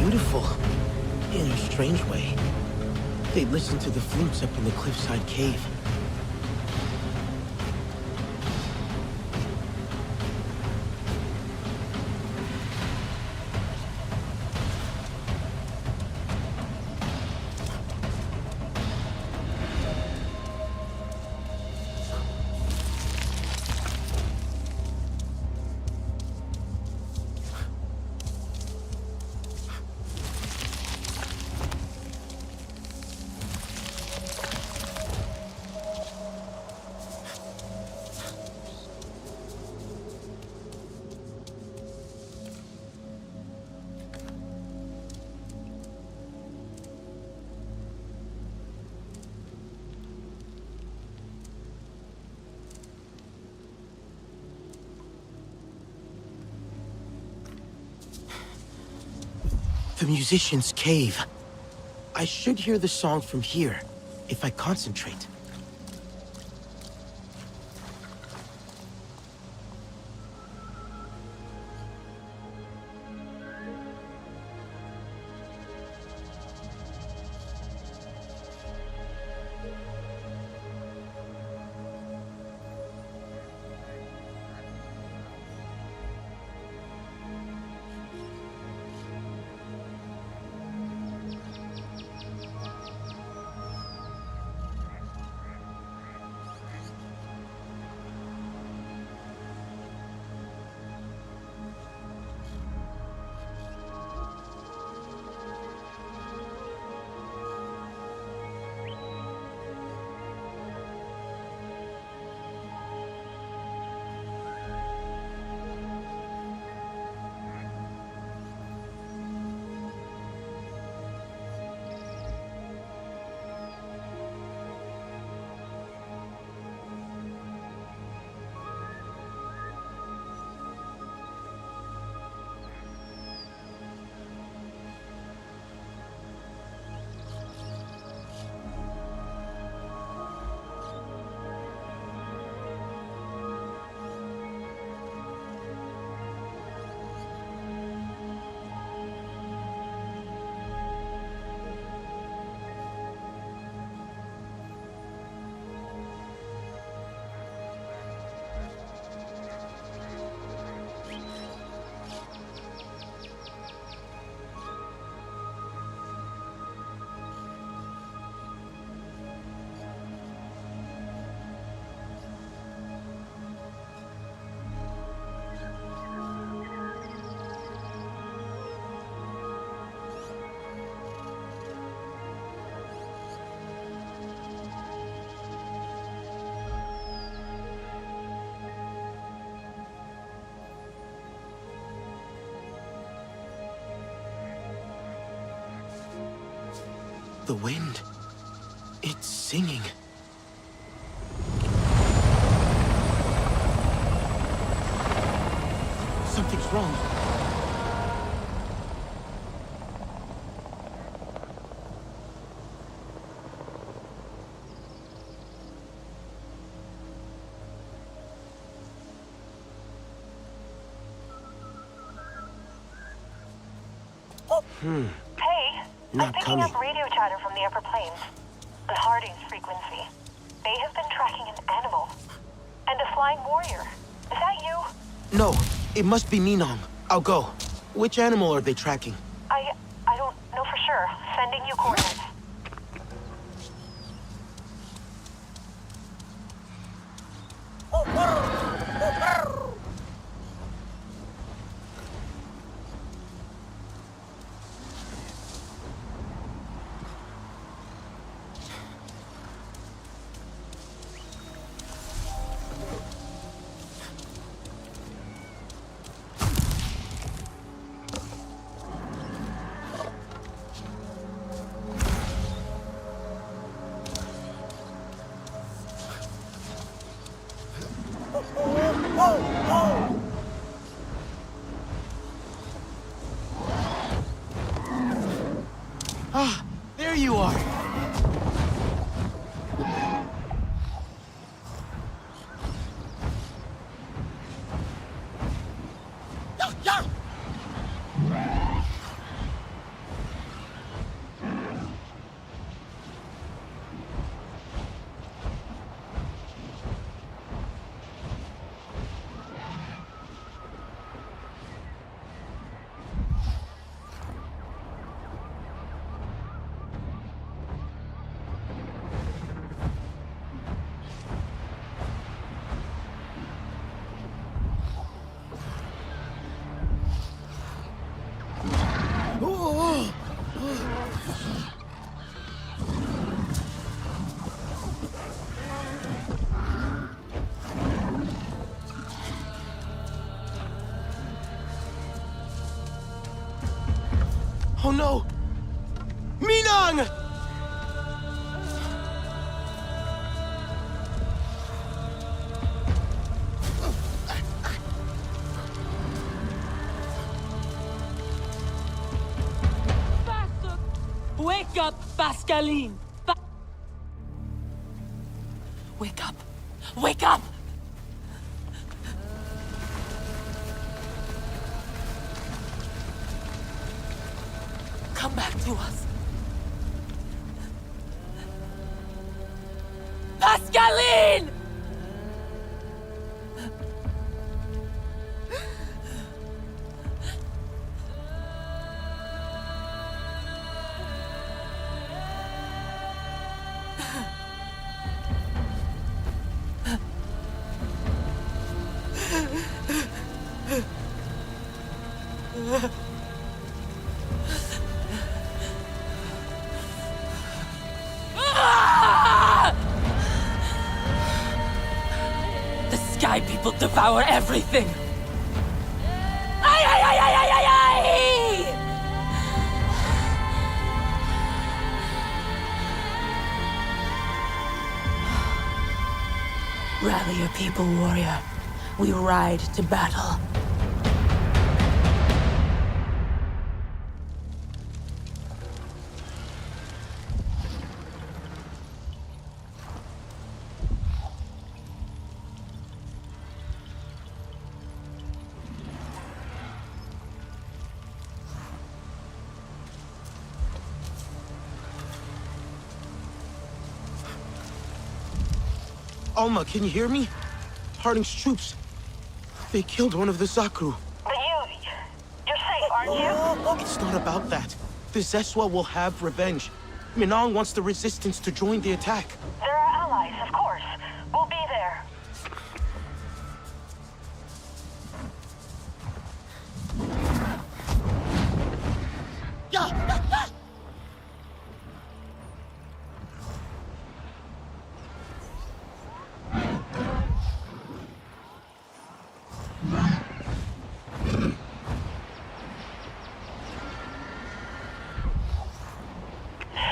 Beautiful. In a strange way. They listen to the flutes up in the cliffside cave. The musician's cave. I should hear the song from here, if I concentrate. The wind. It's singing. Something's wrong. Hey, Not I'm picking coming. up radio chatter from the upper plains. On Harding's frequency. They have been tracking an animal. And a flying warrior. Is that you? No, it must be Minong. I'll go. Which animal are they tracking? I don't know for sure. Sending you coordinates. Ah, there you are. Oh no! Minong! Wake up, Pascaline! Wake up! Wake up! Come back to us. Pascaline! The Sky People devour everything! Ay, ay, ay, ay, ay, ay, ay! Rally your people, warrior. We ride to battle. Alma, can you hear me? Harding's troops. They killed one of the Zakru. But you're safe, aren't you? It's not about that. The Zeswa will have revenge. Minong wants the resistance to join the attack. There are allies, of course. We'll be there.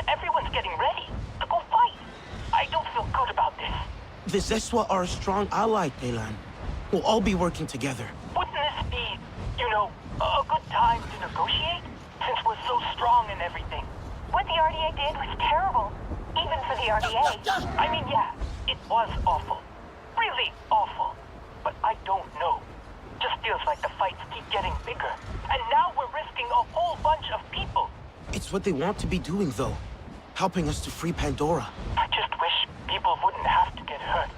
Everyone's getting ready to go fight. I don't feel good about this. The Zeswa are a strong ally, Telan. We'll all be working together. Wouldn't this be, a good time to negotiate? Since we're so strong and everything. What the RDA did was terrible. Even for the RDA. I mean, yeah, it was awful. Really awful. But I don't know. Just feels like the fights keep getting bigger. And now we're risking a whole bunch of people. It's what they want to be doing, though. Helping us to free Pandora. I just wish people wouldn't have to get hurt.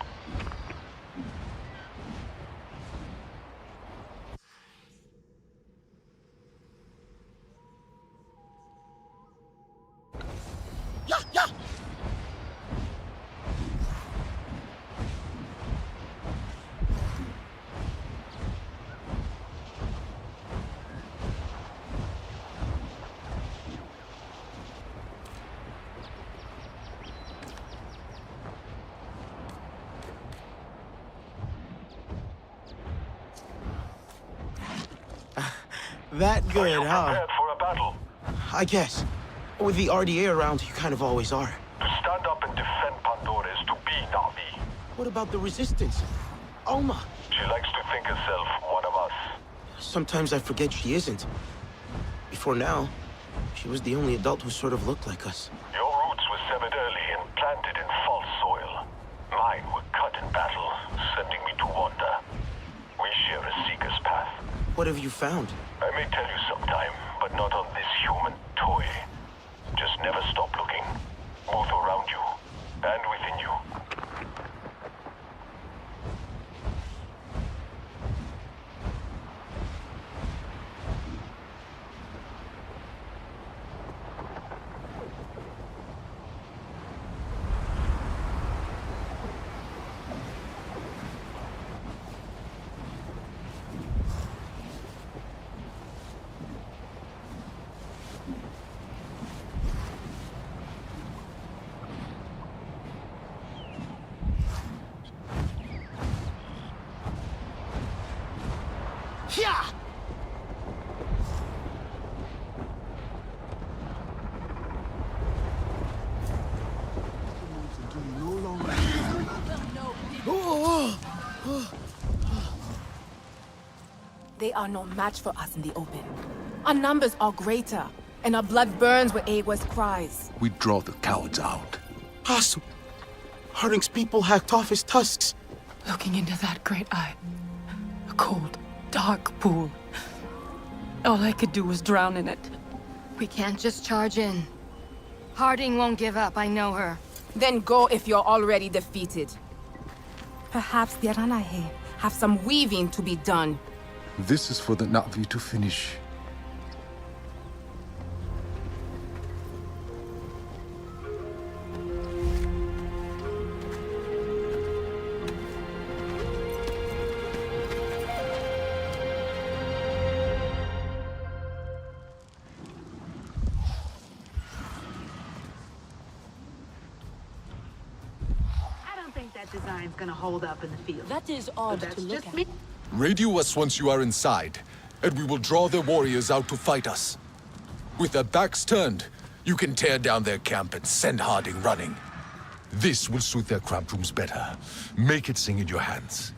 That good, Are you huh? prepared for a battle? I guess. With the RDA around, you kind of always are. To stand up and defend Pandora is to be Navi. What about the Resistance? Alma. She likes to think herself one of us. Sometimes I forget she isn't. Before now, she was the only adult who sort of looked like us. Your roots were severed early and planted in false soil. Mine were cut in battle, sending me to wander. We share a seeker's path. What have you found? I may tell you sometime, but not on this human toy. Just never stop looking. Both around you and within you. Yeah! They are no match for us in the open. Our numbers are greater. and our blood burns with Eywa's cries. We draw the cowards out. Hasu! Harding's people hacked off his tusks. Looking into that great eye. A cold, dark pool. All I could do was drown in it. We can't just charge in. Harding won't give up, I know her. Then go if you're already defeated. Perhaps the Aranahe have some weaving to be done. This is for the Na'vi to finish. Design's gonna hold up in the field. That is odd to look at. Radio us once you are inside, and we will draw their warriors out to fight us. With their backs turned, you can tear down their camp and send Harding running. This will suit their cramped rooms better. Make it sing in your hands.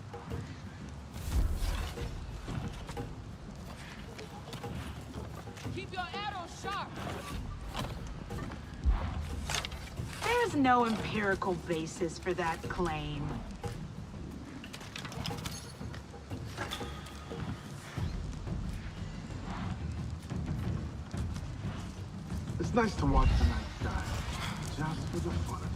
Keep your arrows sharp. There's no empirical basis for that claim. It's nice to watch the night sky, just for the fun of it.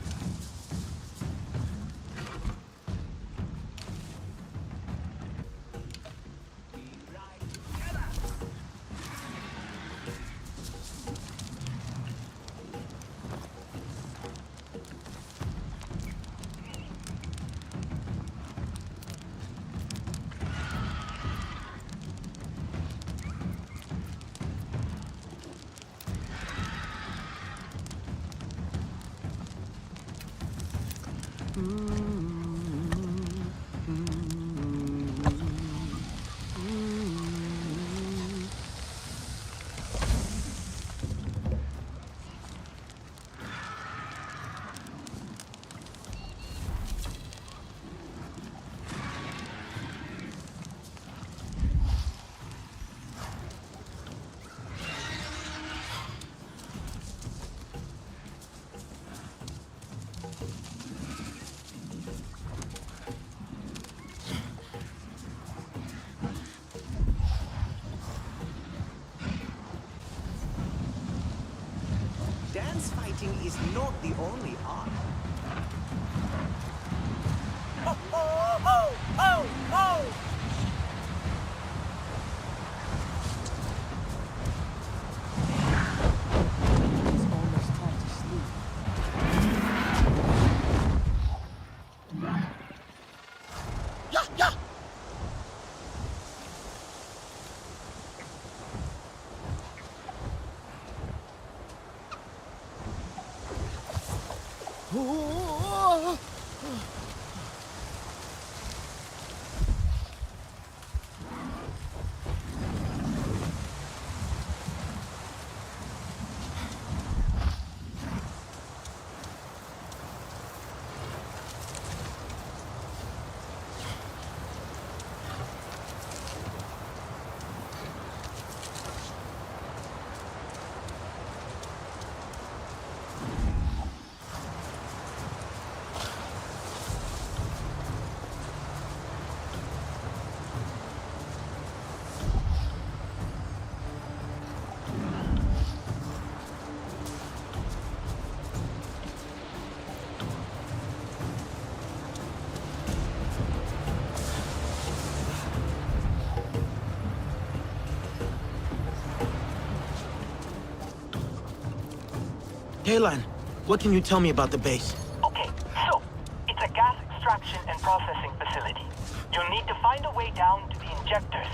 Dance fighting is not the only art. Oh, oh, oh, oh, oh! It's almost time to sleep. Yeah, yeah! Kaylan, what can you tell me about the base? Okay, so, it's a gas extraction and processing facility. You'll need to find a way down to the injectors.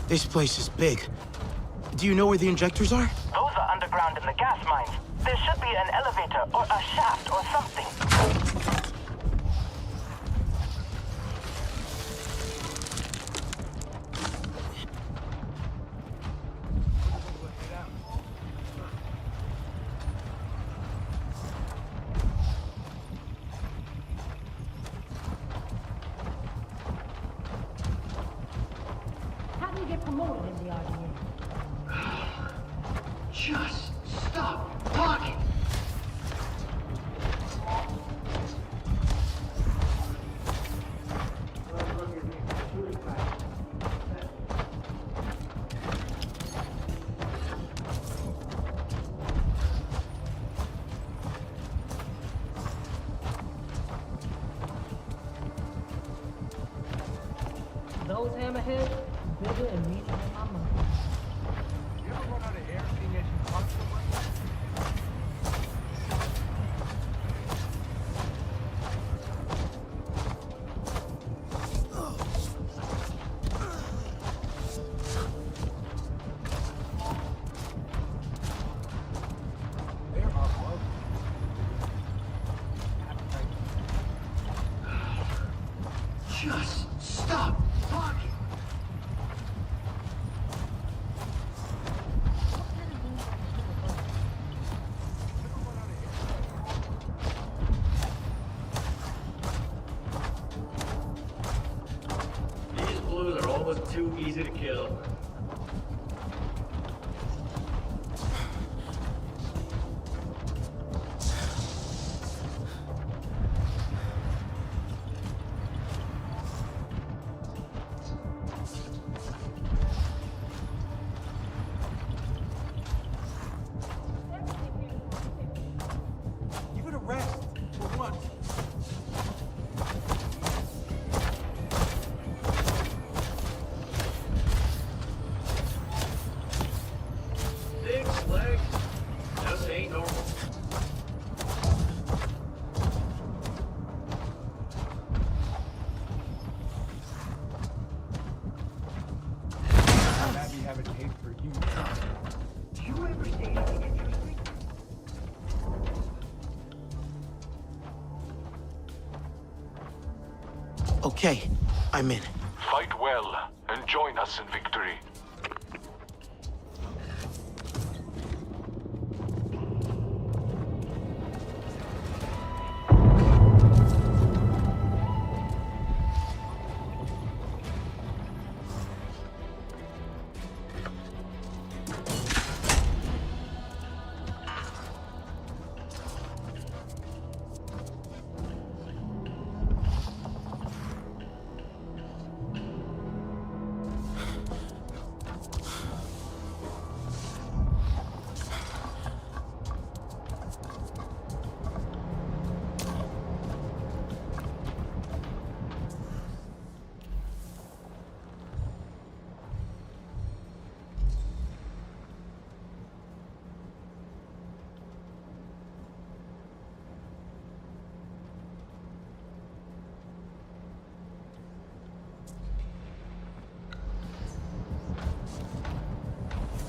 This place is big. Do you know where the injectors are? Those are underground in the gas mines. There should be an elevator or a shaft or something. How do you get promoted in the RDA? Just stop talking! Those hammerheads, bigger and meaner than my mother. You ever run out of air seeing as you talk so much? There are bugs. Just stop talking! These blues are almost too easy to kill. Give it a rest, for once. Six legs just ain't normal. I'm happy you have a taste for humor. Do you ever say anything interesting? Okay, I'm in. Fight well and join us in victory.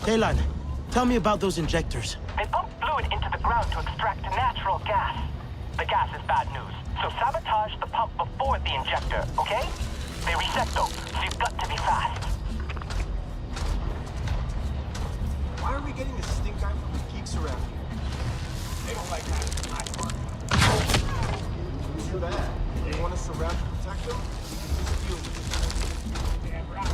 Telan, tell me about those injectors. They pump fluid into the ground to extract natural gas. The gas is bad news, so sabotage the pump before the injector, okay? They reset though, so you've got to be fast. Why are we getting the stink eye from the geeks around here? They don't like having high mark. Too bad. They want us around to protect them? We can just deal with it. Damn right.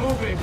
Moving!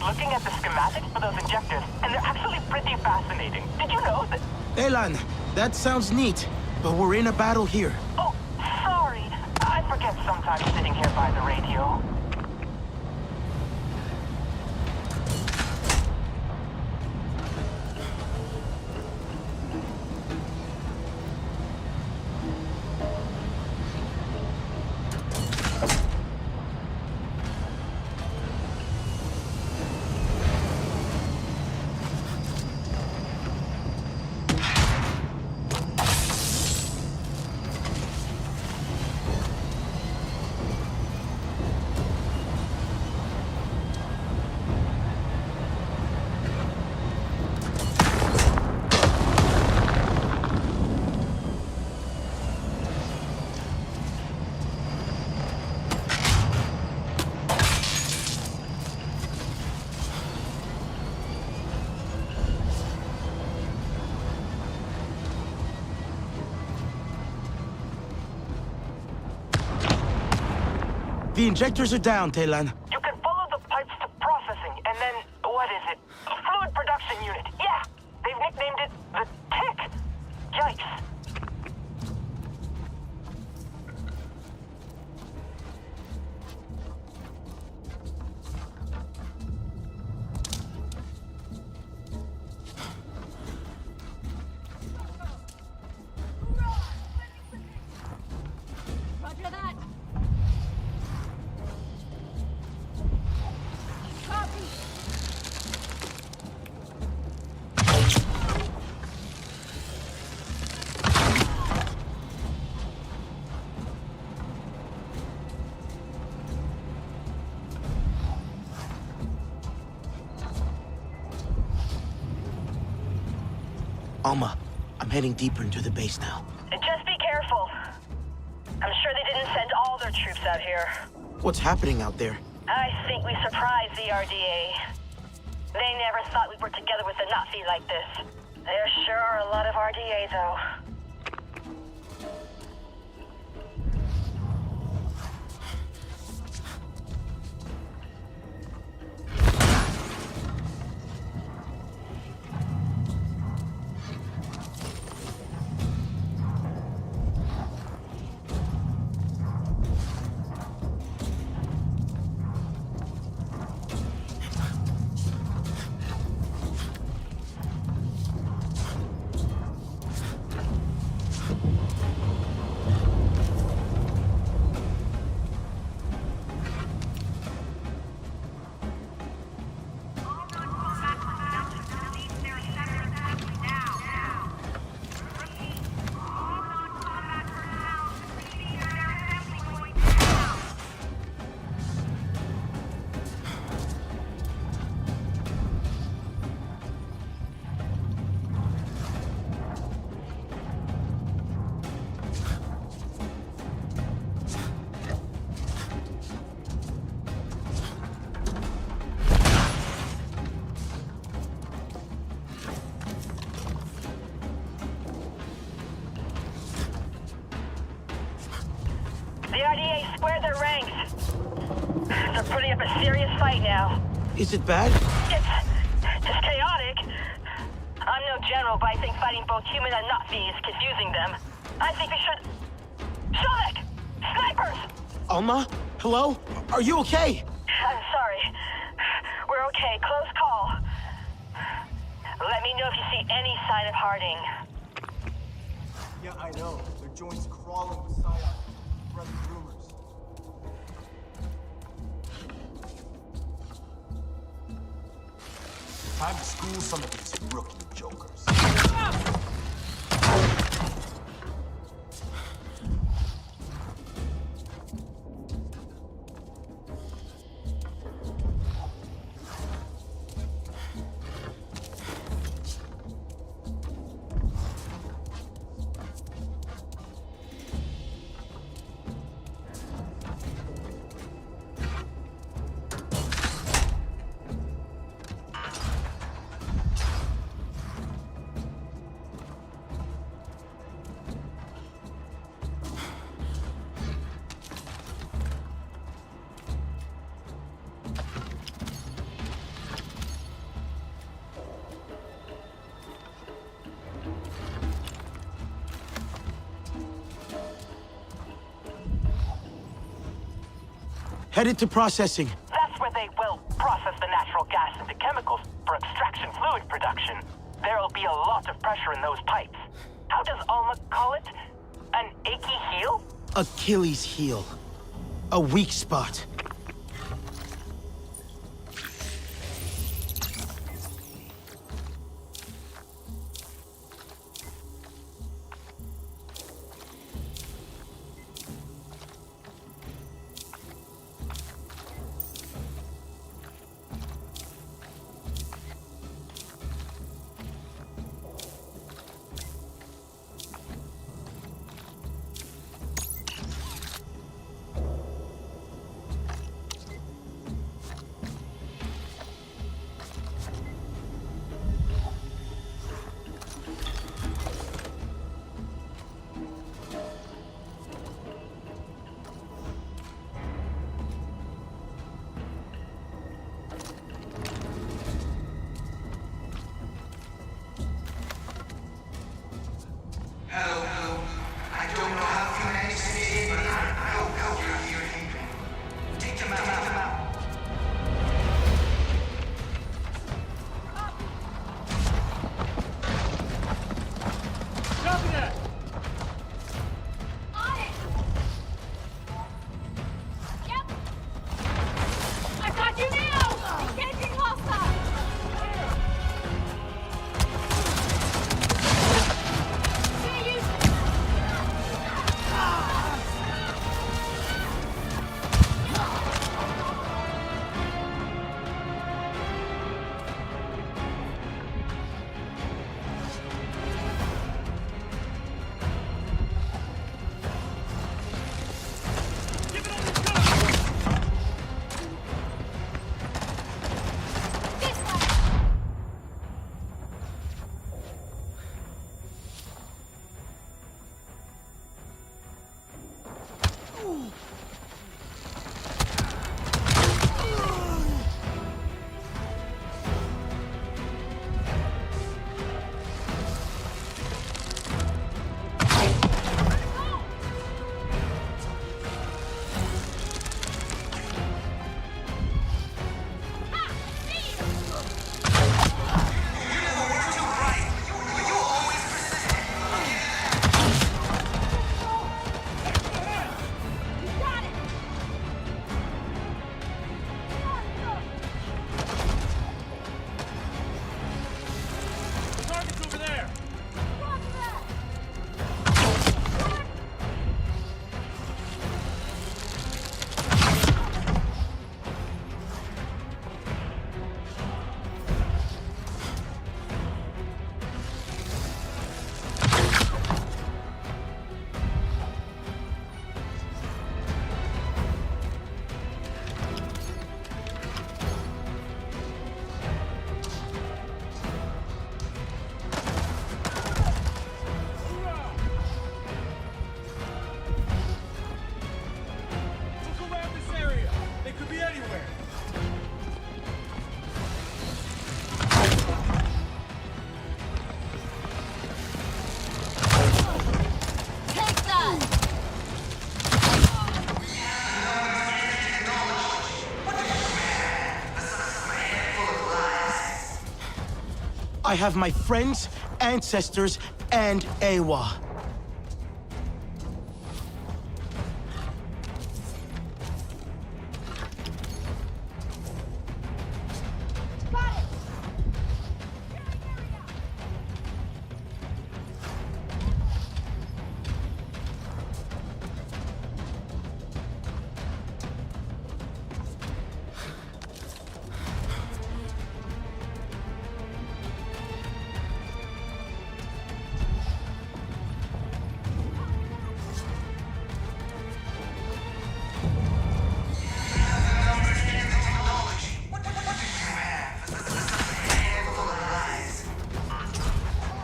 looking at the schematics for those injectors, and they're actually pretty fascinating. Did you know that... Elan, that sounds neat, but we're in a battle here. Oh, sorry. I forget sometimes sitting here by the radio. The injectors are down, Telan. You can follow the pipes to processing, and then, what is it? Fluid production unit. Yeah! They've nicknamed it the Tick. Yikes. Roger that. Alma, I'm heading deeper into the base now. Just be careful. I'm sure they didn't send all their troops out here. What's happening out there? I think we surprised the RDA. They never thought we'd work together with the Nazi like this. There sure are a lot of RDA, though. The RDA squared their ranks. They're putting up a serious fight now. Is it bad? It's just chaotic. I'm no general, but I think fighting both human and Nazi is confusing them. I think we should... Sonic! Snipers! Alma? Hello? Are you okay? I'm sorry. We're okay. Close call. Let me know if you see any sign of Harding. Yeah, I know. Their joints crawling with psyop. Spreading rumors. Time to school some of these rookie jokers. Headed to processing. That's where they will process the natural gas into chemicals for extraction fluid production. There'll be a lot of pressure in those pipes. How does Alma call it? An achy heel? Achilles heel. A weak spot. I have my friends, ancestors, and Eywa.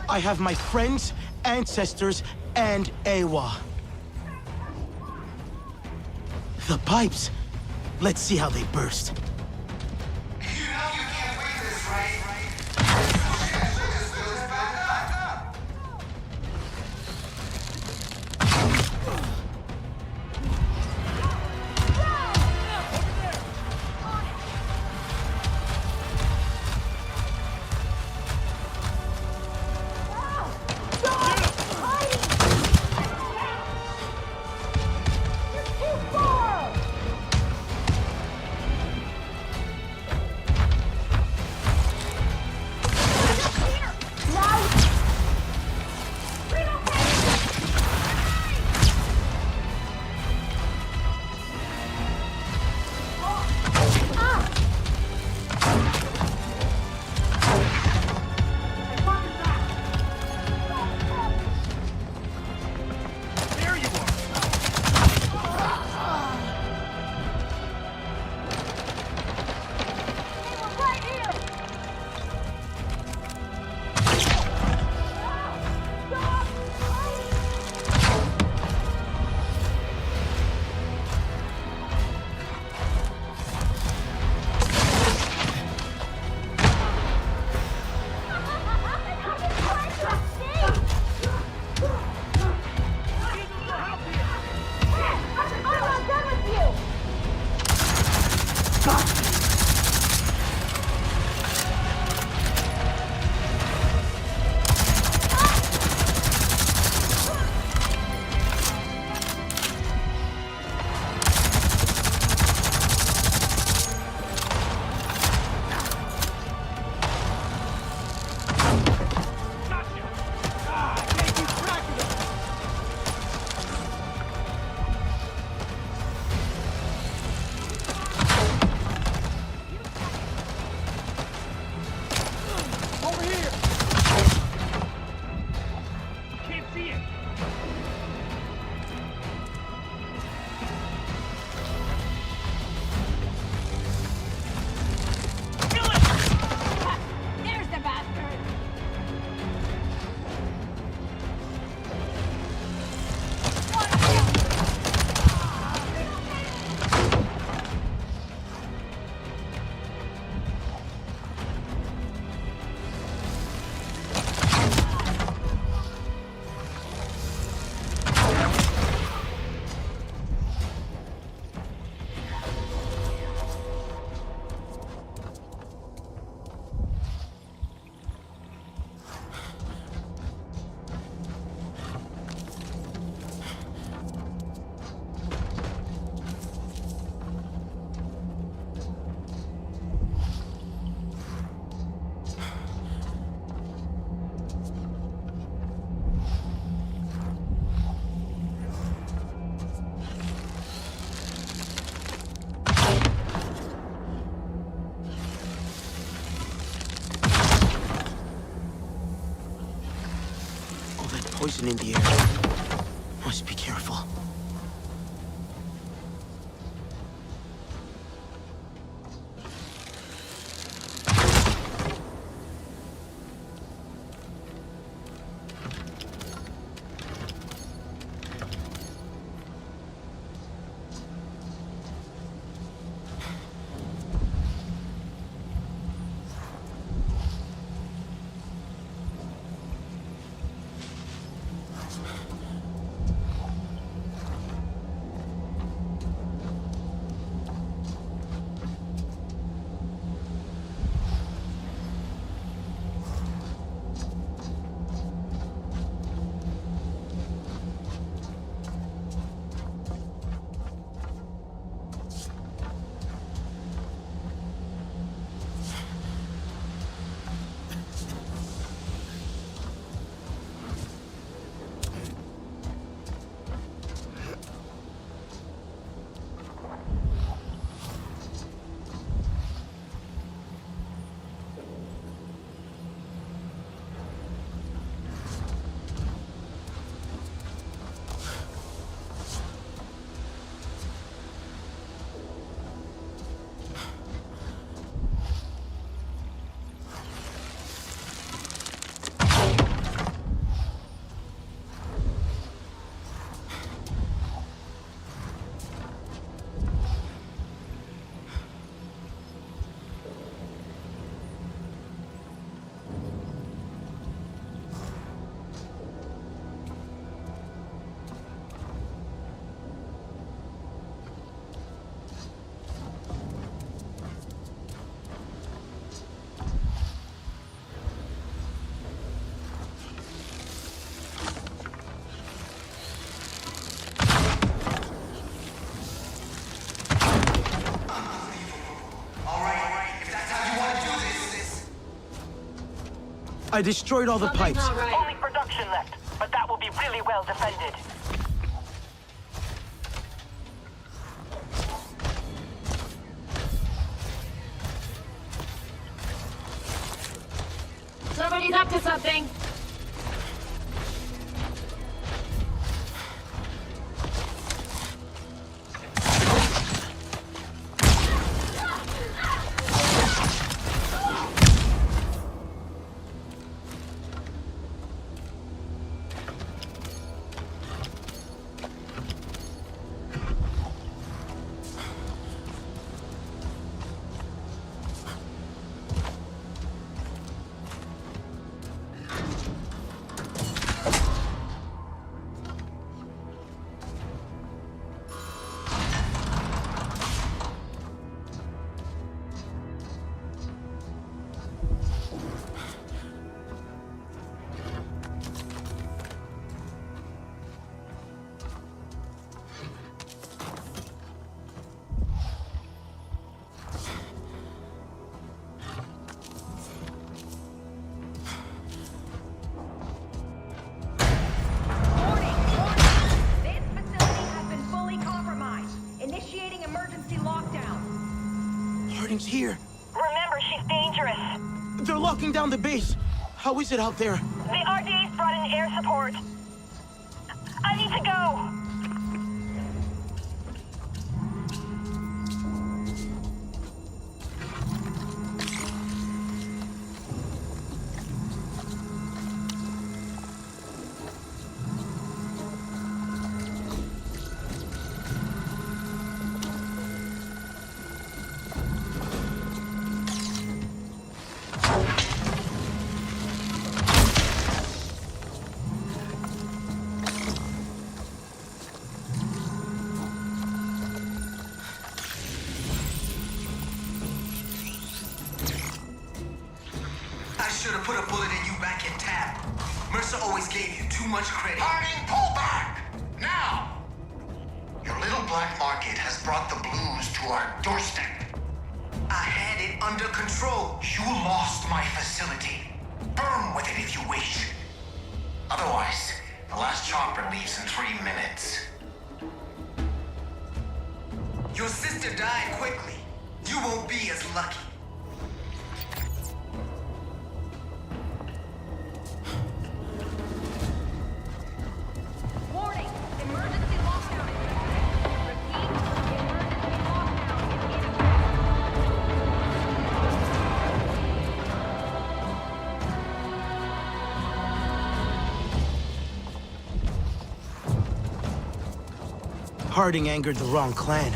I have my friends, ancestors, and Eywa. The pipes. Let's see how they burst. Poison in the air. Must be careful. I destroyed all the pipes. Only production left, but that will be really well defended. Somebody's up to something. Here. Remember, she's dangerous. They're locking down the base. How is it out there? The RDA's brought in air support. I need to go. Should have put a bullet in you back in Tab. Mercer always gave you too much credit. Harding, pull back! Now! Your little black market has brought the blues to our doorstep. I had it under control. You lost my facility. Burn with it if you wish. Otherwise, the last chopper leaves in 3 minutes. Your sister died quickly. You won't be as lucky. Harding angered the wrong clan.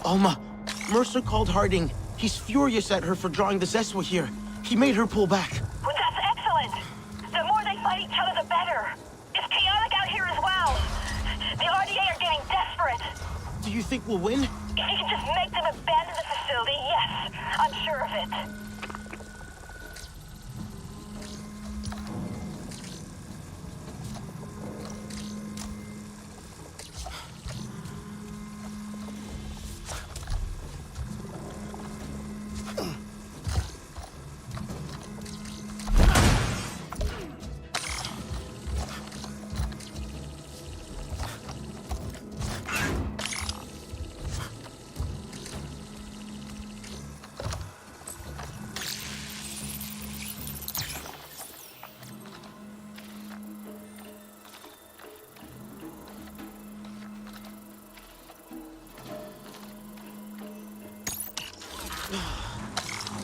Alma, Mercer called Harding. He's furious at her for drawing the Zeswa here. He made her pull back. Well, that's excellent. The more they fight each other, the better. It's chaotic out here as well. The RDA are getting desperate. Do you think we'll win? If you can just make them abandon the facility, yes. I'm sure of it.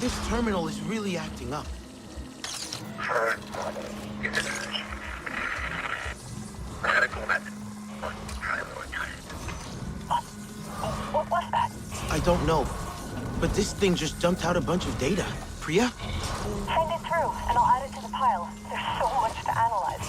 This terminal is really acting up. What was that? I don't know, but this thing just dumped out a bunch of data. Priya? Send it through, and I'll add it to the pile. There's so much to analyze.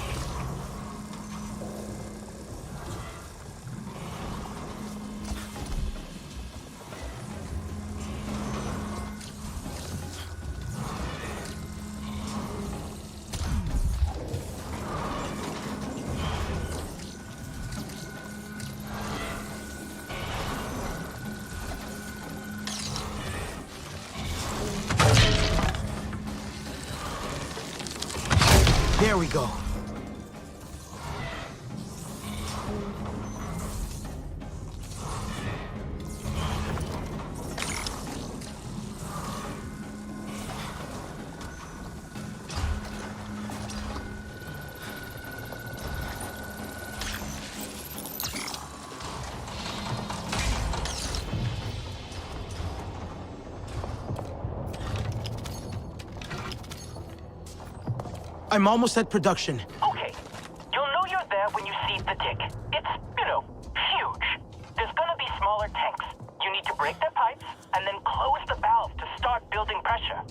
There we go. I'm almost at production. Okay. You'll know you're there when you see the tick. It's, you know, huge. There's gonna be smaller tanks. You need to break their pipes and then close the valve to start building pressure.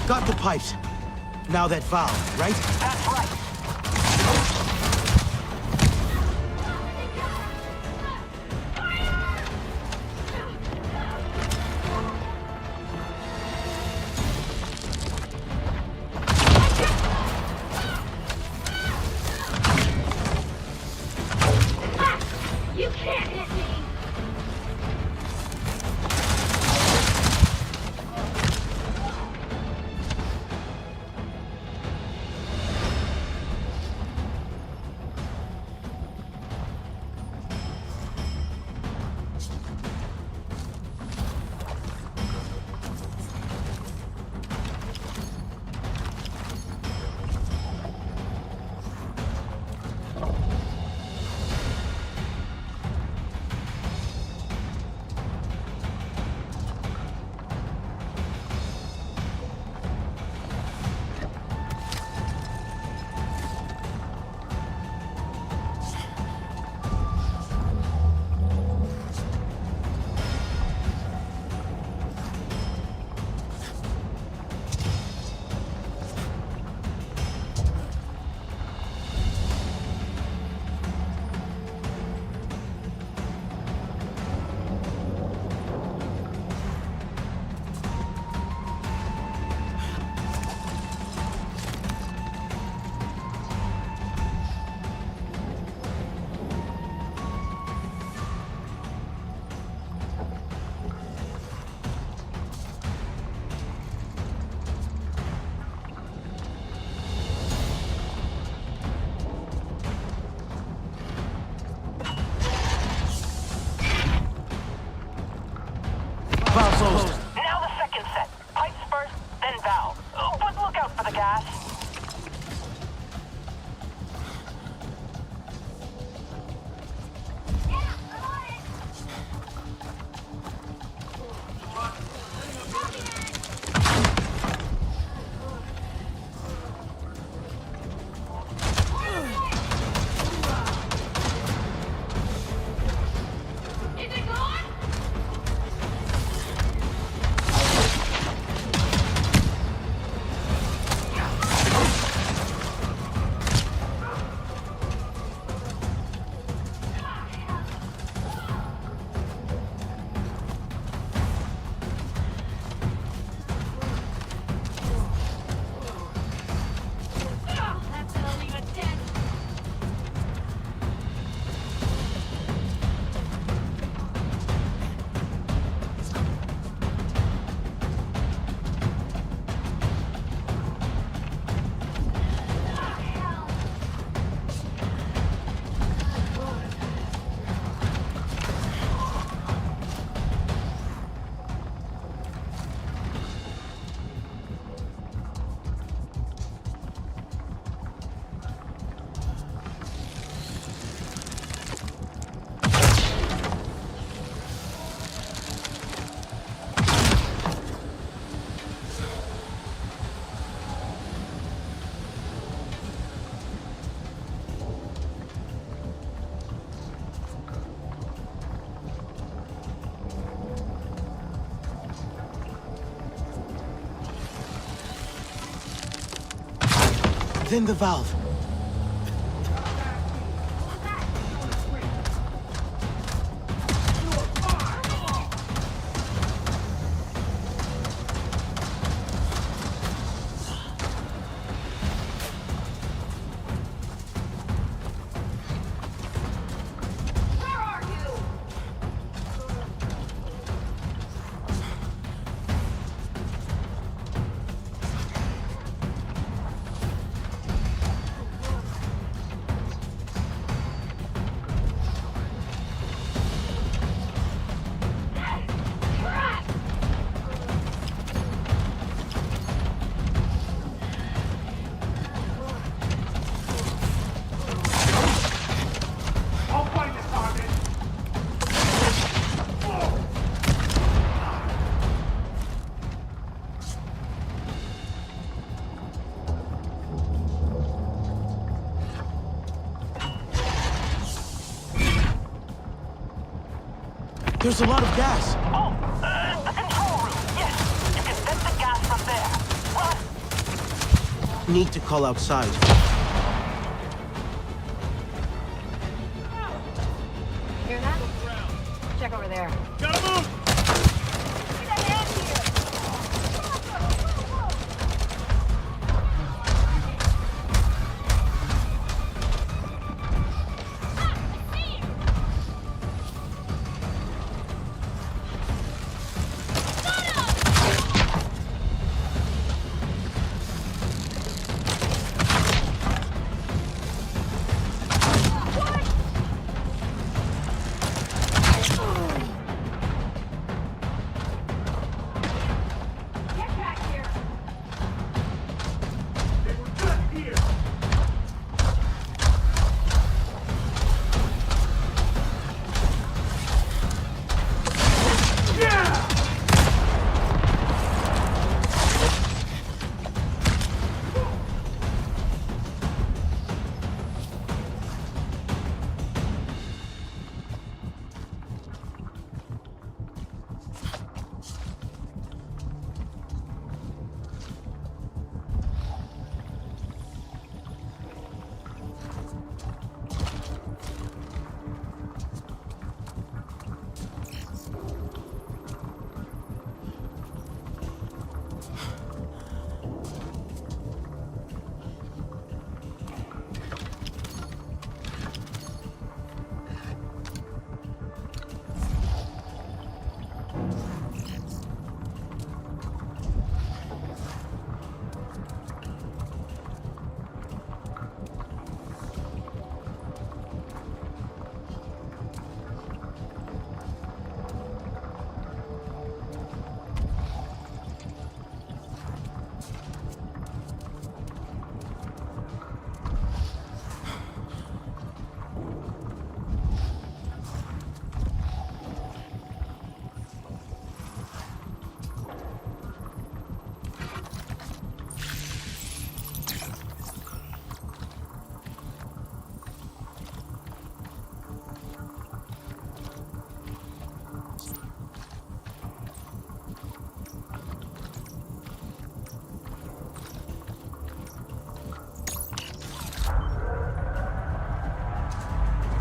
Got the pipes. Now that valve, right? That's right. You can't hit me! Then the valve. There's a lot of gas. Oh, the control room. Yes, you can vent the gas from there. Run. Need to call outside. Hear that? Check over there. Gotta move! Get a hand here!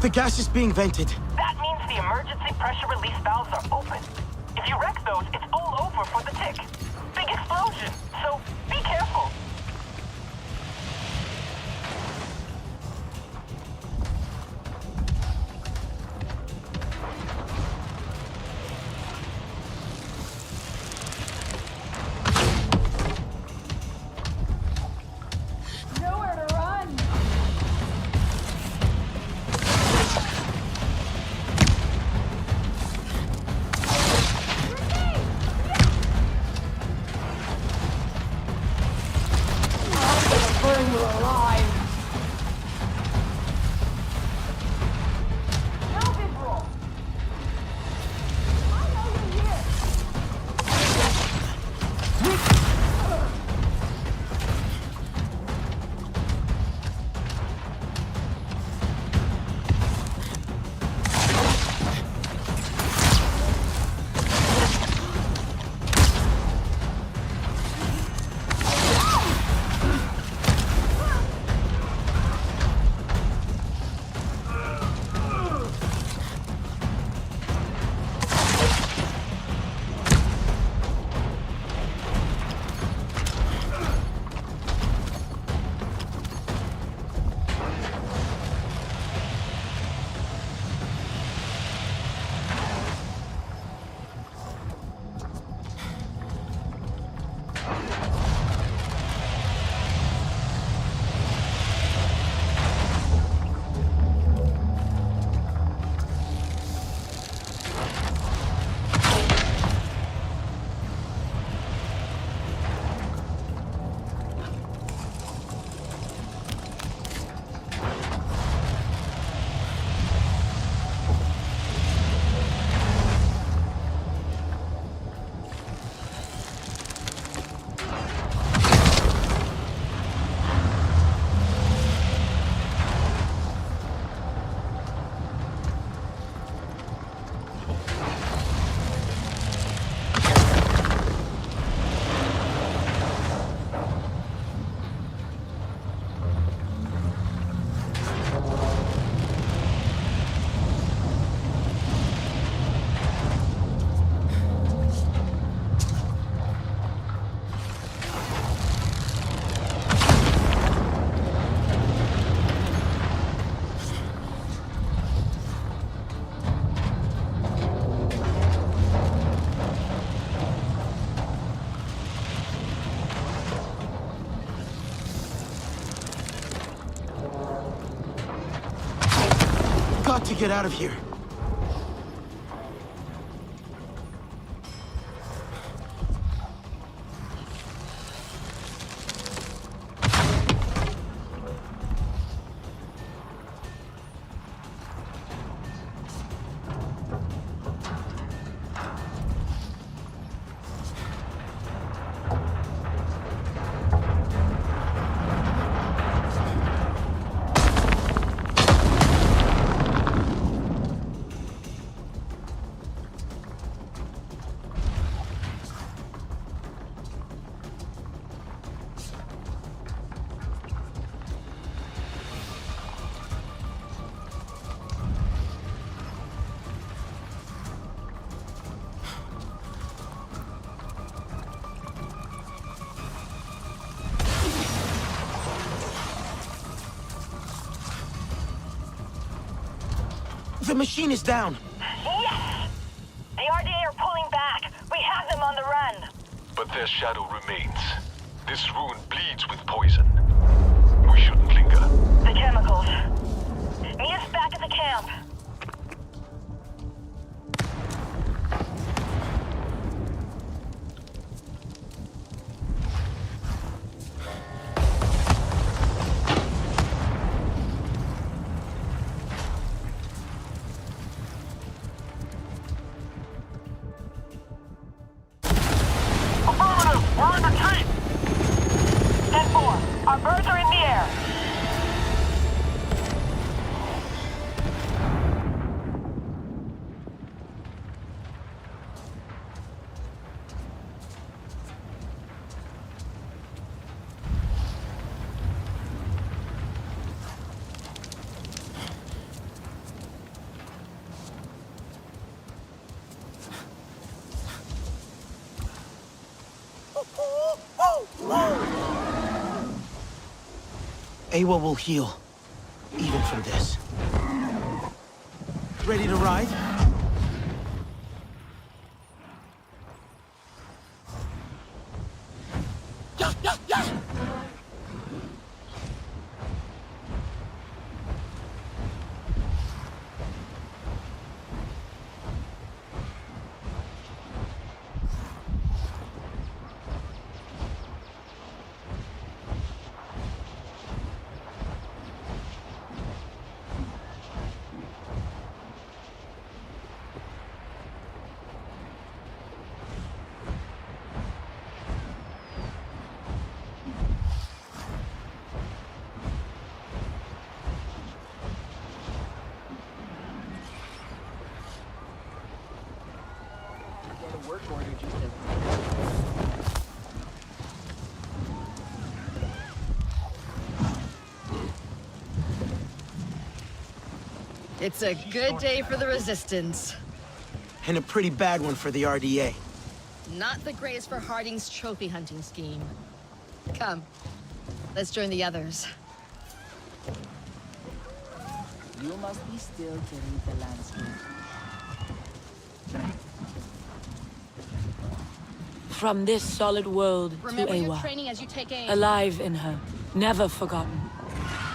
The gas is being vented. That means the emergency pressure release valves are open. If you wreck those, it's all over for the tick. Big explosion, so be careful. Nowhere to run! to get out of here. The machine is down. Yes! The RDA are pulling back. We have them on the run. But their shadow remains. This ruin bleeds with poison. We shouldn't linger. The chemicals. Meet us back at the camp. Affirmative! We're in retreat! 10-4. Our birds are in the air. Eywa will heal, even from this. Ready to ride? Work order just as It's a good day for the Resistance. And a pretty bad one for the RDA. Not the greatest for Harding's trophy hunting scheme. Come, let's join the others. you must be still getting the landscape. From this solid world Remember to your Eywa, training as you take aim. alive in her, never forgotten.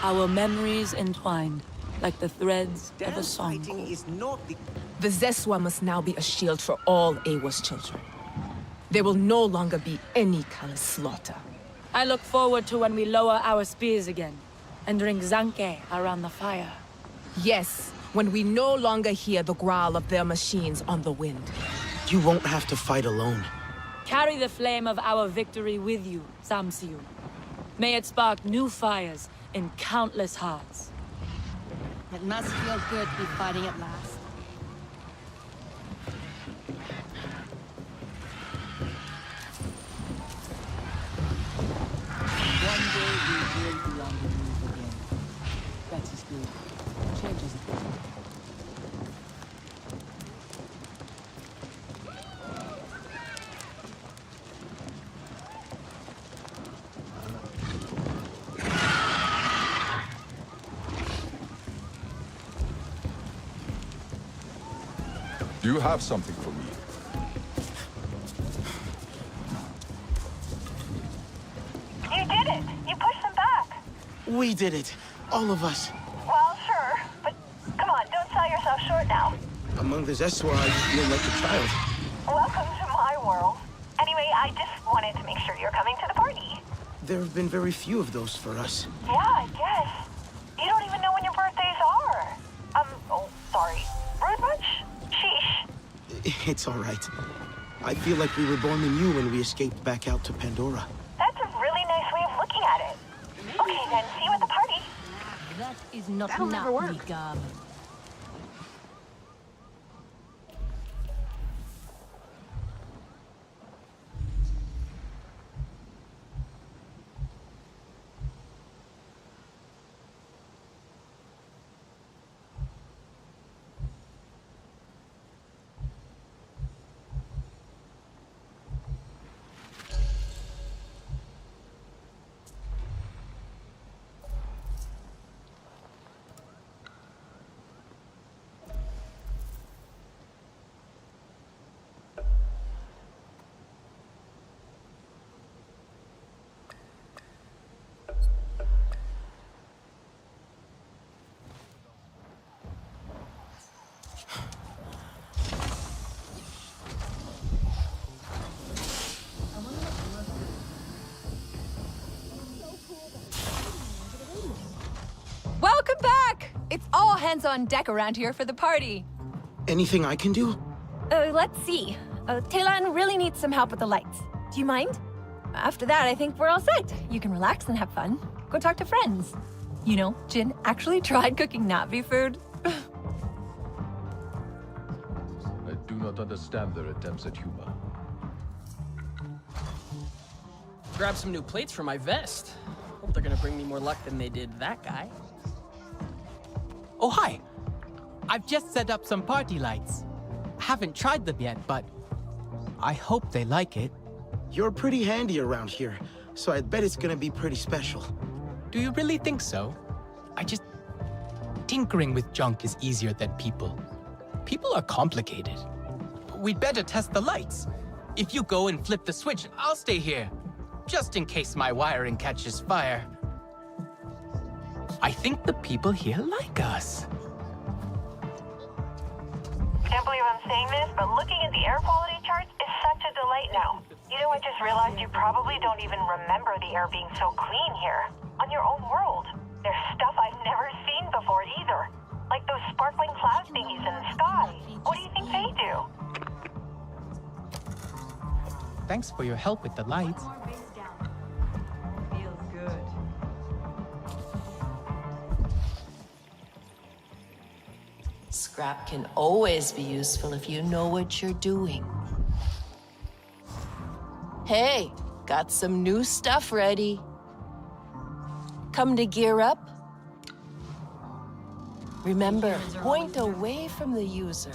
Our memories entwined, like the threads of a song. The Zeswa must now be a shield for all Eywa's children. There will no longer be any kind of slaughter. I look forward to when we lower our spears again, and drink zanke around the fire. Yes, when we no longer hear the growl of their machines on the wind. You won't have to fight alone. Carry the flame of our victory with you, Samsiu. May it spark new fires in countless hearts. It must feel good to be fighting at last. One day we will be on the move again. That is good. Changes it. Do you have something for me? You did it! You pushed them back! We did it. All of us. Well, sure, but come on, don't sell now? Among the Zeswa, I feel like a child. Welcome to my world. Anyway, I just wanted to make sure you're coming to the party. There have been very few of those for us. Yeah, I guess. You don't even know when your birthdays are. Oh, sorry. Rude much? Sheesh. It's all right. I feel like we were born anew when we escaped back out to Pandora. That's a really nice way of looking at it. Okay, then, see you at the party. That is not That'll never work. legal. Welcome back! It's all hands on deck around here for the party. Anything I can do? Let's see. Taelan really needs some help with the lights. Do you mind? After that, I think we're all set. You can relax and have fun. Go talk to friends. You know, Jin actually tried cooking Na'vi food. I do not understand their attempts at humor. Grab some new plates for my vest. Hope they're gonna bring me more luck than they did that guy. Oh, hi. I've just set up some party lights. Haven't tried them yet, but I hope they like it. You're pretty handy around here, so I bet it's gonna be pretty special. Do you really think so? Tinkering with junk is easier than people. People are complicated. We'd better test the lights. If you go and flip the switch, I'll stay here. Just in case my wiring catches fire. I think the people here like us. Can't believe I'm saying this, but looking at the air quality charts is such a delight now. You know, I just realized you probably don't even remember the air being so clean here. On your own world. There's stuff I've never seen before either. Like those sparkling cloud thingies in the sky. What do you think they do? Thanks for your help with the lights. Feels good. Scrap can always be useful if you know what you're doing. Hey, got some new stuff ready. Come to gear up? Remember, point away from the user.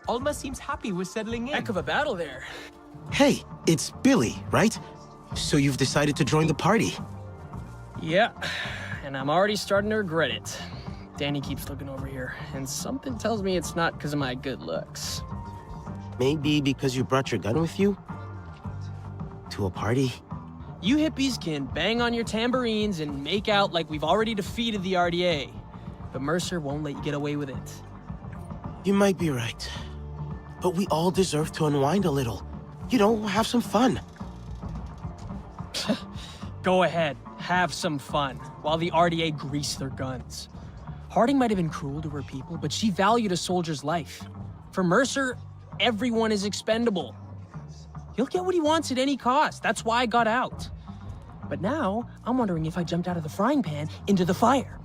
Alma seems happy we're settling in. Heck of a battle there. Hey, it's Billy, right? So you've decided to join the party? Yeah, and I'm already starting to regret it. Danny keeps looking over here, and something tells me it's not because of my good looks. Maybe because you brought your gun with you? To a party? You hippies can bang on your tambourines and make out like we've already defeated the RDA, but Mercer won't let you get away with it. You might be right. But we all deserve to unwind a little. You know, have some fun. Go ahead, have some fun, while the RDA grease their guns. Harding might have been cruel to her people, but she valued a soldier's life. For Mercer, everyone is expendable. He'll get what he wants at any cost. That's why I got out. But now, I'm wondering if I jumped out of the frying pan into the fire.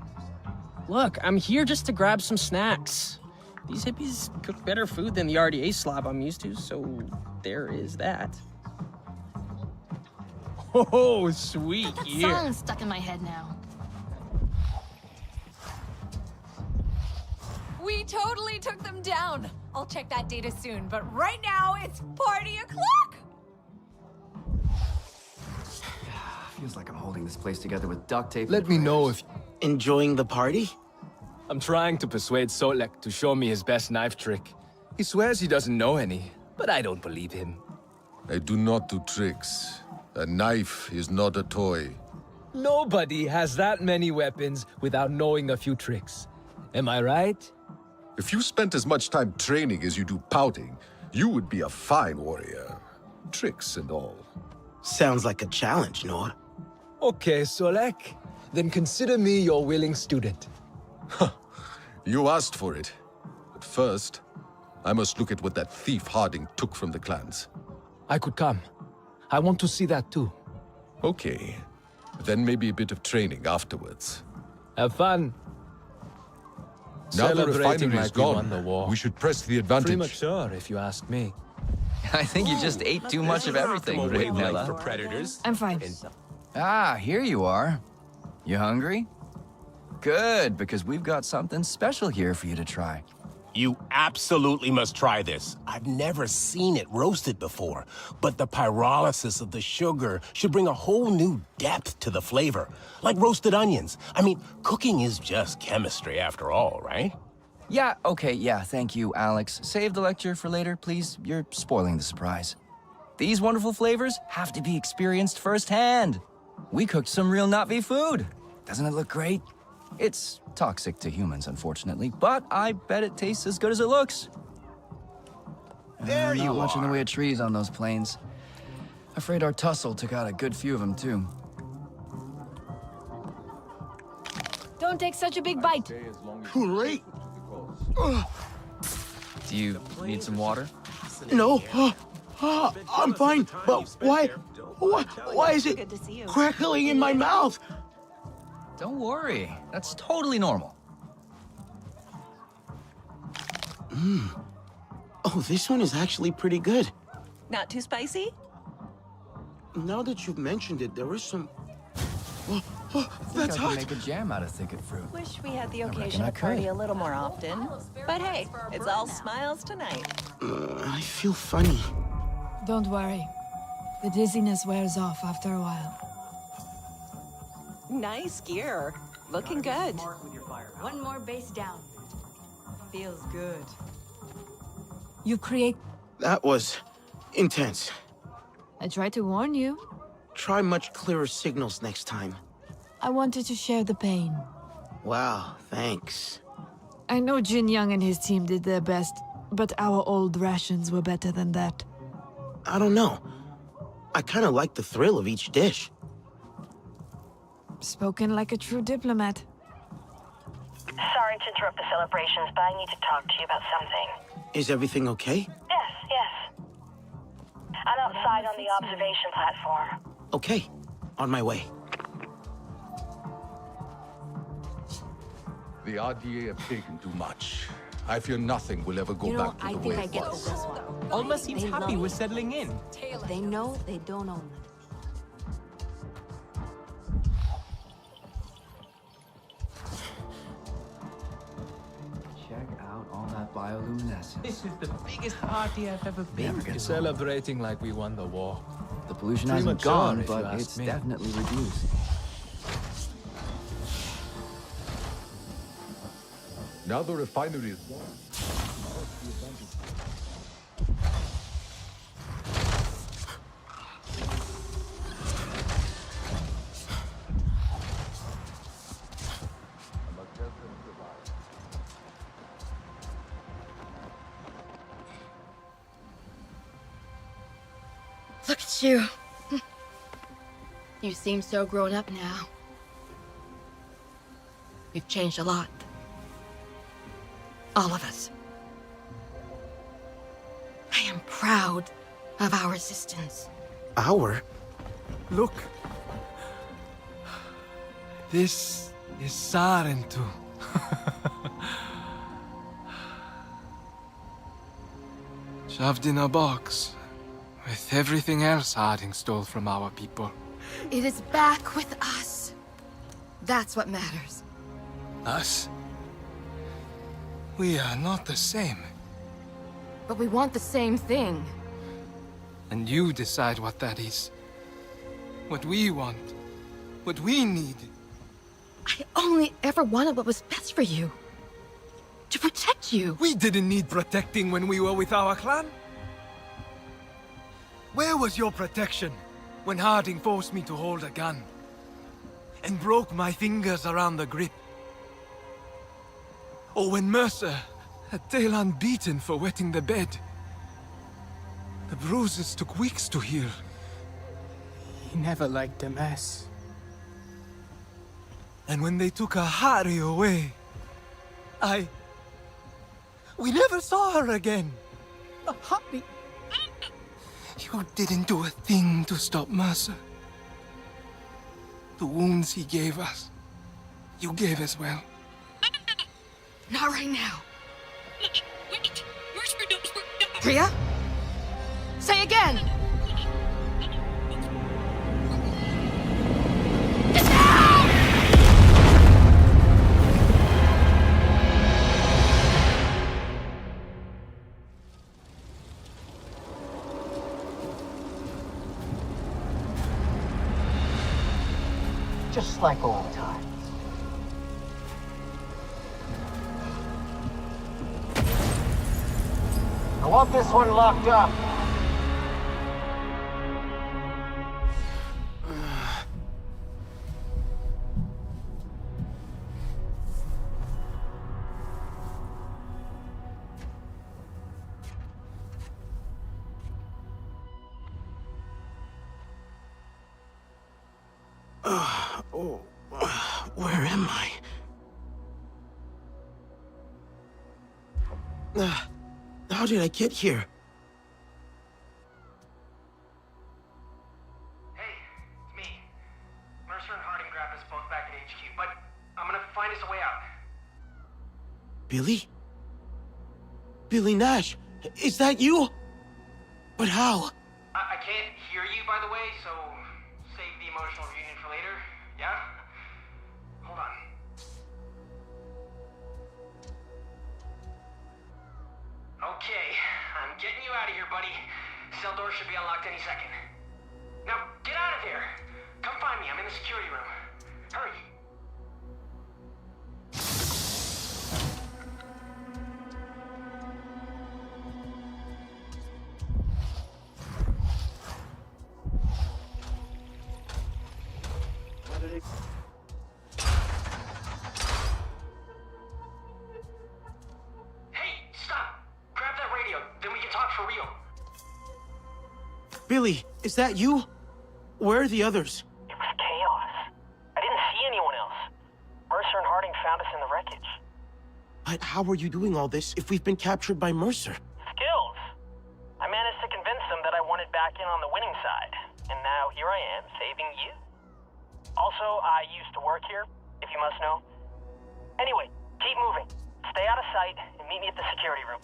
Look, I'm here just to grab some snacks. These hippies cook better food than the RDA slob I'm used to, so there is that. Oh, sweet That year. song's stuck in my head now. We totally took them down. I'll check that data soon, but right now it's party o'clock. Feels like I'm holding this place together with duct tape. Let me know if... Enjoying the party? I'm trying to persuade Solek to show me his best knife trick. He swears he doesn't know any, but I don't believe him. I do not do tricks. A knife is not a toy. Nobody has that many weapons without knowing a few tricks. Am I right? If you spent as much time training as you do pouting, you would be a fine warrior. Tricks and all. Sounds like a challenge, Noah. Okay, Solek. Then consider me your willing student. You asked for it. But first, I must look at what that thief Harding took from the clans. I could come. I want to see that too. Okay. Then maybe a bit of training afterwards. Have fun. Now the Celebrating refinery is like we won the gone. war. We should press the advantage. Premature, if you ask me. I think you just ate too much of everything, Rignella. For predators. I'm fine. Ah, here you are. You hungry? Good, because we've got something special here for you to try. You absolutely must try this. I've never seen it roasted before, but the pyrolysis of the sugar should bring a whole new depth to the flavor, like roasted onions. I mean, cooking is just chemistry after all, right? Yeah, okay, yeah, thank you, Alex. Save the lecture for later, please. You're spoiling the surprise. These wonderful flavors have to be experienced firsthand. We cooked some real Na'vi food. Doesn't it look great? It's toxic to humans, unfortunately, but I bet it tastes as good as it looks. There you Not much in the are. way of trees on those plains. Afraid our tussle took out a good few of them, too. Don't take such a big bite. Great. Do you need some water? No, I'm fine. But why is it crackling in my mouth? Don't worry. That's totally normal. Oh, this one is actually pretty good. Not too spicy? Now that you've mentioned it, there is some... I that's think I hot. can make a jam out of thicket fruit. Wish we had the reckon occasion I to party could. a little more often. But hey, it's all smiles tonight. I feel funny. Don't worry. The dizziness wears off after a while. Nice gear. Looking good. One more base down. Feels good. You create... That was intense. I tried to warn you. Try much clearer signals next time. I wanted to share the pain. Wow, thanks. I know Jin Young and his team did their best, but our old rations were better than that. I don't know. I kind of like the thrill of each dish. Spoken like a true diplomat. Sorry to interrupt the celebrations, but I need to talk to you about something. Is everything okay? Yes. I'm outside on the observation platform. Okay, on my way. The RDA have taken too much. I fear nothing will ever go back to the way it was. this one. Alma seems happy with settling in. They know they don't own it. Check out all that bioluminescence. This is the biggest party I've ever been Never to. gets Celebrating like we won the war. The pollution hasn't Premature, gone, if you but ask it's me. definitely reduced. Now the refinery is gone. Look at you. You seem so grown up now. We've changed a lot. All of us. I am proud of our resistance. Our? Look. This is Sarentu. Shoved in a box. With everything else Harding stole from our people. It is back with us. That's what matters. Us? We are not the same. But we want the same thing. And you decide what that is. What we want. What we need. I only ever wanted what was best for you. To protect you. We didn't need protecting when we were with our clan. Where was your protection when Harding forced me to hold a gun? and broke my fingers around the grip. Or when Mercer had Talon beaten for wetting the bed. The bruises took weeks to heal. He never liked a mess. And when they took Ahari away, we never saw her again. Ahari? You didn't do a thing to stop Mercer. The wounds he gave us, you gave as well. Not right now. Wait, where's your nose? Priya? Say again! Just like old times. I want this one locked up. Where am I? How did I get here? Hey, it's me. Mercer and Harding grabbed us both back in HQ, but I'm gonna find us a way out. Billy? Billy Nash, is that you? But how? I can't hear you, by the way, so save the emotional reunion for later, yeah? Hold on. Okay, I'm getting you out of here, buddy. Cell door should be unlocked any second. Now, get out of here! Come find me, I'm in the security room. Hurry! Billy, is that you? Where are the others? It was chaos. I didn't see anyone else. Mercer and Harding found us in the wreckage. But how are you doing all this if we've been captured by Mercer? Skills. I managed to convince them that I wanted back in on the winning side. And now here I am, saving you. Also, I used to work here, if you must know. Anyway, keep moving. Stay out of sight and meet me at the security room.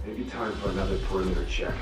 Maybe time for another perimeter check.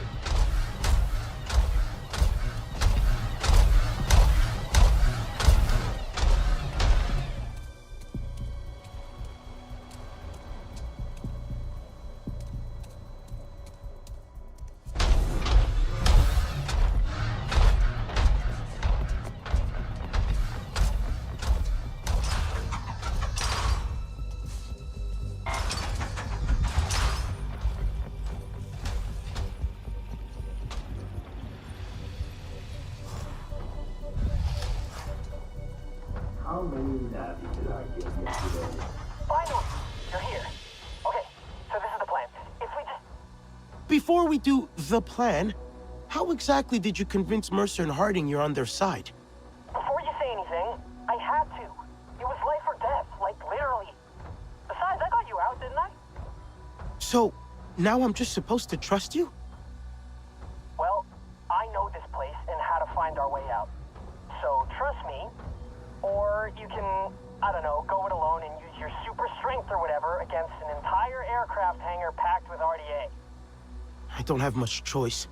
How many Navi did I get yesterday? Finally! You're here. Okay, so this is the plan. If we just... Before we do the plan, how exactly did you convince Mercer and Harding you're on their side? Before you say anything, I had to. It was life or death, like literally. Besides, I got you out, didn't I? So, now I'm just supposed to trust you? Well, I know this place and how to find our way out. So trust me, or you can, I don't know, go it alone and use your super strength or whatever against an entire aircraft hangar packed with RDA. I don't have much choice.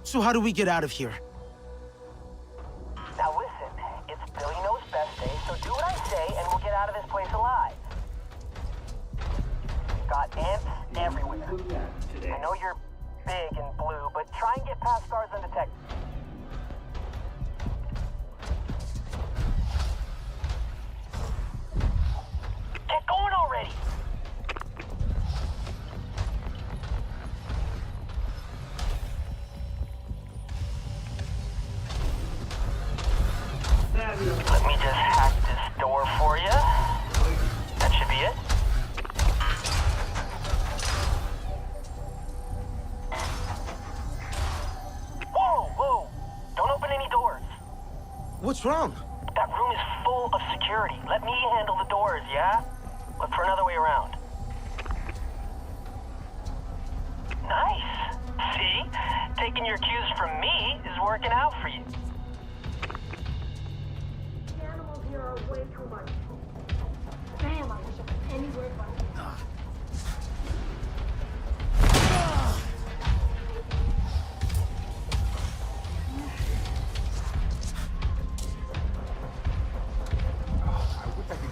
So how do we get out of here? Now listen, it's Billy Knows Best Day, so do what I say and we'll get out of this place alive. got ants everywhere. I know you're big and blue, but try and get past guards undetected. Get going already! Let me just hack this door for you. That should be it. Whoa, whoa! Don't open any doors. What's wrong? That room is full of security. Let me handle the doors, yeah? Look for another way around. Nice. See? Taking your cues from me is working out for you. The animals here are way too much. Damn, I wish I could anywhere but...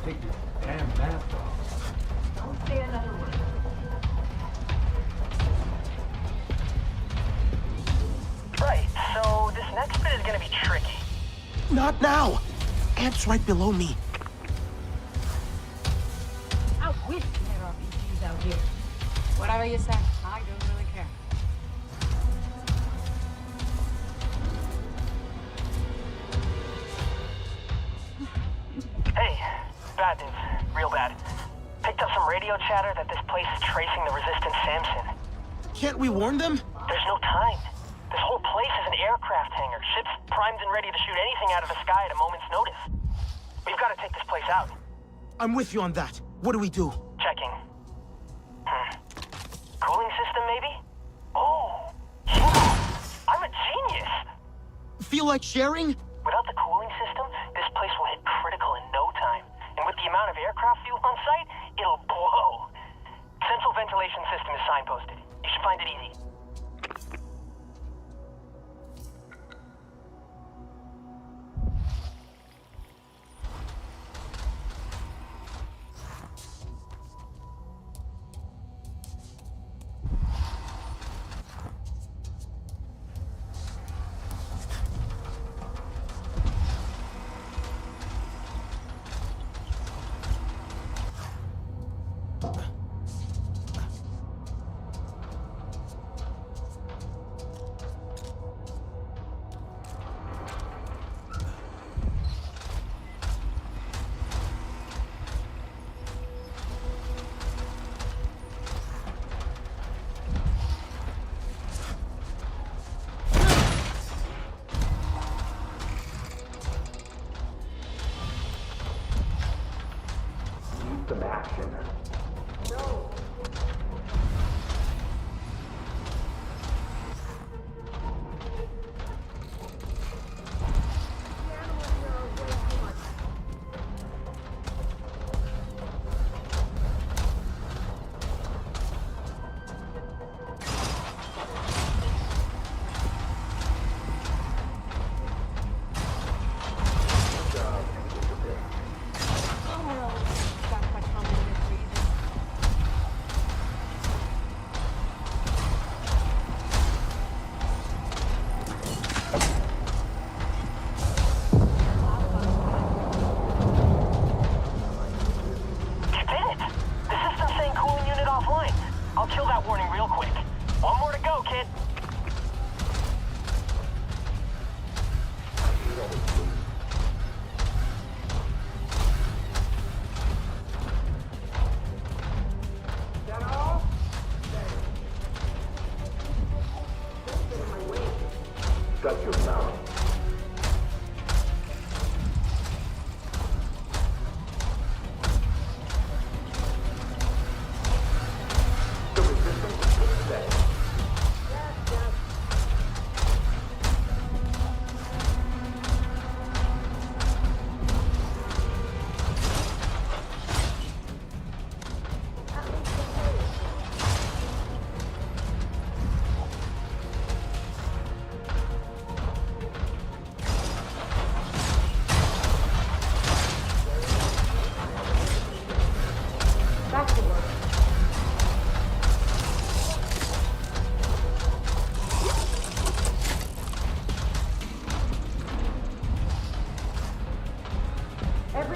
Take your damn mask off. Don't say another word. Right, so this next bit is gonna be tricky. Not now! Ant's right below me. I wish there are RPGs out here. Whatever you say, I don't really care. Hey, bad news. Real bad. Picked up some radio chatter that this place is tracing the Resistance Samson. Can't we warn them? There's no time. This whole place is an aircraft hangar. Ships primed and ready to shoot anything out of the sky at a moment's notice. We've got to take this place out. I'm with you on that. What do we do? Checking. Cooling system, maybe? Oh, yeah. I'm a genius. Feel like sharing? Without the cooling system, this place will hit critical in no time. And with the amount of aircraft fuel on site, it'll blow. Central ventilation system is signposted. You should find it easy. Some action. No. I'll kill that warning real quick. One more to go, kid. Shut your mouth. The resistance is dead.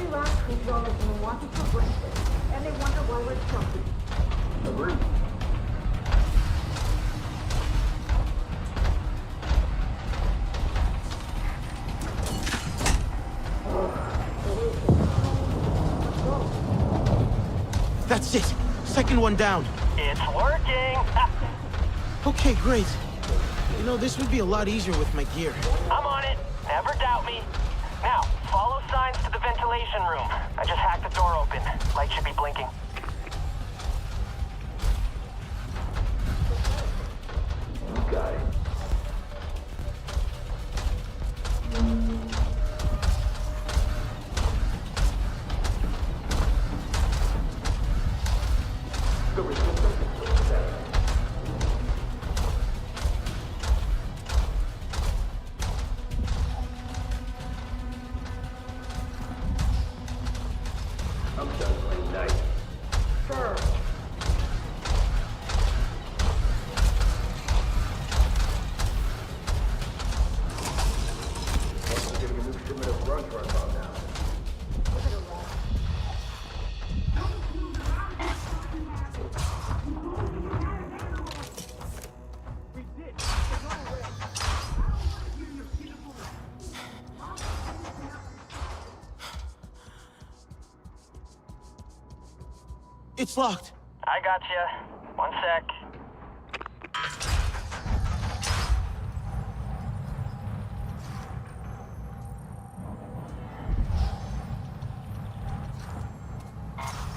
Every last creature on the moon wanted for breakfast, and they wonder why we're chunky. Agreed. That's it. Second one down. It's working. Okay, great. You know, this would be a lot easier with my gear. I'm on it. Never doubt me. Now, follow signs to the ventilation room. I just hacked the door open. Light should be blinking. Got it. The resistance is set. I'm done playing nice. Sure. I'm getting a new shipment of grunge right about now. It's locked. I got you. One sec.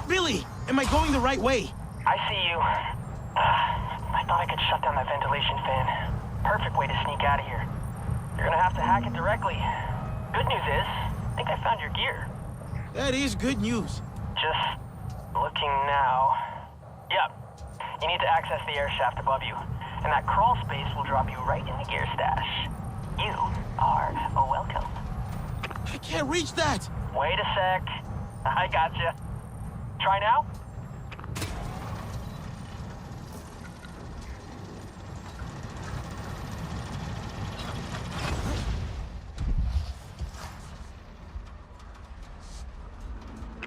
Billy, am I going the right way? I see you. I thought I could shut down that ventilation fan. Perfect way to sneak out of here. You're gonna have to hack it directly. Good news is, I think I found your gear. That is good news. Just looking now. Yep. You need to access the air shaft above you, and that crawl space will drop you right in the gear stash. You are welcome. I can't reach that. Wait a sec. I gotcha. Try now?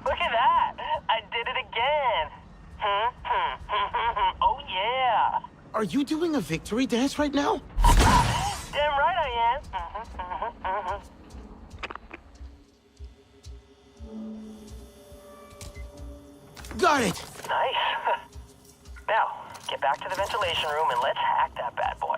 Look at that! I did it again! Oh yeah! Are you doing a victory dance right now? Damn right I am! Got it! Nice. Now, get back to the ventilation room and let's hack that bad boy.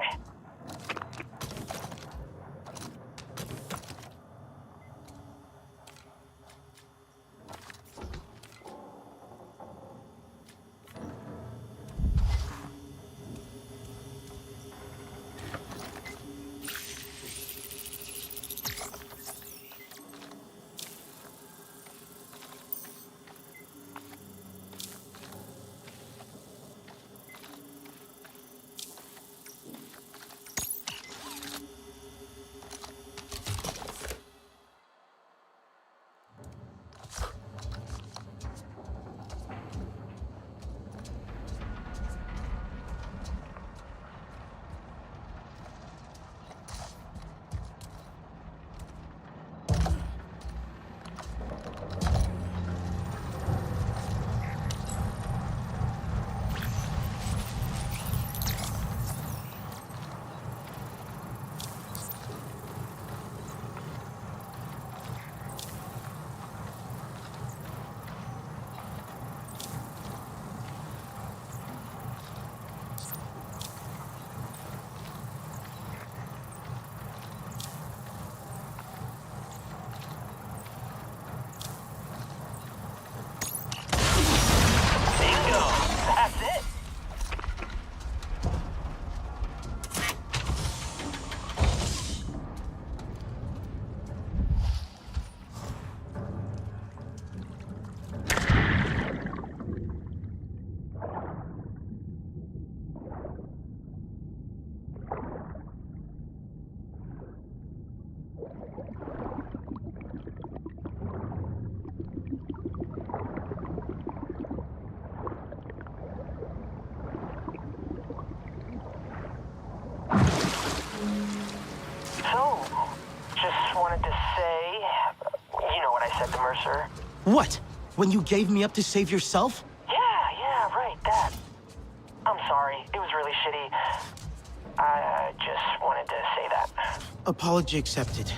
said to Mercer? What? When you gave me up to save yourself? Yeah, right, that. I'm sorry, it was really shitty. I just wanted to say that. Apology accepted.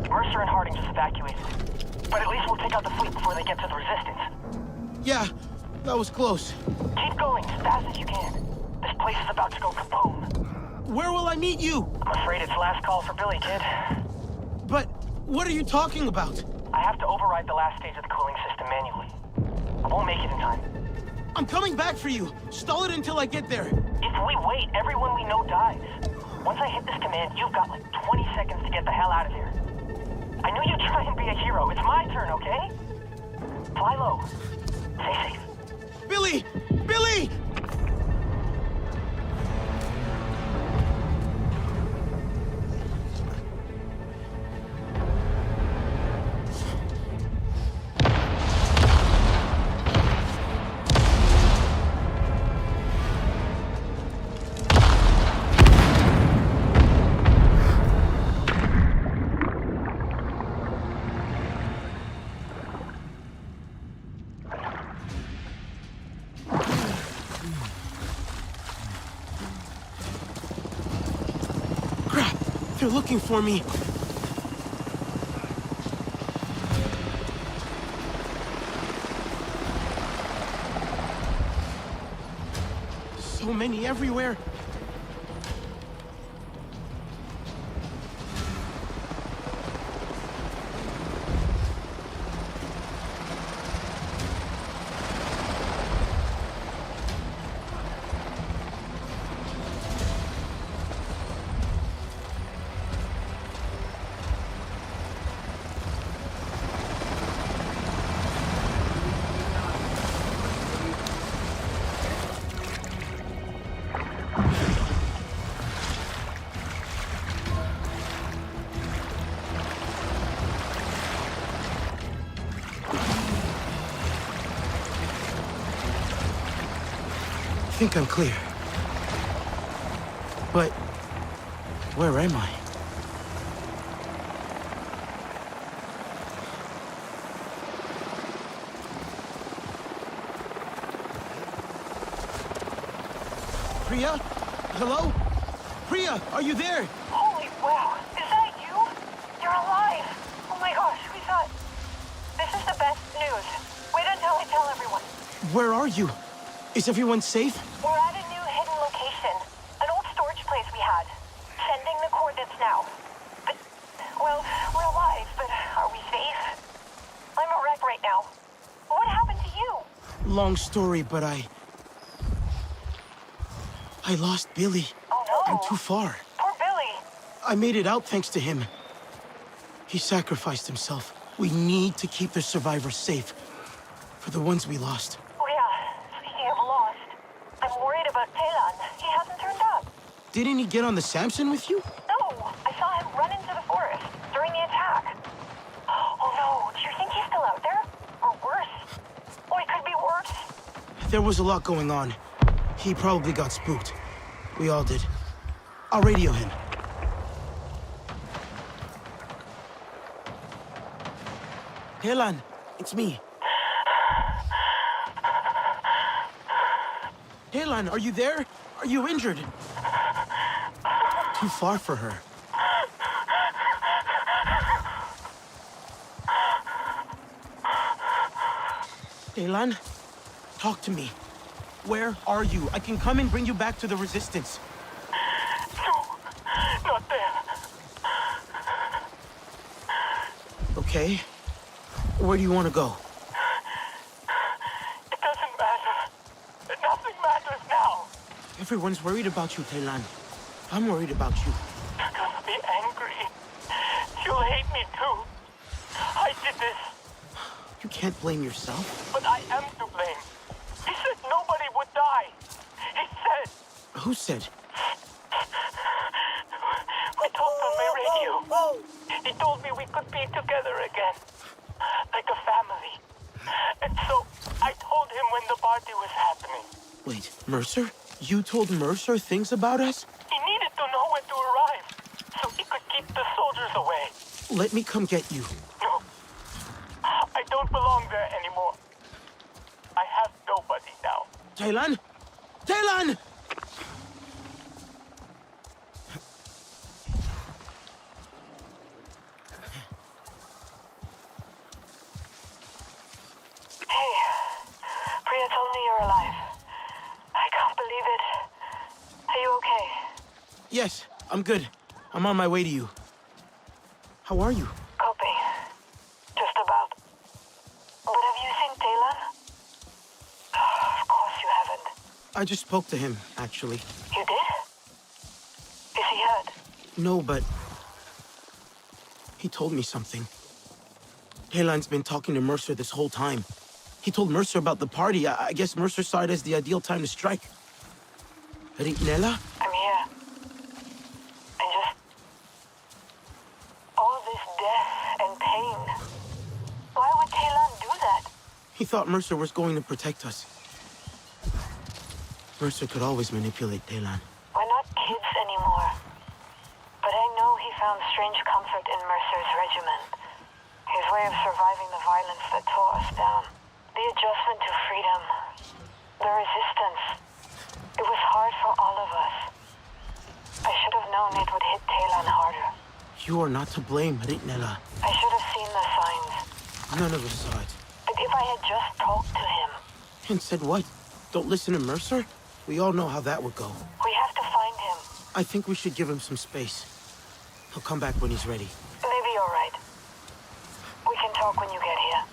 Mercer and Harding just evacuated. But at least we'll take out the fleet before they get to the Resistance. Yeah, that was close. Keep going as fast as you can. This place is about to go kaboom. Where will I meet you? I'm afraid it's last call for Billy, kid. But what are you talking about? I have to override the last stage of the cooling system manually. I won't make it in time. I'm coming back for you. Stall it until I get there. If we wait, everyone we know dies. Once I hit this command, you've got like 20 seconds to get the hell out of here. I know you try and be a hero. It's my turn, okay? Fly low. Stay safe. Billy! Billy! They're looking for me. So many everywhere. I think I'm clear. But where am I? Priya? Hello? Priya, are you there? Holy wow, is that you? You're alive! Oh my gosh, we thought... This is the best news. Wait until I tell everyone. Where are you? Is everyone safe? We're at a new hidden location. An old storage place we had. Sending the coordinates now. But, well, we're alive, but are we safe? I'm a wreck right now. What happened to you? Long story, but I lost Billy. Oh no. I'm too far. Poor Billy. I made it out thanks to him. He sacrificed himself. We need to keep the survivors safe. For the ones we lost. Oh yeah, speaking of lost, I'm worried about Telan. He hasn't turned up. Didn't he get on the Samson with you? No, I saw him run into the forest during the attack. Oh no, do you think he's still out there? Or worse? Oh, it could be worse. There was a lot going on. He probably got spooked. We all did. I'll radio him. Telan, it's me. Telan, are you there? Are you injured? Too far for her. Telan, talk to me. Where are you? I can come and bring you back to the Resistance. No, Okay. Where do you want to go? It doesn't matter. Nothing matters now. Everyone's worried about you, Taylan. I'm worried about you. You're gonna be angry. You'll hate me too. I did this. You can't blame yourself. But I am to blame. He said nobody would die. He said. Who said? We talked on my radio. He told me we could be together again. Like a family. And so, I told him when the party was happening. Wait, Mercer? You told Mercer things about us? He needed to know when to arrive, so he could keep the soldiers away. Let me come get you. No. I don't belong there anymore. I have nobody now. Taylan? Taylan! Hey, Priya told me you're alive. I can't believe it. Are you okay? Yes, I'm good. I'm on my way to you. How are you? Coping. Just about. But have you seen Taylan? Of course you haven't. I just spoke to him, actually. You did? Is he hurt? No, but... he told me something. Taylan's been talking to Mercer this whole time. He told Mercer about the party. I guess Mercer saw it as the ideal time to strike. Nella? I'm here. And just... all this death and pain. Why would Taylan do that? He thought Mercer was going to protect us. Mercer could always manipulate Taylan. We're not kids anymore. But I know he found strange comfort in Mercer's regiment. His way of surviving the violence that tore us down. The adjustment to freedom. The resistance. It was hard for all of us. I should have known it would hit Taylan harder. You are not to blame, Nella. I should have seen the signs. None of us saw it. But if I had just talked to him... And said what? Don't listen to Mercer? We all know how that would go. We have to find him. I think we should give him some space. He'll come back when he's ready. Maybe you're right. We can talk when you get here.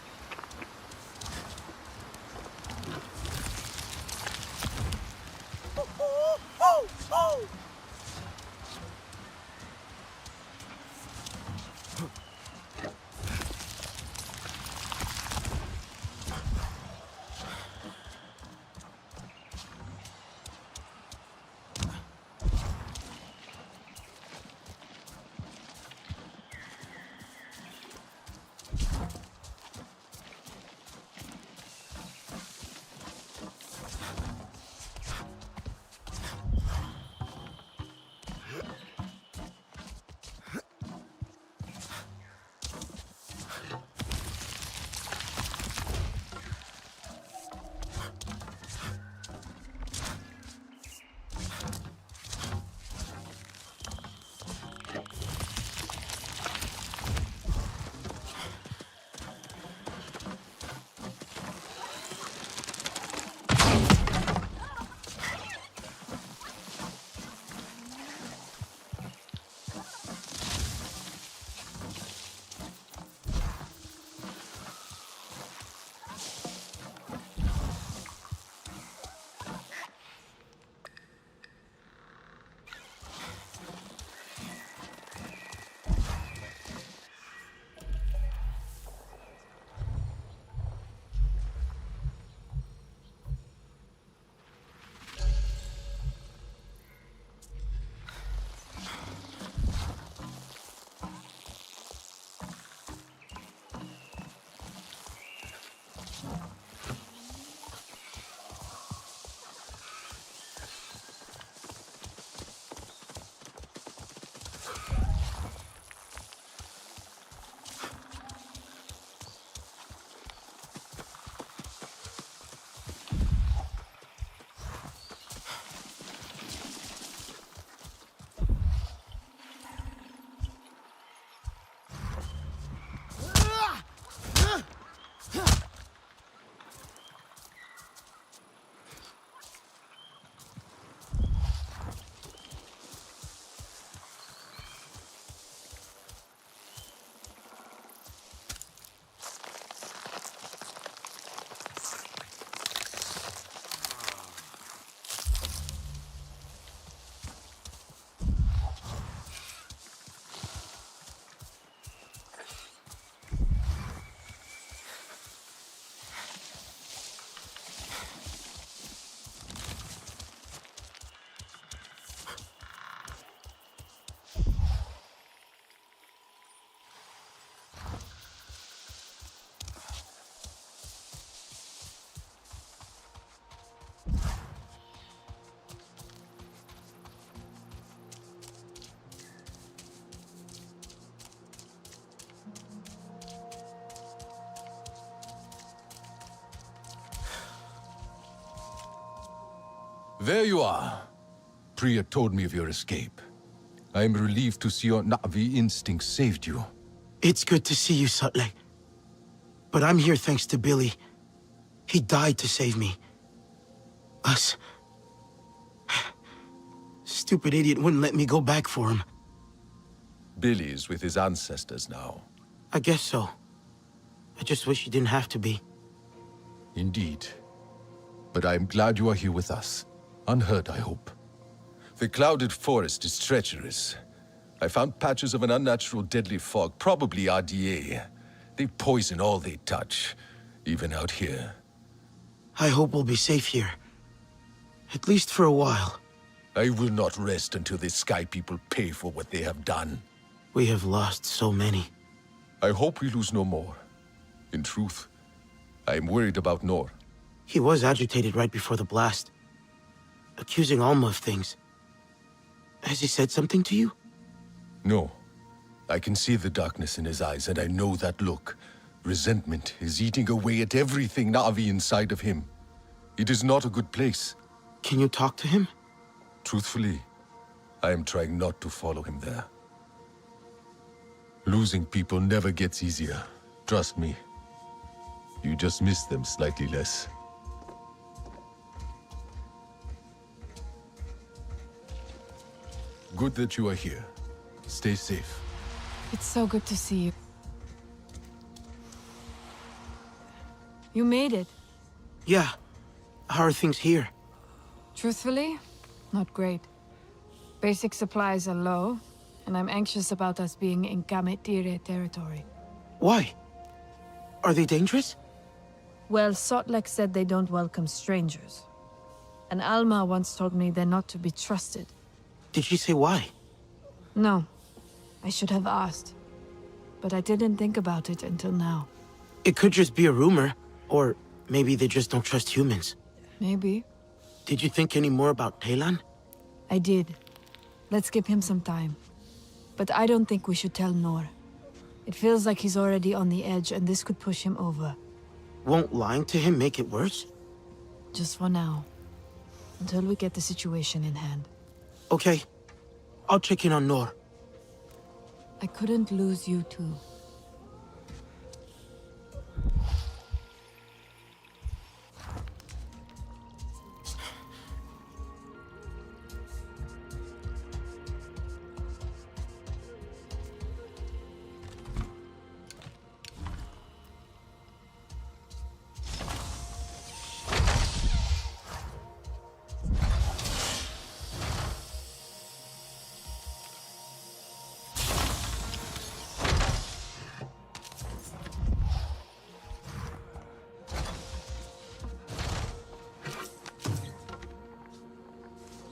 There you are. Priya told me of your escape. I am relieved to see your Na'vi instinct saved you. It's good to see you, Sutley. But I'm here thanks to Billy. He died to save me. Us. Stupid idiot wouldn't let me go back for him. Billy is with his ancestors now. I guess so. I just wish he didn't have to be. Indeed. But I am glad you are here with us. Unhurt, I hope. The clouded forest is treacherous. I found patches of an unnatural deadly fog, probably RDA. They poison all they touch, even out here. I hope we'll be safe here. At least for a while. I will not rest until the Sky People pay for what they have done. We have lost so many. I hope we lose no more. In truth, I am worried about Nor. He was agitated right before the blast, accusing Alma of things. Has he said something to you? No. I can see the darkness in his eyes, and I know that look. Resentment is eating away at everything Na'vi inside of him. It is not a good place. Can you talk to him? Truthfully, I am trying not to follow him there. Losing people never gets easier. Trust me. You just miss them slightly less. Good that you are here. Stay safe. It's so good to see you. You made it. Yeah. How are things here? Truthfully, not great. Basic supplies are low, and I'm anxious about us being in Kametire territory. Why? Are they dangerous? Well, Sotlek said they don't welcome strangers. And Alma once told me they're not to be trusted. Did she say why? No. I should have asked. But I didn't think about it until now. It could just be a rumor, or maybe they just don't trust humans. Maybe. Did you think any more about Telan? I did. Let's give him some time. But I don't think we should tell Nor. It feels like he's already on the edge, and this could push him over. Won't lying to him make it worse? Just for now. Until we get the situation in hand. Okay. I'll check in on Nor. I couldn't lose you too.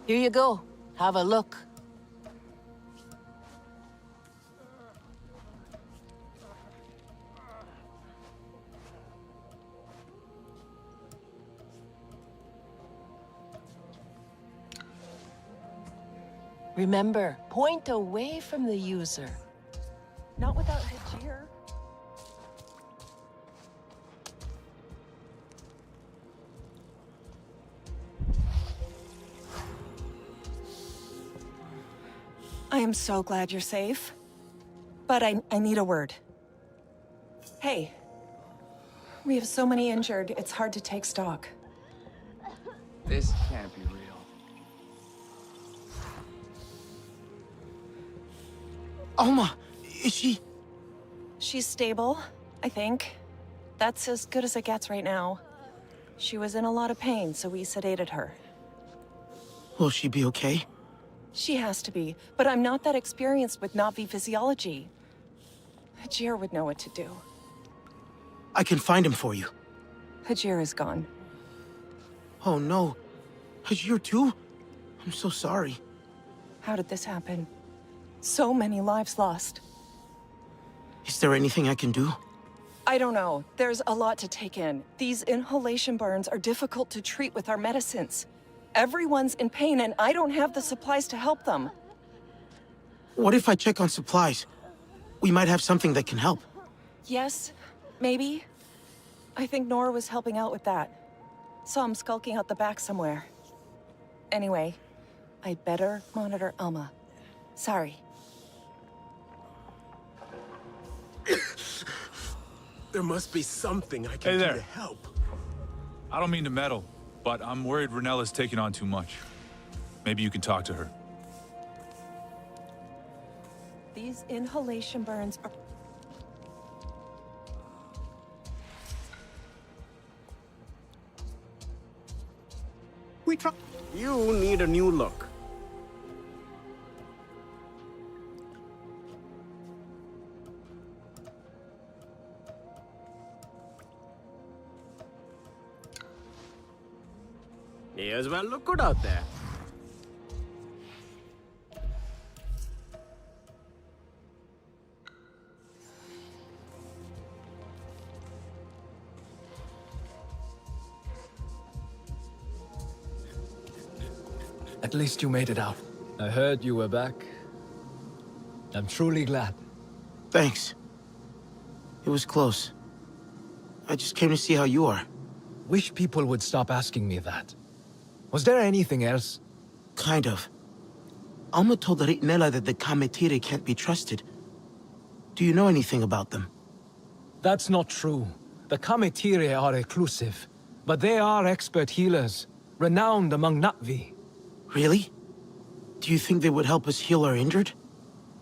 Here you go. Have a look. Remember, point away from the user. Not without Hajir. I am so glad you're safe. But I need a word. Hey. We have so many injured, it's hard to take stock. This can't be real. Alma, is she... She's stable, I think. That's as good as it gets right now. She was in a lot of pain, so we sedated her. Will she be okay? She has to be, but I'm not that experienced with Na'vi physiology. Hajir would know what to do. I can find him for you. Hajir is gone. Oh no. Hajir too? I'm so sorry. How did this happen? So many lives lost. Is there anything I can do? I don't know. There's a lot to take in. These inhalation burns are difficult to treat with our medicines. Everyone's in pain, and I don't have the supplies to help them. What if I check on supplies? We might have something that can help. Yes, maybe. I think Nora was helping out with that. Saw him skulking out the back somewhere. Anyway, I'd better monitor Alma. Sorry. There must be something I can Hey do there. to help. I don't mean to meddle, but I'm worried Renella's taking on too much. Maybe you can talk to her. These inhalation burns are... You need a new look. May as well look good out there. At least you made it out. I heard you were back. I'm truly glad. Thanks. It was close. I just came to see how you are. Wish people would stop asking me that. Was there anything else? Kind of. Alma told Ritnella that the Kametire can't be trusted. Do you know anything about them? That's not true. The Kametire are reclusive, but they are expert healers, renowned among Na'vi. Really? Do you think they would help us heal our injured?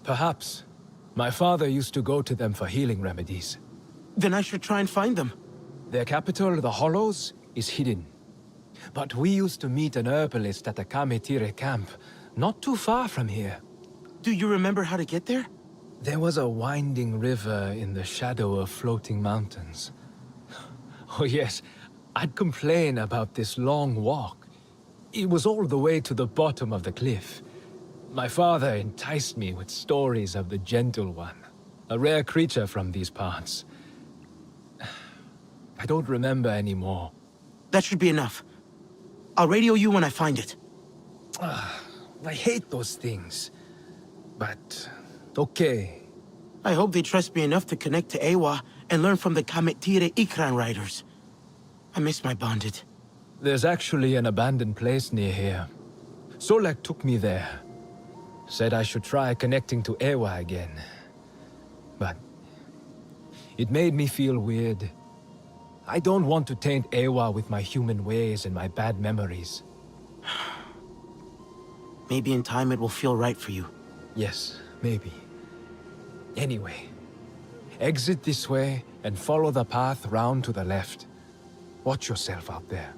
Perhaps. My father used to go to them for healing remedies. Then I should try and find them. Their capital, the Hollows, is hidden. But we used to meet an herbalist at the Kametire camp, not too far from here. Do you remember how to get there? There was a winding river in the shadow of floating mountains. Oh yes, I'd complain about this long walk. It was all the way to the bottom of the cliff. My father enticed me with stories of the Gentle One, a rare creature from these parts. I don't remember anymore. That should be enough. I'll radio you when I find it. I hate those things. But, okay. I hope they trust me enough to connect to Eywa and learn from the Kametire Ikran riders. I miss my bonded. There's actually an abandoned place near here. Solek took me there. Said I should try connecting to Eywa again. But it made me feel weird. I don't want to taint Eywa with my human ways and my bad memories. Maybe in time it will feel right for you. Yes, maybe. Anyway, exit this way and follow the path round to the left. Watch yourself out there.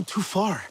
gone too far.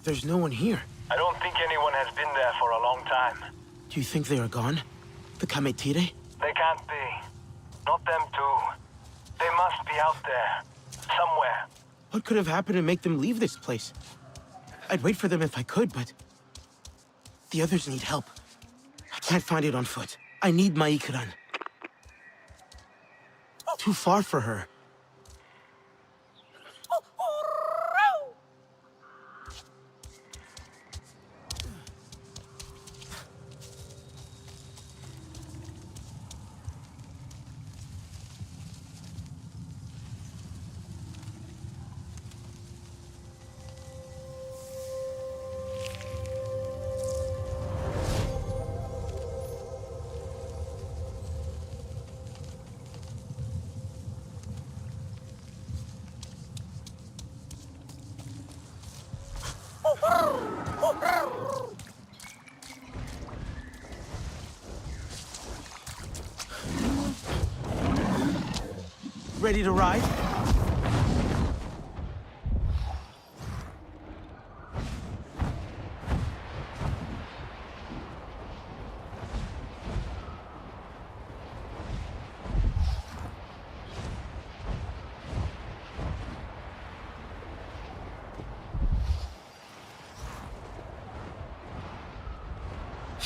There's no one here. I don't think anyone has been there for a long time. Do you think they are gone? The Kametire? They can't be. Not them too. They must be out there. Somewhere. What could have happened to make them leave this place? I'd wait for them if I could, but... the others need help. I can't find it on foot. I need my Ikuran. Too far for her. Ready to ride?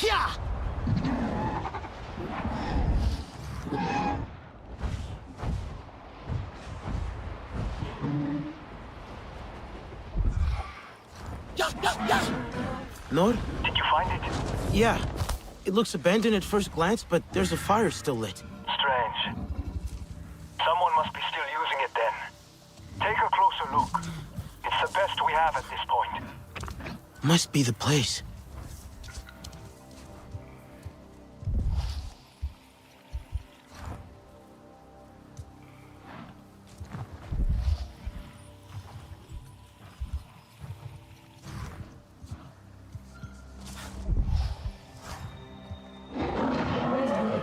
Yeah! Nor? Did you find it? Yeah. It looks abandoned at first glance, but there's a fire still lit. Strange. Someone must be still using it then. Take a closer look. It's the best we have at this point. Must be the place.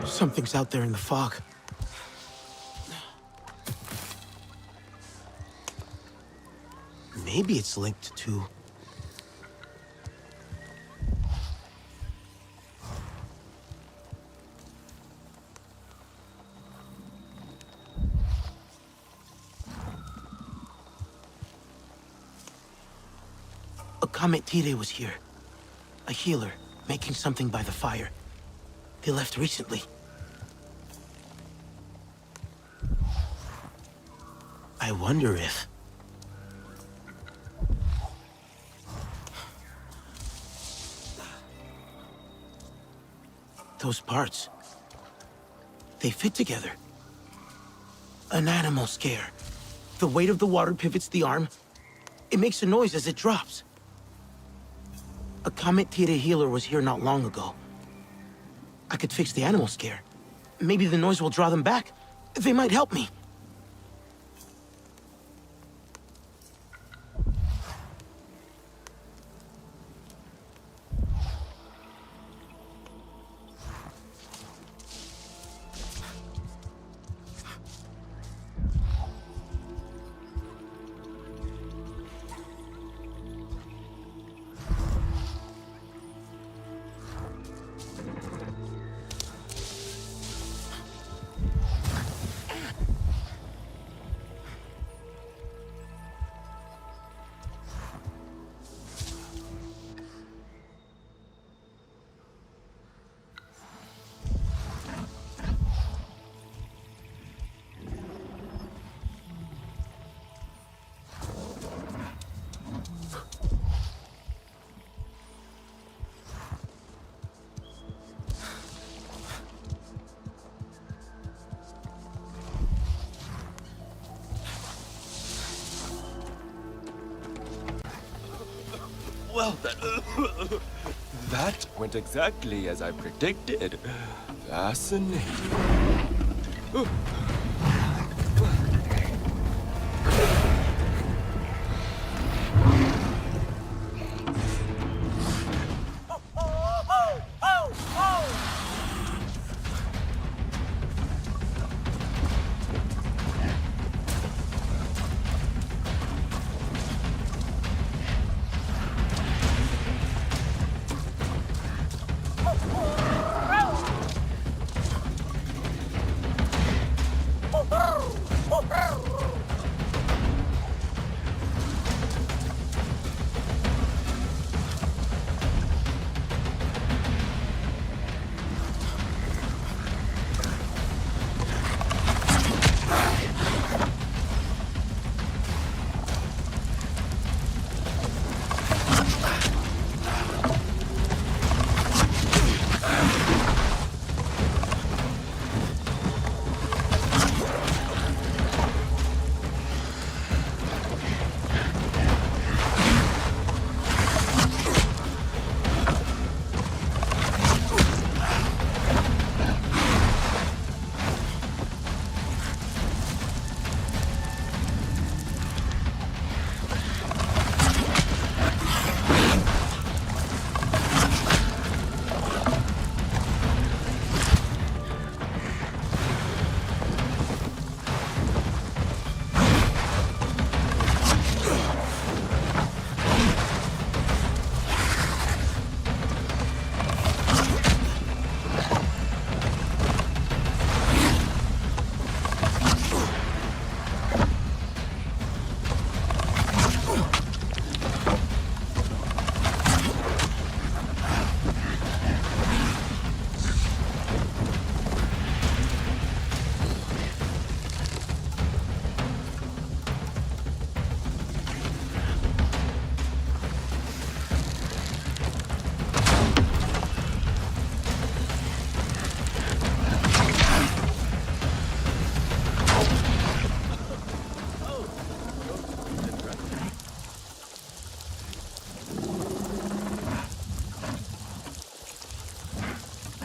Something's out there in the fog. Maybe it's linked to... A Kametire was here. A healer, making something by the fire. They left recently. I wonder if... Those parts... they fit together. An animal scare. The weight of the water pivots the arm. It makes a noise as it drops. A Kametire healer was here not long ago. I could fix the animal scare. Maybe the noise will draw them back. They might help me. Well, that went exactly as I predicted. Fascinating.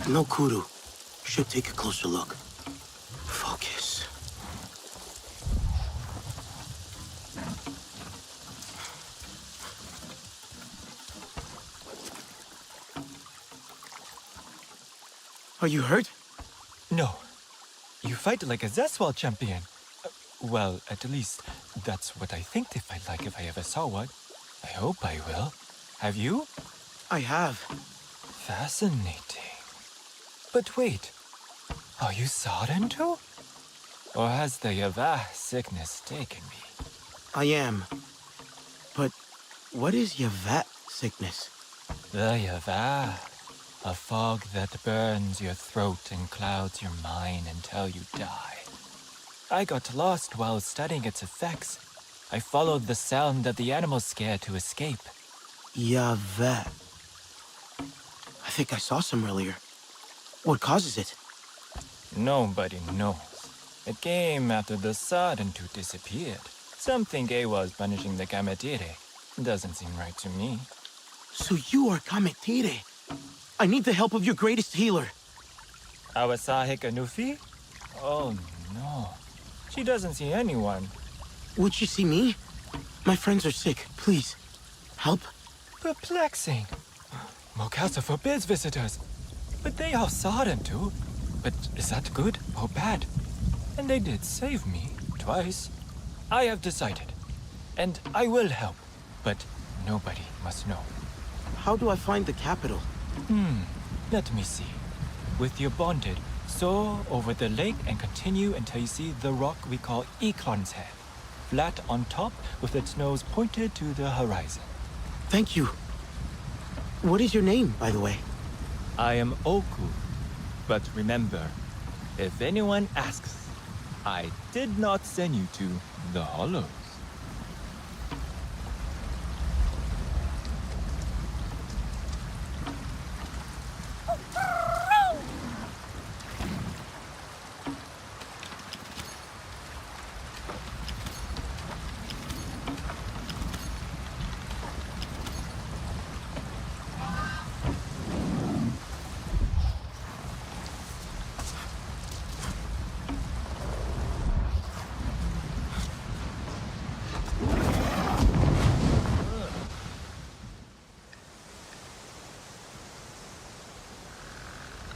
No kudu. Should take a closer look. Focus. Are you hurt? No. You fight like a Zeswal champion. Well, at least, that's what I think they fight like if I ever saw one. I hope I will. Have you? I have. Fascinating. But wait, are you sodden too? Or has the Eywa sickness taken me? I am. But what is Eywa sickness? The Eywa. A fog that burns your throat and clouds your mind until you die. I got lost while studying its effects. I followed the sound that the animals scare to escape. Eywa. I think I saw some earlier. What causes it? Nobody knows. It came after the Sardentu disappeared. Some think Eywa is punishing the Kametire. Doesn't seem right to me. So you are Kametire. I need the help of your greatest healer. Awasahe Kanufi? Oh no. She doesn't see anyone. Would she see me? My friends are sick. Please, help. Perplexing. Mokasa forbids visitors. But they all saw them too. But is that good or bad? And they did save me twice. I have decided. And I will help. But nobody must know. How do I find the capital? Let me see. With your bonded, soar over the lake and continue until you see the rock we call Eklon's Head. Flat on top with its nose pointed to the horizon. Thank you. What is your name, by the way? I am Oku. But remember, if anyone asks, I did not send you to the Hollows.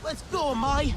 Let's go, Mai!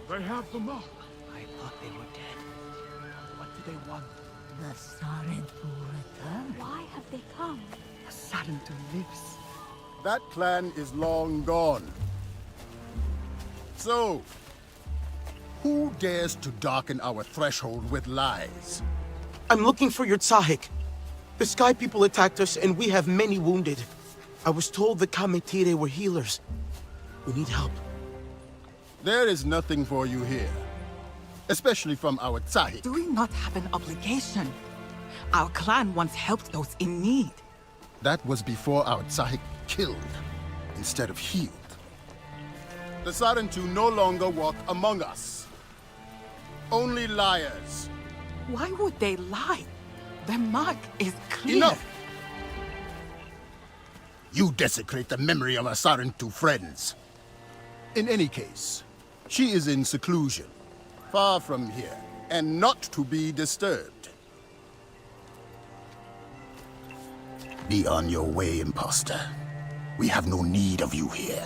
They have the mark. I thought they were dead. What do they want? The Sarentu return. Why have they come? The Sarentu lives. That clan is long gone. So, who dares to darken our threshold with lies? I'm looking for your Tsahik. The Sky People attacked us, and we have many wounded. I was told the Kametire were healers. We need help. There is nothing for you here. Especially from our Tsahik. Do we not have an obligation? Our clan once helped those in need. That was before our Tsahik killed, instead of healed. The Sarentu no longer walk among us. Only liars. Why would they lie? The mark is clear. Enough! You desecrate the memory of our Sarentu friends. In any case, she is in seclusion, far from here, and not to be disturbed. Be on your way, imposter. We have no need of you here.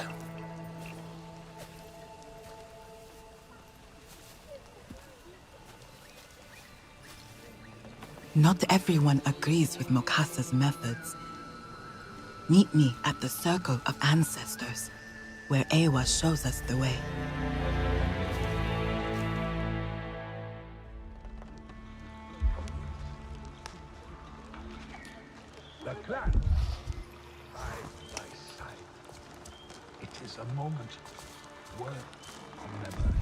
Not everyone agrees with Mokasa's methods. Meet me at the Circle of Ancestors, where Eywa shows us the way. The clan. Side by side. It is a moment worth remembering.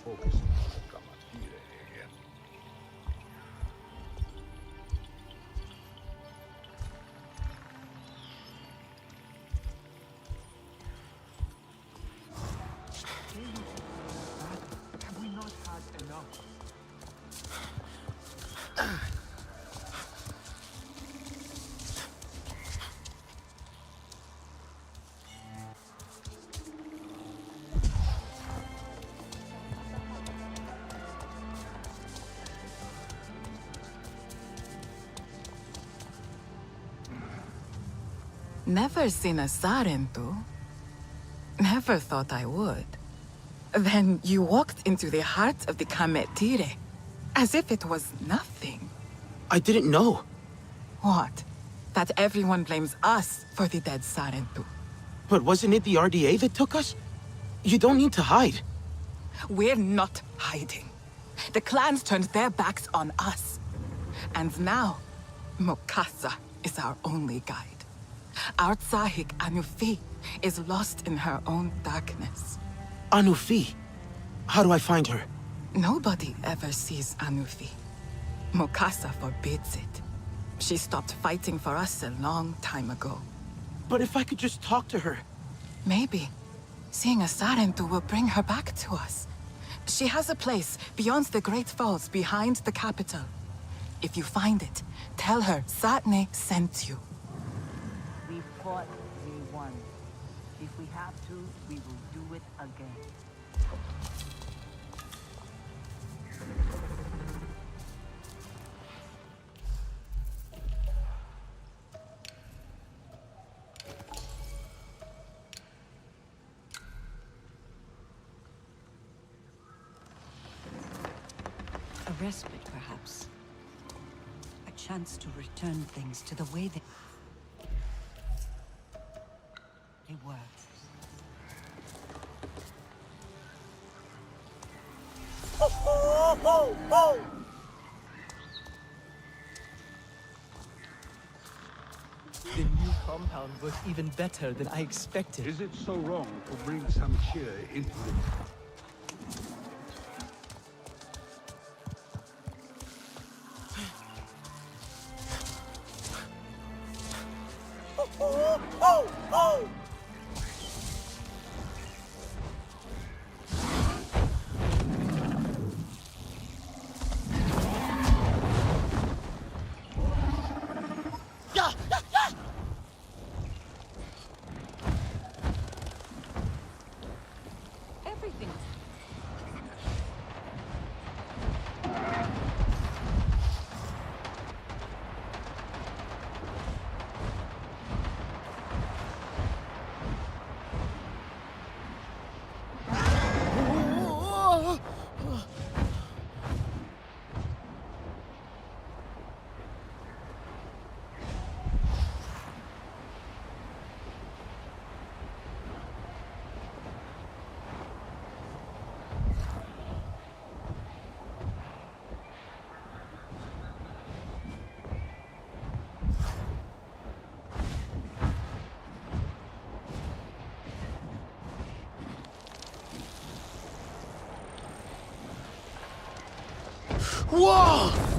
Focusing on the Kamatire again. Have we not had enough? Never seen a Sarentu. Never thought I would. Then you walked into the heart of the Kametire, as if it was nothing. I didn't know. What? That everyone blames us for the dead Sarentu. But wasn't it the RDA that took us? You don't need to hide. We're not hiding. The clans turned their backs on us. And now, Mokasa is our only guide. Our Tsahik, Anufi, is lost in her own darkness. Anufi? How do I find her? Nobody ever sees Anufi. Mokasa forbids it. She stopped fighting for us a long time ago. But if I could just talk to her... Maybe. Seeing a Sarentu will bring her back to us. She has a place beyond the Great Falls, behind the capital. If you find it, tell her Satne sent you. We fought, we won. If we have to, we will do it again. A respite, perhaps. A chance to return things to the way they were. The new compound was even better than I expected. Is it so wrong to bring some cheer into it? Whoa!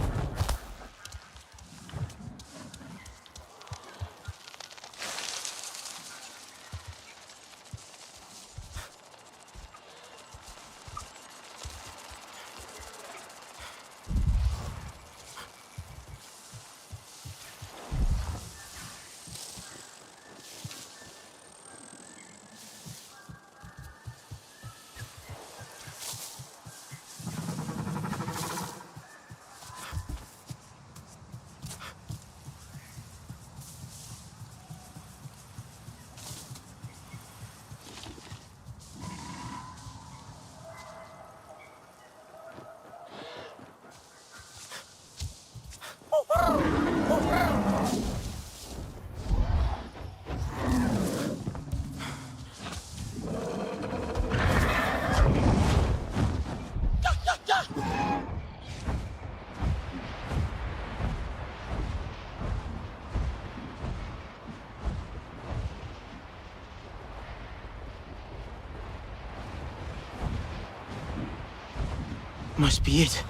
Must be it.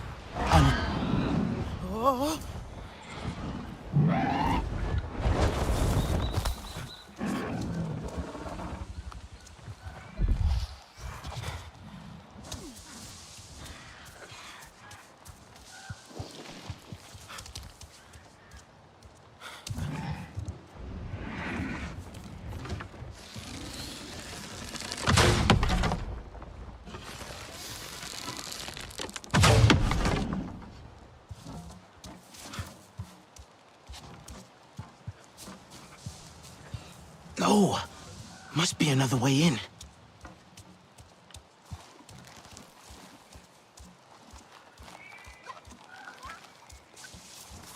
No! Must be another way in.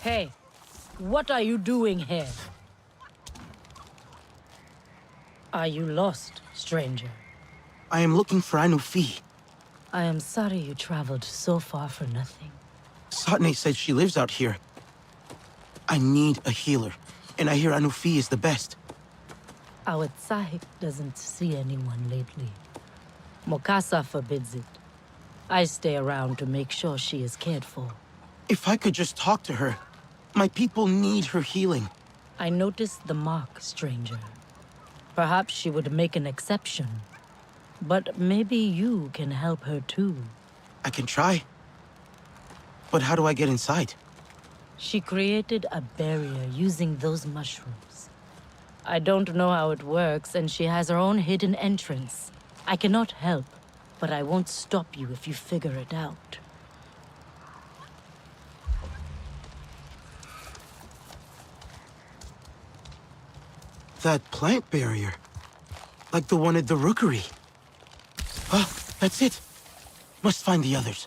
Hey, what are you doing here? Are you lost, stranger? I am looking for Anufi. I am sorry you traveled so far for nothing. Satne said she lives out here. I need a healer, and I hear Anufi is the best. Our Tsahik doesn't see anyone lately. Mokasa forbids it. I stay around to make sure she is cared for. If I could just talk to her. My people need her healing. I noticed the mark, stranger. Perhaps she would make an exception. But maybe you can help her too. I can try. But how do I get inside? She created a barrier using those mushrooms. I don't know how it works, and she has her own hidden entrance. I cannot help, but I won't stop you if you figure it out. That plant barrier. Like the one at the rookery. Ah, that's it. Must find the others.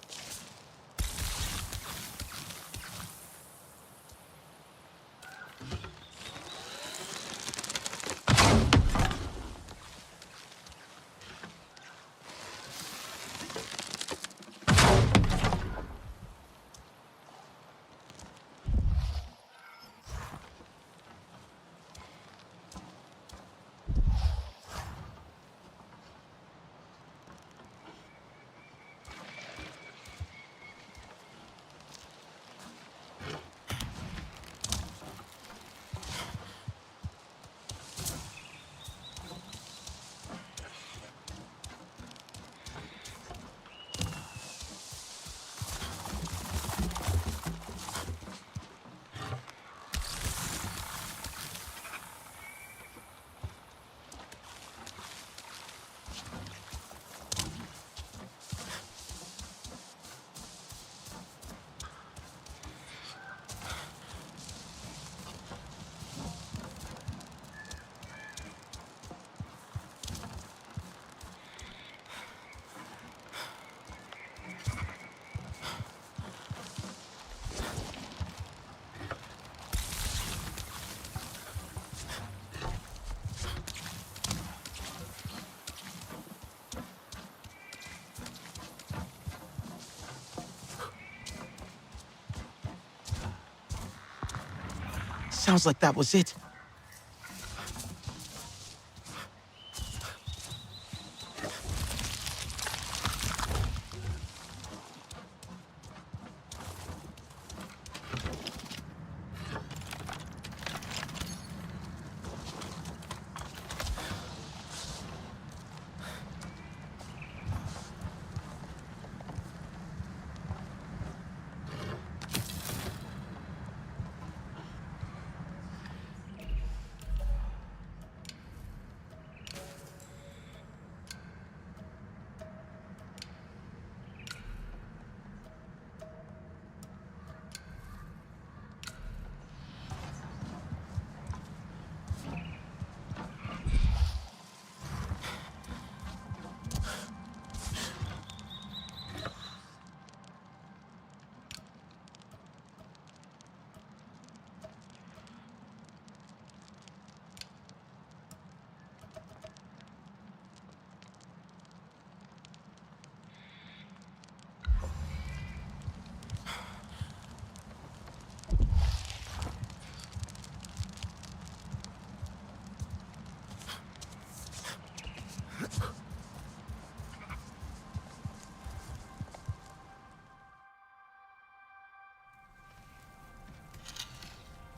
Sounds like that was it.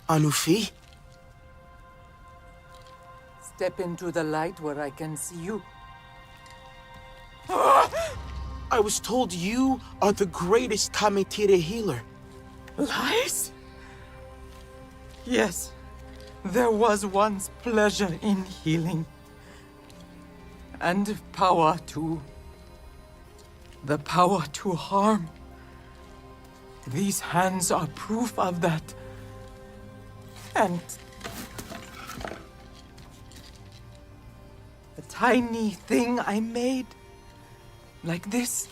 Anufi? Step into the light where I can see you. I was told you are the greatest Kametire healer. Lies? Yes, there was once pleasure in healing. And power too. The power to harm. These hands are proof of that. And the tiny thing I made, like this,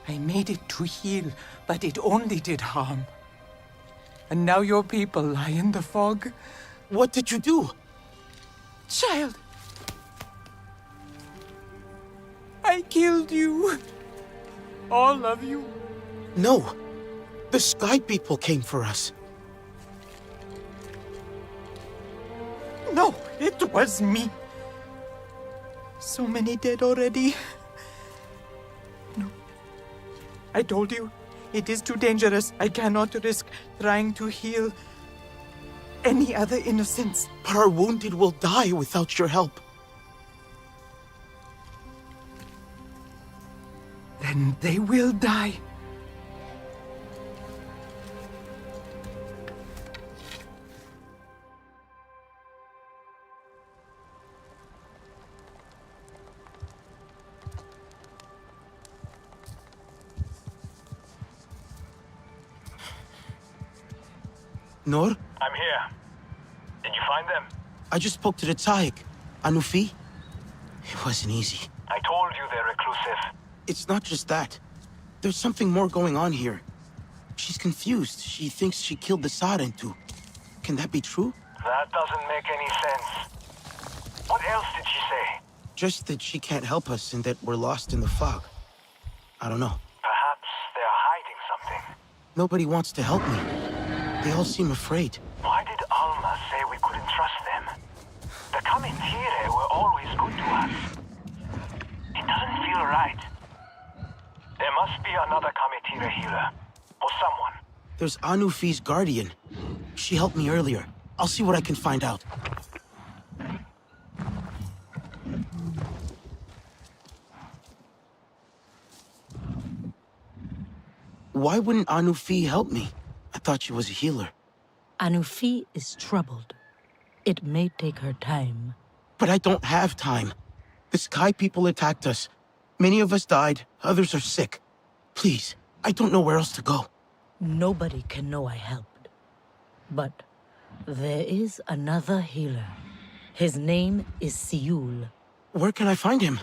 I made it to heal, but it only did harm. And now your people lie in the fog. What did you do? Child, I killed you. All of you. No. The Sky People came for us. No, it was me. So many dead already. No. I told you, it is too dangerous. I cannot risk trying to heal any other innocents. But our wounded will die without your help. Then they will die. Nor? I'm here. Did you find them? I just spoke to the Tsahik. Anufi? It wasn't easy. I told you they're reclusive. It's not just that. There's something more going on here. She's confused. She thinks she killed the Sarentu. Can that be true? That doesn't make any sense. What else did she say? Just that she can't help us and that we're lost in the fog. I don't know. Perhaps they're hiding something. Nobody wants to help me. They all seem afraid. Why did Alma say we couldn't trust them? The Kametire were always good to us. It doesn't feel right. There must be another Kametire healer. Or someone. There's Anufi's guardian. She helped me earlier. I'll see what I can find out. Why wouldn't Anufi help me? I thought she was a healer. Anufi is troubled. It may take her time. But I don't have time. The Sky People attacked us. Many of us died, others are sick. Please, I don't know where else to go. Nobody can know I helped. But there is another healer. His name is Siul. Where can I find him?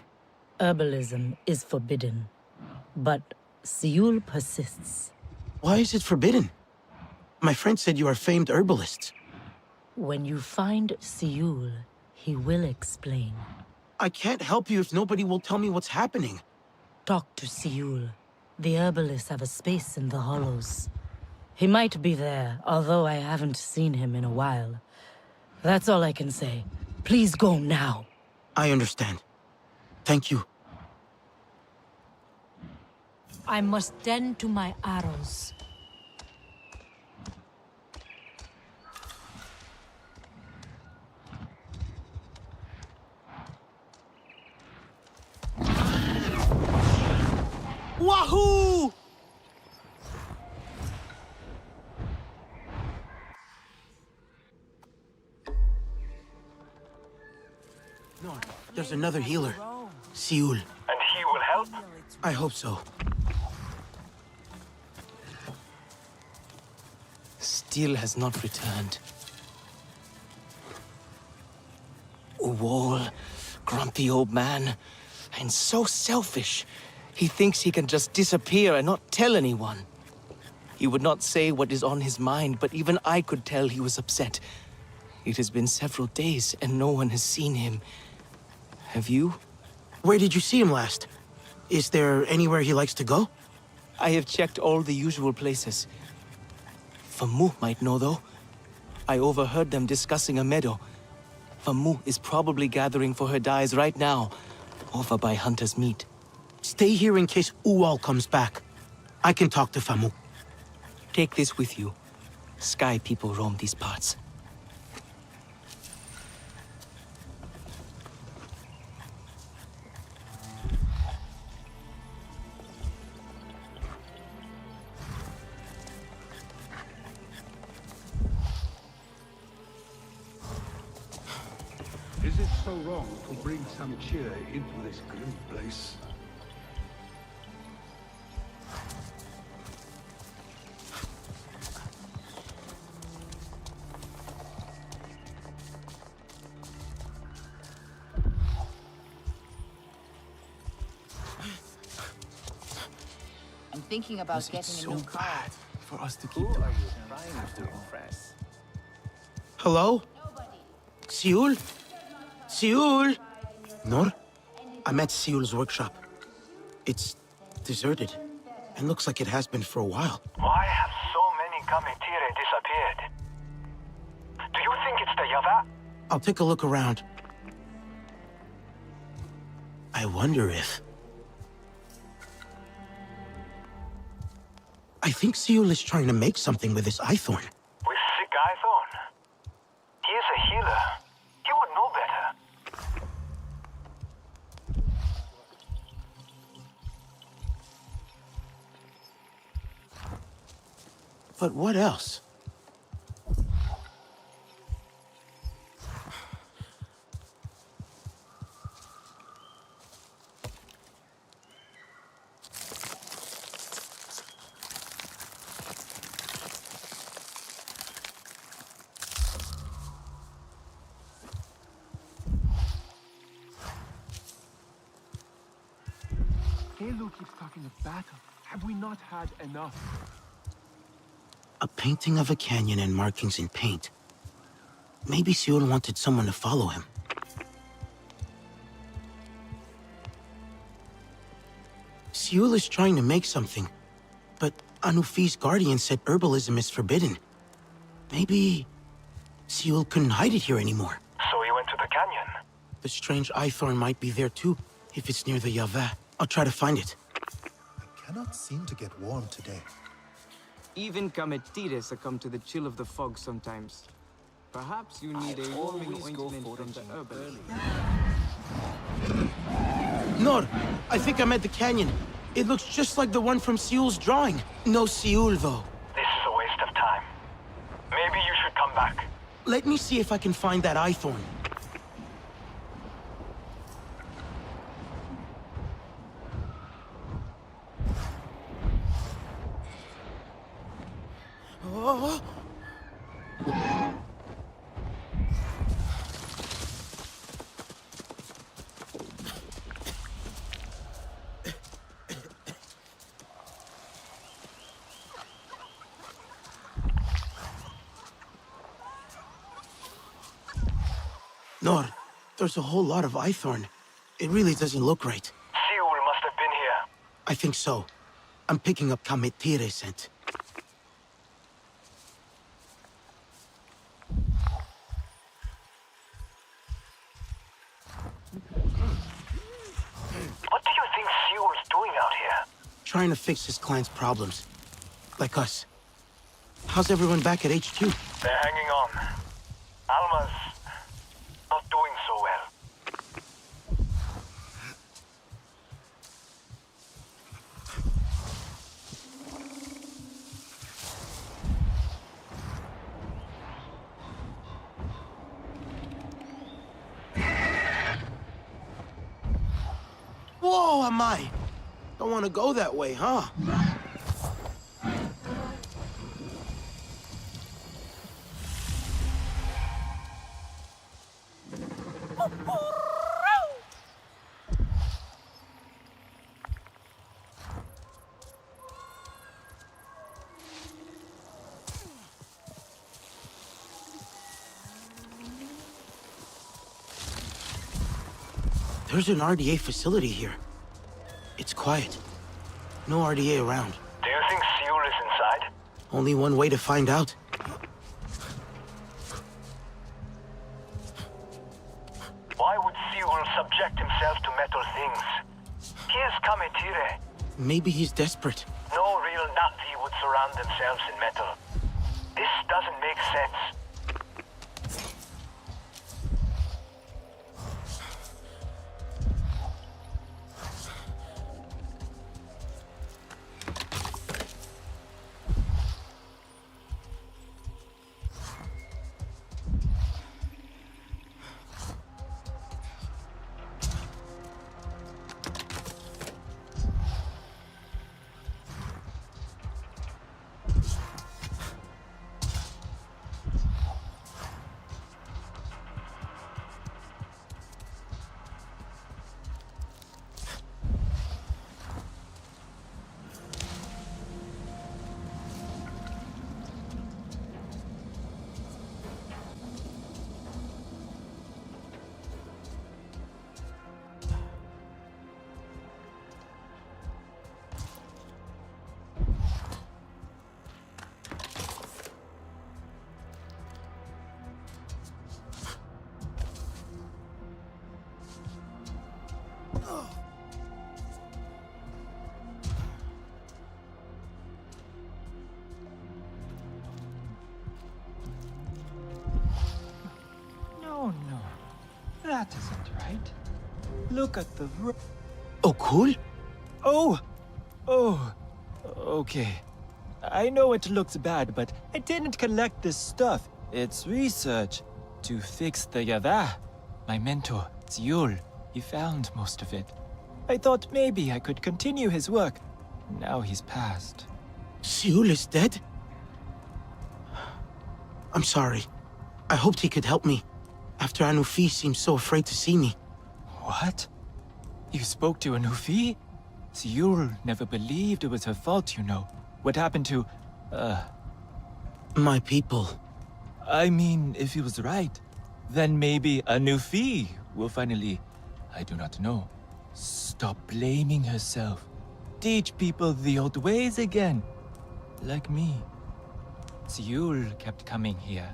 Herbalism is forbidden. But Siul persists. Why is it forbidden? My friend said you are famed herbalists. When you find Siul, he will explain. I can't help you if nobody will tell me what's happening. Talk to Siul. The herbalists have a space in the hollows. He might be there, although I haven't seen him in a while. That's all I can say. Please go now. I understand. Thank you. I must tend to my arrows. Wahoo! No, there's another healer. Siul. And he will help? I hope so. Still has not returned. Wall, grumpy old man, and so selfish. He thinks he can just disappear and not tell anyone. He would not say what is on his mind, but even I could tell he was upset. It has been several days and no one has seen him. Have you? Where did you see him last? Is there anywhere he likes to go? I have checked all the usual places. Famu might know, though. I overheard them discussing a meadow. Famu is probably gathering for her dyes right now, over by Hunter's Meat. Stay here in case Uwal comes back. I can talk to Famu. Take this with you. Sky people roam these parts. Is it so wrong to bring some cheer into this grim place? I'm thinking about getting a new car. For us to keep Who are you trying to impress? Hello? Siul? Siul? Nor? I'm at Siul's workshop. It's deserted, and looks like it has been for a while. Why have so many Kametire disappeared? Do you think it's the Yava? I'll take a look around. I wonder if... I think Siul is trying to make something with this Eythorn. With sick Eythorn? He is a healer. He would know better. But what else? Halo keeps talking of battle. Have we not had enough? A painting of a canyon and markings in paint. Maybe Siul wanted someone to follow him. Siul is trying to make something, but Anufi's guardian said herbalism is forbidden. Maybe Siul couldn't hide it here anymore. So he went to the canyon. The strange Eythorn might be there too, if it's near the Yaveh. I'll try to find it. Cannot seem to get warm today. Even Kametire succumb to the chill of the fog sometimes. Perhaps you need a warming ointment from the herbalist. Nor, I think I'm at the canyon. It looks just like the one from Siul's drawing. No Siul, though. This is a waste of time. Maybe you should come back. Let me see if I can find that Eythorn. Oh. Nor, there's a whole lot of Eythorn. It really doesn't look right. Siul must have been here. I think so. I'm picking up Kametire scent. trying to fix his client's problems. Like us. How's everyone back at HQ? They're hanging on. Alma's not doing so well. Whoa, Amai! Don't want to go that way, huh? There's an RDA facility here. It's quiet. No RDA around. Do you think Seul is inside? Only one way to find out. Why would Seul subject himself to metal things? He is Kametire. Maybe he's desperate. No real Nazi would surround themselves in metal. This doesn't make sense. No. That isn't right. Look at the Oh, cool? Oh! Okay. I know it looks bad, but I didn't collect this stuff. It's research to fix the Yava. My mentor, Seul, he found most of it. I thought maybe I could continue his work. Now he's passed. Seul is dead? I'm sorry. I hoped he could help me. After Anufi seemed so afraid to see me. What? You spoke to Anufi? Seul never believed it was her fault, you know. What happened to, my people. I mean, if he was right, then maybe Anufi will finally, I do not know, stop blaming herself. Teach people the old ways again. Like me. Seul kept coming here.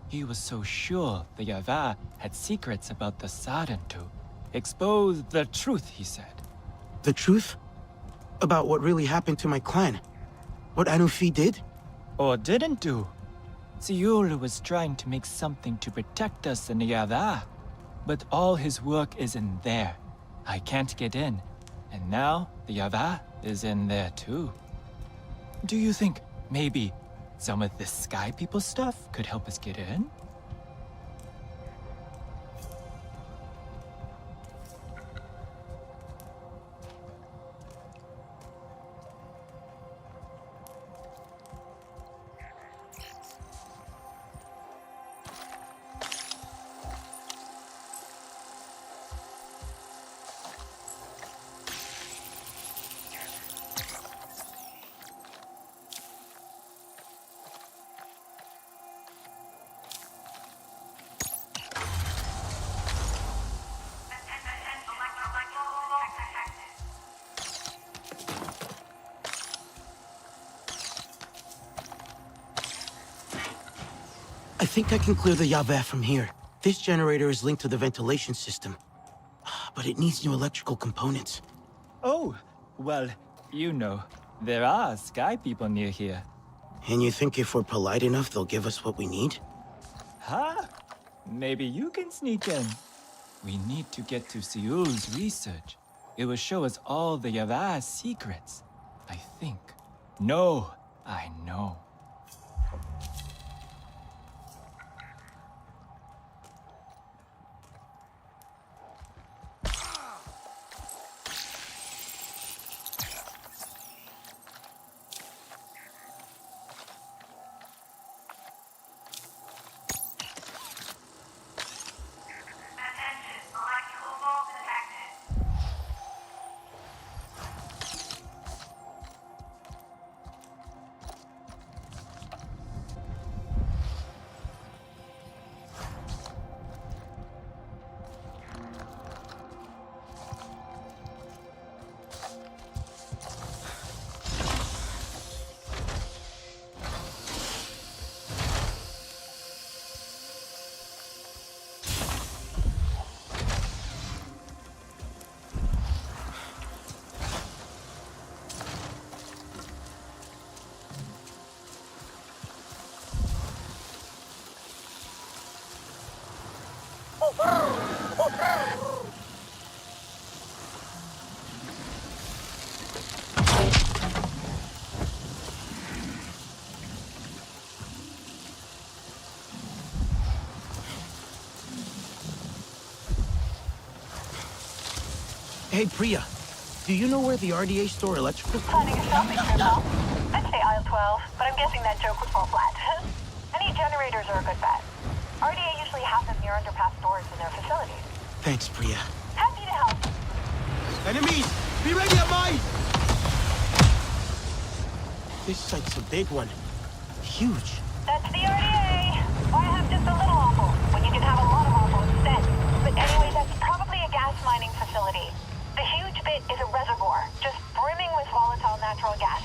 He was so sure the Yava had secrets about the Sarentu. Expose the truth, he said. The truth? About what really happened to my clan? What Anufi did? Or didn't do. Seul was trying to make something to protect us in the Yava. But all his work is in there. I can't get in. And now the Yava is in there too. Do you think maybe some of this Sky People stuff could help us get in? I think I can clear the Yava from here. This generator is linked to the ventilation system. But it needs new electrical components. Oh, well, You know, there are sky people near here. And you think if we're polite enough, they'll give us what we need? Huh? Maybe you can sneak in. We need to get to Seul's research. It will show us all the Eywa's secrets. I think. No, I know. Hey, Priya. Do you know where the RDA store electrical? Planning a shopping trip, huh? I'd say aisle 12, but I'm guessing that joke would fall flat. Any generators are a good bet. RDA usually have them near underpass stores in their facilities. Thanks, Priya. Happy to help. Enemies! Be ready at mine! This site's a big one. Huge. That's the RDA. Why have just a little awful when you can have a lot of awful instead? But anyway, that's probably a gas mining facility. The huge bit is a reservoir, just brimming with volatile natural gas.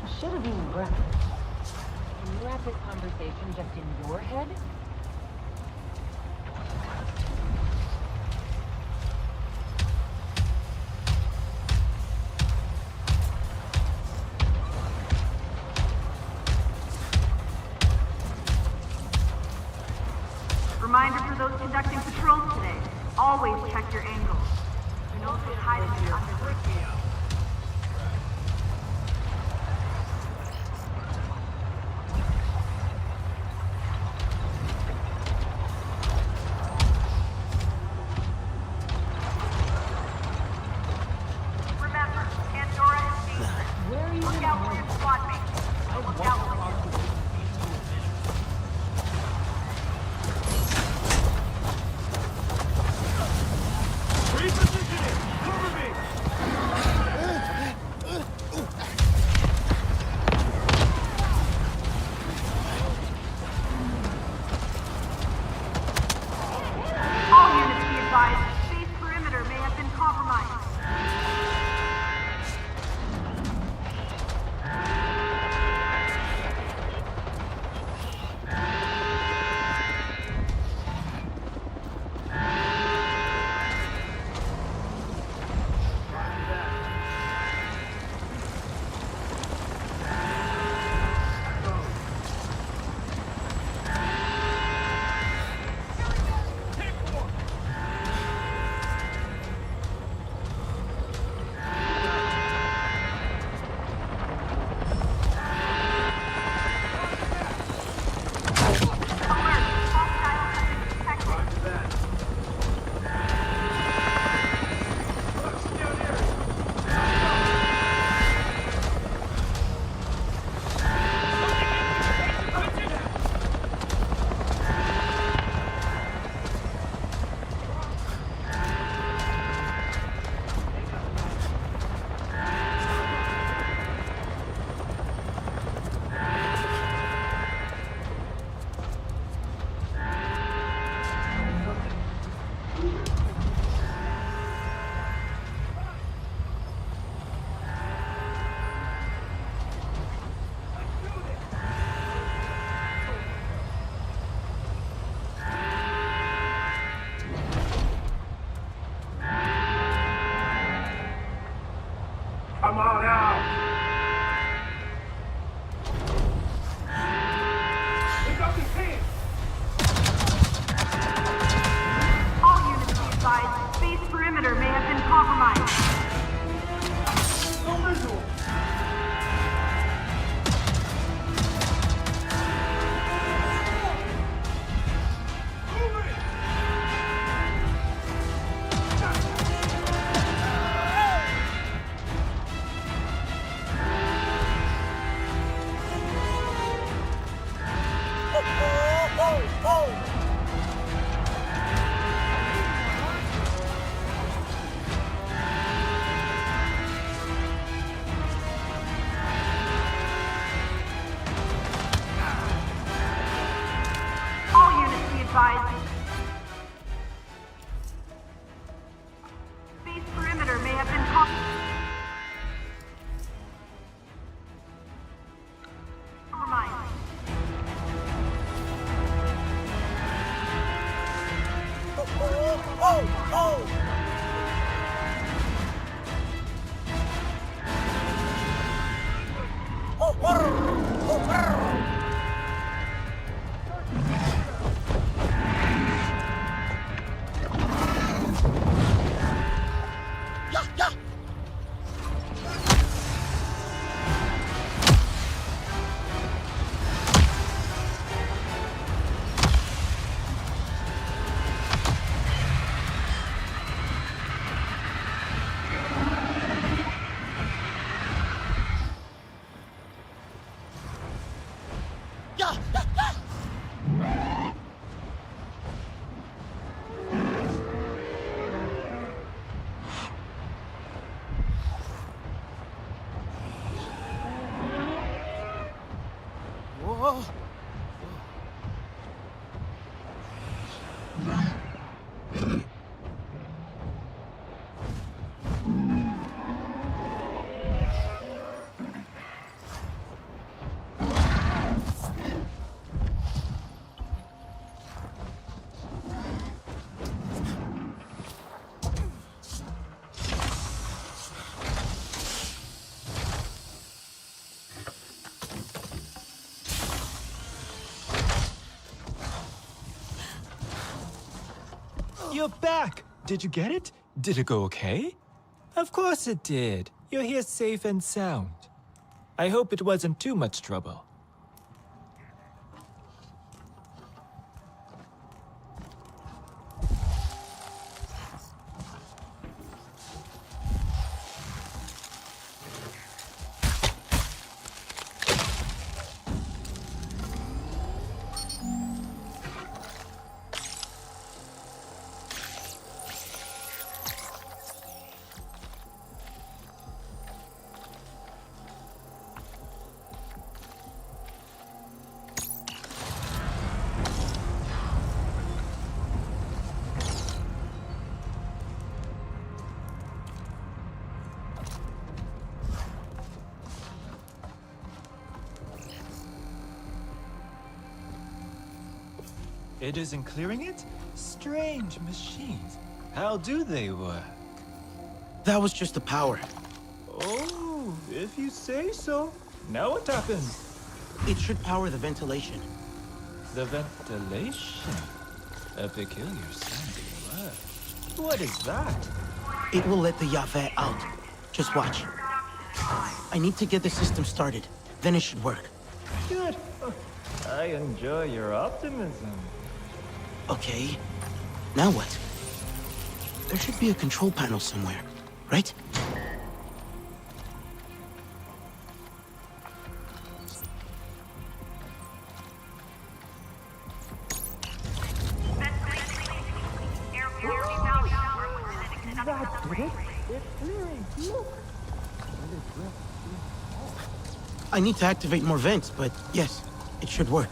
I should have eaten breakfast. Can you have this conversation just in your head? Reminder for those conducting patrols today. Always check your angles. You know who's hiding under the Remember, Pandora is dangerous. Where are you? Look out for your squad mates. Look out for you. Repositioning! Cover me! All units be advised, space perimeter may have been compromised. Space perimeter may have been compromised. Whoa. You're back! Did you get it? Did it go okay? Of course it did. You're here safe and sound. I hope it wasn't too much trouble. It isn't clearing it? Strange machines. How do they work? That was just the power. Oh, if you say so. Now what happens? It should power the ventilation. The ventilation? A peculiar sounding word. What is that? It will let the Yahweh out. Just watch. I need to get the system started. Then it should work. Good. I enjoy your optimism. Okay. Now what? There should be a control panel somewhere, right? I need to activate more vents, but yes, it should work.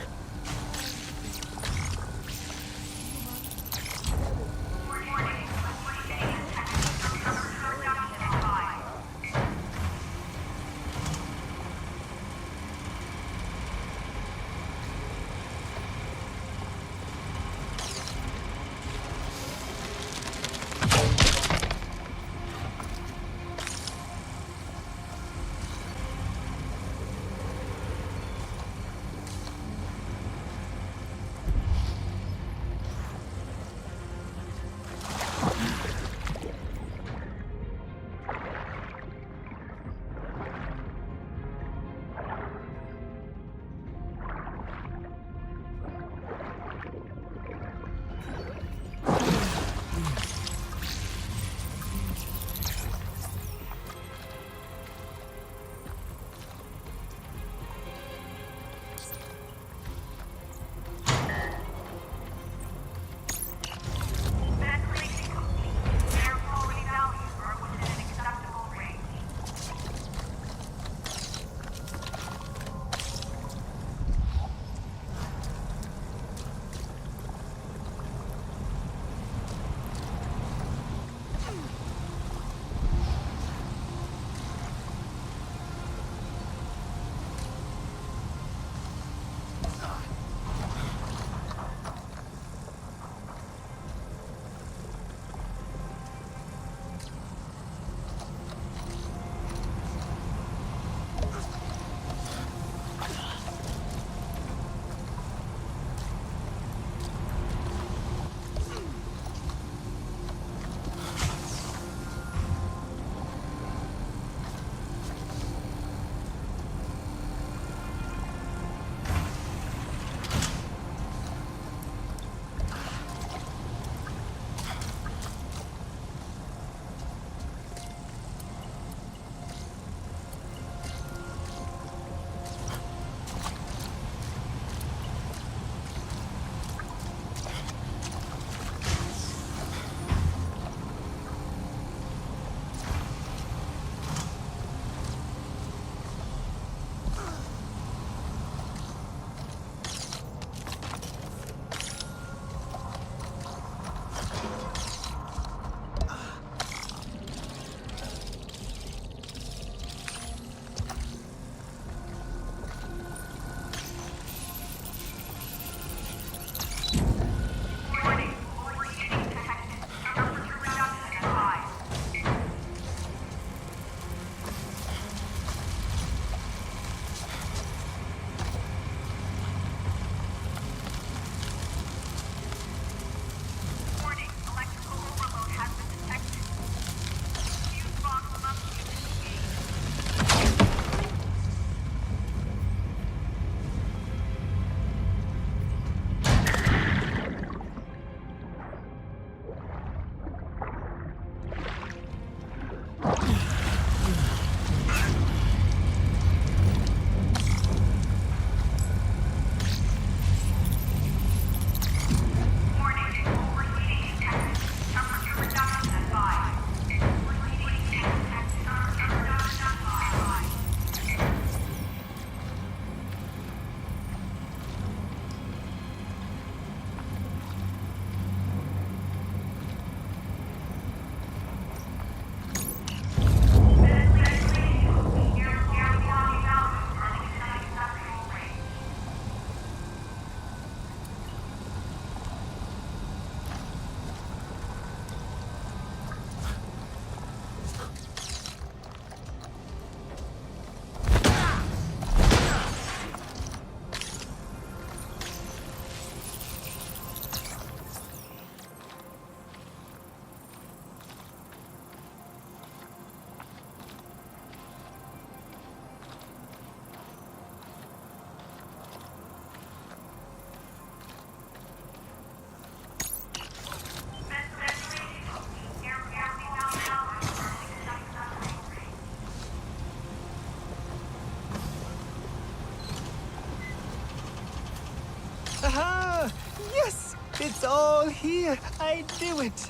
Aha! Yes! It's all here! I knew it!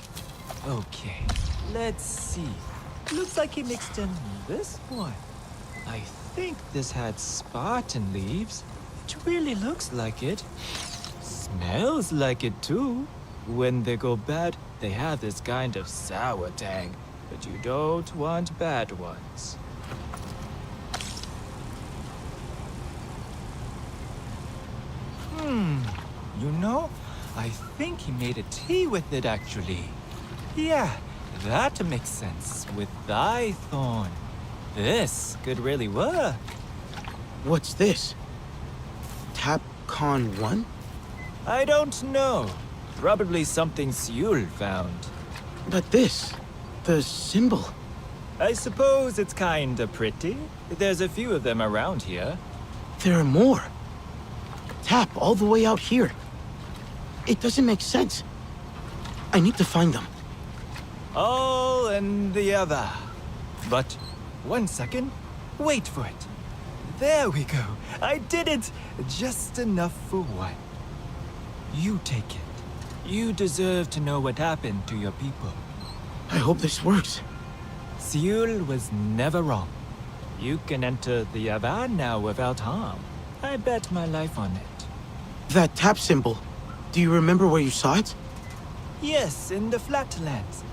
Okay, let's see. Looks like he mixed in this one. I think this had Spartan leaves. It really looks like it. Smells like it too. When they go bad, they have this kind of sour tang. But you don't want bad ones. You know, I think he made a tea with it actually. Yeah, that makes sense with thy thorn. This could really work. What's this? Tapcon 1? I don't know. Probably something Seul found. But this, the symbol. I suppose it's kinda pretty. There's a few of them around here. There are more. Tap all the way out here. It doesn't make sense. I need to find them. All and the other. But, 1 second. Wait for it. There we go. I did it! Just enough for one. You take it. You deserve to know what happened to your people. I hope this works. Seul was never wrong. You can enter the Yavan now without harm. I bet my life on it. That tap symbol. Do you remember where you saw it? Yes, in the flatlands.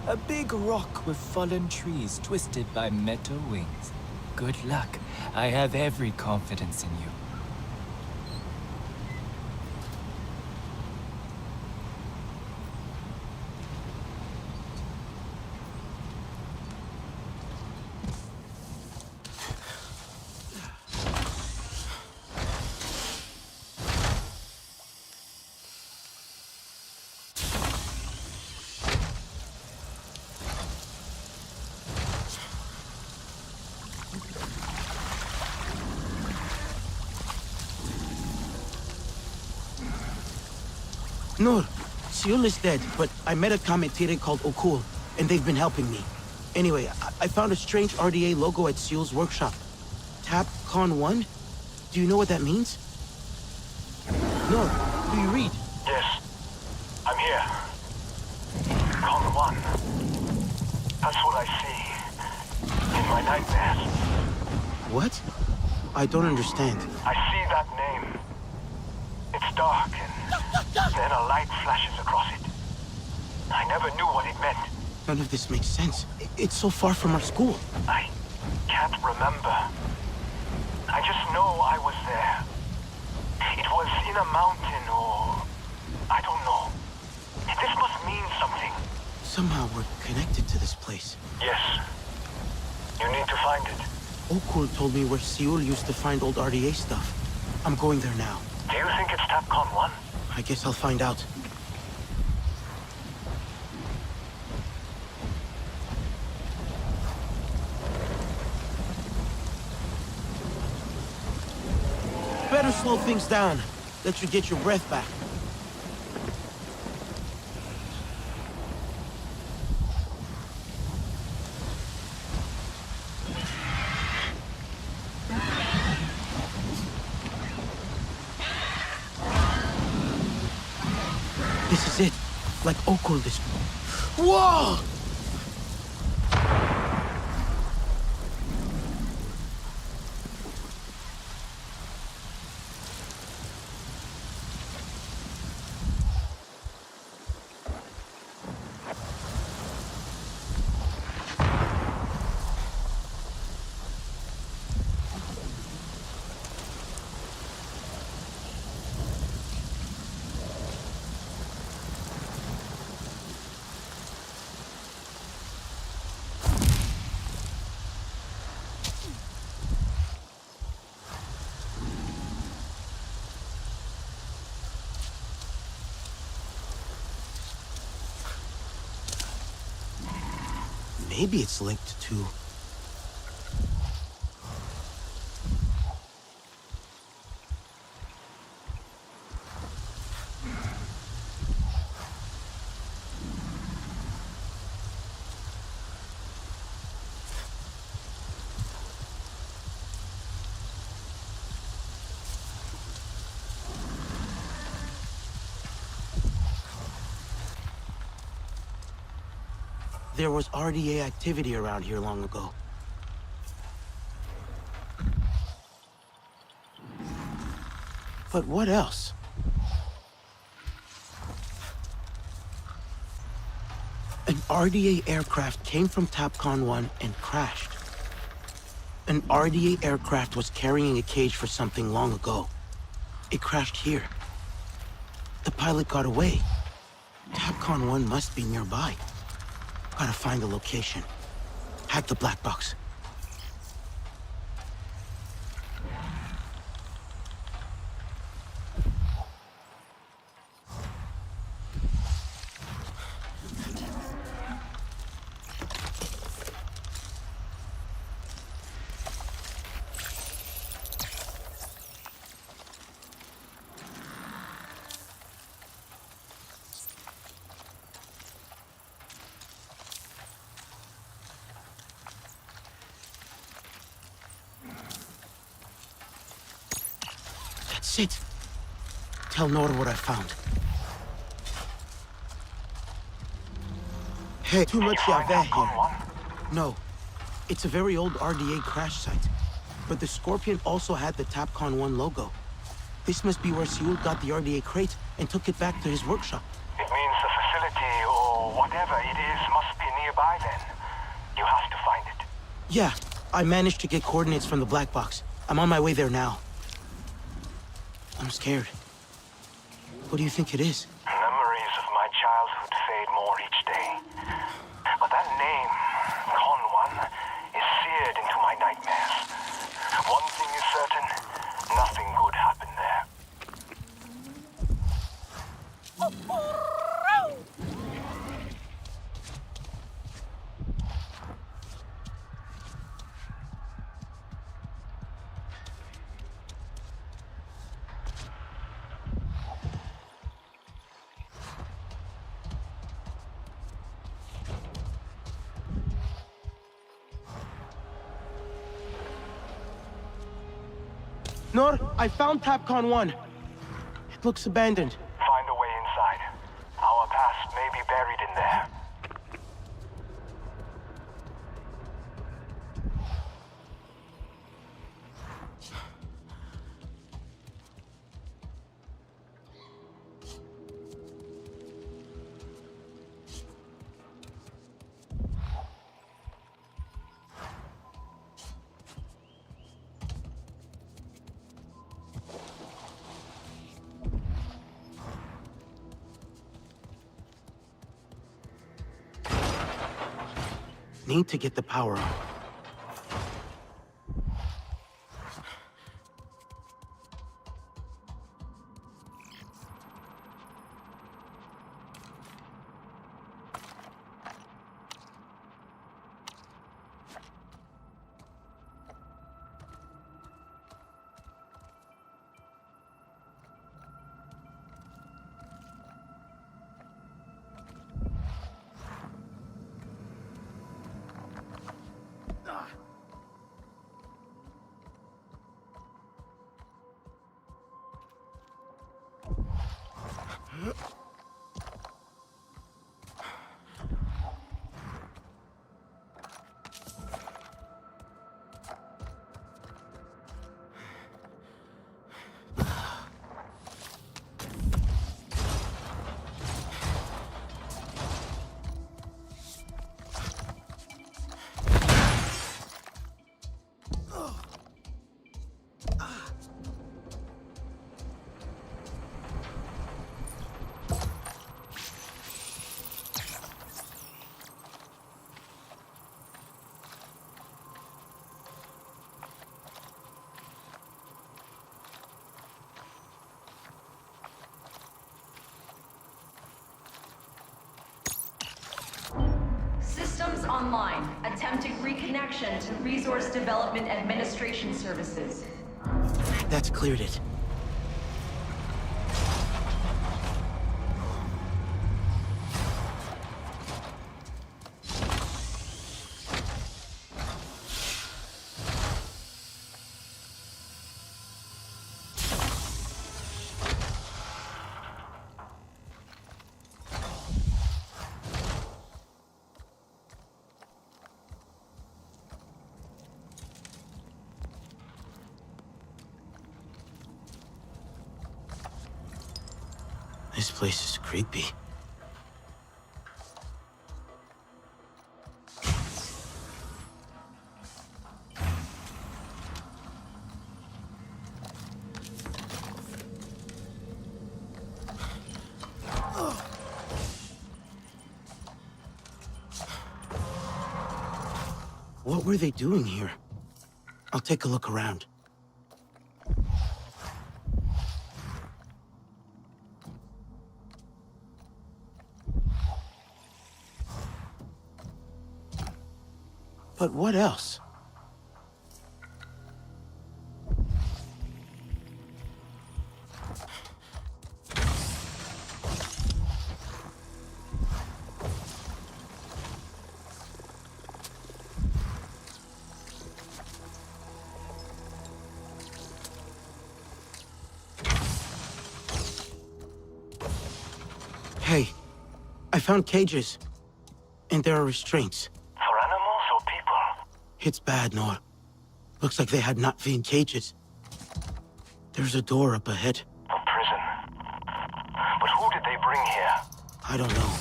A big rock with fallen trees twisted by metal wings. Good luck. I have every confidence in you. Nur, Seul is dead, but I met a commentary called Okul, and they've been helping me. Anyway, I found a strange RDA logo at Seul's workshop. Tapcon 1? Do you know what that means? Nur, do you read? Yes. I'm here. Con 1. That's what I see. In my nightmares. What? I don't understand. I see that name. It's dark and then a light flashes across it. I never knew what it meant. None of this makes sense. It's so far from our school. I can't remember. I just know I was there. It was in a mountain or... I don't know. This must mean something. Somehow we're connected to this place. Yes. You need to find it. Okul told me where Seul used to find old RDA stuff. I'm going there now. Do you think it's Tapcon 1? I guess I'll find out. Better slow things down. Let you get your breath back. This is it. Like Okul this... Whoa! Maybe it's linked to... there was RDA activity around here long ago. But what else? An RDA aircraft came from TAPCON 1 and crashed. An RDA aircraft was carrying a cage for something long ago. It crashed here. The pilot got away. TAPCON 1 must be nearby. Gotta find the location. Hack the black box. That's it. Tell Nora what I found. Hey, too much Yaveh here. No. It's a very old RDA crash site. But the Scorpion also had the TAPCON 1 logo. This must be where Seul got the RDA crate and took it back to his workshop. It means the facility, or whatever it is, must be nearby then. You have to find it. Yeah, I managed to get coordinates from the black box. I'm on my way there now. I'm scared. What do you think it is? Memories of my childhood fade more each day. But that name, Con 1, is seared into my nightmares. One thing is certain, nothing good happened there. Nor, I found TAPCON 1. It looks abandoned. Find a way inside. Our past may be buried in there. Need to get the power on. Systems online. Attempting reconnection to Resource Development Administration Services. That's cleared it. This place is creepy. What were they doing here? I'll take a look around. But what else? Hey, I found cages. And there are restraints. For animals or people? It's bad, Nor. Looks like they had Na'vi in cages. There's a door up ahead. A prison. But who did they bring here? I don't know.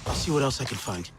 I'll see what else I can find.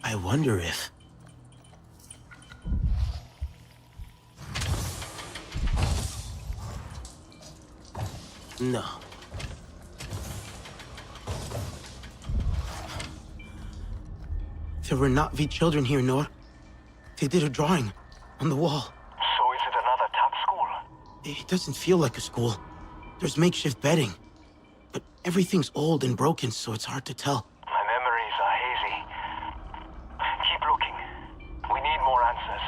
I wonder if... No. There were Na'vi children here, Nor. They did a drawing on the wall. So is it another tap school? It doesn't feel like a school. There's makeshift bedding. But everything's old and broken, so it's hard to tell. My memories are hazy. Keep looking. We need more answers.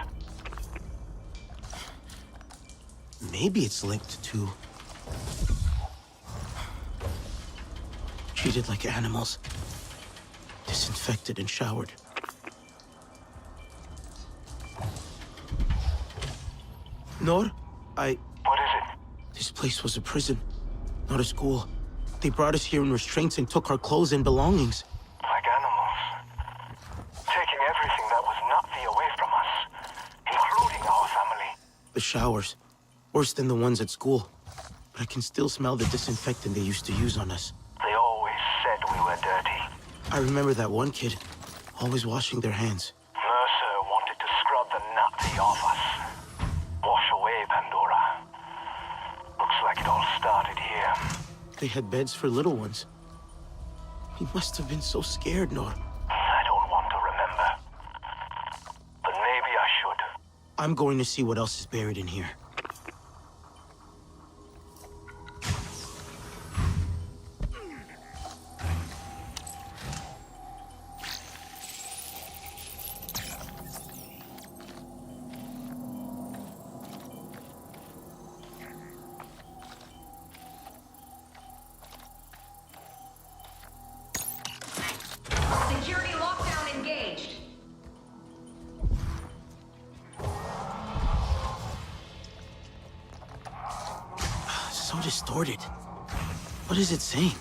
Maybe it's linked to... treated like animals. Disinfected and showered. Nor, What is it? This place was a prison, not a school. They brought us here in restraints and took our clothes and belongings. Like animals. Taking everything that was Na'vi away from us, including our family. The showers, worse than the ones at school. But I can still smell the disinfectant they used to use on us. They always said we were dirty. I remember that one kid, always washing their hands. Mercer wanted to scrub the Na'vi off us. Wash away Pandora. Looks like it all started here. They had beds for little ones. He must have been so scared, Nor. I don't want to remember. But maybe I should. I'm going to see what else is buried in here. Security lockdown engaged. So distorted. What is it saying?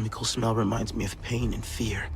chemical smell reminds me of pain and fear.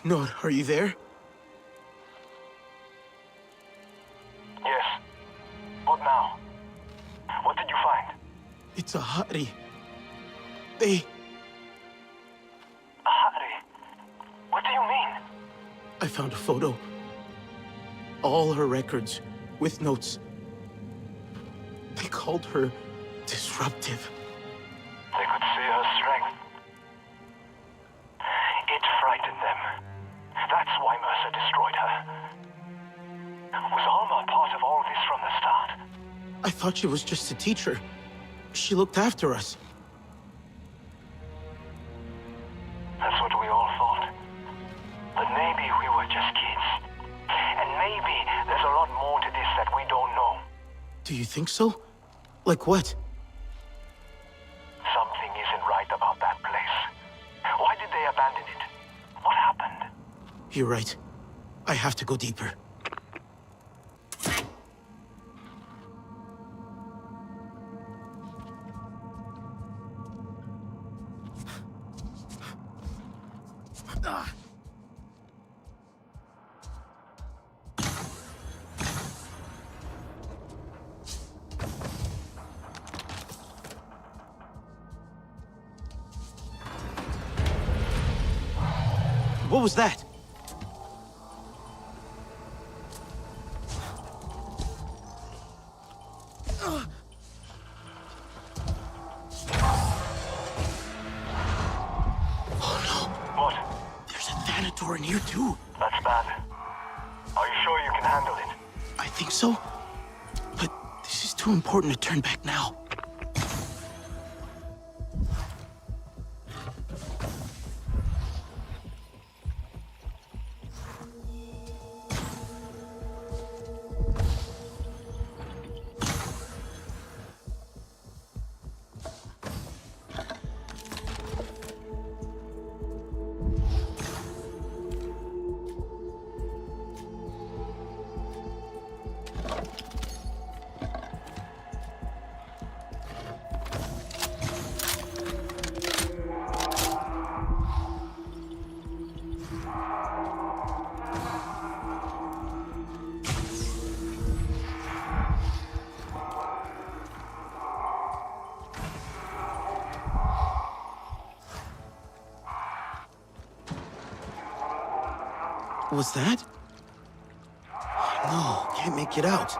Nor, are you there? Yes. What now? What did you find? It's a Hari. They... A Hari? What do you mean? I found a photo. All her records, with notes. They called her disruptive. They could see her strength. It frightened them. That's why Mercer destroyed her. Was Alma part of all this from the start? I thought she was just a teacher. She looked after us. That's what we all thought. But maybe we were just kids. And maybe there's a lot more to this that we don't know. Do you think so? Like what? Something isn't right about that place. Why did they abandon it? What happened? You're right. I have to go deeper. What was that? In here too. That's bad. Are you sure you can handle it? I think so. But this is too important to turn back now. Was that? No, can't make it out.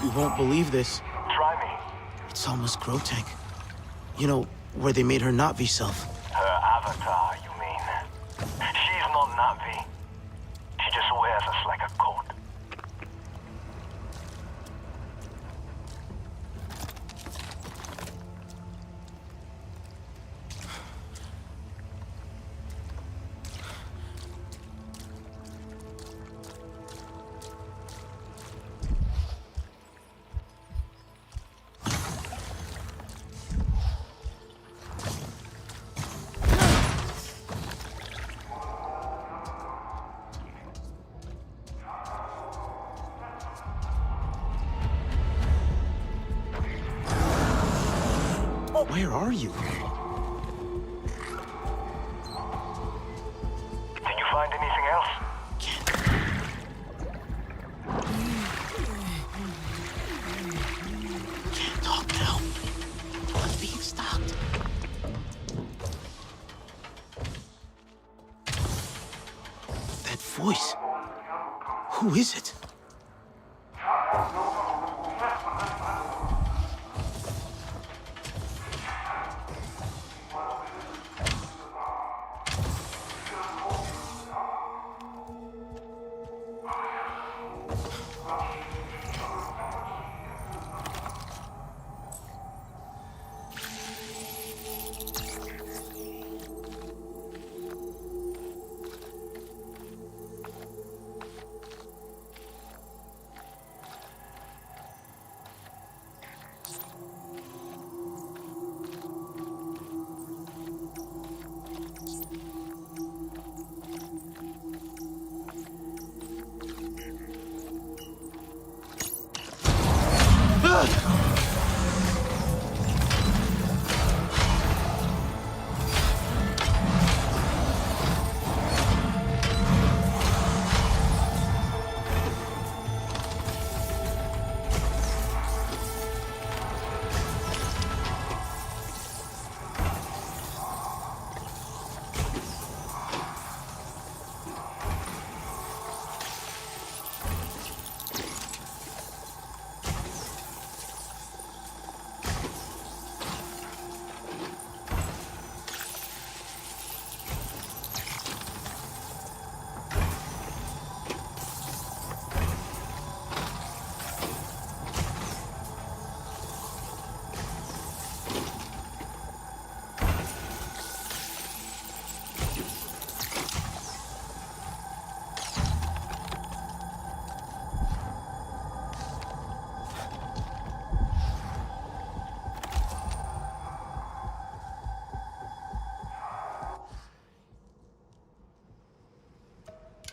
You won't believe this. Try me. It's almost Grotech. You know, where they made her Na'vi self. Her avatar, you mean? She's not Na'vi. She just wears us like a coat. Where are you? find anything else? Can't talk now. I'm being stalked. That voice. Who is it?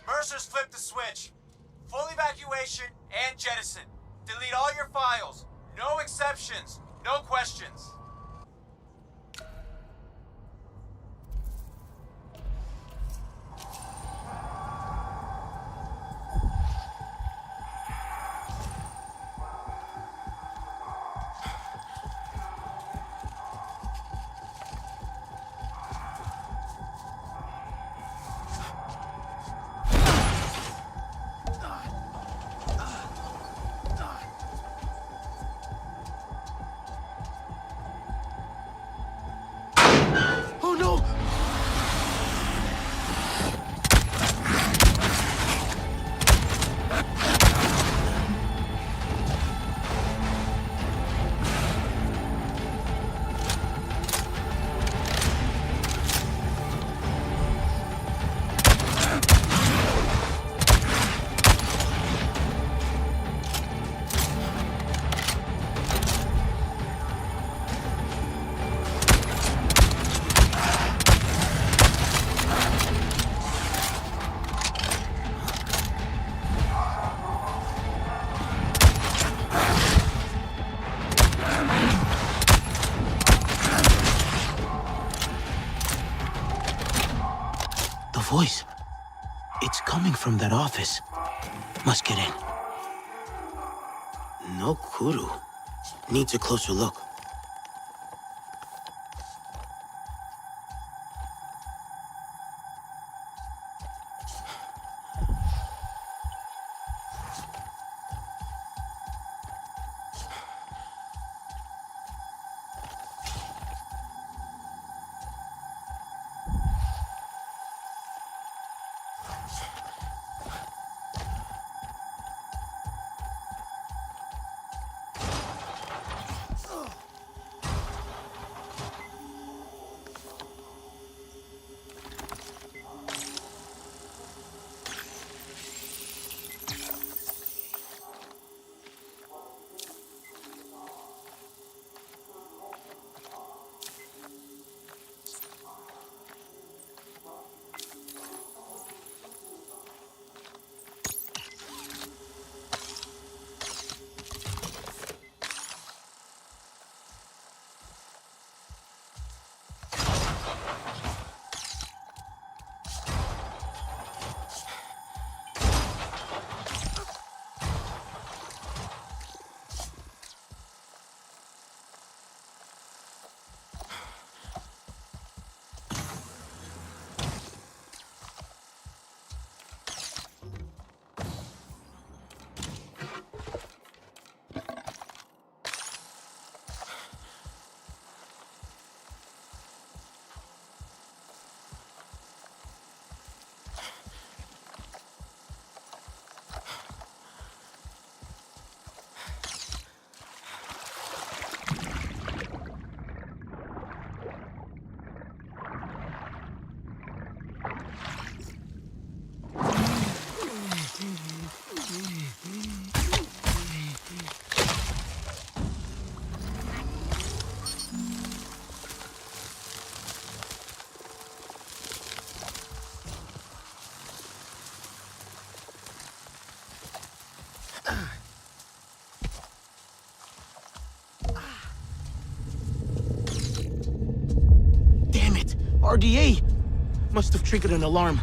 Mercer's flipped the switch. Full evacuation and jettison. Delete all your files. No exceptions. No questions. Voice. It's coming from that office. Must get in. No Kuru. Needs a closer look. RDA! Must have triggered an alarm.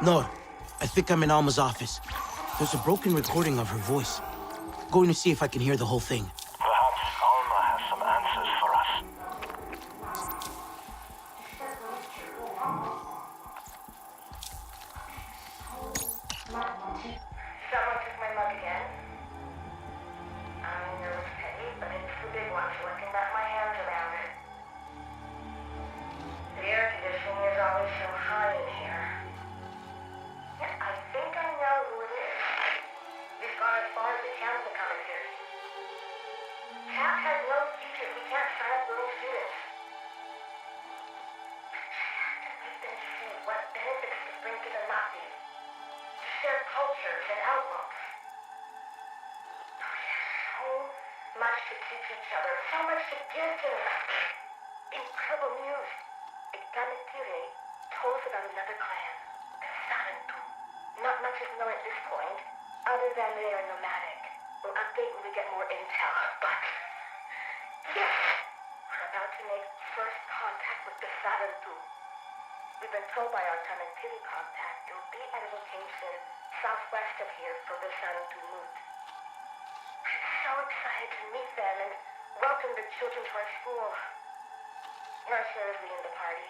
No, I think I'm in Alma's office. There's a broken recording of her voice. Going to see if I can hear the whole thing. Perhaps Alma has some answers for us. Someone took my mug again. I know it's petty, but it's the big one, so I can wrap my hands around it. The air conditioning is always so high in here. I think I know who it is. We've gone as far as the council commentary. CAP has no future. We can't sign up little students. To make them see what benefits to bring to the Nazis. To share cultures and outlooks. Oh, we have so much to teach each other. So much to give to the Nazis. Incredible news. Ganatire told us about another clan. Not much is known at this point, other than they are nomadic. We'll update when we get more intel, but... Yes! We're about to make first contact with the Sarantu. We've been told by our connectivity contact it'll be at a location southwest of here for the Sarantu moot. I'm so excited to meet them and welcome the children to our school. Not sure if we in the party.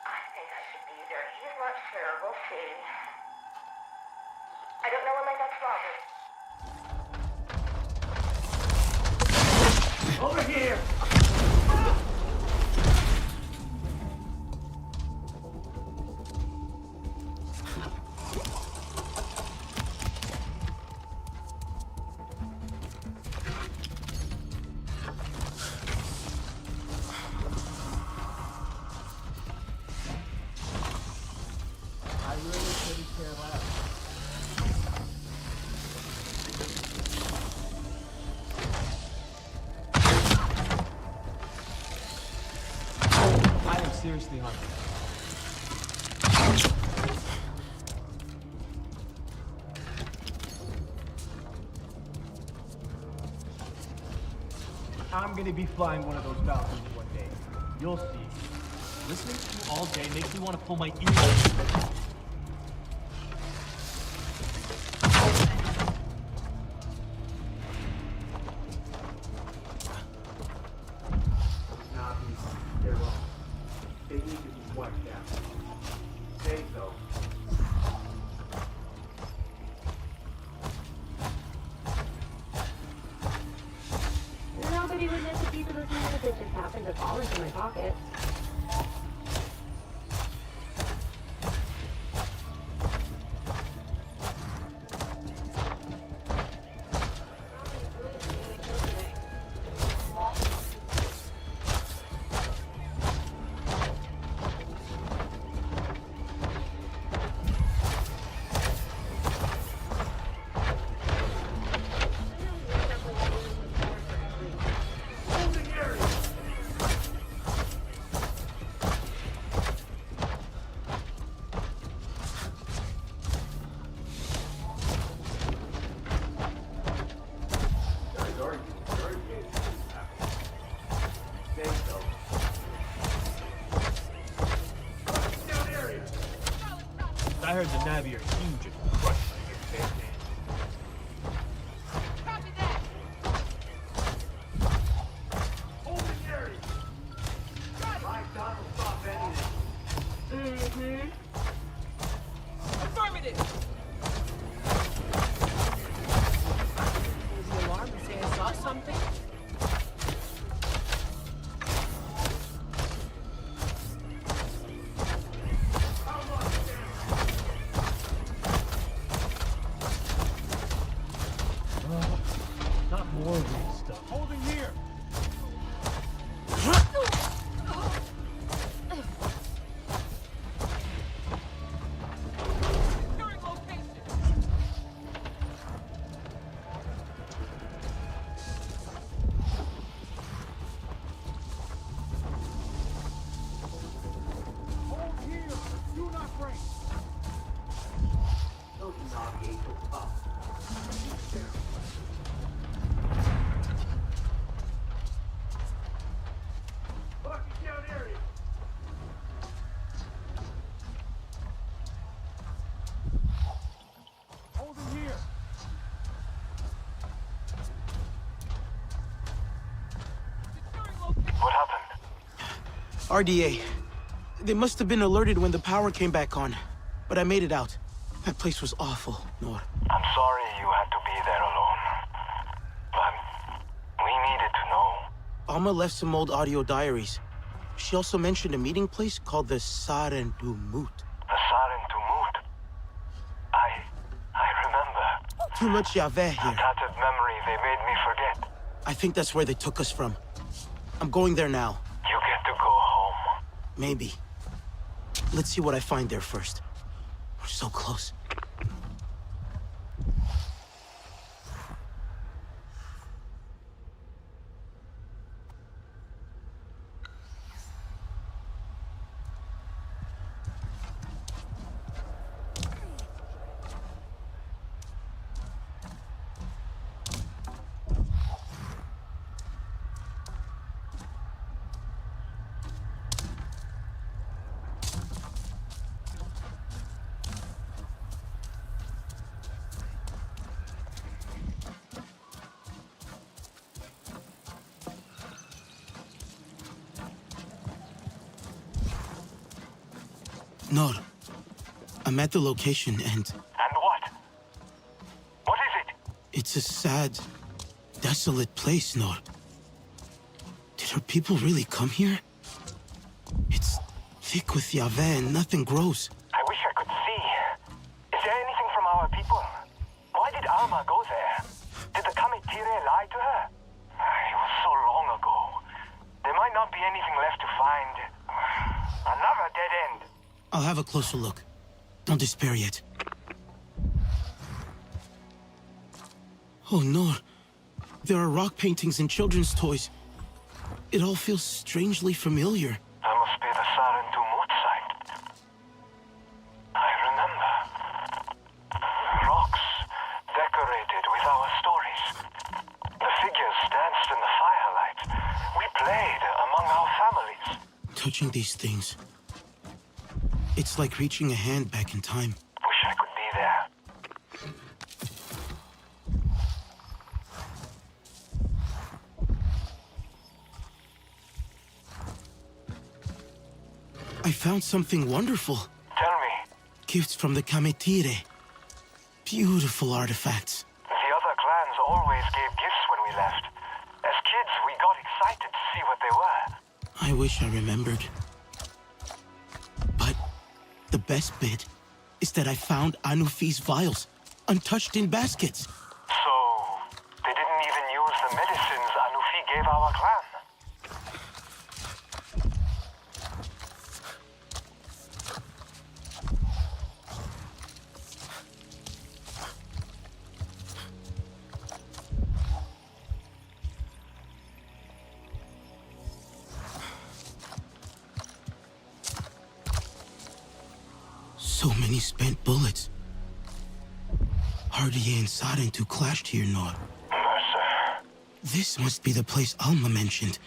I think I should be there. He's not sure. We'll see. I don't know when my next log is. Over here! Seriously hungry. I'm gonna be flying one of those Falcons one day. You'll see. Listening to you all day makes me want to pull my ears out. Nobody would miss a piece of this news if it just happened to fall into my pocket. I heard the Navi are huge and crushed by your big man. Copy that! Hold the area! Right, Don will stop anything. Affirmative! Was the alarm and say I saw something? RDA. They must have been alerted when the power came back on. But I made it out. That place was awful, Nor. I'm sorry you had to be there alone. But we needed to know. Alma left some old audio diaries. She also mentioned a meeting place called the Sarendumut. The Sarendumut? I remember. Too much Yahweh A here. tattered memory they made me forget. I think that's where they took us from. I'm going there now. You get to go home. Maybe. Let's see what I find there first. We're so close. Nor, I'm at the location and... And what? What is it? It's a sad, desolate place, Nor. Did her people really come here? It's thick with Yahweh and nothing grows. I wish I could see. Is there anything from our people? Why did Alma go there? Did the Kamitire lie to her? It was so long ago. There might not be anything left to find. Another dead end. I'll have a closer look. Don't despair yet. Oh, Nor. There are rock paintings and children's toys. It all feels strangely familiar. That must be the Sarendumut site. I remember. Rocks decorated with our stories. The figures danced in the firelight. We played among our families. Touching these things. It's like reaching a hand back in time. Wish I could be there. I found something wonderful. Tell me. Gifts from the Kametire. Beautiful artifacts. The other clans always gave gifts when we left. As kids, we got excited to see what they were. I wish I remembered. But the best bit is that I found Anufi's vials, untouched in baskets. So, they didn't even use the medicines Anufi gave our clan. So many spent bullets. Hardier and Sarentu clashed here, Nor. Mercer. This must be the place Alma mentioned.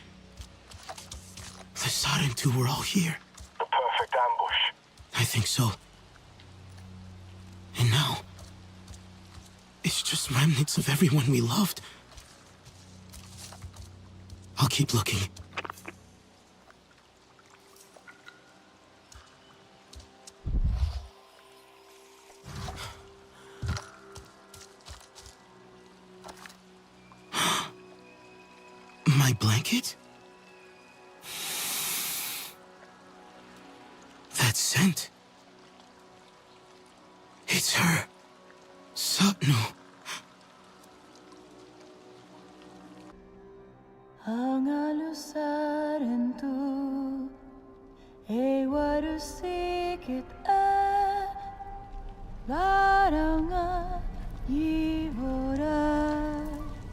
The Sarentu were all here. The perfect ambush. I think so. And now, it's just remnants of everyone we loved. I'll keep looking. My blanket? That scent. It's her. Sapnu. Hangalusarentu Eywa rusikit Laranga Yivora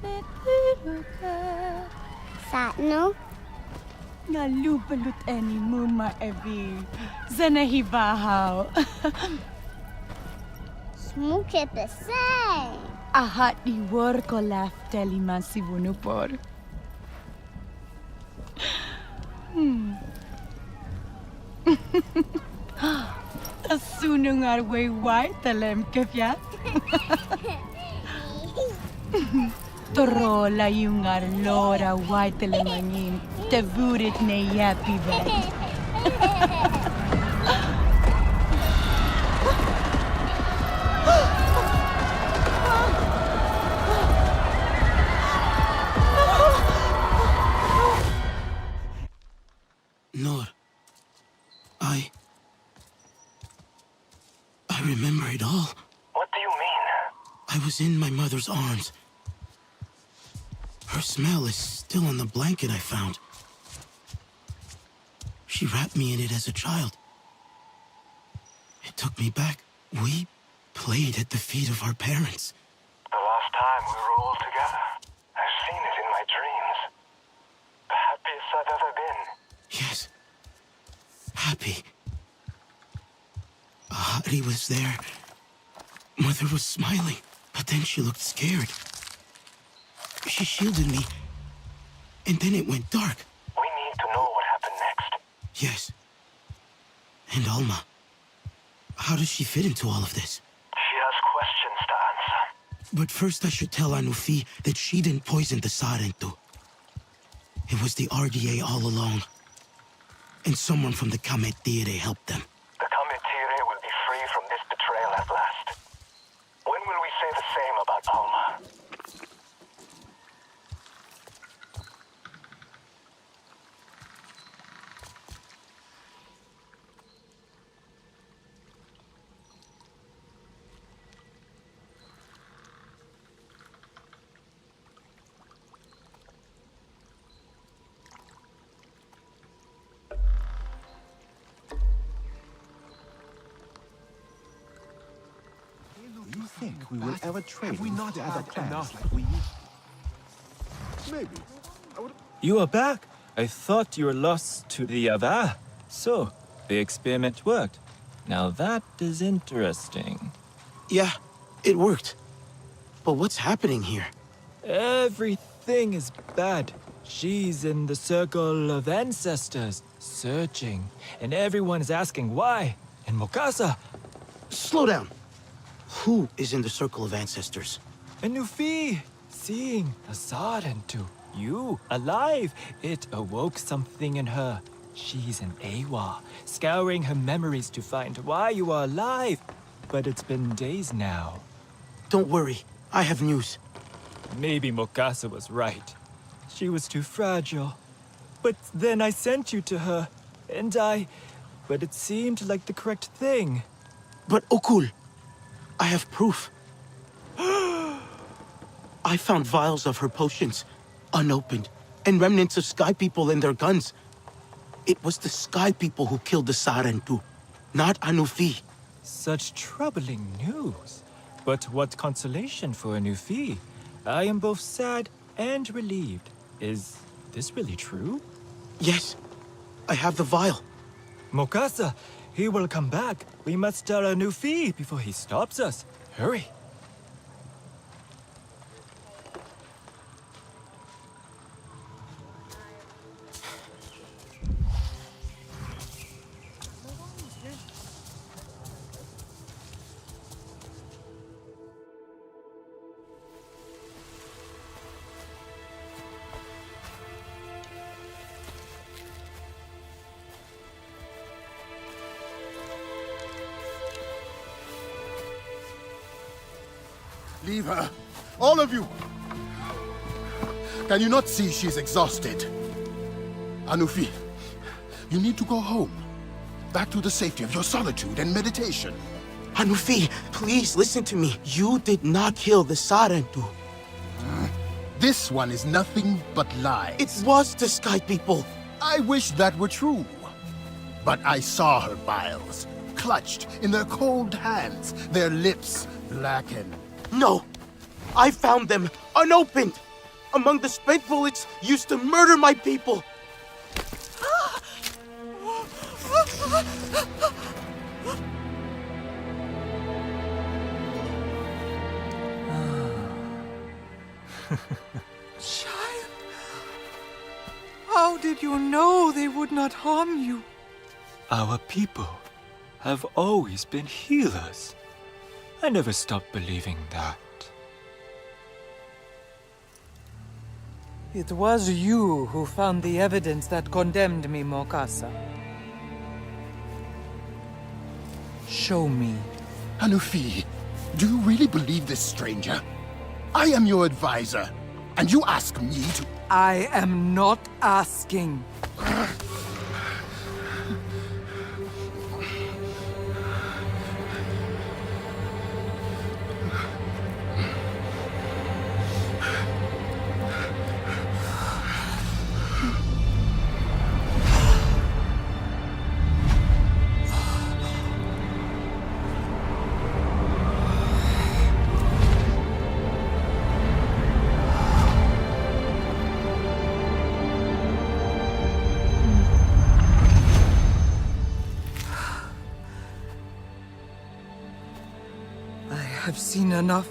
Nitiluka Sapnu? Nga lupalut eni muma evi Zanahibahaw Smuke pesay Ahat di worko lafteli mansivunupor Tasunung arway white talem kefya Torola yung arlora white telemangin Tavurit ne yapi ven Nor, I remember it all. What do you mean? I was in my mother's arms. Her smell is still on the blanket I found. She wrapped me in it as a child. It took me back. We played at the feet of our parents. The last time we were all together. I've seen it in my dreams. The happiest I've ever been. Yes. Happy. Ahari was there. Mother was smiling, but then she looked scared. She shielded me, and then it went dark. We need to know what happened next. Yes. And Alma. How does she fit into all of this? She has questions to answer. But first I should tell Anufi that she didn't poison the Sarentu. It was the RDA all along. And someone from the Kametire helped them. The Kametire will be free from this betrayal at last. When will we say the same about Alma? Do you think we will ever trade Have we with not the other had clans enough? like we used to? Maybe. You are back. I thought you were lost to the Eywa. So, the experiment worked. Now that is interesting. Yeah, it worked. But what's happening here? Everything is bad. She's in the circle of ancestors, searching. And everyone is asking why. And Mokasa, Slow down. Who is in the circle of ancestors? and Nufi, seeing Asarentu, you, alive. It awoke something in her. She's an Eywa, scouring her memories to find why you are alive. But it's been days now. Don't worry, I have news. Maybe Mokasa was right. She was too fragile. But then I sent you to her, but it seemed like the correct thing. But Okul, I have proof. I found vials of her potions, unopened, and remnants of Sky People and their guns. It was the Sky People who killed the Sarentu, not Anufi. Such troubling news. But what consolation for Nufi. I am both sad and relieved. Is this really true? Yes, I have the vial. Mokasa, he will come back. We must tell Nufi before he stops us. Hurry. Leave her. All of you! Can you not see she's exhausted? Anufi, you need to go home. Back to the safety of your solitude and meditation. Anufi, please listen to me. You did not kill the Sarentu. This one is nothing but lies. It was the Sky People. I wish that were true. But I saw her vials, clutched in their cold hands, their lips blackened. No, I found them unopened, among the spent bullets used to murder my people. Child, how did you know they would not harm you? Our people have always been healers. I never stopped believing that. It was you who found the evidence that condemned me, Mokasa. show me. Anufi, do you really believe this stranger? I am your advisor, and you ask me to... I am not asking. I've seen enough.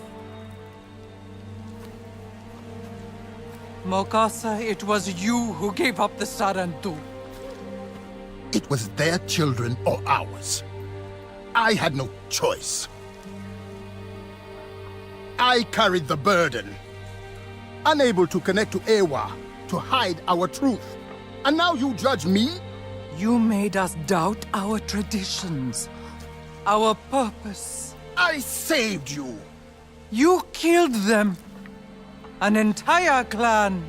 Mokasa, it was you who gave up the Sarantu. It was their children or ours. I had no choice. I carried the burden. Unable to connect to Eywa, to hide our truth. And now you judge me? You made us doubt our traditions, our purpose. I saved you! You killed them! An entire clan!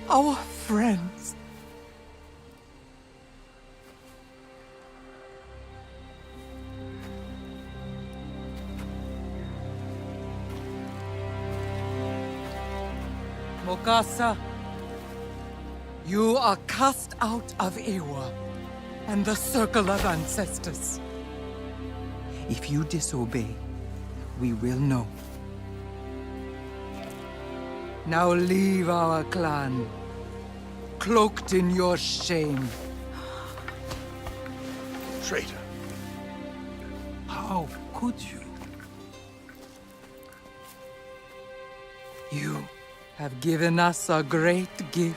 Our friends! Mokasa, you are cast out of Eywa and the circle of ancestors. If you disobey, we will know. Now leave our clan, cloaked in your shame. Traitor. How could you? You have given us a great gift.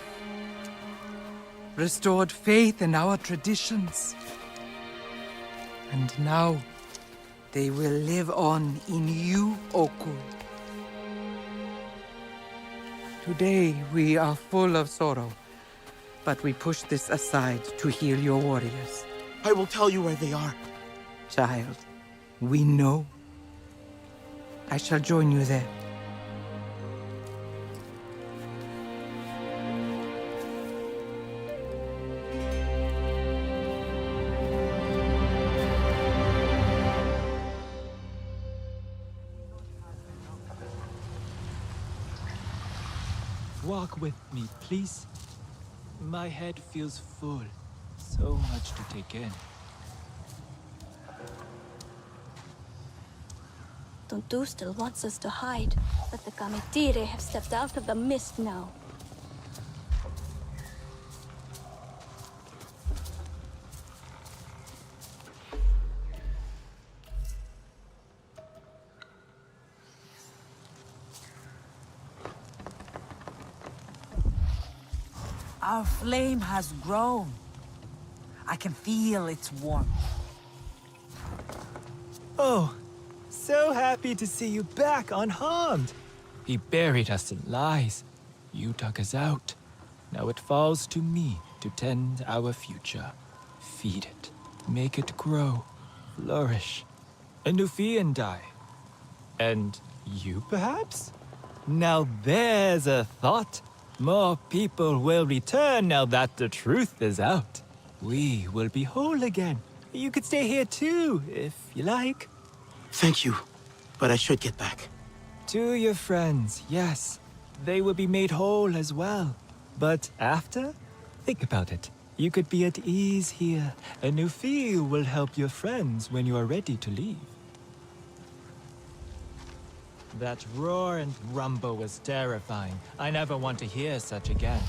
Restored faith in our traditions. And now, they will live on in you, Oku. Today, we are full of sorrow, but we push this aside to heal your warriors. I will tell you where they are. Child, we know. I shall join you there. Walk with me, please. My head feels full. So much to take in. Tontu still wants us to hide, but the Kamitire have stepped out of the mist now. Our flame has grown. I can feel its warmth. Oh, so happy to see you back unharmed. He buried us in lies. You dug us out. Now it falls to me to tend our future. Feed it, make it grow, flourish. Anufi and I. And you, perhaps? Now there's a thought. More people will return now that the truth is out. We will be whole again. You could stay here too, if you like. Thank you, but I should get back. To your friends, yes. They will be made whole as well. But after? Think about it. You could be at ease here. A new feel will help your friends when you are ready to leave. That roar and rumble was terrifying. I never want to hear such again.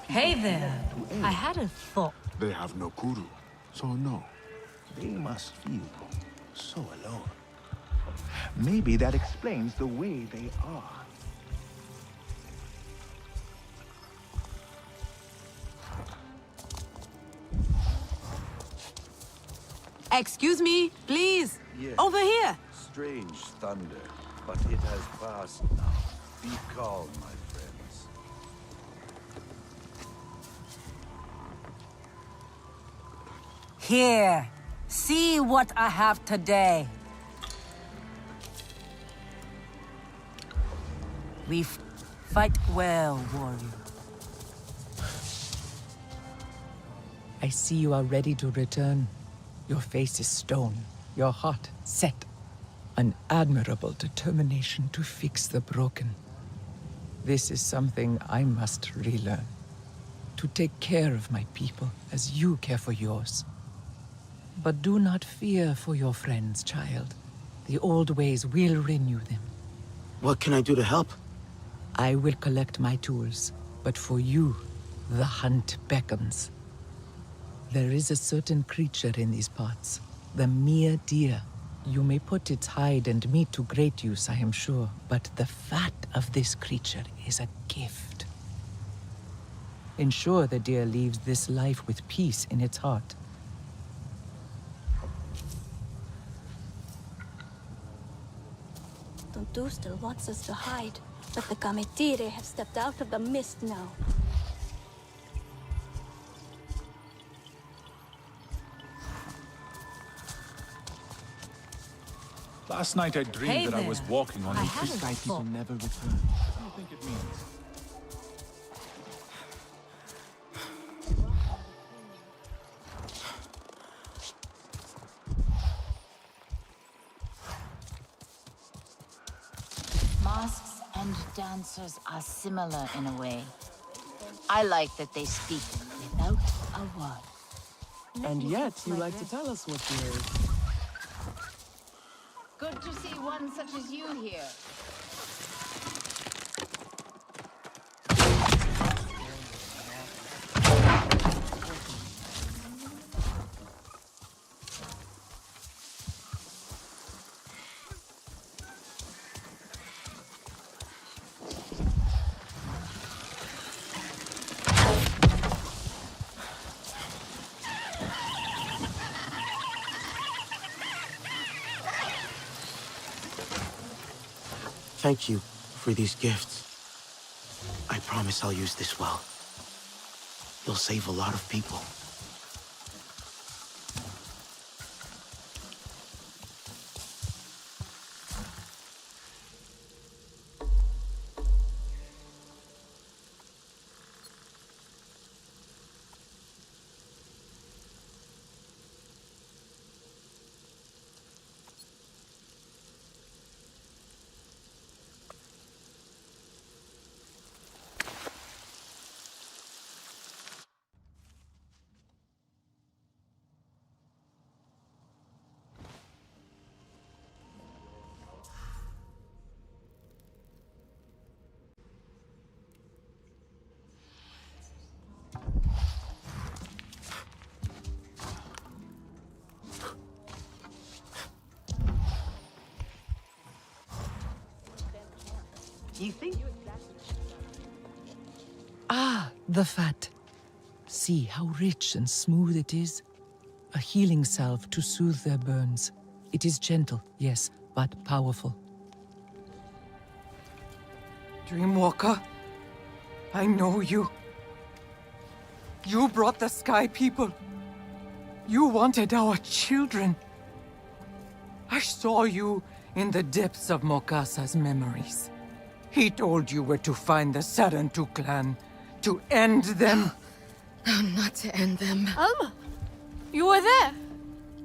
Hey there. I had a thought. They have no kuru, so no. They must feel so alone. Maybe that explains the way they are. Excuse me, please. Yes. Over here. Strange thunder, but it has passed now. Be calm, my friends. Here, see what I have today. Fight well, warrior. I see you are ready to return. Your face is stone, your heart set. An admirable determination to fix the broken. This is something I must relearn. To take care of my people as you care for yours. But do not fear for your friends, child. The old ways will renew them. What can I do to help? I will collect my tools, but for you, the hunt beckons. There is a certain creature in these parts, the mere deer. You may put its hide and meat to great use, I am sure, but the fat of this creature is a gift. Ensure the deer leaves this life with peace in its heart. Tontu still wants us to hide, but the Kametire have stepped out of the mist now. Last night I dreamed Hey that I there. was walking on I a have a Sky people thought. never return. What do you think it means? Masks and dancers are similar in a way. I like that they speak without a word. And yet, you like to tell us what you heard. Good to see one such as you here. Thank you for these gifts. I promise I'll use this well. You'll save a lot of people. You think? Ah, the fat. See how rich and smooth it is. A healing salve to soothe their burns. It is gentle, yes, but powerful. Dreamwalker, I know you. You brought the Sky People. You wanted our children. I saw you in the depths of Mokasa's memories. He told you where to find the Sarantu clan, to end them. No, not to end them. Alma, you were there.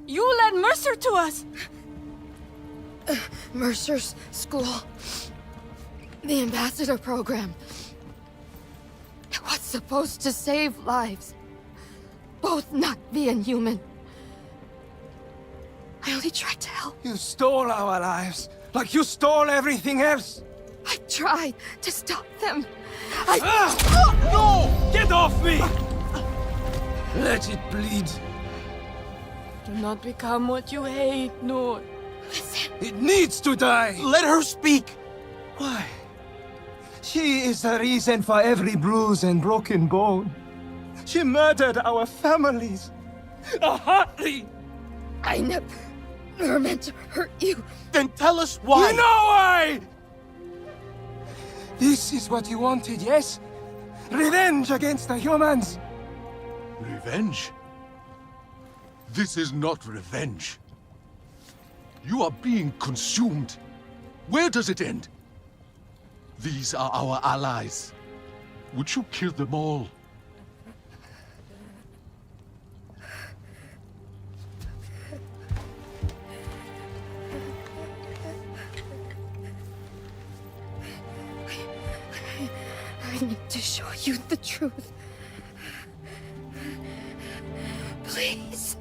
You led Mercer to us. Mercer's school. The ambassador program. It was supposed to save lives. Both Na'vi and human. I only tried to help. You stole our lives, like you stole everything else. I tried to stop them. No! Get off me! Let it bleed. Do not become what you hate, Noor. It needs to die. Let her speak. Why? She is the reason for every bruise and broken bone. She murdered our families. Hotly. I never meant to hurt you. Then tell us why. You know why! This is what you wanted, yes? Revenge against the humans. Revenge? This is not revenge. You are being consumed. Where does it end? These are our allies. Would you kill them all? I need to show you the truth. Please.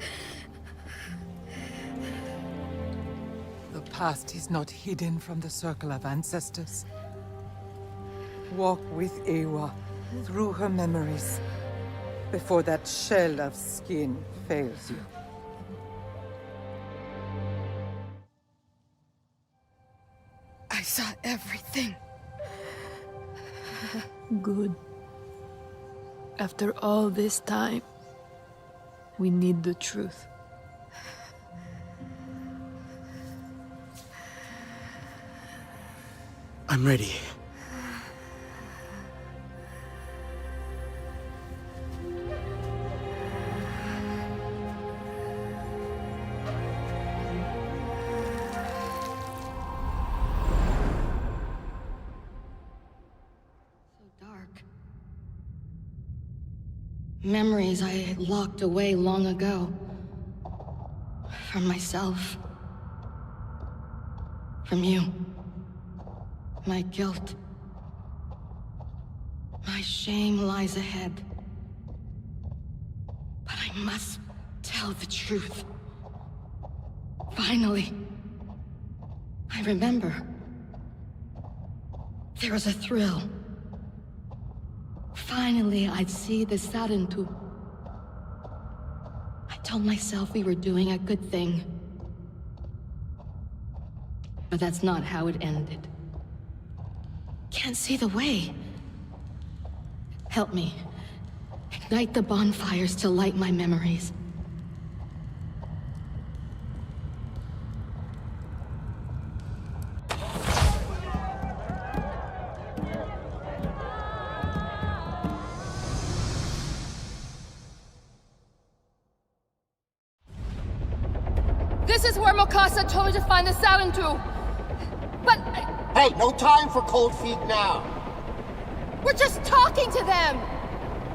The past is not hidden from the circle of ancestors. Walk with Eywa through her memories before that shell of skin fails you. I saw everything. Good. After all this time, we need the truth. I'm ready. Memories I had locked away long ago. From myself. From you. My guilt. My shame lies ahead. But I must tell the truth. Finally. I remember. There was a thrill. Finally, I'd see the Sarentu. I told myself we were doing a good thing. But that's not how it ended. Can't see the way. Help me. Ignite the bonfires to light my memories. This is where Mokasa told you to find the Sarentu. But... Hey, no time for cold feet now. We're just talking to them.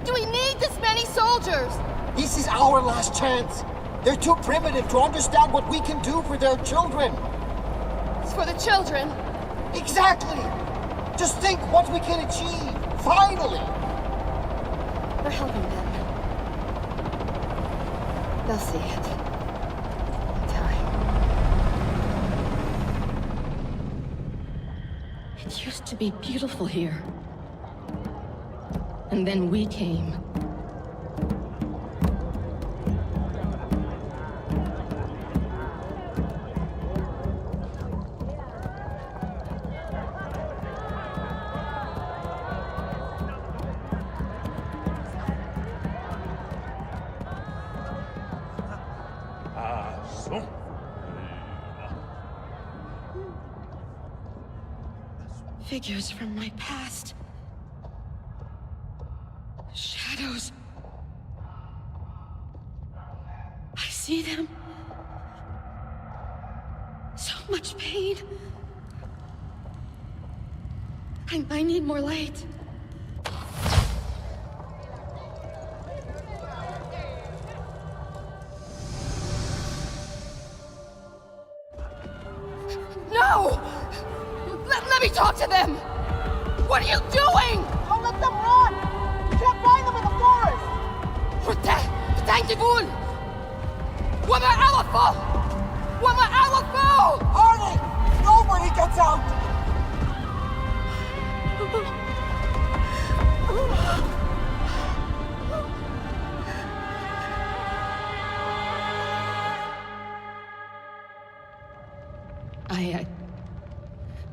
Do we need this many soldiers? This is our last chance. They're too primitive to understand what we can do for their children. It's for the children. Exactly. Just think what we can achieve. Finally. We're helping them. They'll see it. It used to be beautiful here. And then we came. Figures from my past. Shadows. I see them. So much pain. I need more light. No! Let me talk to them! What are you doing? Don't let them run! You can't find them in the forest! Hardly! Nobody gets out!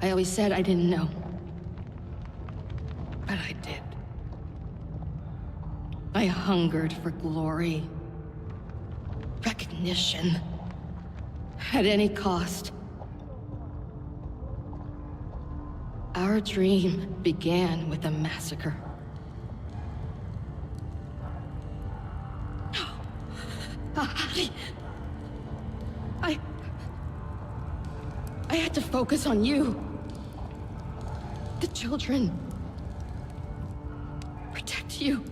I always said I didn't know. But I did. I hungered for glory. Recognition. At any cost. Our dream began with a massacre. No. I had to focus on you. The children. Protect you.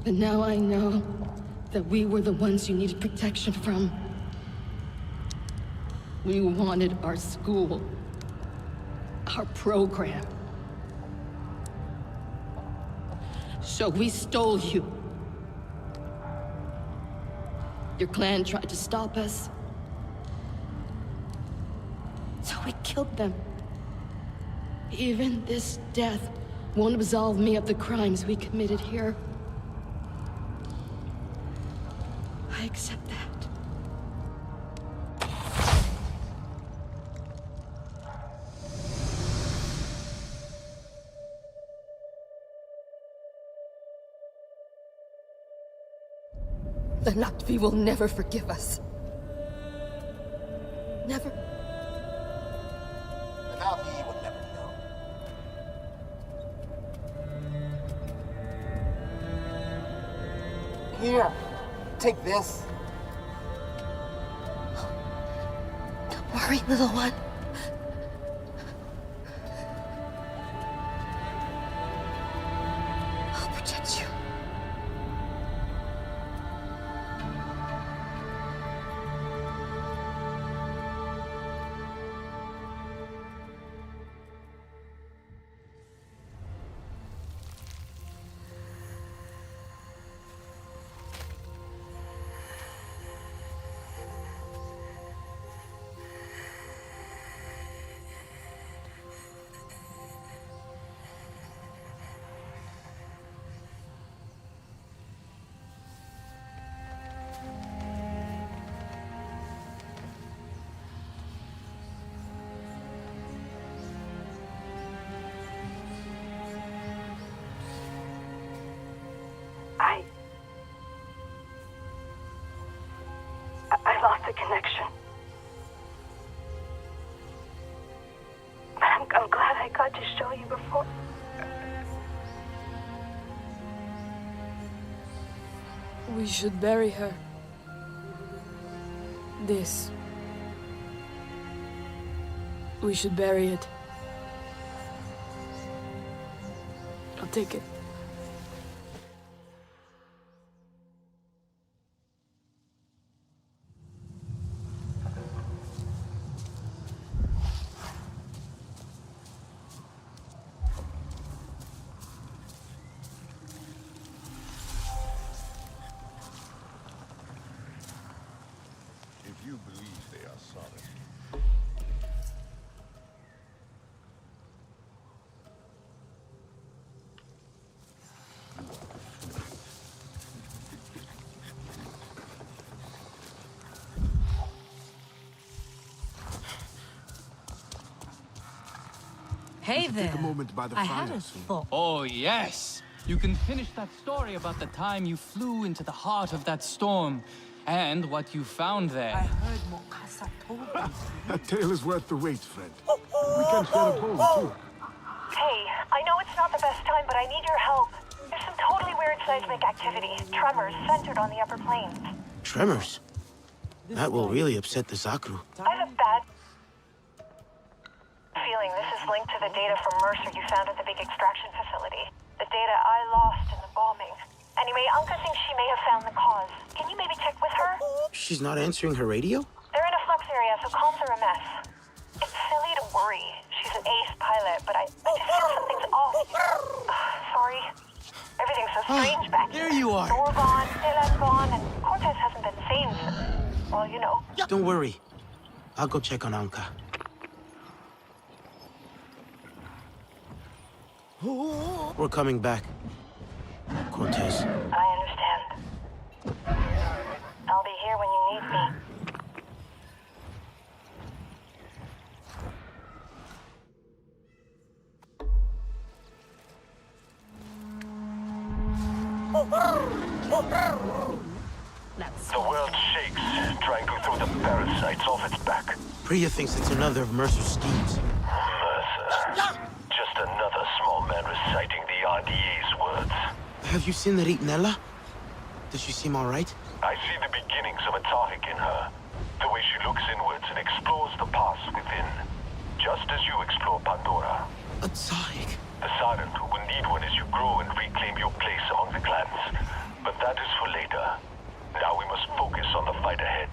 But now I know that we were the ones you needed protection from. We wanted our school. Our program. So we stole you. Your clan tried to stop us. So we killed them. Even this death won't absolve me of the crimes we committed here. I accept that. The Nakvi will never forgive us. Never. The Nakvi will never know. Here, take this. Don't worry, little one. I'll protect you. I lost the connection. But I'm glad I got to show you before. We should bury her. This. We should bury it. I'll take it. If you believe they are solid. Hey there. Take a moment by the I fire had a soon. thought. Oh, yes. You can finish that story about the time you flew into the heart of that storm and what you found there. I heard Mokasa told me. That tale is worth the wait, friend. We can share a bowl, too. Hey, I know it's not the best time, but I need your help. There's some totally weird seismic activity. Tremors centered on the upper plains. Tremors? That will really upset the Zakru. I have a bad feeling this is linked to the data from Mercer you found at the big extraction facility. The data I lost in the bombing. Anyway, Anka thinks she may have found the cause. Can you maybe check with her? She's not answering her radio? They're in a flux area, so comms are a mess. It's silly to worry. She's an ace pilot, but I just feel something's off. Sorry. Everything's so strange back here. There you are. Door gone, Dylan gone, and Cortez hasn't been sane since, well, you know. Don't worry. I'll go check on Anka. We're coming back. Cortez. I understand. I'll be here when you need me. The world shakes, trying to throw the parasites off its back. Priya thinks it's another of Mercer's schemes. Mercer. Just another small man reciting the RDA's words. Have you seen the Ritnella? Does she seem all right? I see the beginnings of a Tariq in her. The way she looks inwards and explores the past within. Just as you explore Pandora. A Tariq? The Silent who will need one as you grow and reclaim your place among the clans. But that is for later. Now we must focus on the fight ahead.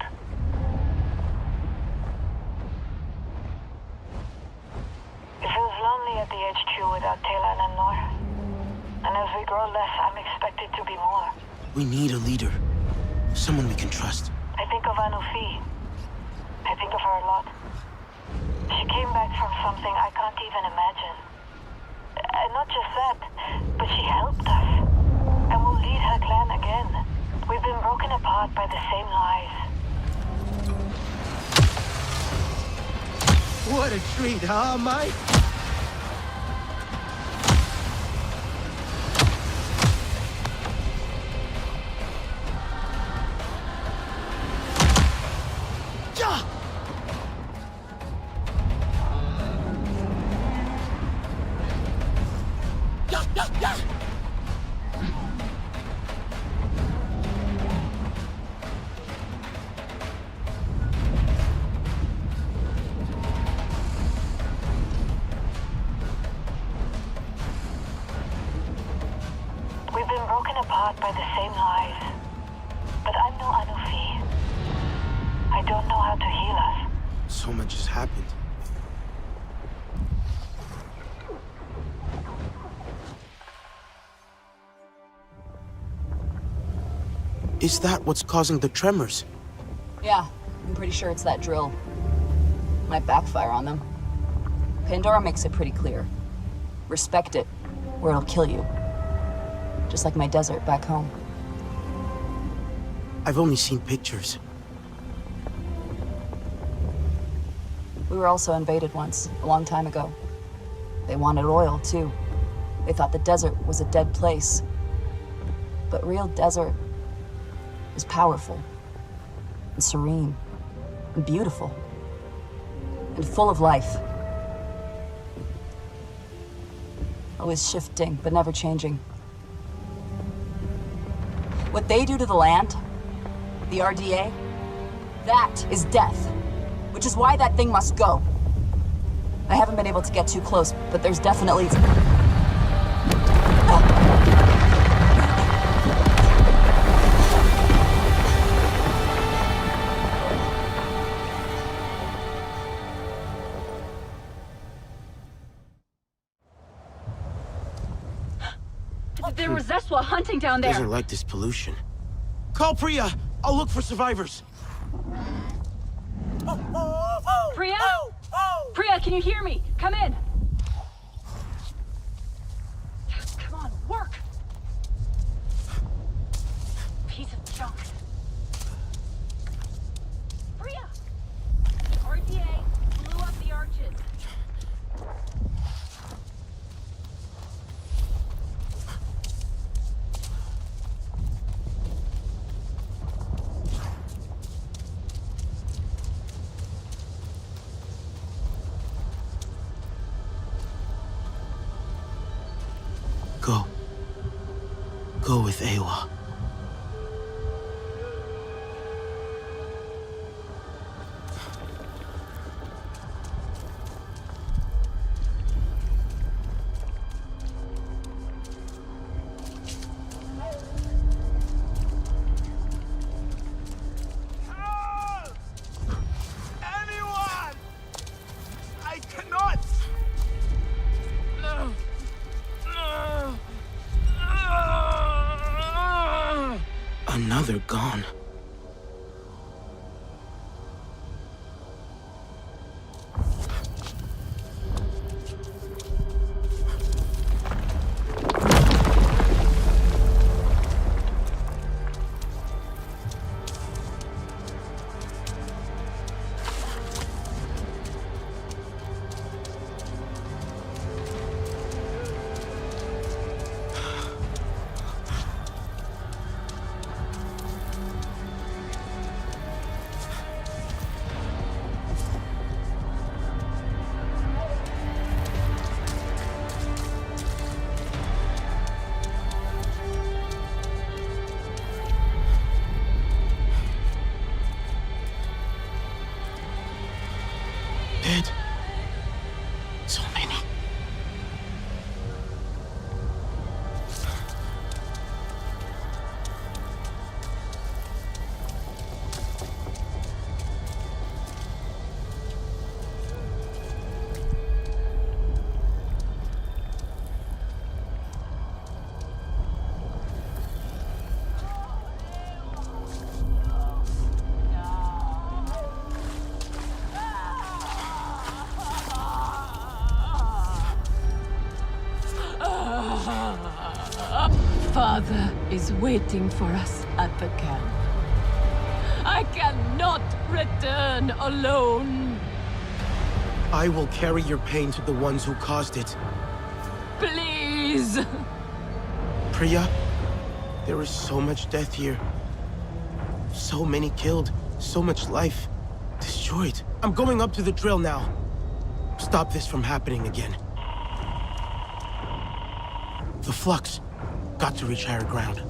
It feels lonely at the HQ without Taylor and Nor. And as we grow less, I'm expected to be more. We need a leader. Someone we can trust. I think of Anufi. I think of her a lot. She came back from something I can't even imagine. And not just that, but she helped us. And will lead her clan again. We've been broken apart by the same lies. What a treat, huh, Mike? We've been broken apart by the same lies. But I'm no Anufi. I don't know how to heal us. So much has happened. Is that what's causing the tremors? Yeah, I'm pretty sure it's that drill. Might backfire on them. Pandora makes it pretty clear. Respect it, or it'll kill you. Just like my desert back home. I've only seen pictures. We were also invaded once, a long time ago. They wanted oil, too. They thought the desert was a dead place. But real desert is powerful, and serene, and beautiful, and full of life. Always shifting, but never changing. What they do to the land, the RDA, that is death. Which is why that thing must go. I haven't been able to get too close, but there's definitely... There was Zeswa hunting down there. Doesn't like this pollution. Call Priya! I'll look for survivors! Priya? Priya, can you hear me? Come in. Come on, work. Piece of junk. Priya! RDA blew up the arches. Go with Eywa. Another gone. is waiting for us at the camp. I cannot return alone. I will carry your pain to the ones who caused it. Please! Priya, there is so much death here. So many killed, so much life destroyed. I'm going up to the drill now. Stop this from happening again. The flux. Got to reach higher ground.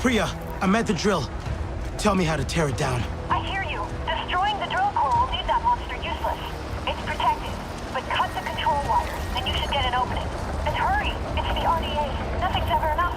Priya, I'm at the drill. Tell me how to tear it down. I hear you. Destroying the drill core will leave that monster useless. It's protected, but cut the control wires, and you should get an opening. And hurry! It's the RDA. Nothing's ever enough.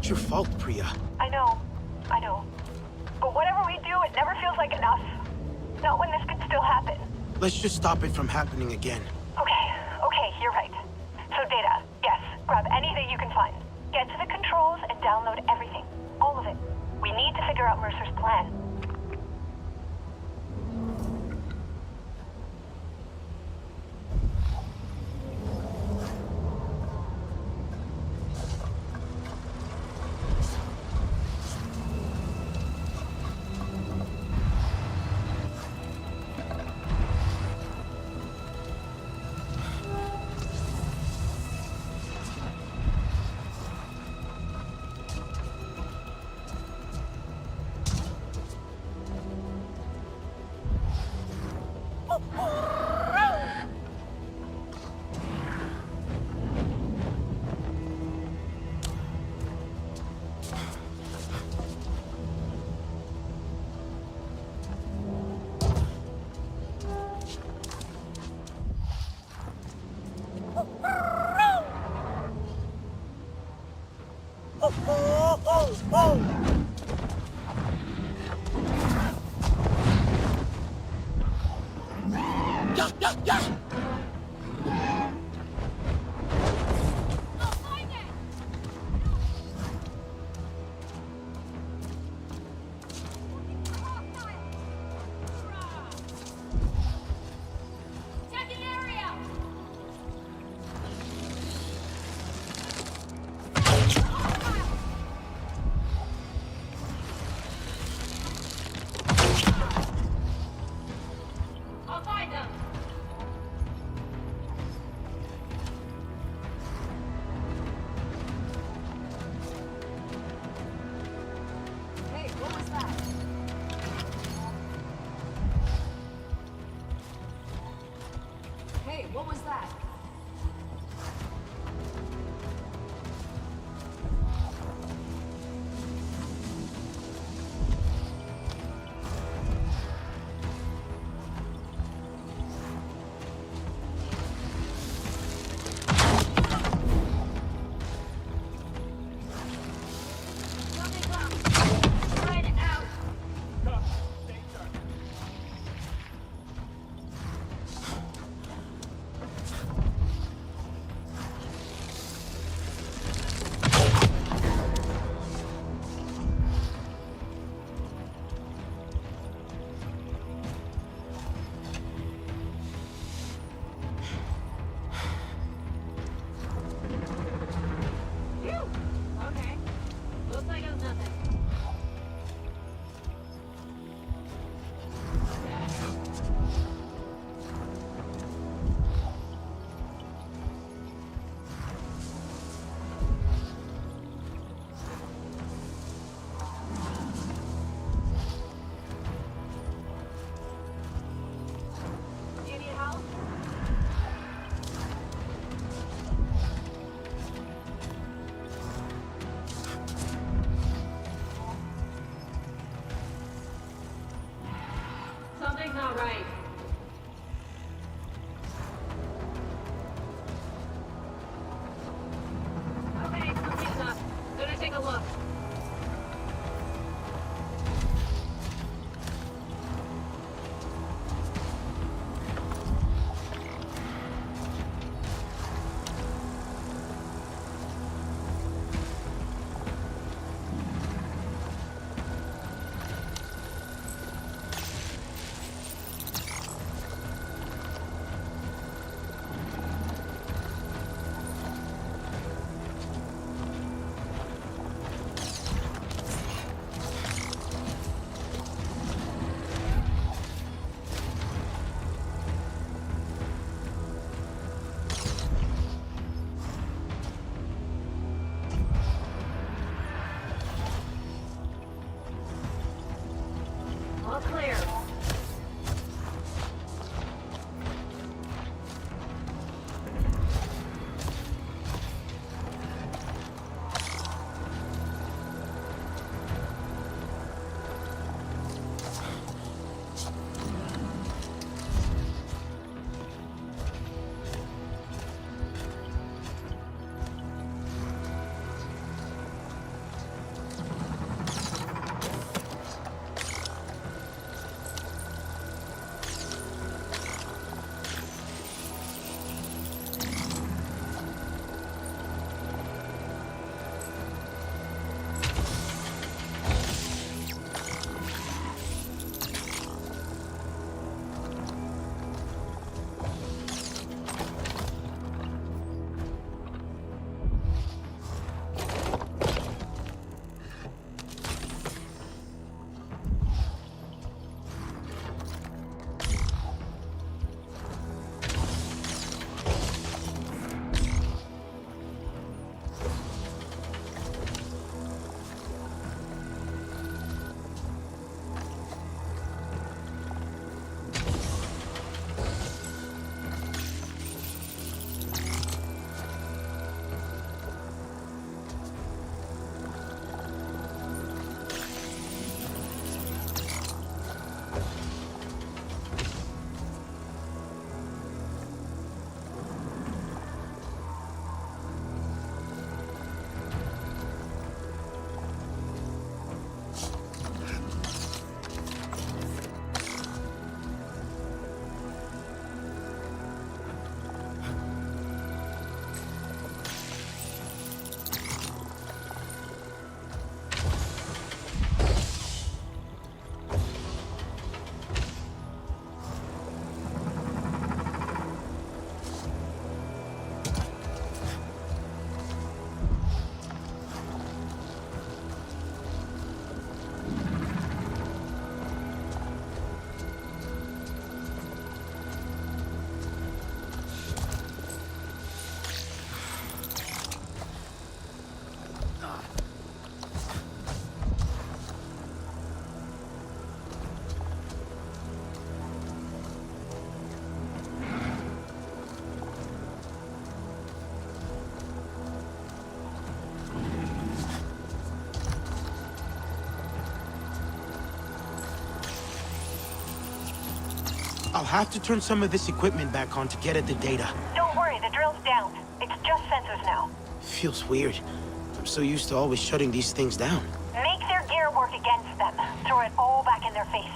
not your fault, Priya. I know. But whatever we do, it never feels like enough. Not when this could still happen. Let's just stop it from happening again. Okay, you're right. So data, yes, grab anything you can find. Get to the controls and download everything. All of it. We need to figure out Mercer's plan. I'll have to turn some of this equipment back on to get at the data. Don't worry, the drill's down. It's just sensors now. Feels weird. I'm so used to always shutting these things down. Make their gear work against them. Throw it all back in their face.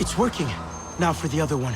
It's working. Now for the other one.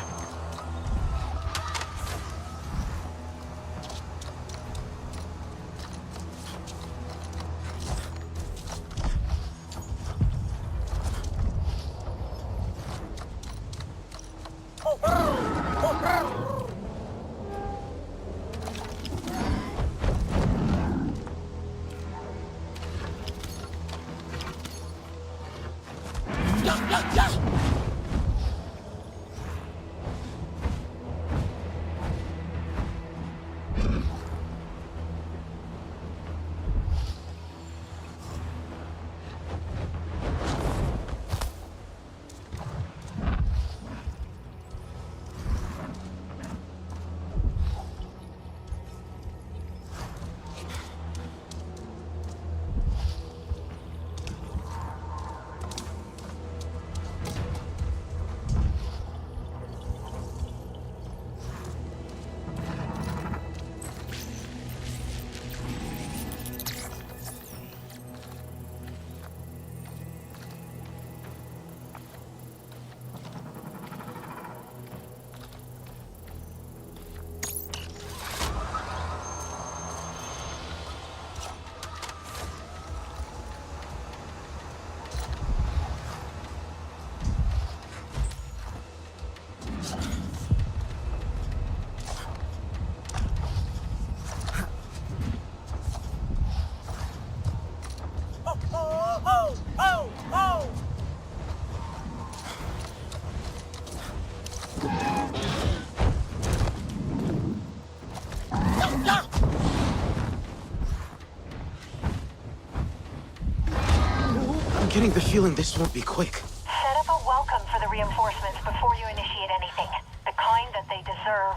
getting the feeling this won't be quick. Set up a welcome for the reinforcements before you initiate anything. The kind that they deserve.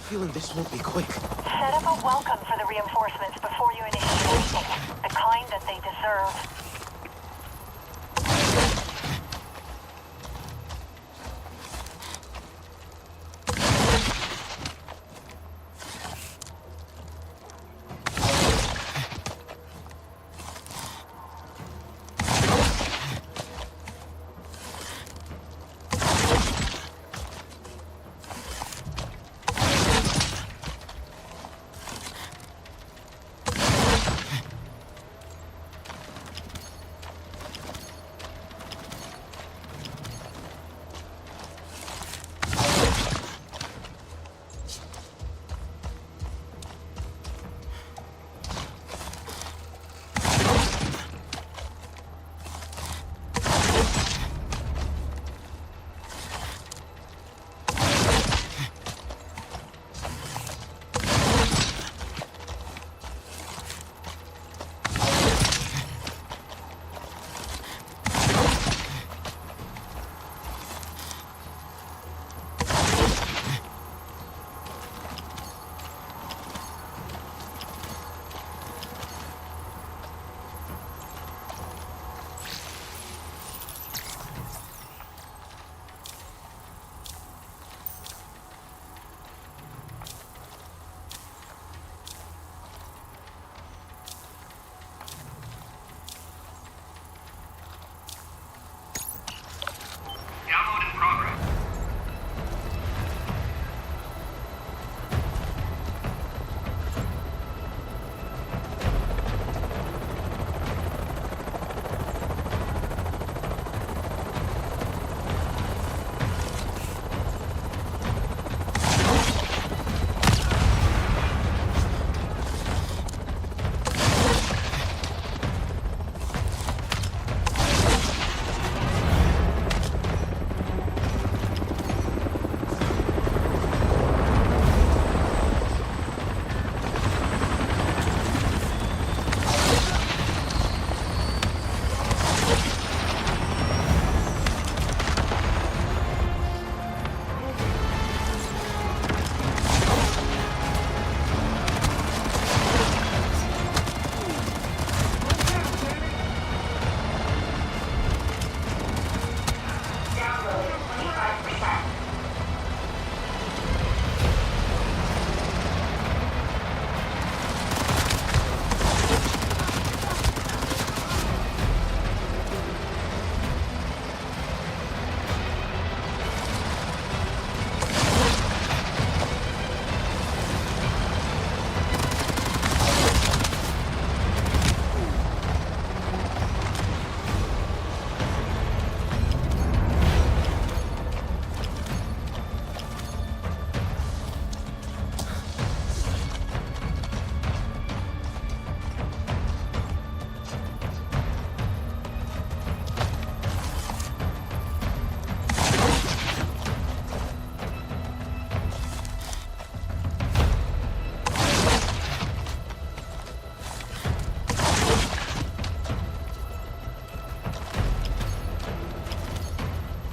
Feeling this won't be quick. Set up a welcome for the reinforcements before you initiate anything. The kind that they deserve.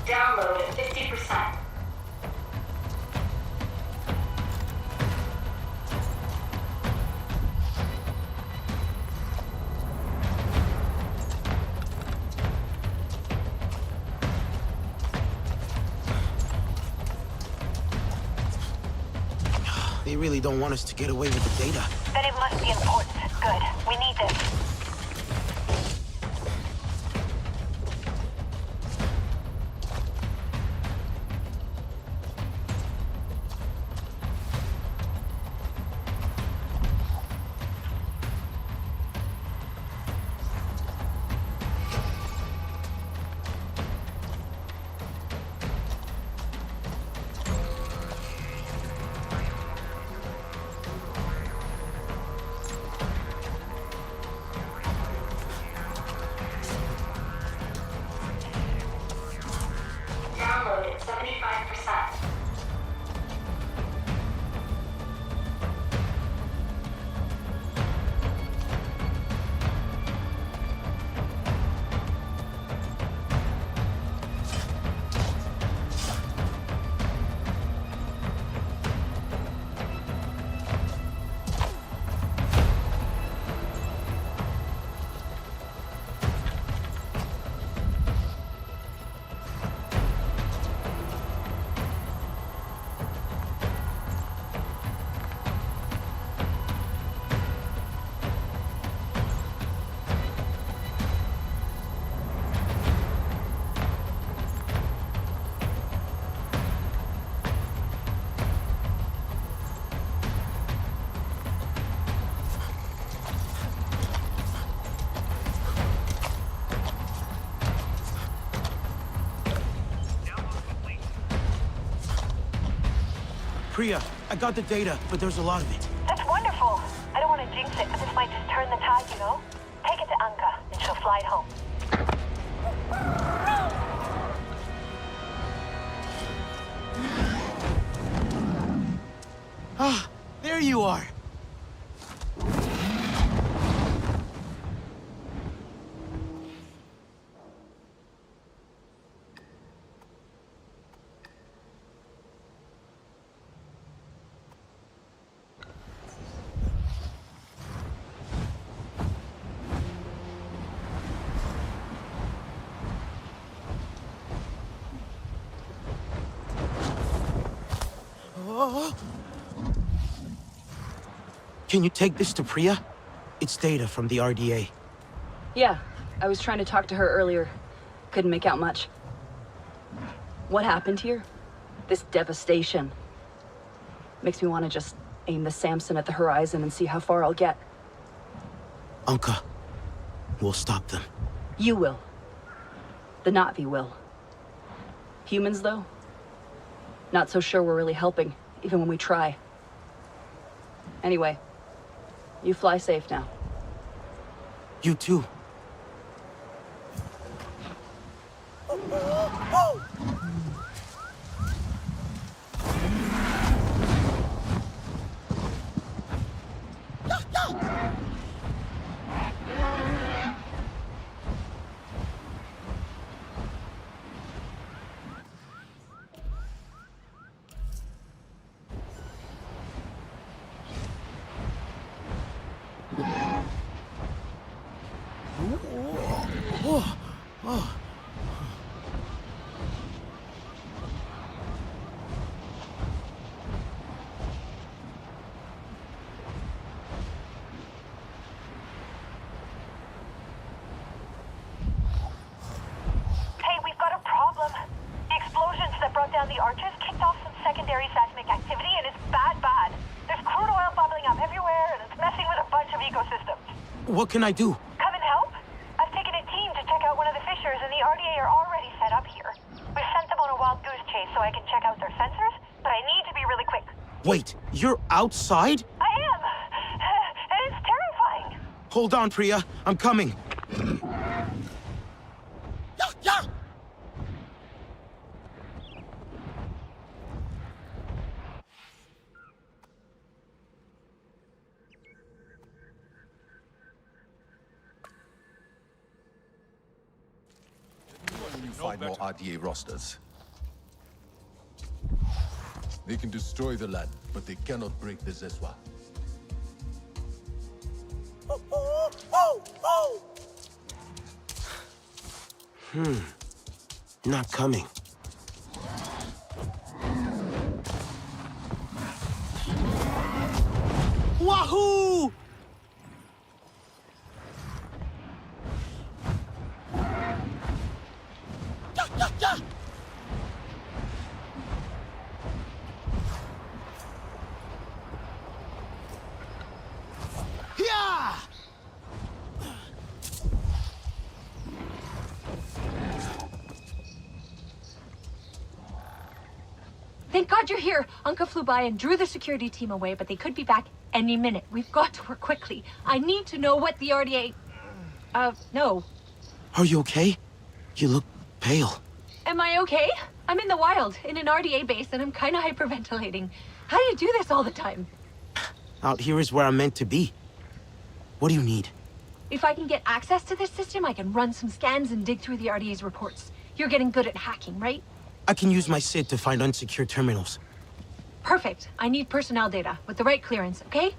Download at 50%. They really don't want us to get away with the data. Then it must be important. Good. We need this. Priya, I got the data, but there's a lot of it. That's wonderful. I don't want to jinx it, but this might just turn the tide, you know? Take it to Anka, and she'll fly it home. Ah, there you are. Can you take this to Priya? It's data from the RDA. Yeah, I was trying to talk to her earlier. Couldn't make out much. What happened here? This devastation. Makes me want to just aim the Samson at the horizon and see how far I'll get. Anka, we'll stop them. You will. The Na'vi will. Humans, though? Not so sure we're really helping, even when we try. Anyway, you fly safe now. You too. The arches kicked off some secondary seismic activity and it's bad. There's crude oil bubbling up everywhere and it's messing with a bunch of ecosystems. What can I do? Come and help? I've taken a team to check out one of the fissures and the RDA are already set up here. We've sent them on a wild goose chase so I can check out their sensors, but I need to be really quick. Wait, you're outside? I am! And it's terrifying! Hold on, Priya. I'm coming. Find more RDA rosters. They can destroy the land, but they cannot break the Zeswa. Not coming. Wahoo! Thank God you're here. Anka flew by and drew the security team away, but they could be back any minute. We've got to work quickly. I need to know what the RDA... no. Are you okay? You look pale. Am I okay? I'm in the wild, in an RDA base, and I'm kind of hyperventilating. How do you do this all the time? Out here is where I'm meant to be. What do you need? If I can get access to this system, I can run some scans and dig through the RDA's reports. You're getting good at hacking, right? I can use my SID to find unsecured terminals. Perfect. I need personnel data with the right clearance, okay?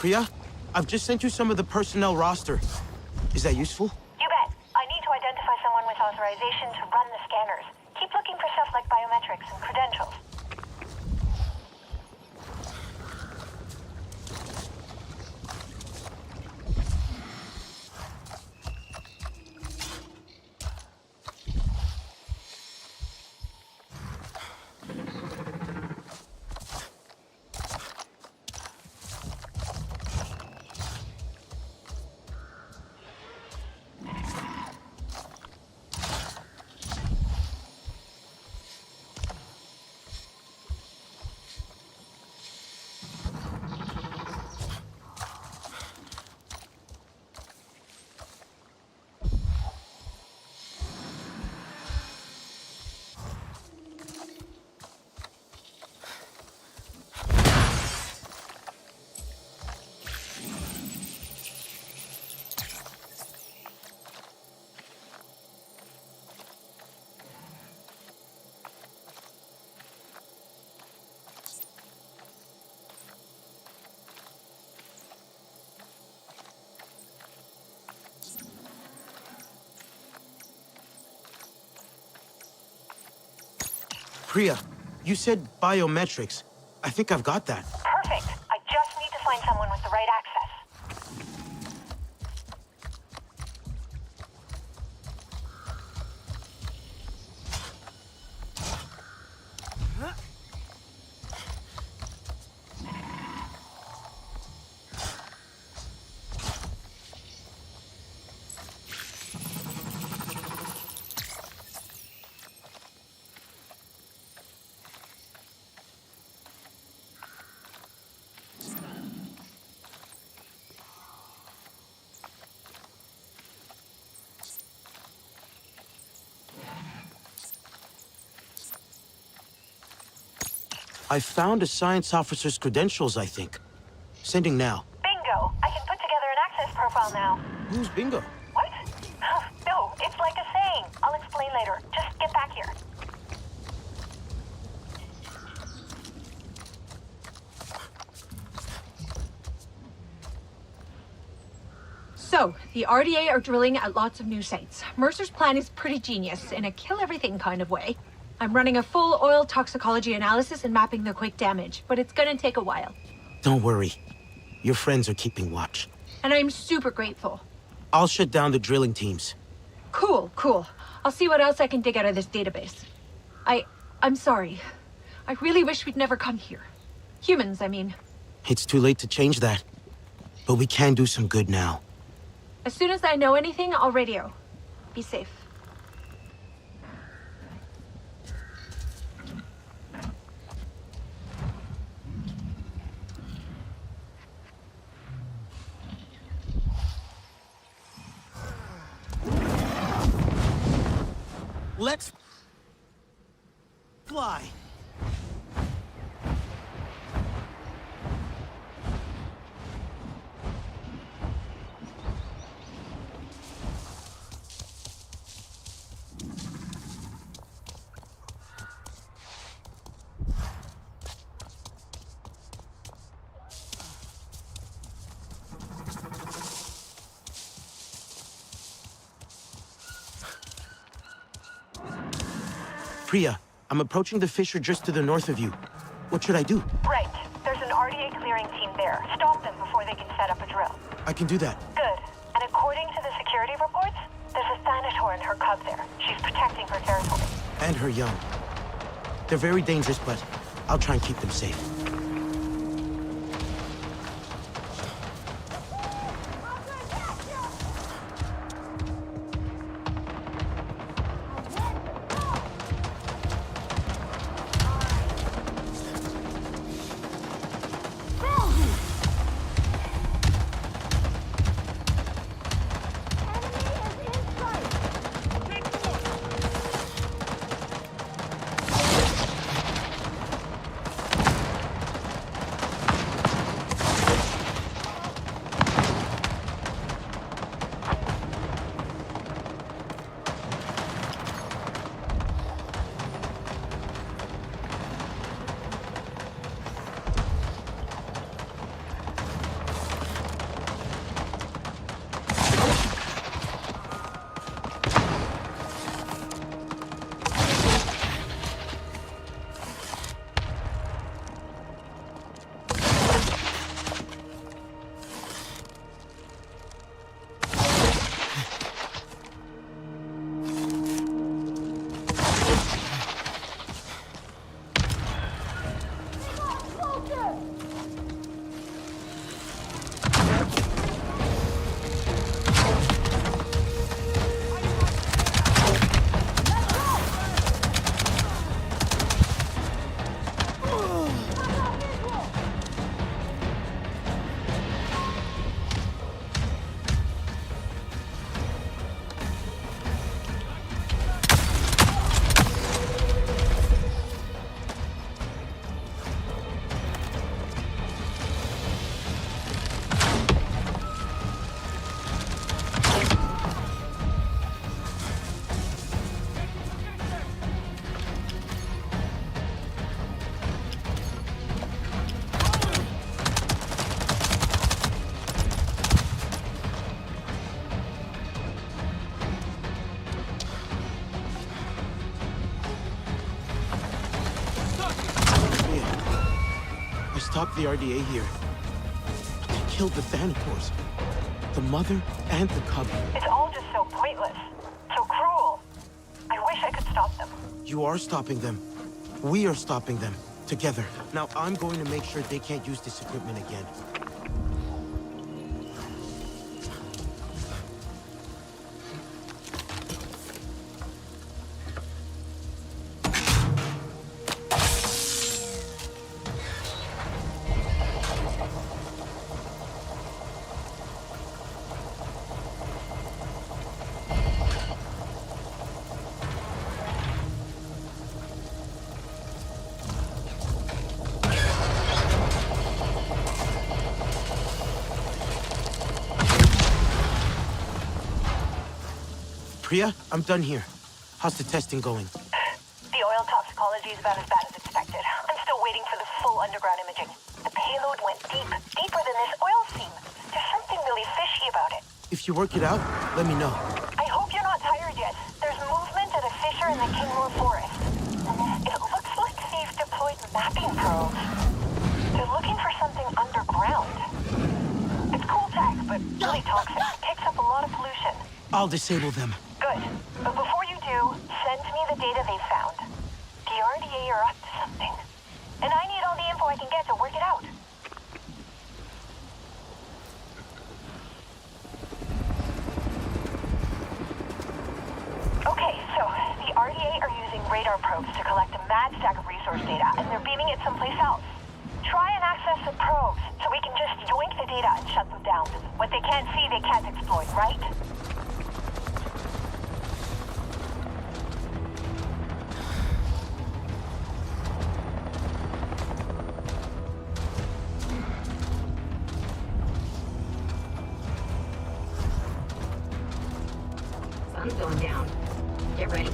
Priya, I've just sent you some of the personnel roster. Is that useful? You bet. I need to identify someone with authorization to run the scanners. Keep looking for stuff like biometrics and credentials. Priya, you said biometrics. I think I've got that. Perfect. I just need to find someone with the right access. I found a science officer's credentials, I think. Sending now. Bingo! I can put together an access profile now. Who's bingo? What? No, it's like a saying. I'll explain later. Just get back here. So, the RDA are drilling at lots of new sites. Mercer's plan is pretty genius, in a kill-everything kind of way. I'm running a full oil toxicology analysis and mapping the quick damage, but it's gonna take a while. Don't worry. Your friends are keeping watch. And I'm super grateful. I'll shut down the drilling teams. Cool. I'll see what else I can dig out of this database. I'm sorry. I really wish we'd never come here. Humans, I mean. It's too late to change that. But we can do some good now. As soon as I know anything, I'll radio. Be safe. Let's fly. Priya, I'm approaching the fissure just to the north of you. What should I do? Right. There's an RDA clearing team there. Stop them before they can set up a drill. I can do that. Good. And according to the security reports, there's a Thanator and her cub there. She's protecting her territory. And her young. They're very dangerous, but I'll try and keep them safe. stopped the RDA here. But they killed the Thanators. The mother and the cub. It's all just so pointless. So cruel. I wish I could stop them. You are stopping them. We are stopping them. Together. Now I'm going to make sure they can't use this equipment again. Priya, I'm done here. How's the testing going? The oil toxicology is about as bad as expected. I'm still waiting for the full underground imaging. The payload went deep, deeper than this oil seam. There's something really fishy about it. If you work it out, let me know. I hope you're not tired yet. There's movement at a fissure in the Kingmoor forest. It looks like they've deployed mapping probes. They're looking for something underground. It's cool tech, but really toxic. Picks up a lot of pollution. I'll disable them. Good. But before you do, send me the data they found. The RDA are up to something. And I need all the info I can get to work it out. Okay, so the RDA are using radar probes to collect a mad stack of resource data, and they're beaming it someplace else. Try and access the probes, so we can just yoink the data and shut them down. What they can't see, they can't exploit, right? Sun's going down. Get ready.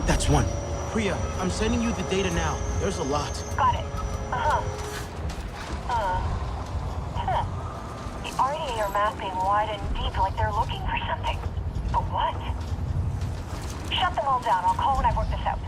That's one. Priya, I'm sending you the data now. There's a lot. Got it. The RDA are mapping wide and deep like they're looking for something. But what? Shut them all down. I'll call when I've worked this out.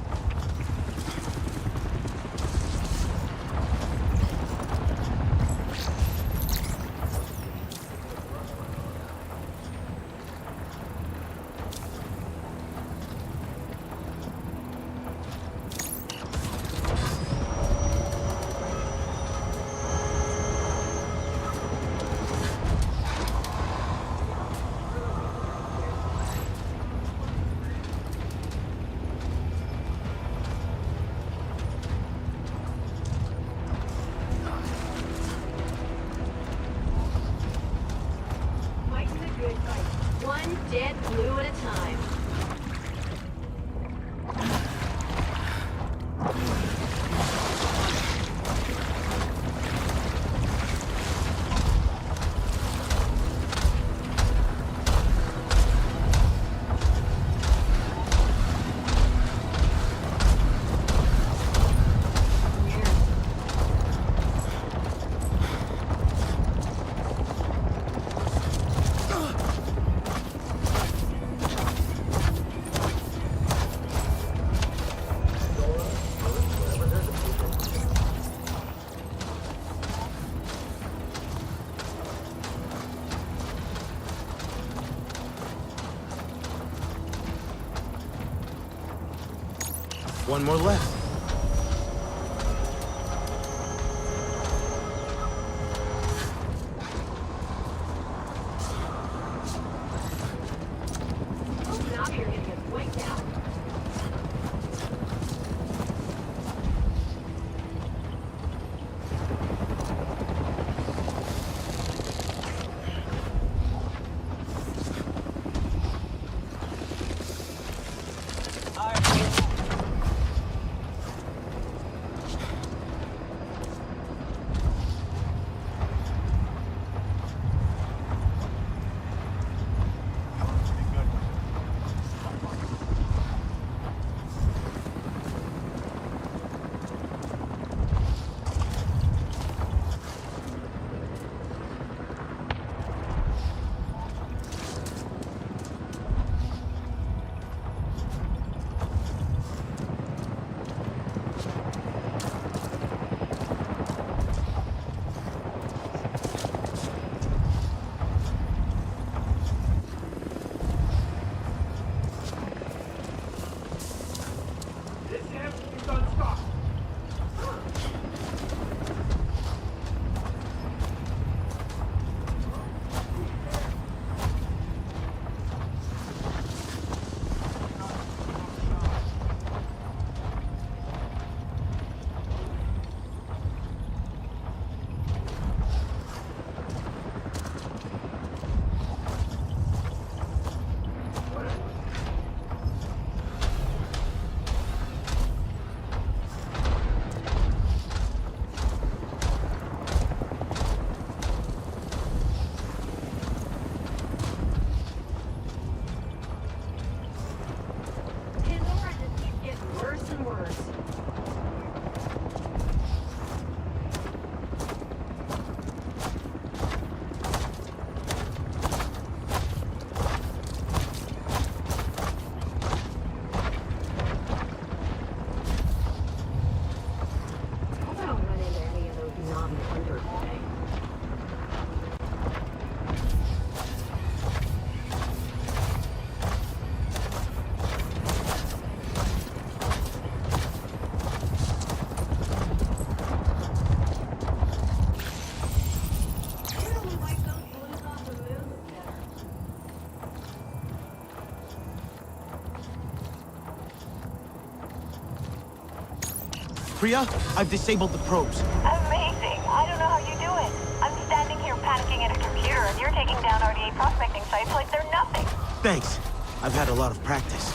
One more left. Now you're gonna get wiped out. Pandora just keeps getting worse and worse. Hope I don't run into any of those knobby hunters today. Priya, I've disabled the probes. Amazing. I don't know how you do it. I'm standing here panicking at a computer, and you're taking down RDA prospecting sites like they're nothing. Thanks. I've had a lot of practice.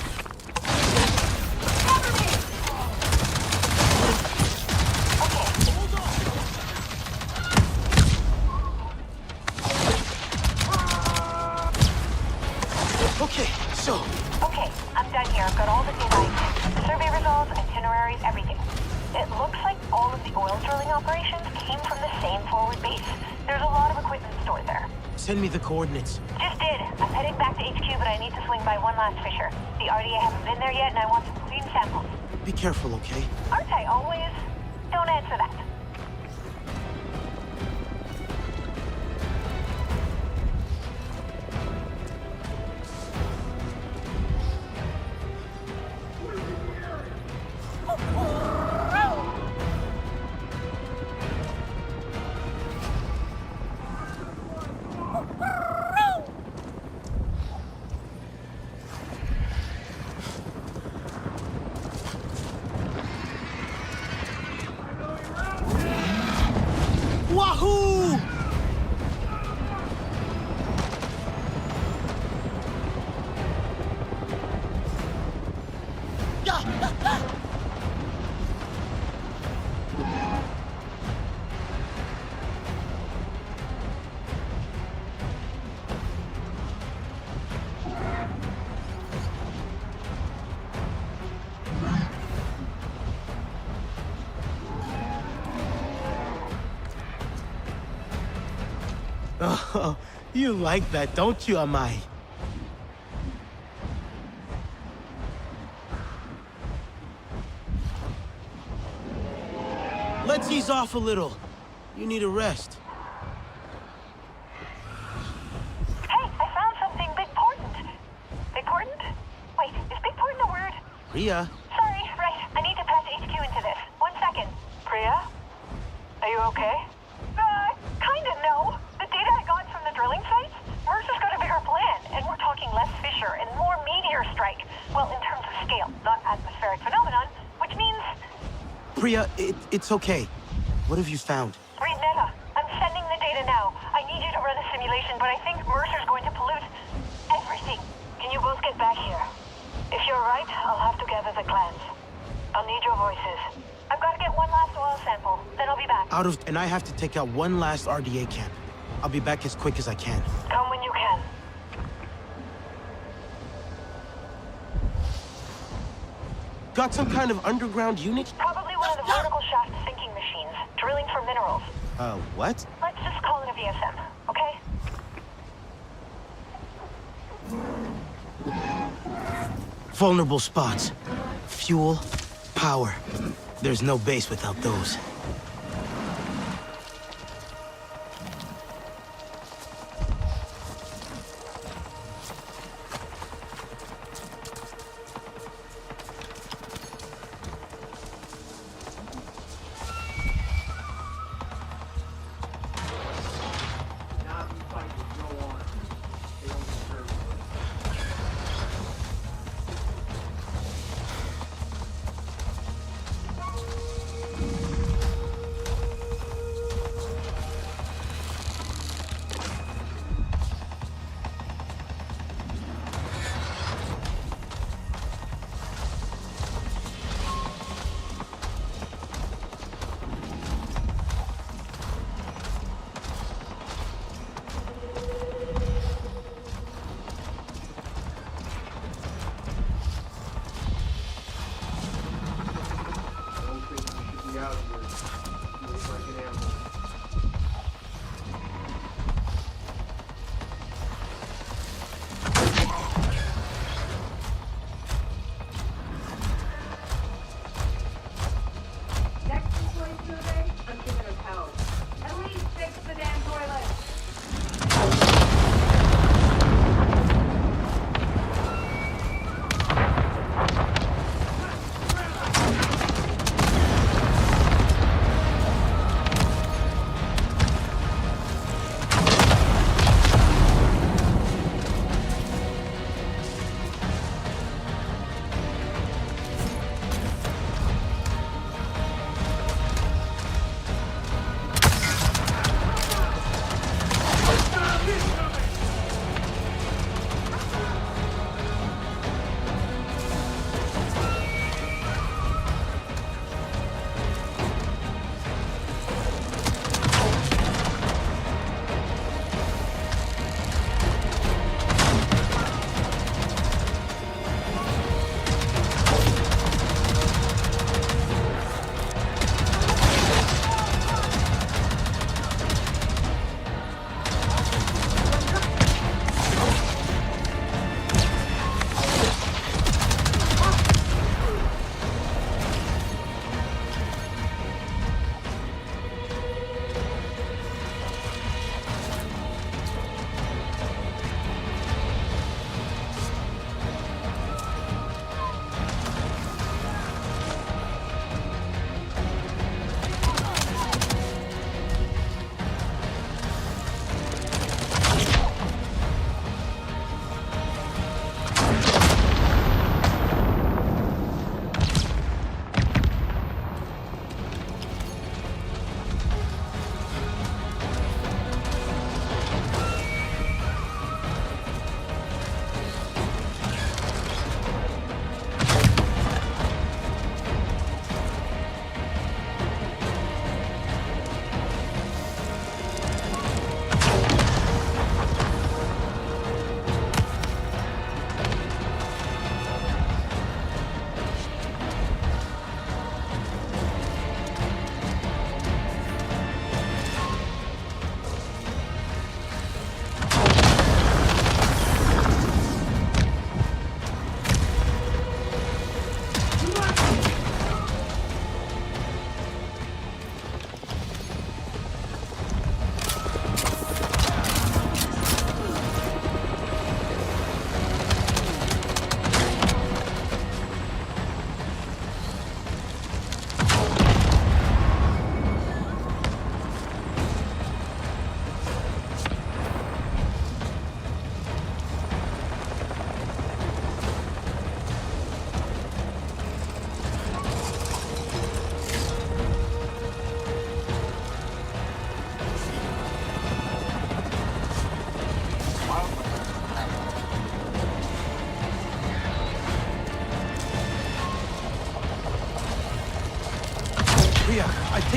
Okay, so... Okay, I'm done here. I've got all the data I need. Survey results, itineraries, everything. It looks like all of the oil drilling operations came from the same forward base. There's a lot of equipment stored there. Send me the coordinates. Just did. I'm heading back to HQ, but I need to swing by one last fisher. The RDA haven't been there yet, and I want some clean samples. Be careful, okay? Aren't I always? Don't answer that. Wahoo! Oh, you like that, don't you, Amai? Let's ease off a little. You need a rest. Hey, I found something big-portant. Big-portant? Wait, is big-portant a word? Priya? Sorry, right. I need Priya, it's okay. What have you found? Read Netta. I'm sending the data now. I need you to run a simulation, but I think Mercer's going to pollute everything. Can you both get back here? If you're right, I'll have to gather the clans. I'll need your voices. I've got to get one last oil sample, then I'll be back. And I have to take out one last RDA camp. I'll be back as quick as I can. Come when you can. Got some kind of underground unit? Probably one of the vertical shaft sinking machines, drilling for minerals. What? Let's just call it a VSM, okay? Vulnerable spots. Fuel, power. There's no base without those.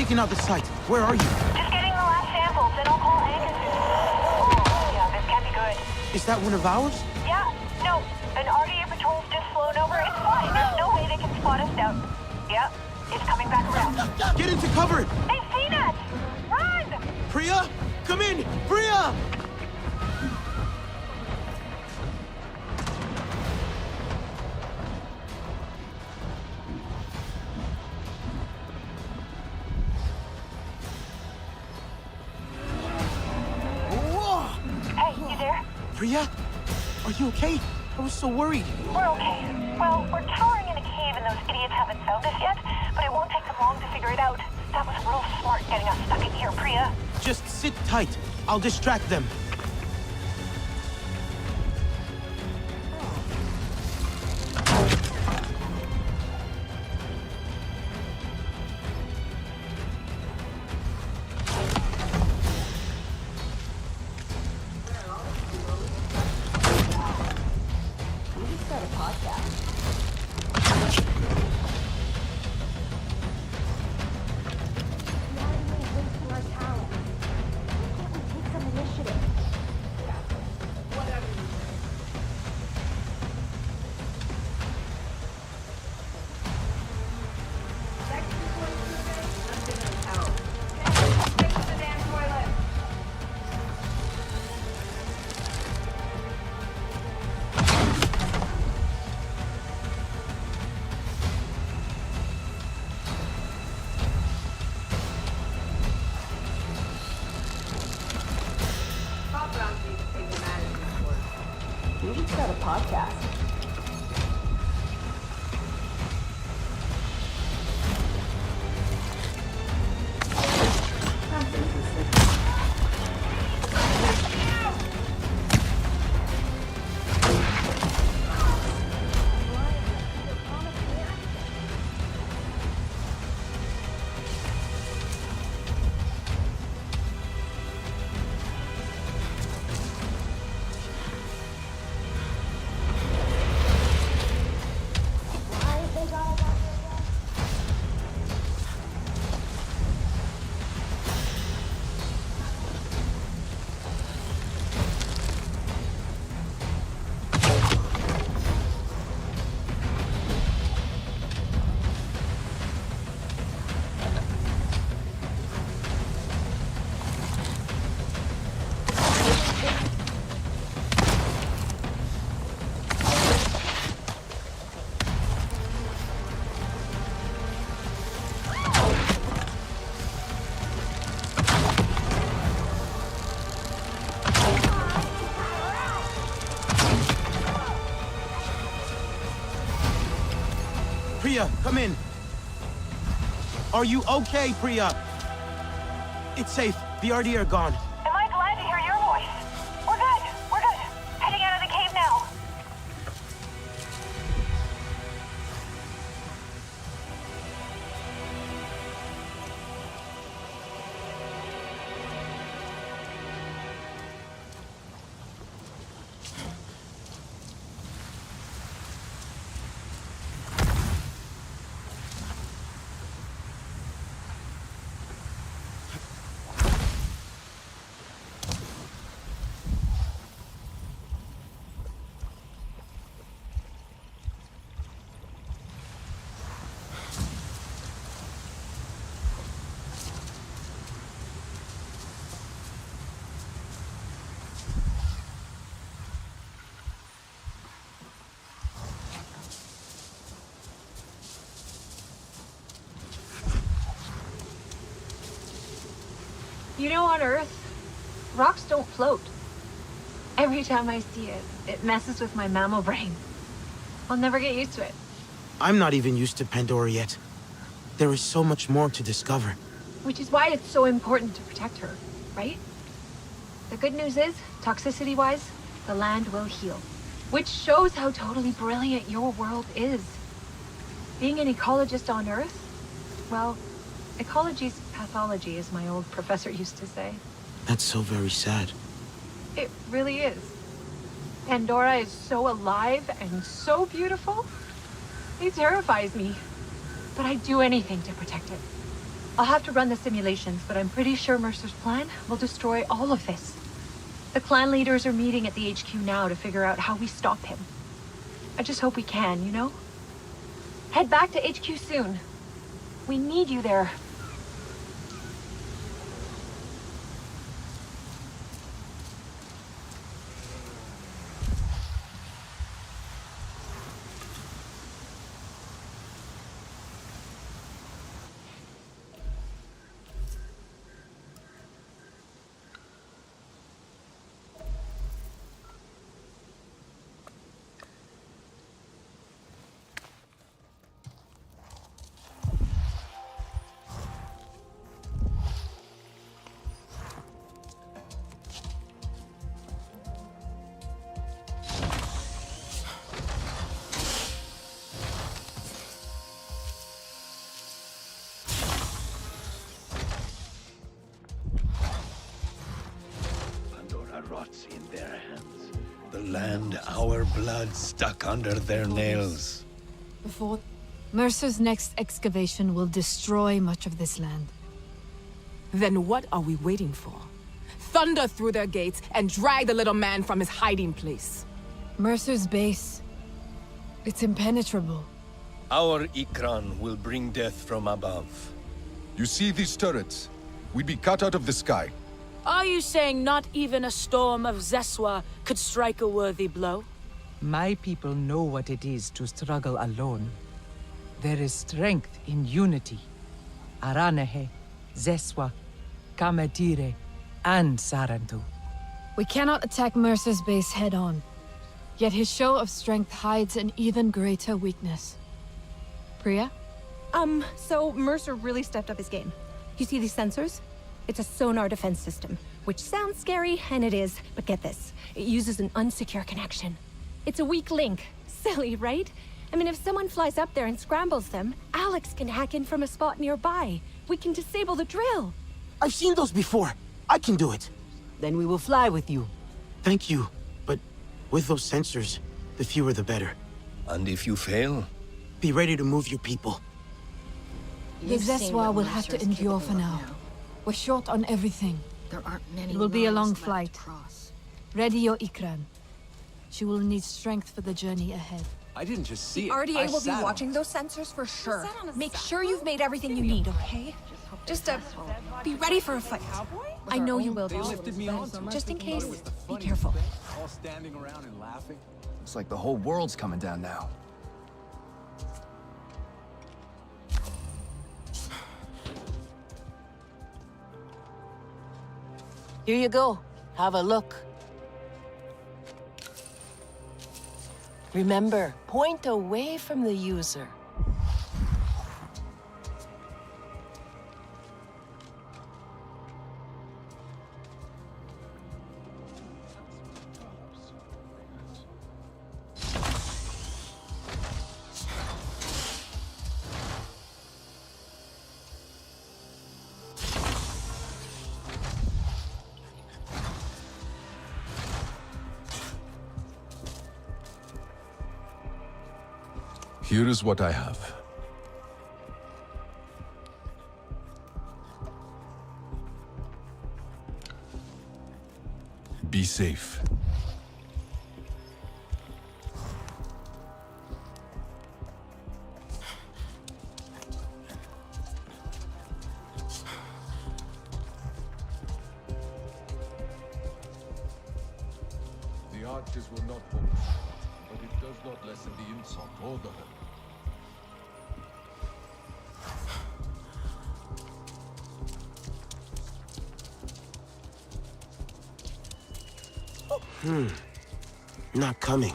taking out the site. Where are you? Just getting the last samples, then I'll call Ancestor. Oh, yeah, this can't be good. Is that one of ours? Yeah, no. An RDA patrol's just flown over. It's fine. There's no way they can spot us down. Yeah, it's coming back around. Get into cover! They've seen us! Run! Priya! Come in! Priya! Hey, you there? Priya? Are you okay? I was so worried. We're okay. Well, we're cowering in a cave and those idiots haven't found us yet, but it won't take them long to figure it out. That was real smart getting us stuck in here, Priya. Just sit tight. I'll distract them. Priya, come in. Are you okay, Priya? It's safe. The RD are gone. Am I glad to hear your voice? We're good. We're good. Heading out of the cave now. You know, on Earth, rocks don't float. Every time I see it, it messes with my mammal brain. I'll never get used to it. I'm not even used to Pandora yet. There is so much more to discover. Which is why it's so important to protect her, right? The good news is, toxicity-wise, the land will heal. Which shows how totally brilliant your world is. Being an ecologist on Earth, well, ecology's pathology, as my old professor used to say. That's so very sad. It really is. Pandora is so alive and so beautiful. It terrifies me. But I'd do anything to protect it. I'll have to run the simulations, but I'm pretty sure Mercer's plan will destroy all of this. The clan leaders are meeting at the HQ now to figure out how we stop him. I just hope we can, you know? Head back to HQ soon. We need you there. Rots in their hands. The land, our blood stuck under their nails. Before Mercer's next excavation will destroy much of this land. Then what are we waiting for? Thunder through their gates and drag the little man from his hiding place. Mercer's base. It's impenetrable. Our Ikran will bring death from above. You see these turrets? We'd be cut out of the sky. Are you saying not even a storm of Zeswa could strike a worthy blow? My people know what it is to struggle alone. There is strength in unity. Aranahe, Zeswa, Kamatire, and Sarantu. We cannot attack Mercer's base head-on. Yet his show of strength hides an even greater weakness. Priya? So Mercer really stepped up his game. You see these sensors? It's a sonar defense system, which sounds scary, and it is, but get this. It uses an unsecure connection. It's a weak link. Silly, right? I mean, if someone flies up there and scrambles them, Alex can hack in from a spot nearby. We can disable the drill. I've seen those before. I can do it. Then we will fly with you. Thank you, but with those sensors, the fewer the better. And if you fail? Be ready to move your people. The Zeswa will have to endure for now. We're short on everything. There aren't many. It will be a long lines left flight. to cross. Ready your Ikran. She will need strength for the journey ahead. I didn't just see The it. RDA will be watching those sensors for sure. Make sure you've made everything you need, okay? Just be ready for a fight. I know you will, They lifted me onto it. Just in case, be careful. All standing around and laughing. Looks like the whole world's coming down now. Here you go. Have a look. Remember, point away from the user. Here is what I have. Be safe. The archers will not hold, but it does not lessen the insult or the hurt. Not coming.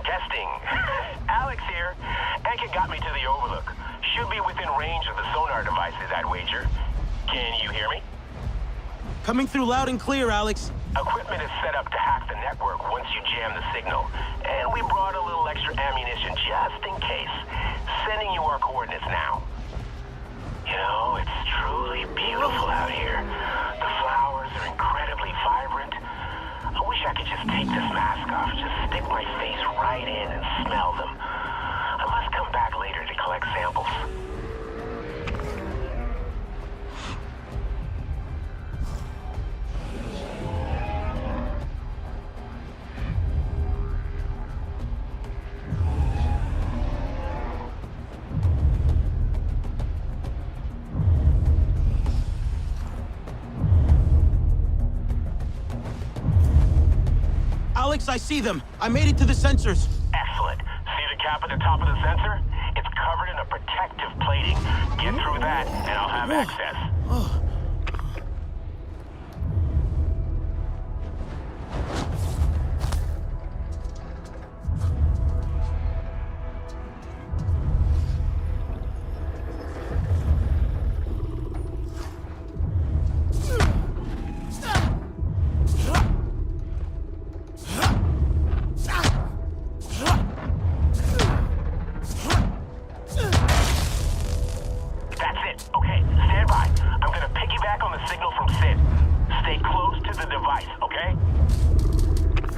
Testing. Alex here. Anka got me to the Overlook. should be within range of the sonar devices, I'd wager. Can you hear me? Coming through loud and clear, Alex. Equipment is set up to hack the network once you jam the signal. And we brought a little extra ammunition just in case. Sending you our coordinates now. You know, it's truly beautiful out here. The flowers are incredibly vibrant. I wish I could just take this mask off, just stick my face right in and smell them. I must come back later to collect samples. Alex, I see them. I made it to the sensors. Excellent. See the cap at the top of the sensor? It's covered in a protective plating. Get through that, and I'll have access.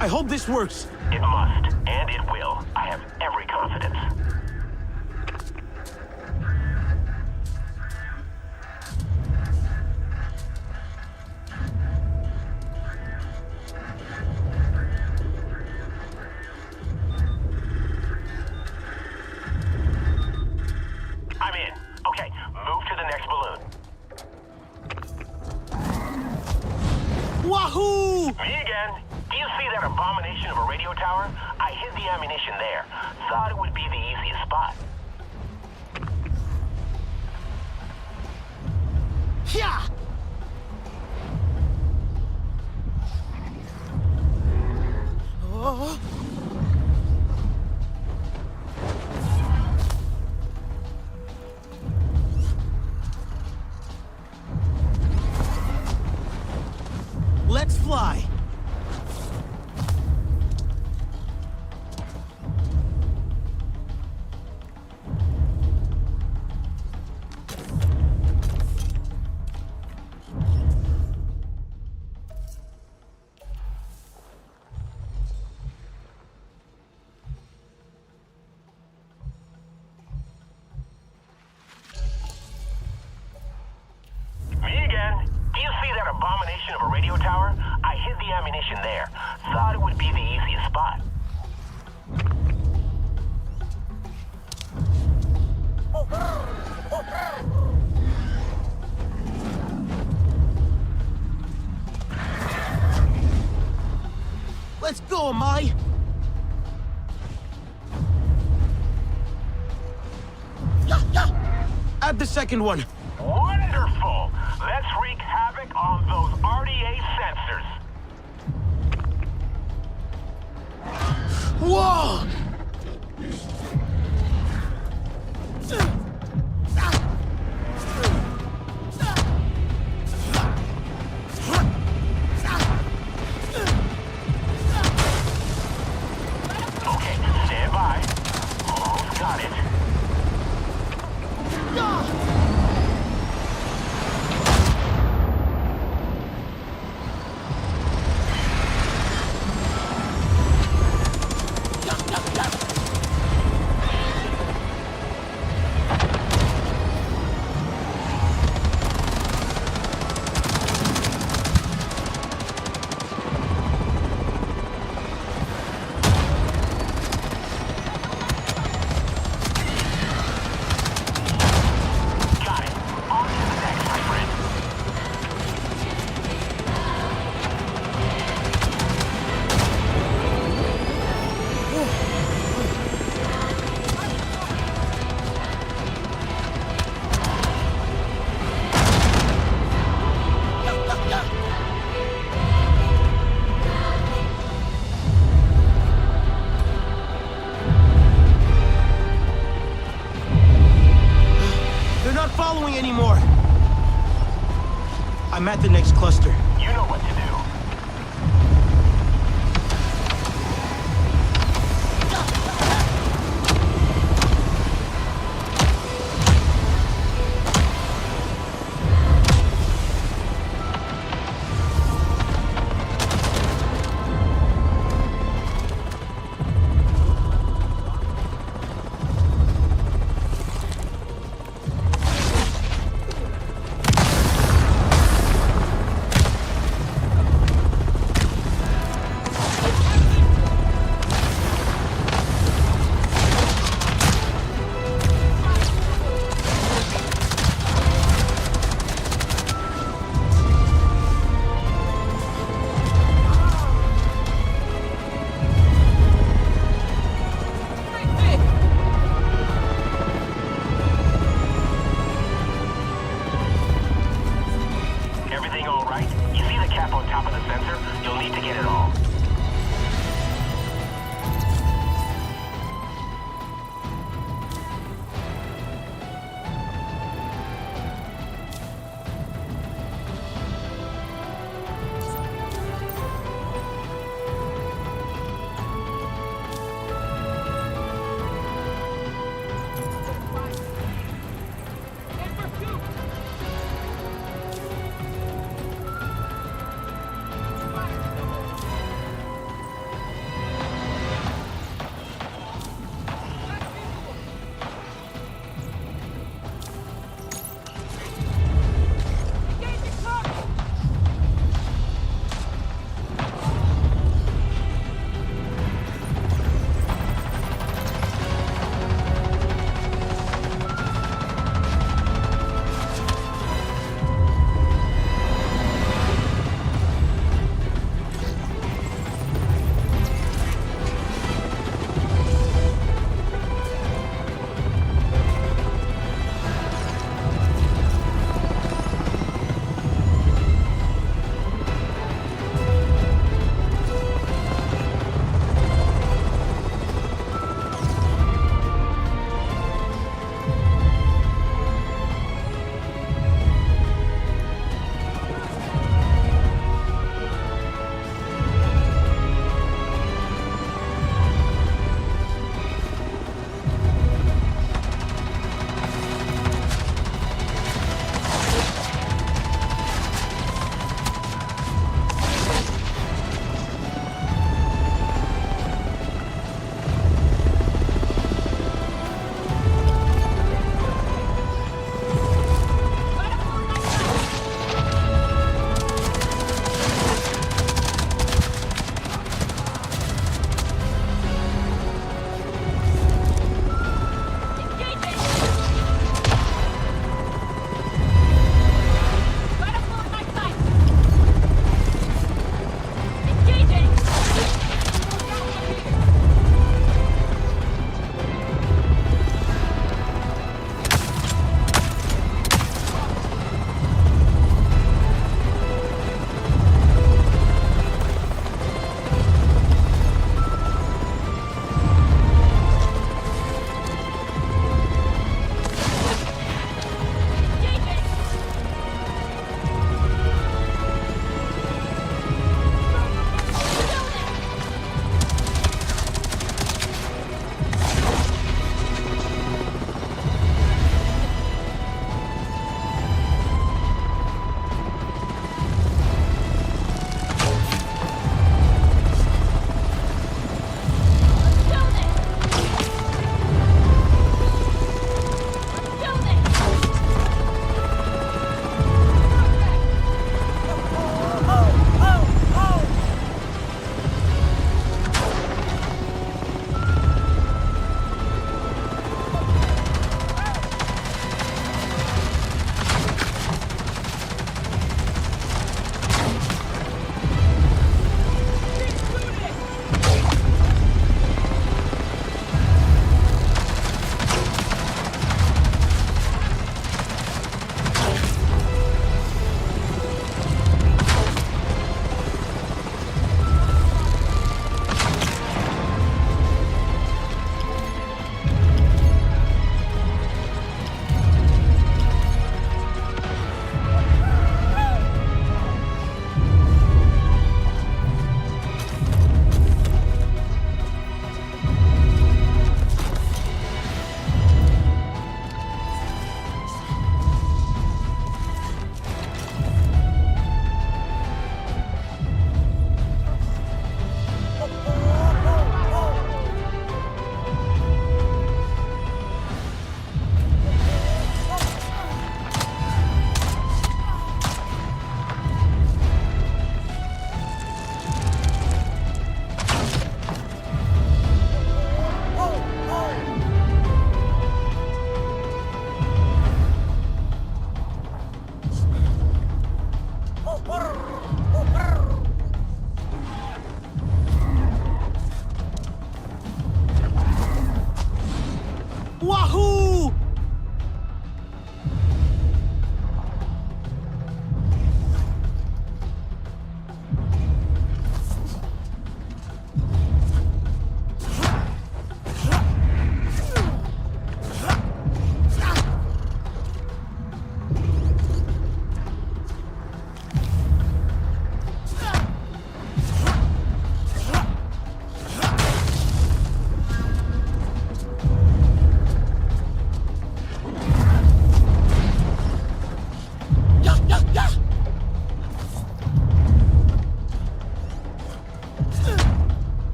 I hope this works. It must, and it will. I have every confidence. I'm in. Okay, move to the next balloon. Wahoo! Me again. Do you see that abomination of a radio tower? I hid the ammunition there. Thought it would be the easiest spot. Yeah! Oh. Let's fly. Of a radio tower? I hid the ammunition there. Thought it would be the easiest spot. Let's go, Mai! Add the second one. Wonderful! Let's wreak havoc on those RDA sensors. Whoa! Okay, stand by. Almost got it. I'm at the next cluster. You know what to do.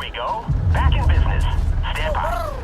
we go. Back in business. Stand by.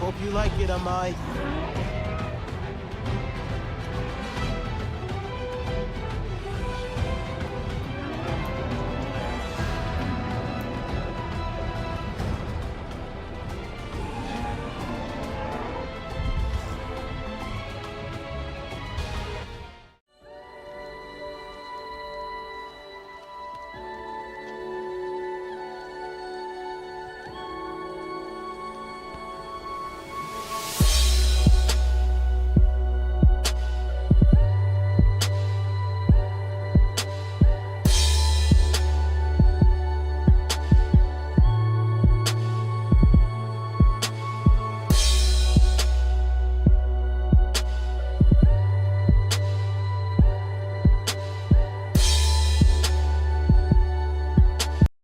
Hope you like it, Amai.